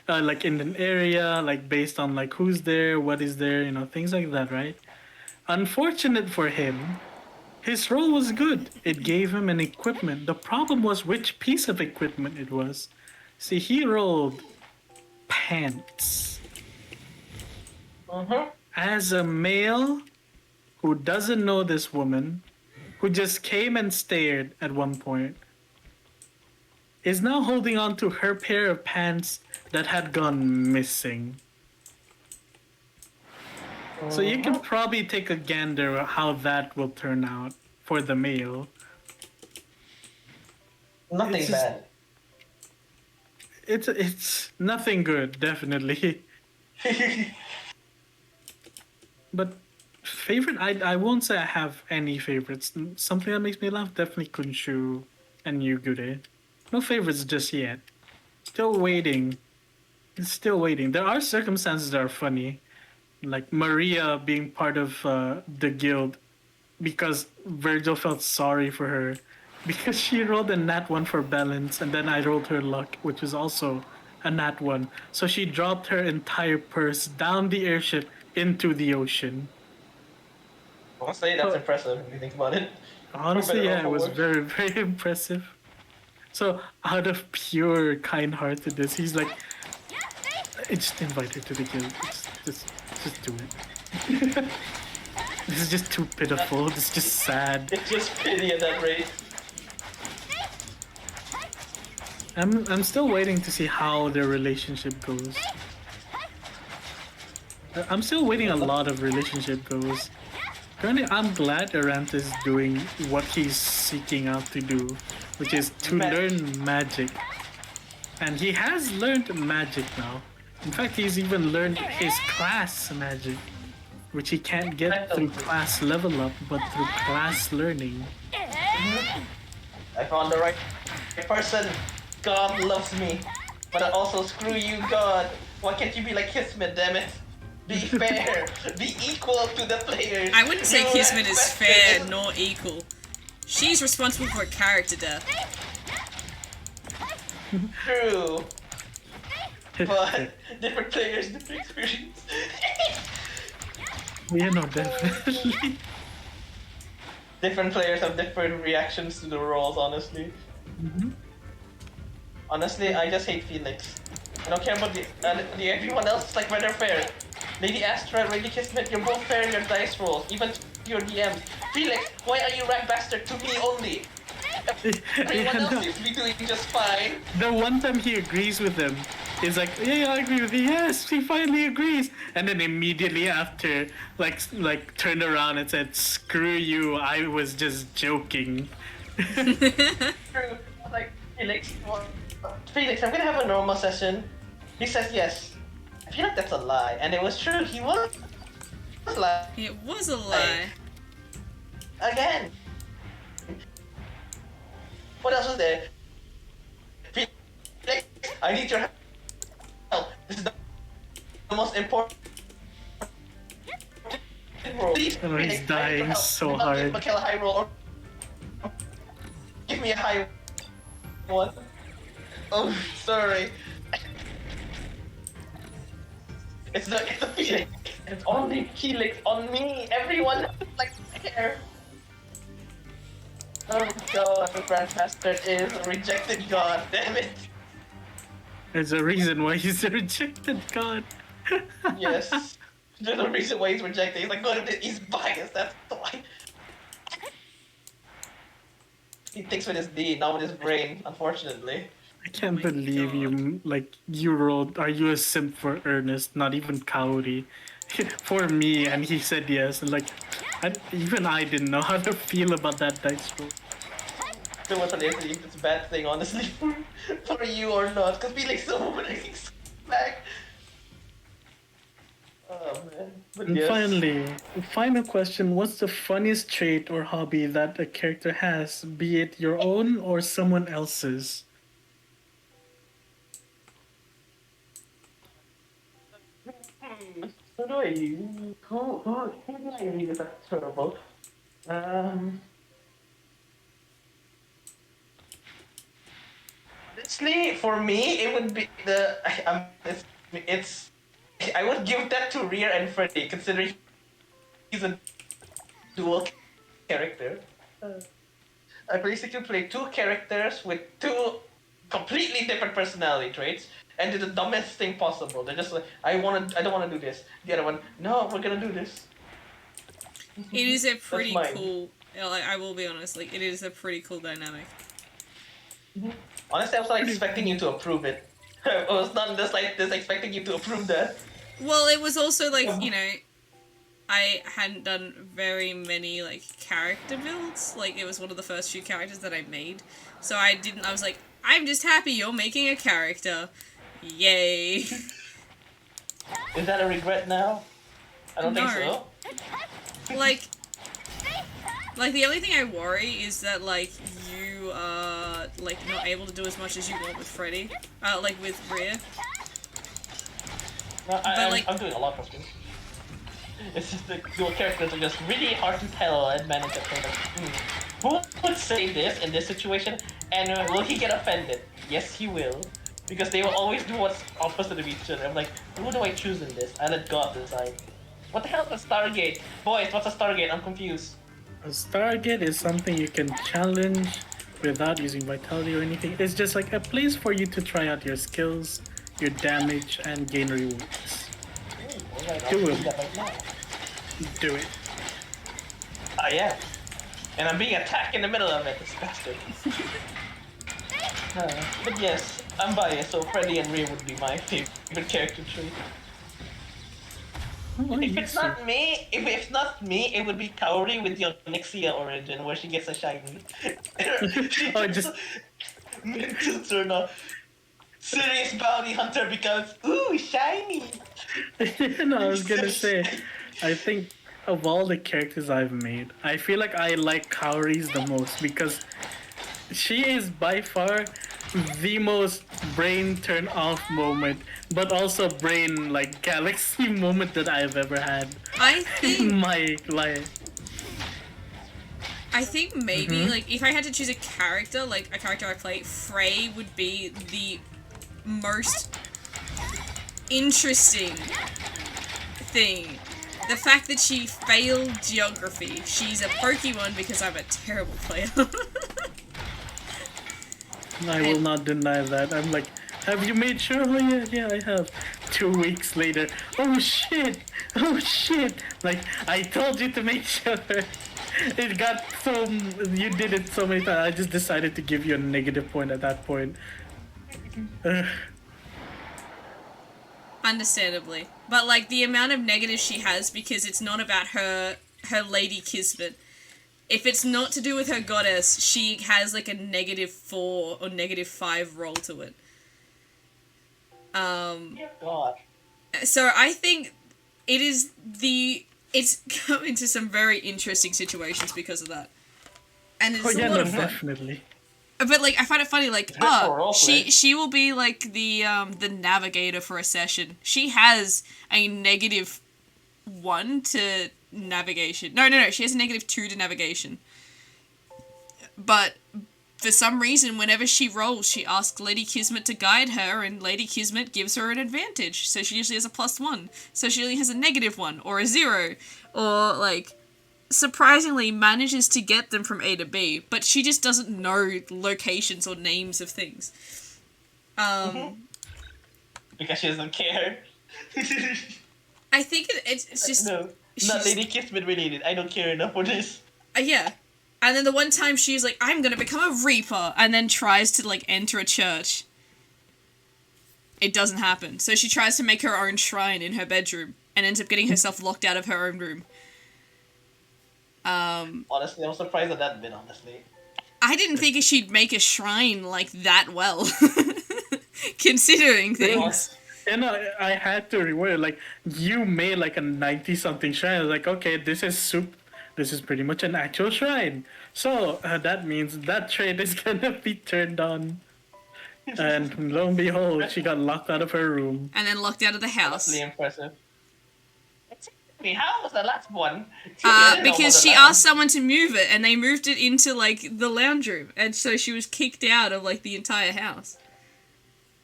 S2: like in an area, like based on like who's there, what is there, things like that, right? Unfortunate for him, his roll was good. It gave him an equipment. The problem was which piece of equipment it was. See, he rolled pants. As a male who doesn't know this woman, who just came and stared at one point, is now holding on to her pair of pants that had gone missing. So you can probably take a gander at how that will turn out for the male.
S3: nothing
S2: It's just-
S3: bad.
S2: It's nothing good, definitely. But favorite, I won't say I have any favorites. Something that makes me laugh, definitely Kunshu and Yugure. No favorites just yet. Still waiting. Still waiting. There are circumstances that are funny. Like Maria being part of the guild because Virgil felt sorry for her because she rolled a nat 1 for balance and then I rolled her luck, which was also a nat 1. So she dropped her entire purse down the airship into the ocean.
S5: Honestly, that's
S2: Oh.
S5: impressive if you think about it.
S2: Honestly,
S5: better or
S2: yeah, it
S5: for
S2: was
S5: worse.
S2: very, very impressive. So, out of pure kind-heartedness, he's like, just invite her to the guild. Just do it. This is just too pitiful. It's just sad.
S5: It's just pity at that rate.
S2: I'm still waiting to see how their relationship goes. I'm still waiting a lot of relationship goes. Currently, I'm glad Arant is doing what he's seeking out to do, which is to learn magic. And he has learned magic now. In fact, he's even learned his class magic, which he can't get through class level up, but through class learning.
S5: I found the right person. God loves me. But also, screw you, God. Why can't you be like Kismet, damn it? Be fair. Be equal to the players.
S1: I wouldn't say
S5: No
S1: Kismet is
S5: respect.
S1: fair nor equal. She's responsible for a character death.
S5: True. But different players, different experience.
S2: You know, definitely.
S5: Different players have different reactions to the roles, honestly. Honestly, I just hate Felix. I don't care about the everyone else. It's like whether fair. Lady Astra, Lady Kismet, you're both fair in your dice rolls, even your DMs. Felix, why are you rat bastard to me only? Everyone else seems to be doing just fine.
S2: The one time he agrees with him is like, yeah, I agree with you. Yes, he finally agrees. And then immediately after, like turned around and said, screw you, I was just joking.
S5: True. Like, Felix, I'm gonna have a normal session. He says yes. I feel like that's a lie, and it was true. He was lying
S1: It was a lie.
S5: again. What else was there? Felix, I need your help. This is the most important role. Please,
S2: Oh, he's
S5: Felix, I need your
S2: dying
S5: help.
S2: so
S5: Do not
S2: hard.
S5: Give Mikkel a high roll or give me a high one. Oh, sorry. It's the Felix. It's only Felix on me. Everyone like care. Oh god, the Grandmaster is a rejected god. Damn it.
S2: There's a reason why he's a rejected god.
S5: Yes. There's a reason why he's rejected. He's like, God, he's biased. That's why. He thinks with his D, not with his brain. Unfortunately.
S2: I can't
S1: my
S2: believe you, you rolled, are you a simp for Ernest, not even Kaori? For me, and he said yes, and even I didn't know how to feel about that dice roll.
S5: It wasn't if it's a bad thing, honestly, for you or not, because Felix so womanizing back. Oh man. But
S2: And
S5: yes.
S2: finally, the final question, what's the funniest trait or hobby that a character has, be it your own or someone else's?
S5: Who do I use? Who do I use? That's terrible. Honestly, for me, it would be it's I would give that to Rear and Freddy, considering he's a dual character. I basically play two characters with two completely different personality traits, and do the dumbest thing possible. They're just like, I don't want to do this. The other one, no, we're gonna do this.
S1: It is a pretty
S5: mine.
S1: cool. I will be honest. Like, it is a pretty cool dynamic.
S5: Honestly, I was not expecting you to approve it. I was not just like this expecting you to approve that.
S1: Well, it was also like, you know, I hadn't done very many like character builds. Like, it was one of the first few characters that I made, so I was like, I'm just happy you're making a character. Yay.
S5: Is that a regret now? I don't think
S1: No.
S5: so.
S1: like the only thing I worry is that like you are like not able to do as much as you want with Freddy, like with Rhea.
S5: No,
S1: like-
S5: I'm doing a lot of things. It's just the dual characters are just really hard to tell and manage at who would say this in this situation, and will he get offended? Yes, he will. because they will always do what's opposite of each other. I'm like, who do I choose in this? I let God decide. What the hell is a Stargate? Boys, what's a Stargate? I'm confused.
S2: A Stargate is something you can challenge without using vitality or anything. It's just like a place for you to try out your skills, your damage, and gain rewards.
S5: Alright, I'll
S2: Do
S5: do
S2: it.
S5: that right now.
S2: Do it.
S5: I am. And I'm being attacked in the middle of it, this bastard. But yes, I'm biased, so Freddy and Ray would be my favorite character trait.
S2: Oh,
S5: If
S2: yes,
S5: it's not me, it would be Kaori with the Onyxia origin, where she gets a shiny. She
S2: Oh,
S5: gets
S2: just-
S5: mental turn off. Serious bounty hunter because ooh shiny.
S2: No, I was gonna say, I think of all the characters I've made, I feel like I like Kaori's the most because she is by far the most brain turn off moment, but also brain like galaxy moment that I've ever had
S1: I think
S2: in my life.
S1: maybe like if I had to choose a character, like a character I play, Frey would be the most interesting thing. The fact that she failed geography. She's a pokey one because I'm a terrible player.
S2: I will not deny that. I'm like, have you made sure? Oh yeah, I have. 2 weeks later, oh shit, like I told you to make sure. It got so, you did it so many times, I just decided to give you a negative point at that point.
S1: Understandably. But like the amount of negatives she has because it's not about her Lady Kismet. If it's not to do with her goddess, she has like a -4 or -5 roll to it.
S5: Dear God.
S1: So I think it's come into some very interesting situations because of that. And it's
S2: Oh
S1: a
S2: yeah,
S1: lot
S2: no,
S1: of fun.
S2: definitely.
S1: But like I find it funny, like
S5: Good for roleplay.
S1: she will be like the navigator for a session. She has a -1 to navigation. No, she has a -2 to navigation. But for some reason, whenever she rolls, she asks Lady Kismet to guide her, and Lady Kismet gives her an advantage. So she usually has a +1. So she only has a -1 or a 0, or like surprisingly manages to get them from A to B, but she just doesn't know locations or names of things.
S5: Because she doesn't care.
S1: I think it's just
S5: No,
S1: she's-
S5: not Lady Kismet related. I don't care enough for this.
S1: yeah. And then the one time she's like, I'm gonna become a Reaper, and then tries to like enter a church. It doesn't happen. So she tries to make her own shrine in her bedroom and ends up getting herself locked out of her own room.
S5: Honestly, I'm surprised at that bit, honestly.
S1: I didn't think she'd make a shrine like that well. Considering things.
S2: You know, I had to reword it. Like, you made like a 90-something shrine. I was like, okay, this is pretty much an actual shrine. So, that means that trade is gonna be turned on. And lo and behold, she got locked out of her room.
S1: And then locked out of the house.
S5: Honestly impressive. How was the last one? I didn't know
S1: Because
S5: about
S1: she
S5: the last
S1: asked someone to move it, and they moved it into, like, the lounge room. And so she was kicked out of, like, the entire house.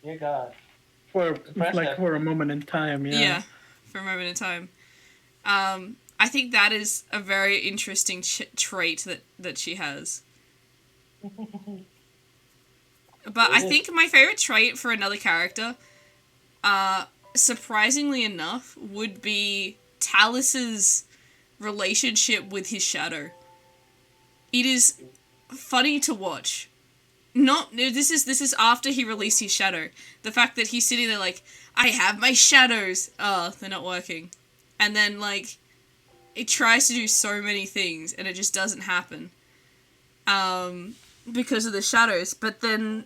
S5: one. Dear God.
S2: For a moment in time, yeah.
S1: Yeah, for a moment in time. I think that is a very interesting trait that she has. But I think my favorite trait for another character, surprisingly enough, would be Talus's relationship with his shadow. It is funny to watch. This is after he released his shadow. The fact that he's sitting there like, I have my shadows. Oh, they're not working. And then like, it tries to do so many things and it just doesn't happen. Because of the shadows. But then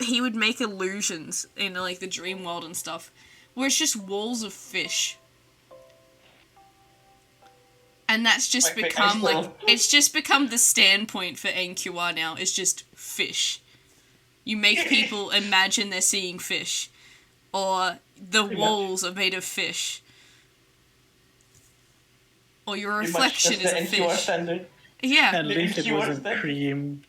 S1: he would make illusions in like the dream world and stuff, where it's just walls of fish. And that's just
S5: Like,
S1: become
S5: I
S1: like
S5: still-
S1: it's just become the standpoint for NQR now. It's just fish. You make people imagine they're seeing fish, or the
S5: Pretty
S1: walls are made of fish, or your
S5: Pretty much
S1: reflection
S5: just
S1: is a
S5: the NQR
S1: fish.
S5: standard.
S1: Yeah,
S2: At least it
S5: Cure
S2: wasn't
S5: thing.
S2: cream.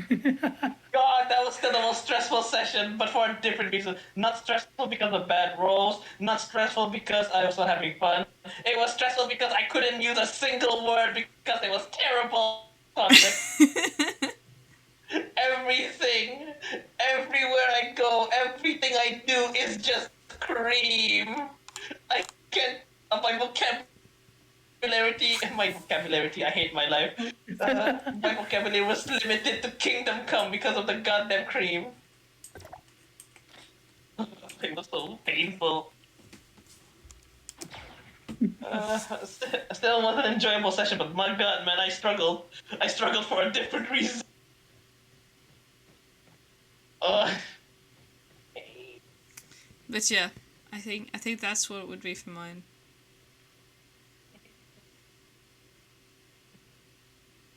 S5: God, that was kind of a stressful session, but for a different reason. Not stressful because of bad rolls, not stressful because I was not having fun. It was stressful because I couldn't use a single word because it was terrible content. Everything, everywhere I go, everything I do is just cream. I can't. My vocabulary, I hate my life. My vocabulary was limited to Kingdom Come because of the goddamn cream. It was so painful. Still was an enjoyable session, but my god, man, I struggled. I struggled for a different reason.
S1: But yeah, I think that's what it would be for mine.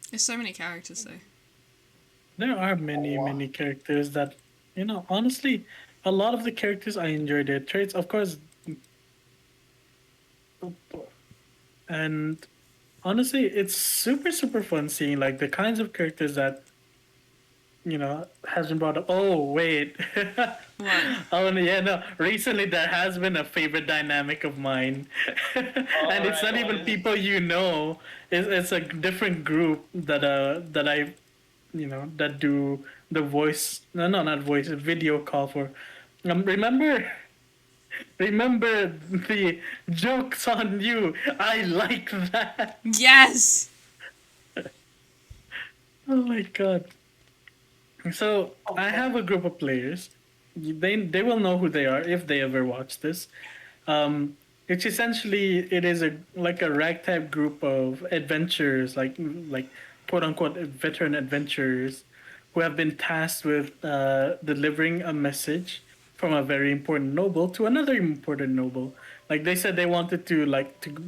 S1: There's so many characters though.
S2: There are many characters that, honestly, a lot of the characters I enjoy their traits, of course. And honestly, it's super fun seeing like the kinds of characters that, has been brought up. Oh, wait.
S1: What?
S2: Oh, yeah, no. Recently, there has been a favorite dynamic of mine. And it's not even people you know. It's a different group that I, that do the voice. No, not voice, a video call for. Remember the jokes on you. I like that.
S1: Yes!
S2: Oh my god. So I have a group of players. They will know who they are if they ever watch this. It's essentially it is a ragtag group of adventurers, like quote unquote veteran adventurers, who have been tasked with delivering a message from a very important noble to another important noble. Like they said, they wanted to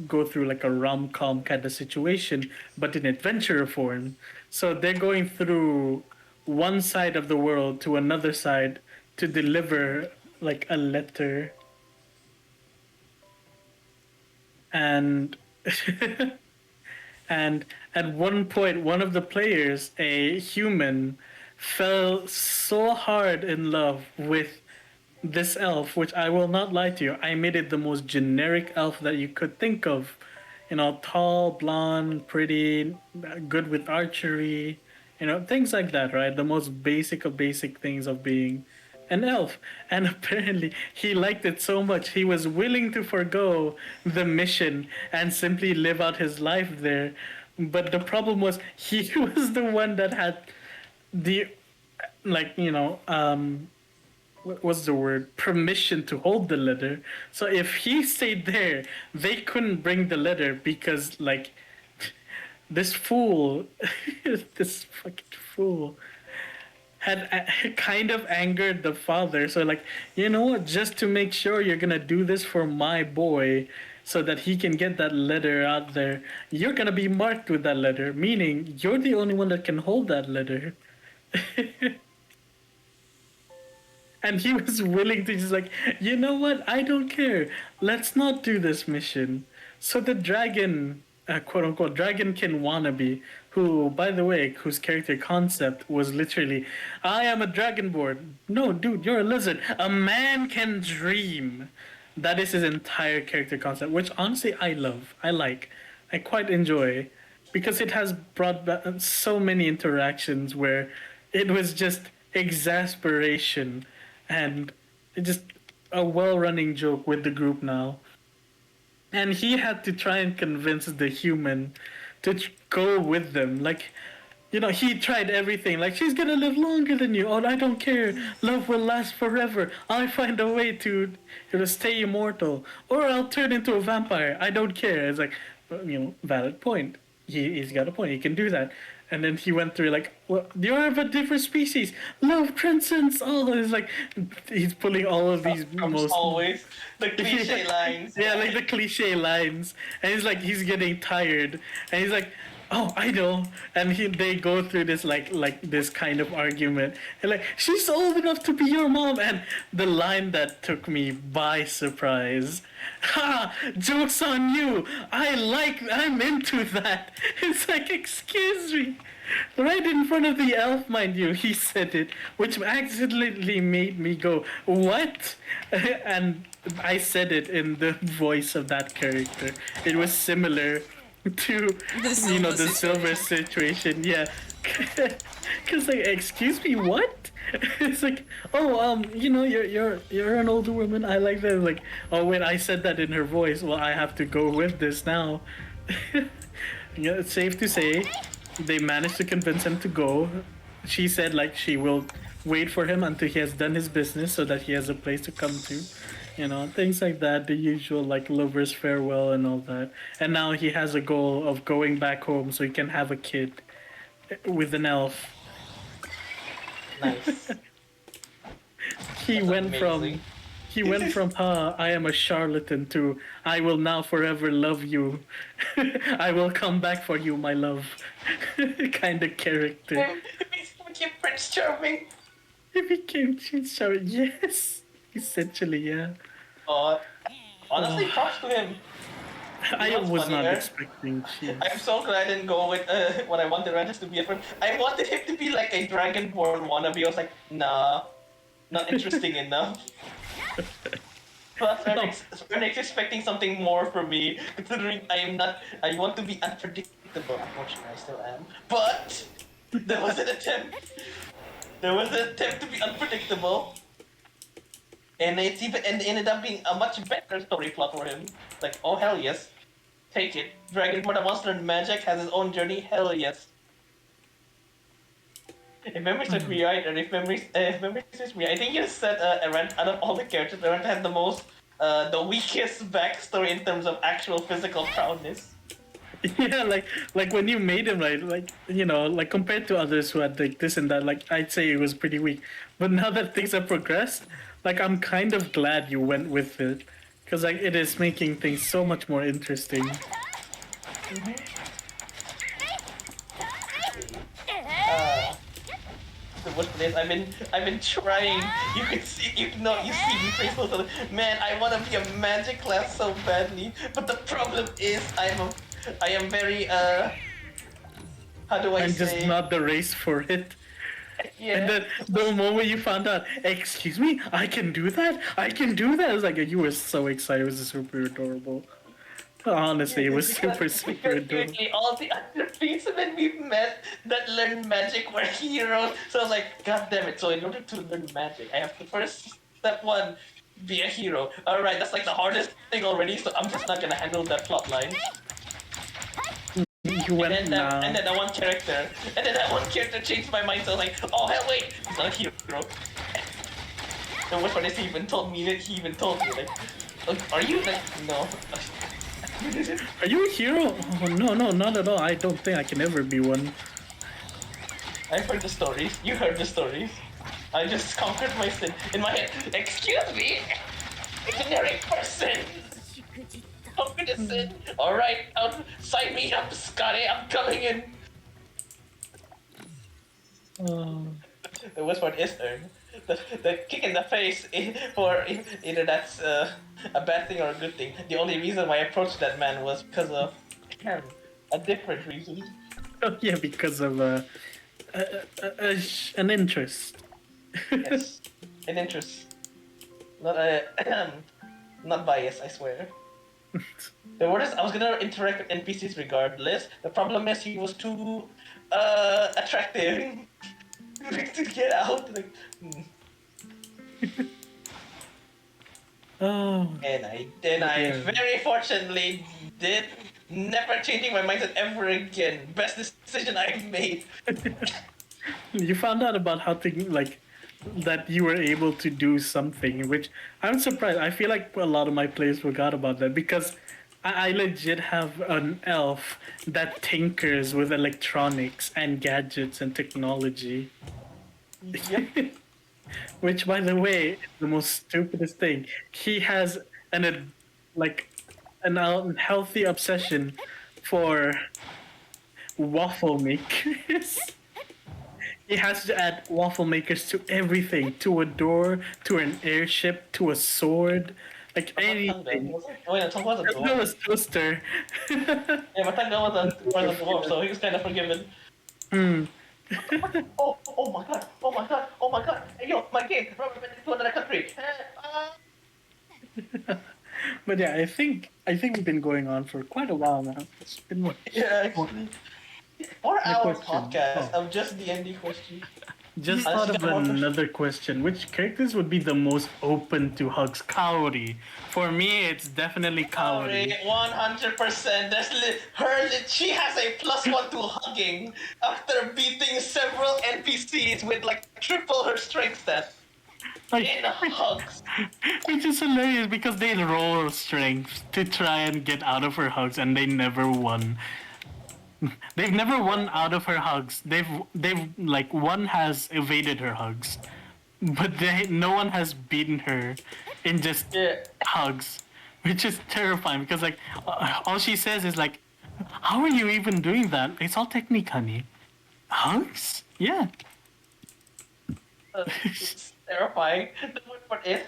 S2: go through like a rom-com kind of situation, but in adventure form. So they're going through one side of the world to another side to deliver like a letter. And and at one point, one of the players, a human, fell so hard in love with this elf, which I will not lie to you, I made it the most generic elf that you could think of. Tall, blonde, pretty, good with archery, things like that, right? The most basic of basic things of being an elf. And apparently he liked it so much he was willing to forgo the mission and simply live out his life there. But the problem was he was the one that had the what's the word? Permission to hold the letter. So if he stayed there, they couldn't bring the letter because this fool, this fucking fool, had kind of angered the father. So you know what? Just to make sure you're gonna do this for my boy, so that he can get that letter out there, you're gonna be marked with that letter, meaning you're the only one that can hold that letter. And he was willing to just you know what? I don't care. Let's not do this mission. So the dragon, quote unquote, dragonkin wannabe, who, by the way, whose character concept was literally, I am a dragonborn. No, dude, you're a lizard. A man can dream. That is his entire character concept, which honestly I love. I quite enjoy, because it has brought back so many interactions where it was just exasperation and just a well-running joke with the group now. And he had to try and convince the human to go with them. He tried everything. She's gonna live longer than you. Oh, I don't care. Love will last forever. I'll find a way to stay immortal. Or I'll turn into a vampire. I don't care. It's valid point. He's got a point. He can do that. And then he went through well, you're of a different species. Love transcends all. It's he's pulling all of these most
S5: always the cliche lines.
S2: Yeah, the cliche lines. And he's getting tired. And he's oh, I know. And they go through this this kind of argument. And she's old enough to be your mom. And the line that took me by surprise. Ha! Joke's on you! I'm into that! It's excuse me! Right in front of the elf, mind you, he said it, which accidentally made me go, "What?" And I said it in the voice of that character. It was similar to, the silver situation. Yeah. Cause like, excuse me, what? It's like, oh, you're an older woman. I like that. Like, oh, when I said that in her voice, well, I have to go with this now. Yeah, it's safe to say, they managed to convince him to go. She said like she will wait for him until he has done his business, so that he has a place to come to. Things like that. The usual like lovers farewell and all that. And now he has a goal of going back home so he can have a kid with an elf.
S5: Nice.
S2: He
S5: That's
S2: went
S5: amazing.
S2: from I am a charlatan to I will now forever love you. I will come back for you, my love. Kind of character.
S5: He's became Prince Charming.
S2: He became Prince Charming. Yes, essentially, yeah.
S5: Honestly, props to him.
S2: I
S5: what's
S2: was not
S5: funnier?
S2: expecting cheese.
S5: I'm so glad I didn't go with what I wanted Rantis to be a friend. I wanted him to be like a Dragonborn wannabe. I was like, nah, not interesting enough. Plus, Ernix expecting something more from me, considering I want to be unpredictable. Unfortunately, I still am. But there was an attempt. There was an attempt to be unpredictable. And it ended up being a much better story plot for him. Like, oh hell yes. Take it. Dragonborn that wants to learn magic has his own journey, hell yes. If memory serves me right, and if memory serves me, I think you said Erant, out of all the characters, Erant had the weakest backstory in terms of actual physical prowess.
S2: Yeah, like when you made him like compared to others who had like this and that, like I'd say it was pretty weak. But now that things have progressed, like I'm kind of glad you went with it, because like it is making things so much more interesting.
S5: The worst part is I've been trying. You see me Facebook. Man, I want to be a magic class so badly, but the problem is I am very how do I
S2: I'm
S5: say?
S2: just not the race for it.
S5: Yeah.
S2: And then the moment you found out, excuse me, I can do that? I can do that? It's like you were so excited. It was super adorable. Honestly, it was super
S5: because
S2: adorable.
S5: usually all the other policemen we've met that learned magic were heroes. So I was like, God damn it! So in order to learn magic, I have to first step one, be a hero. All right, that's like the hardest thing already. So I'm just not gonna handle that plot line.
S2: You went
S5: And then that one character, changed my mind. So I was like, oh hell wait, he's not a hero. The worst part is he even told me like, are you like no?
S2: Are you a hero? Oh, no, not at all. I don't think I can ever be one.
S5: I've heard the stories. You heard the stories. I just conquered my sin in my head. Excuse me, a generic person. Conquered a sin. All right, sign me up, Scotty. I'm coming in. The worst part is the kick in the face for either that's a bad thing or a good thing. The only reason why I approached that man was because of a different reason.
S2: Oh, yeah, because of an interest.
S5: Yes, an interest. Not not bias, I swear. The word is I was gonna interact with NPCs regardless. The problem is he was too attractive to get out. Like,
S2: Oh.
S5: And I
S2: Yeah.
S5: very fortunately did, never changing my mindset ever again. Best decision I've made.
S2: You found out about how to like that you were able to do something, which I'm surprised. I feel like a lot of my players forgot about that because I legit have an elf that tinkers with electronics and gadgets and technology.
S5: Yep.
S2: Which, by the way, is the most stupidest thing. He has an unhealthy obsession for waffle makers. He has to add waffle makers to everything, to a door, to an airship, to a sword, like anything.
S5: Wait, Tongva was a
S2: As well
S5: dwarf.
S2: as toaster.
S5: Yeah, Matanga was a dwarf, so he was kind of forgiven. Oh my god! Oh my god! Oh my god! Hey, yo, my game! Robert went to another country.
S2: But yeah, I think we've been going on for quite a while now. It's been what?
S5: Yeah,
S2: What-
S5: actually. 4-hour
S2: question.
S5: podcast
S2: Oh.
S5: of just D&D questions.
S2: Just
S5: I
S2: thought
S5: just
S2: of
S5: got one question.
S2: another question. Which characters would be the most open to hugs? Kaori. For me, it's definitely Kaori.
S5: 100%. She has a +1 to hugging after beating several NPCs with like triple her strength stat
S2: Like,
S5: in hugs.
S2: which is hilarious because they roll strength to try and get out of her hugs, and they never won. They've never won out of her hugs. They've like one has evaded her hugs, but no one has beaten her in just
S5: Yeah.
S2: hugs, which is terrifying because like all she says is like, "How are you even doing that? It's all technique, honey." Hugs? Yeah.
S5: It's terrifying. The worst part is,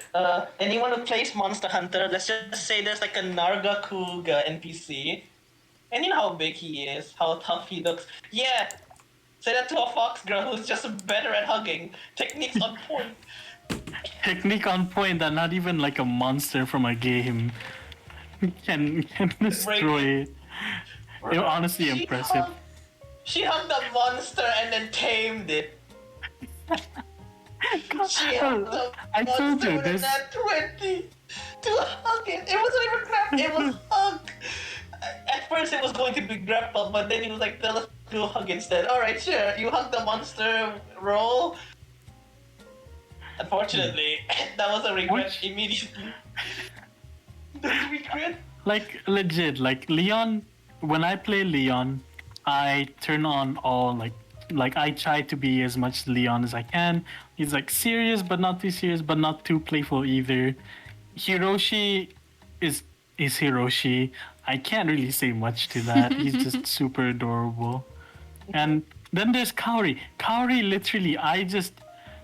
S5: anyone who plays Monster Hunter, let's just say there's like a Nargacuga NPC, and you know how big he is, how tough he looks. Yeah, say that to a fox girl who's just better at hugging. Techniques on point.
S2: Technique on point that not even like a monster from a game can destroy it. It's honestly
S5: She
S2: impressive.
S5: She hugged a monster and then tamed it. She hugged a
S2: I told
S5: monster
S2: you
S5: with a
S2: this.
S5: nat 20 to hug it. It wasn't even grappled, it was hug. At first it was going to be grappled, but then he was like, let's do hug instead. Alright, sure. You hug the monster roll. Unfortunately, that was a regret
S2: What?
S5: immediately. The regret?
S2: Like legit, like Leon. When I play Leon, I turn on all like I try to be as much Leon as I can. He's like serious, but not too serious, but not too playful either. Hiroshi is Hiroshi. I can't really say much to that. He's just super adorable. And then there's Kaori. Kaori literally,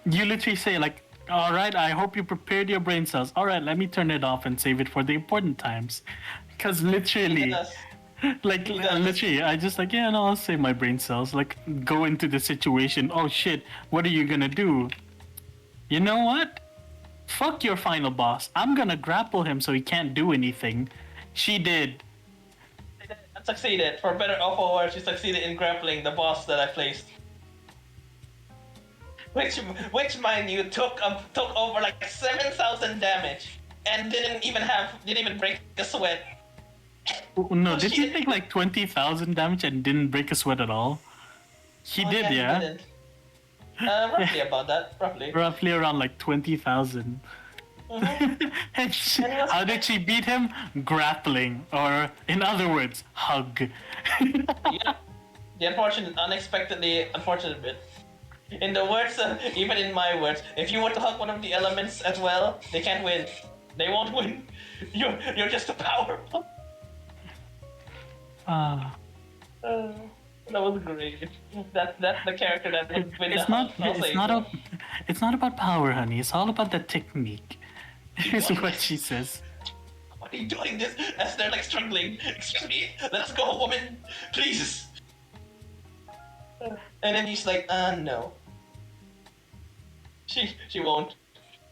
S2: you literally say like, all right, I hope you prepared your brain cells. All right, let me turn it off and save it for the important times. Because literally,
S5: Yes.
S2: like literally, I just like, yeah, no, I'll save my brain cells. Like, go into the situation. Oh shit, what are you gonna do? You know what? Fuck your final boss. I'm gonna grapple him so he can't do anything. She did.
S5: Succeeded. For better or for worse, she succeeded in grappling the boss that I placed. Which mind you, took over like 7,000 damage and didn't even break a sweat.
S2: No,
S5: Oh,
S2: did he
S5: shit.
S2: take like 20,000 damage and didn't break a sweat at all? He
S5: Oh,
S2: did,
S5: he
S2: yeah.
S5: didn't. Roughly about that, roughly.
S2: Roughly around like 20,000. And how did she beat him? Grappling, or in other words, hug.
S5: Yeah. The unexpectedly unfortunate bit. In the words, even in my words, if you were to hug one of the elements as well, they can't win. They won't win. You're just too powerful.
S2: Ah,
S5: That was great. That's the character that would win
S2: it's
S5: the
S2: not.
S5: hug. I'll say
S2: It's not about power, honey. It's all about the technique. Is what she says.
S5: What are you doing this? As they're like struggling. Excuse me. Let's go, woman. Please. And then he's like, no. She won't.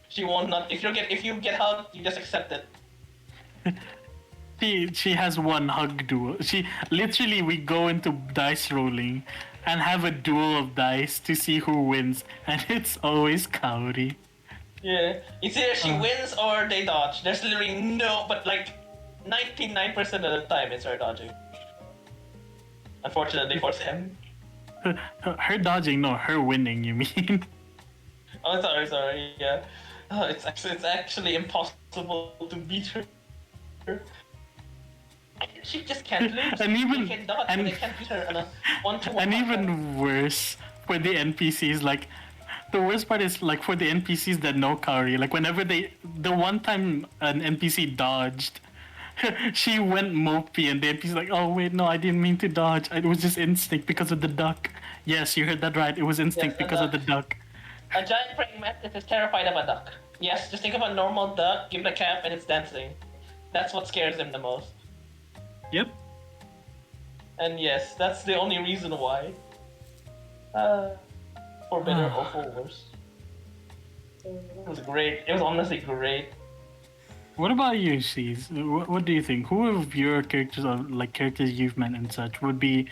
S5: She won't not. If you get hugged, you just accept it.
S2: She has one hug duel. We go into dice rolling and have a duel of dice to see who wins, and it's always Kaori.
S5: Yeah. It's either she wins or they dodge. There's literally but like 99% of the time it's her dodging. Unfortunately for them.
S2: Her dodging, no, her winning. You mean?
S5: Oh, sorry. Yeah. Oh, it's actually impossible to beat her. She just can't lose.
S2: And even-
S5: they can dodge,
S2: and-
S5: but they can't beat her on a one-to-one.
S2: And even worse for the NPCs, like the worst part is like for the NPCs that know Kaori, like whenever the one time an NPC dodged, she went mopey, and the NPC's like, oh wait, no, I didn't mean to dodge. It was just instinct because of the duck. Yes, you heard that right. It was instinct
S5: Yes,
S2: because of the duck.
S5: A giant praying mantis is terrified of a duck. Yes, just think of a normal duck, give it a cap, and it's dancing. That's what scares him the most.
S2: Yep.
S5: And yes, that's the only reason why. For better or for worse. It was great. It was honestly great.
S2: What about you, C's? What do you think? Who of your characters, or like characters you've met and such, would be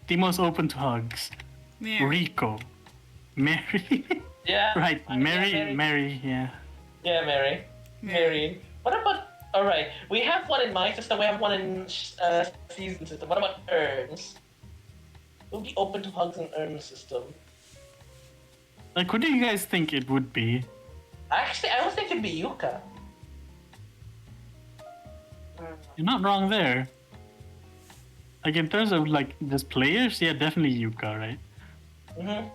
S2: the most open to hugs?
S1: Mary.
S2: Rico, Mary.
S5: Yeah.
S2: Right,
S5: I mean,
S2: Mary, Mary, yeah.
S5: Yeah, Mary. Mary. What about? All right, we have one in my system. We have one in season system. What about Ern's? We'll be open to hugs in Ern's system.
S2: Like, what do you guys think it would be?
S5: Actually, I was thinking it'd be Yuka.
S2: You're not wrong there. Like, in terms of, like, just players, yeah, definitely Yuka, right?
S5: Mm-hmm.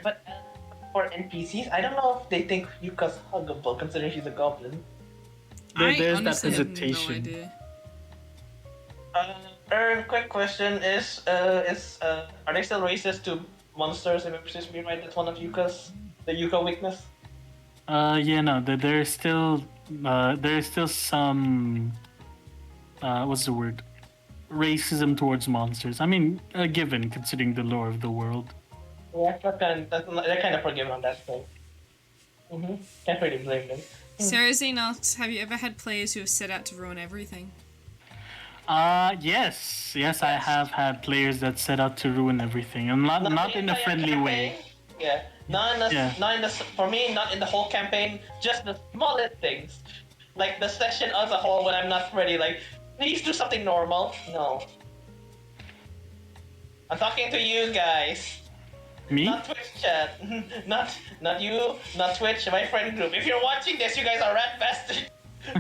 S5: But for NPCs, I don't know if they think Yuka's huggable, considering she's a goblin.
S1: I
S2: There's that
S1: honestly have no
S2: hesitation.
S1: idea.
S5: Ern, quick question is are they still racist to monsters? If it's me right, that's one of the Yuka weakness.
S2: Yeah, no, there's still some, what's the word? Racism towards monsters. I mean, a given considering the lore of the world.
S5: Yeah, they're kind of forgiving on that thing. Mm-hmm. Can't really blame them.
S1: Sarahzine asks, have you ever had players who have set out to ruin everything?
S2: Yes, I have had players that set out to ruin everything, and not
S5: the
S2: in a
S5: entire
S2: friendly way.
S5: campaign. Yeah, not in the for me, not in the whole campaign. Just the smallest things, like the session as a whole. When I'm not ready, like please do something normal. No, I'm talking to you guys.
S2: Me?
S5: Not Twitch chat. not you, not Twitch, my friend group. If you're watching this, you guys are rat bastards.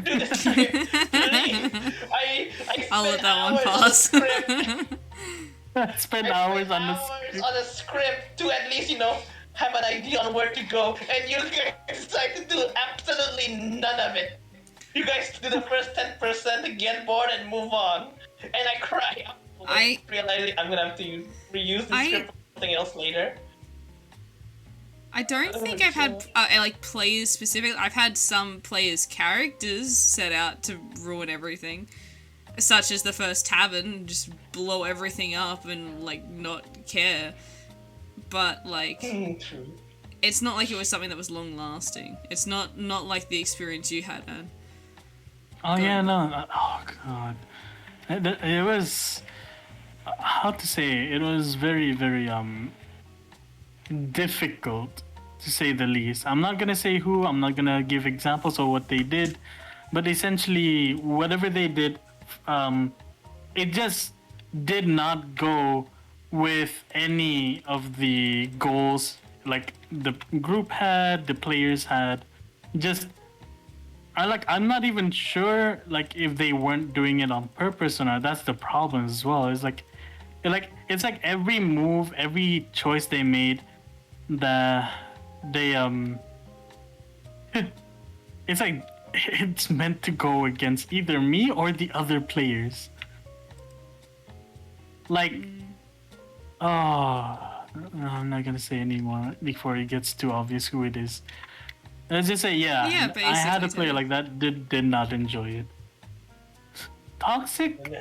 S5: Do the script, please. I
S1: I'll let
S5: spent
S1: that one
S5: hours on the
S1: pass.
S5: script.
S2: Spend
S5: I
S2: hours
S5: spent
S2: on the
S5: hours
S2: script.
S5: on a script to at least, have an idea on where to go, and you guys decide to do absolutely none of it. You guys do the first 10%, get bored, and move on. And I cry.
S1: I
S5: realize I'm gonna have to reuse the script for something else later.
S1: I don't think I've had like players specific. I've had some players' characters set out to ruin everything, such as the first tavern, just blow everything up and like not care. But like,
S5: True.
S1: it's not like it was something that was long lasting. It's not like the experience you had, man.
S2: Oh yeah, no. Oh god, it was. How to say? It was very, very difficult, to say the least. I'm not gonna say who. I'm not gonna give examples of what they did, but essentially, whatever they did, it just did not go with any of the goals like the group had, the players had. Just I'm not even sure like if they weren't doing it on purpose or not. That's the problem as well. It's like every move, every choice they made, it's like it's meant to go against either me or the other players. Like, no, I'm not gonna say anymore before it gets too obvious who it is. Let's just say, yeah, I had a
S1: basically,
S2: player like that did not enjoy it. Toxic?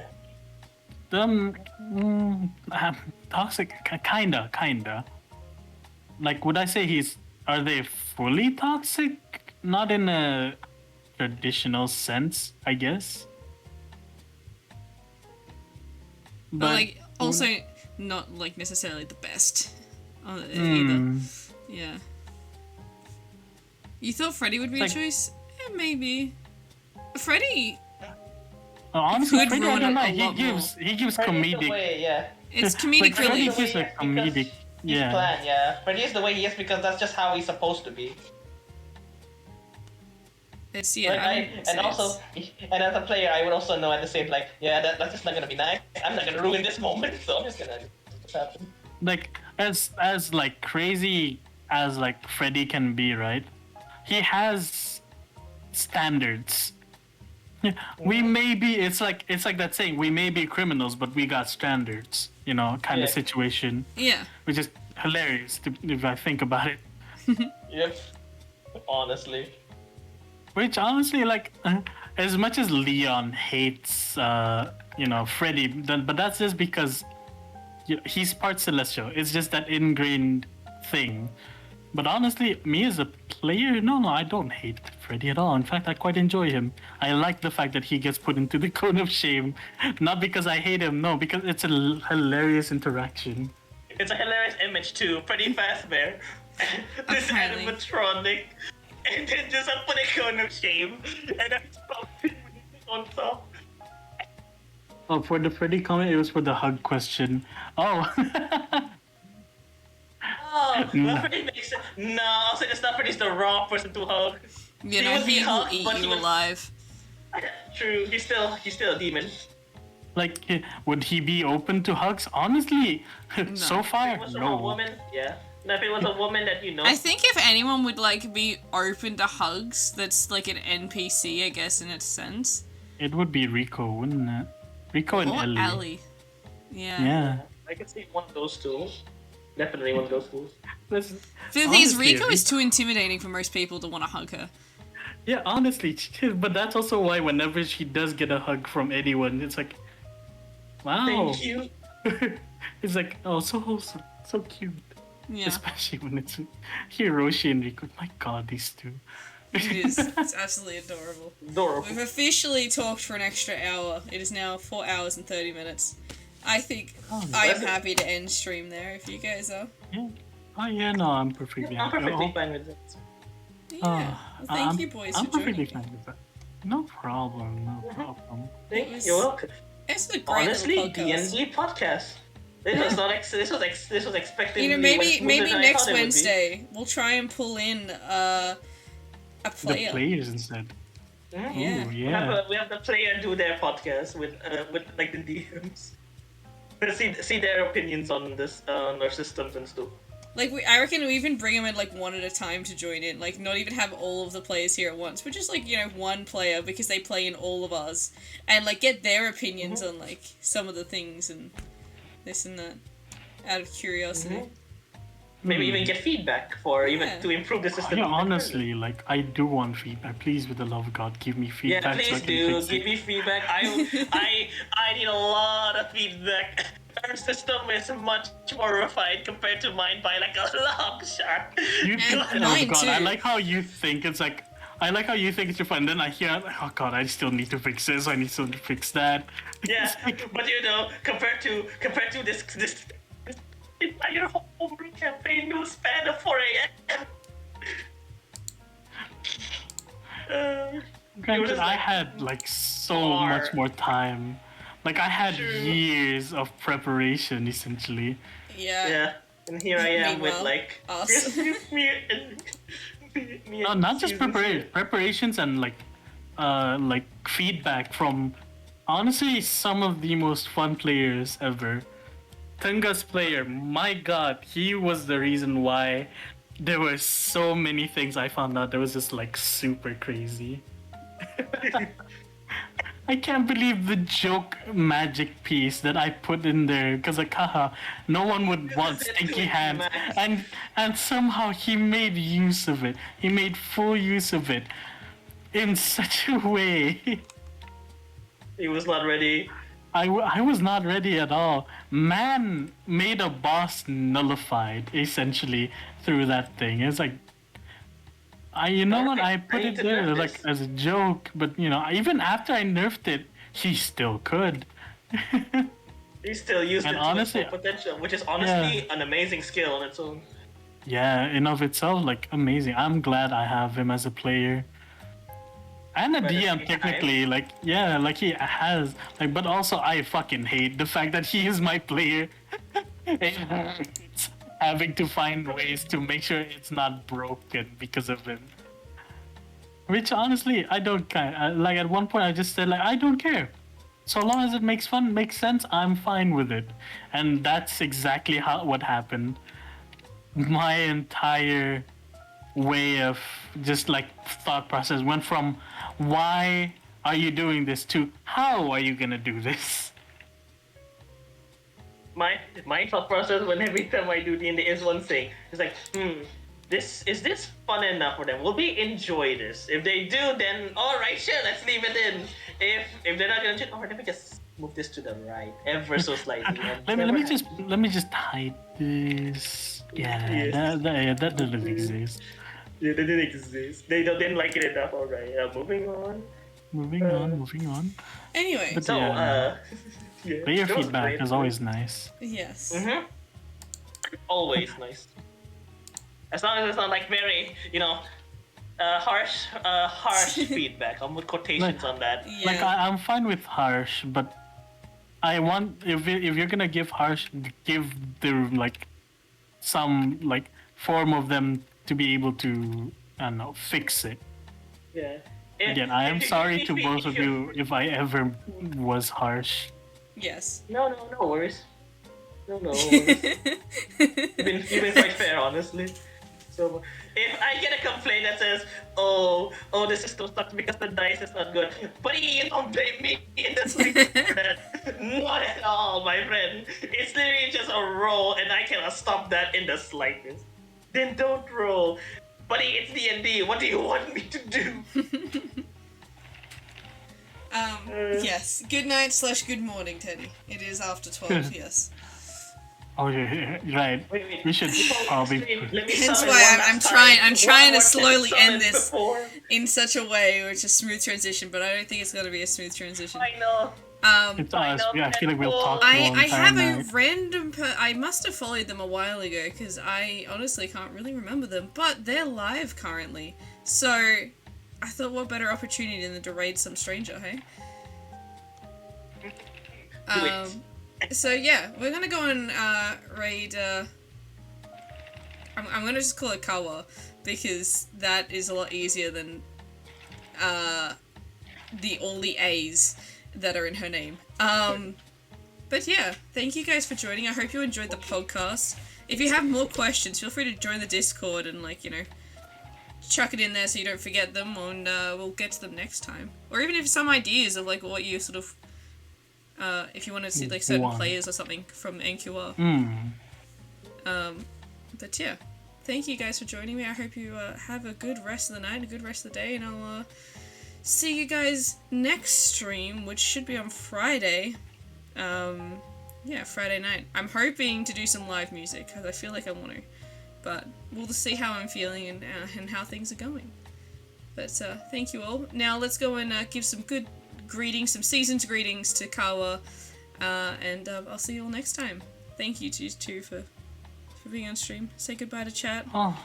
S2: Toxic, kinda. Like, would I say are they fully toxic? Not in a traditional sense, I guess.
S1: But like, also not like necessarily the best either. Yeah. You thought Freddy would be a choice? Maybe. Freddy.
S2: Honestly,
S1: could
S2: Freddy, I
S1: ruin
S2: don't know.
S1: a
S2: He
S1: lot
S2: gives comedic.
S5: Way, yeah.
S1: It's comedic
S2: Freddy
S1: relief.
S2: gives a comedic.
S5: His
S2: Yeah.
S5: plan, yeah. Freddy's the way he is because that's just how he's supposed to be.
S1: It's
S5: Like, and as a player, I would also know at the same that's just not gonna be nice. I'm not gonna ruin this moment, so I'm just gonna just happen.
S2: Like as like crazy as like Freddy can be, right? He has standards. We may be. It's like that saying. We may be criminals, but we got standards. Kind of situation.
S1: Yeah.
S2: Which is hilarious if I think about it.
S5: Yep. Honestly.
S2: Which honestly, like, as much as Leon hates, Freddy, but that's just because, he's part Celestial. It's just that ingrained thing. But honestly, me as a player, no, I don't hate Freddy at all. In fact, I quite enjoy him. I like the fact that he gets put into the cone of shame. Not because I hate him, no, because it's a hilarious interaction.
S3: It's a hilarious image too. Freddy Fazbear, this
S1: Apparently.
S3: animatronic, and then just put a cone of shame, and that's probably on top.
S2: Oh, for the Freddy comment, it was for the hug question. Oh.
S3: Oh, well, Freddy makes it. No, I'll say it's not Freddy's the wrong person to hug.
S1: You
S3: He
S1: know,
S3: would be
S1: he will
S3: hugged,
S1: eat
S3: but he
S1: you
S3: would-
S1: alive.
S3: True, he's still a demon.
S2: Like, would he be open to hugs? Honestly, so
S3: If
S2: far,
S3: it was a
S2: no.
S3: woman, yeah. No, if it was a woman that you know.
S1: I think if anyone would like be open to hugs, that's like an NPC, I guess, in its sense.
S2: It would be Rico, wouldn't it? Rico and
S1: Or
S2: Ellie.
S1: Ellie. Yeah.
S2: Yeah.
S3: I could see one of those two. Definitely one of those two.
S2: That's,
S1: The thing is,
S2: honestly,
S1: Rico is too intimidating for most people to want to hug her.
S2: Yeah, honestly, but that's also why whenever she does get a hug from anyone, it's like, wow.
S3: Thank you.
S2: It's like, oh, so wholesome, so cute.
S1: Yeah,
S2: Especially when it's Hiroshi and Rico. My god, these two.
S1: it is. It's absolutely adorable.
S3: Adorable.
S1: We've officially talked for an extra hour. It is now 4 hours and 30 minutes. I think
S2: Oh,
S1: I am
S3: that's it.
S1: happy to end stream there if you guys are.
S2: Yeah. Oh yeah, no, I'm perfectly
S3: I'm
S2: happy.
S3: perfectly
S2: Oh,
S3: fine with it.
S1: Yeah.
S2: oh,
S1: Well, thank
S2: I'm-
S1: you boys
S2: I'm
S1: for joining
S2: perfectly
S1: me.
S2: fine with that. No problem, no problem.
S3: Thank
S1: It
S3: you.
S1: was-
S3: You're welcome.
S1: It's a great
S3: Honestly,
S1: little podcast.
S3: D&D podcast. This was expected.
S1: You know,
S3: to be much
S1: maybe
S3: smoother than I
S1: next
S3: thought it would be.
S1: Wednesday we'll try and pull in a
S2: The
S1: player.
S2: players instead.
S3: Mhm.
S1: Yeah.
S2: Ooh,
S3: We
S2: yeah.
S3: have the player do their podcast with like the DMs. See their opinions on this on our systems and stuff.
S1: Like I reckon we even bring them in like one at a time to join in. Like not even have all of the players here at once, but just like one player because they play in all of ours, and like get their opinions on like some of the things and this and that, out of curiosity.
S3: Mhm. Maybe even get feedback for
S1: Yeah.
S3: even to improve the system.
S2: Yeah,
S3: even
S2: honestly, like I do want feedback. Please, with the love of God, give me
S3: further.
S2: feedback
S3: Yeah,
S2: so I
S3: please
S2: can
S3: do
S2: fix
S3: give
S2: it.
S3: me feedback. I need a lot of feedback. Our system is much more refined compared to mine by like a long shot.
S2: You
S1: And
S2: oh
S1: mine
S2: God, I
S1: too.
S2: like how you think it's like. I like how you think it's your fun. Then I hear, oh God, I still need to fix this. I need to fix that.
S3: Yeah,
S2: It's like,
S3: but compared to this entire homebrew campaign no span of 4 a.m.
S2: granted,
S3: just
S2: I
S3: like
S2: had like so
S3: far.
S2: much more time. Like I had
S3: True.
S2: years of preparation, essentially.
S1: Yeah.
S3: Yeah, and here I am with
S1: Meanwhile,
S3: like
S1: us.
S3: just me and
S2: No, not just
S3: season
S2: preparations and like feedback from honestly some of the most fun players ever. Tunga's player, my God, he was the reason why there were so many things I found out that was just like super crazy. I can't believe the joke magic piece that I put in there because like haha, no one would want
S3: That's it,
S2: stinky
S3: too,
S2: hands,
S3: Max.
S2: and somehow he made use of it. He made full use of it in such a way.
S3: He was not ready.
S2: I was not ready at all. Man made a boss nullified essentially through that thing. It's like, you know what? I put
S3: I
S2: it
S3: need to
S2: there
S3: nerf
S2: like
S3: this.
S2: as a joke, but even after I nerfed it, he still could.
S3: He still used
S2: And
S3: it
S2: honestly-
S3: to its full potential, which is honestly an amazing skill on its own.
S2: Yeah, in of itself, like amazing. I'm glad I have him as a player. And a
S3: But at the
S2: DM
S3: same
S2: technically, like yeah, like he has like, but also I fucking hate the fact that he is my player. It hurts having to find ways to make sure it's not broken because of him. Which honestly, I don't care. Like at one point, I just said like I don't care. So long as it makes sense, I'm fine with it. And that's exactly what happened. My entire way of just like thought process went from why are you doing this to how are you gonna do this?
S3: My thought process when every time I do D&D is one thing. It's like, is this fun enough for them? Will they enjoy this? If they do, then all right, sure, let's leave it in. If they're not gonna enjoy, let me just move this to the right, ever so slightly. And
S2: let me just hide this. Yeah,
S3: Yes.
S2: that doesn't exist.
S3: Yeah, they didn't exist. They didn't like it enough. All right, moving on.
S2: Moving on.
S1: Anyway,
S2: But
S3: So,
S2: yeah,
S3: yeah,
S2: player
S3: that was
S2: feedback
S3: great.
S2: is always nice.
S1: yes.
S3: Mm-hmm. Always nice. As long as it's not like very, harsh feedback. I'm with quotations on that.
S1: Yeah.
S2: Like I'm fine with harsh, but I want if you're gonna give harsh, give the like some like form of them to be able to I don't know fix it.
S3: Yeah.
S2: Again, I am sorry to both of you if I ever was harsh.
S1: Yes.
S3: No worries. No worries. You've been quite fair, honestly. So if I get a complaint that says, "Oh, the system sucks because the dice is not good," but you don't blame me in the slightest for that. Not at all, my friend. It's literally just a roll, and I cannot stop that in the slightest. Then don't roll. Buddy, it's D&D. What do you want me to do?
S1: Yes. Good night / good morning, Teddy. It is after 12. Yes.
S2: Oh yeah, right.
S3: Wait.
S2: We should probably.
S3: Let me
S1: Hence
S3: summon
S1: why
S3: one
S1: I'm
S3: last
S1: trying-
S3: time.
S1: I'm trying
S3: One
S1: to
S3: more
S1: slowly
S3: summon
S1: end this.
S3: before.
S1: In such a way, which is a smooth transition, but I don't think it's gonna be a smooth transition.
S3: I know.
S2: It's us. I feel like we'll talk
S1: I
S2: the entire
S1: have
S2: night.
S1: a random. I must have followed them a while ago because I honestly can't really remember them, but they're live currently. So I thought, what better opportunity than to raid some stranger, hey?
S3: Do it.
S1: So yeah, we're gonna go and raid. I'm gonna just call it Kawa because that is a lot easier than all the A's that are in her name. But yeah, thank you guys for joining. I hope you enjoyed the podcast. If you have more questions, feel free to join the Discord and chuck it in there so you don't forget them, and we'll get to them next time. Or even if some ideas of what you sort of if you want to see certain players or something from NQR. But yeah, thank you guys for joining me. I hope you have a good rest of the night, a good rest of the day, and I'll see you guys next stream, which should be on Friday. Yeah, Friday night. I'm hoping to do some live music because I feel like I want to, but we'll just see how I'm feeling and how things are going. But thank you all. Now let's go and give some good greetings, some season's greetings to Kawa, and I'll see you all next time. Thank you to you two for being on stream. Say goodbye to chat.
S2: Oh,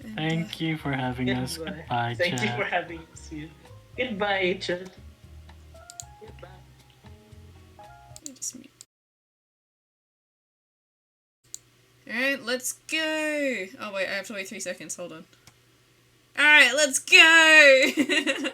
S1: and,
S2: thank you for having us. Goodbye,
S3: Thank you
S2: chat.
S3: for having us here. Goodbye, chat. Goodbye.
S1: Just mute. Alright, let's go! Oh wait, I have to wait 3 seconds, hold on. Alright, let's go!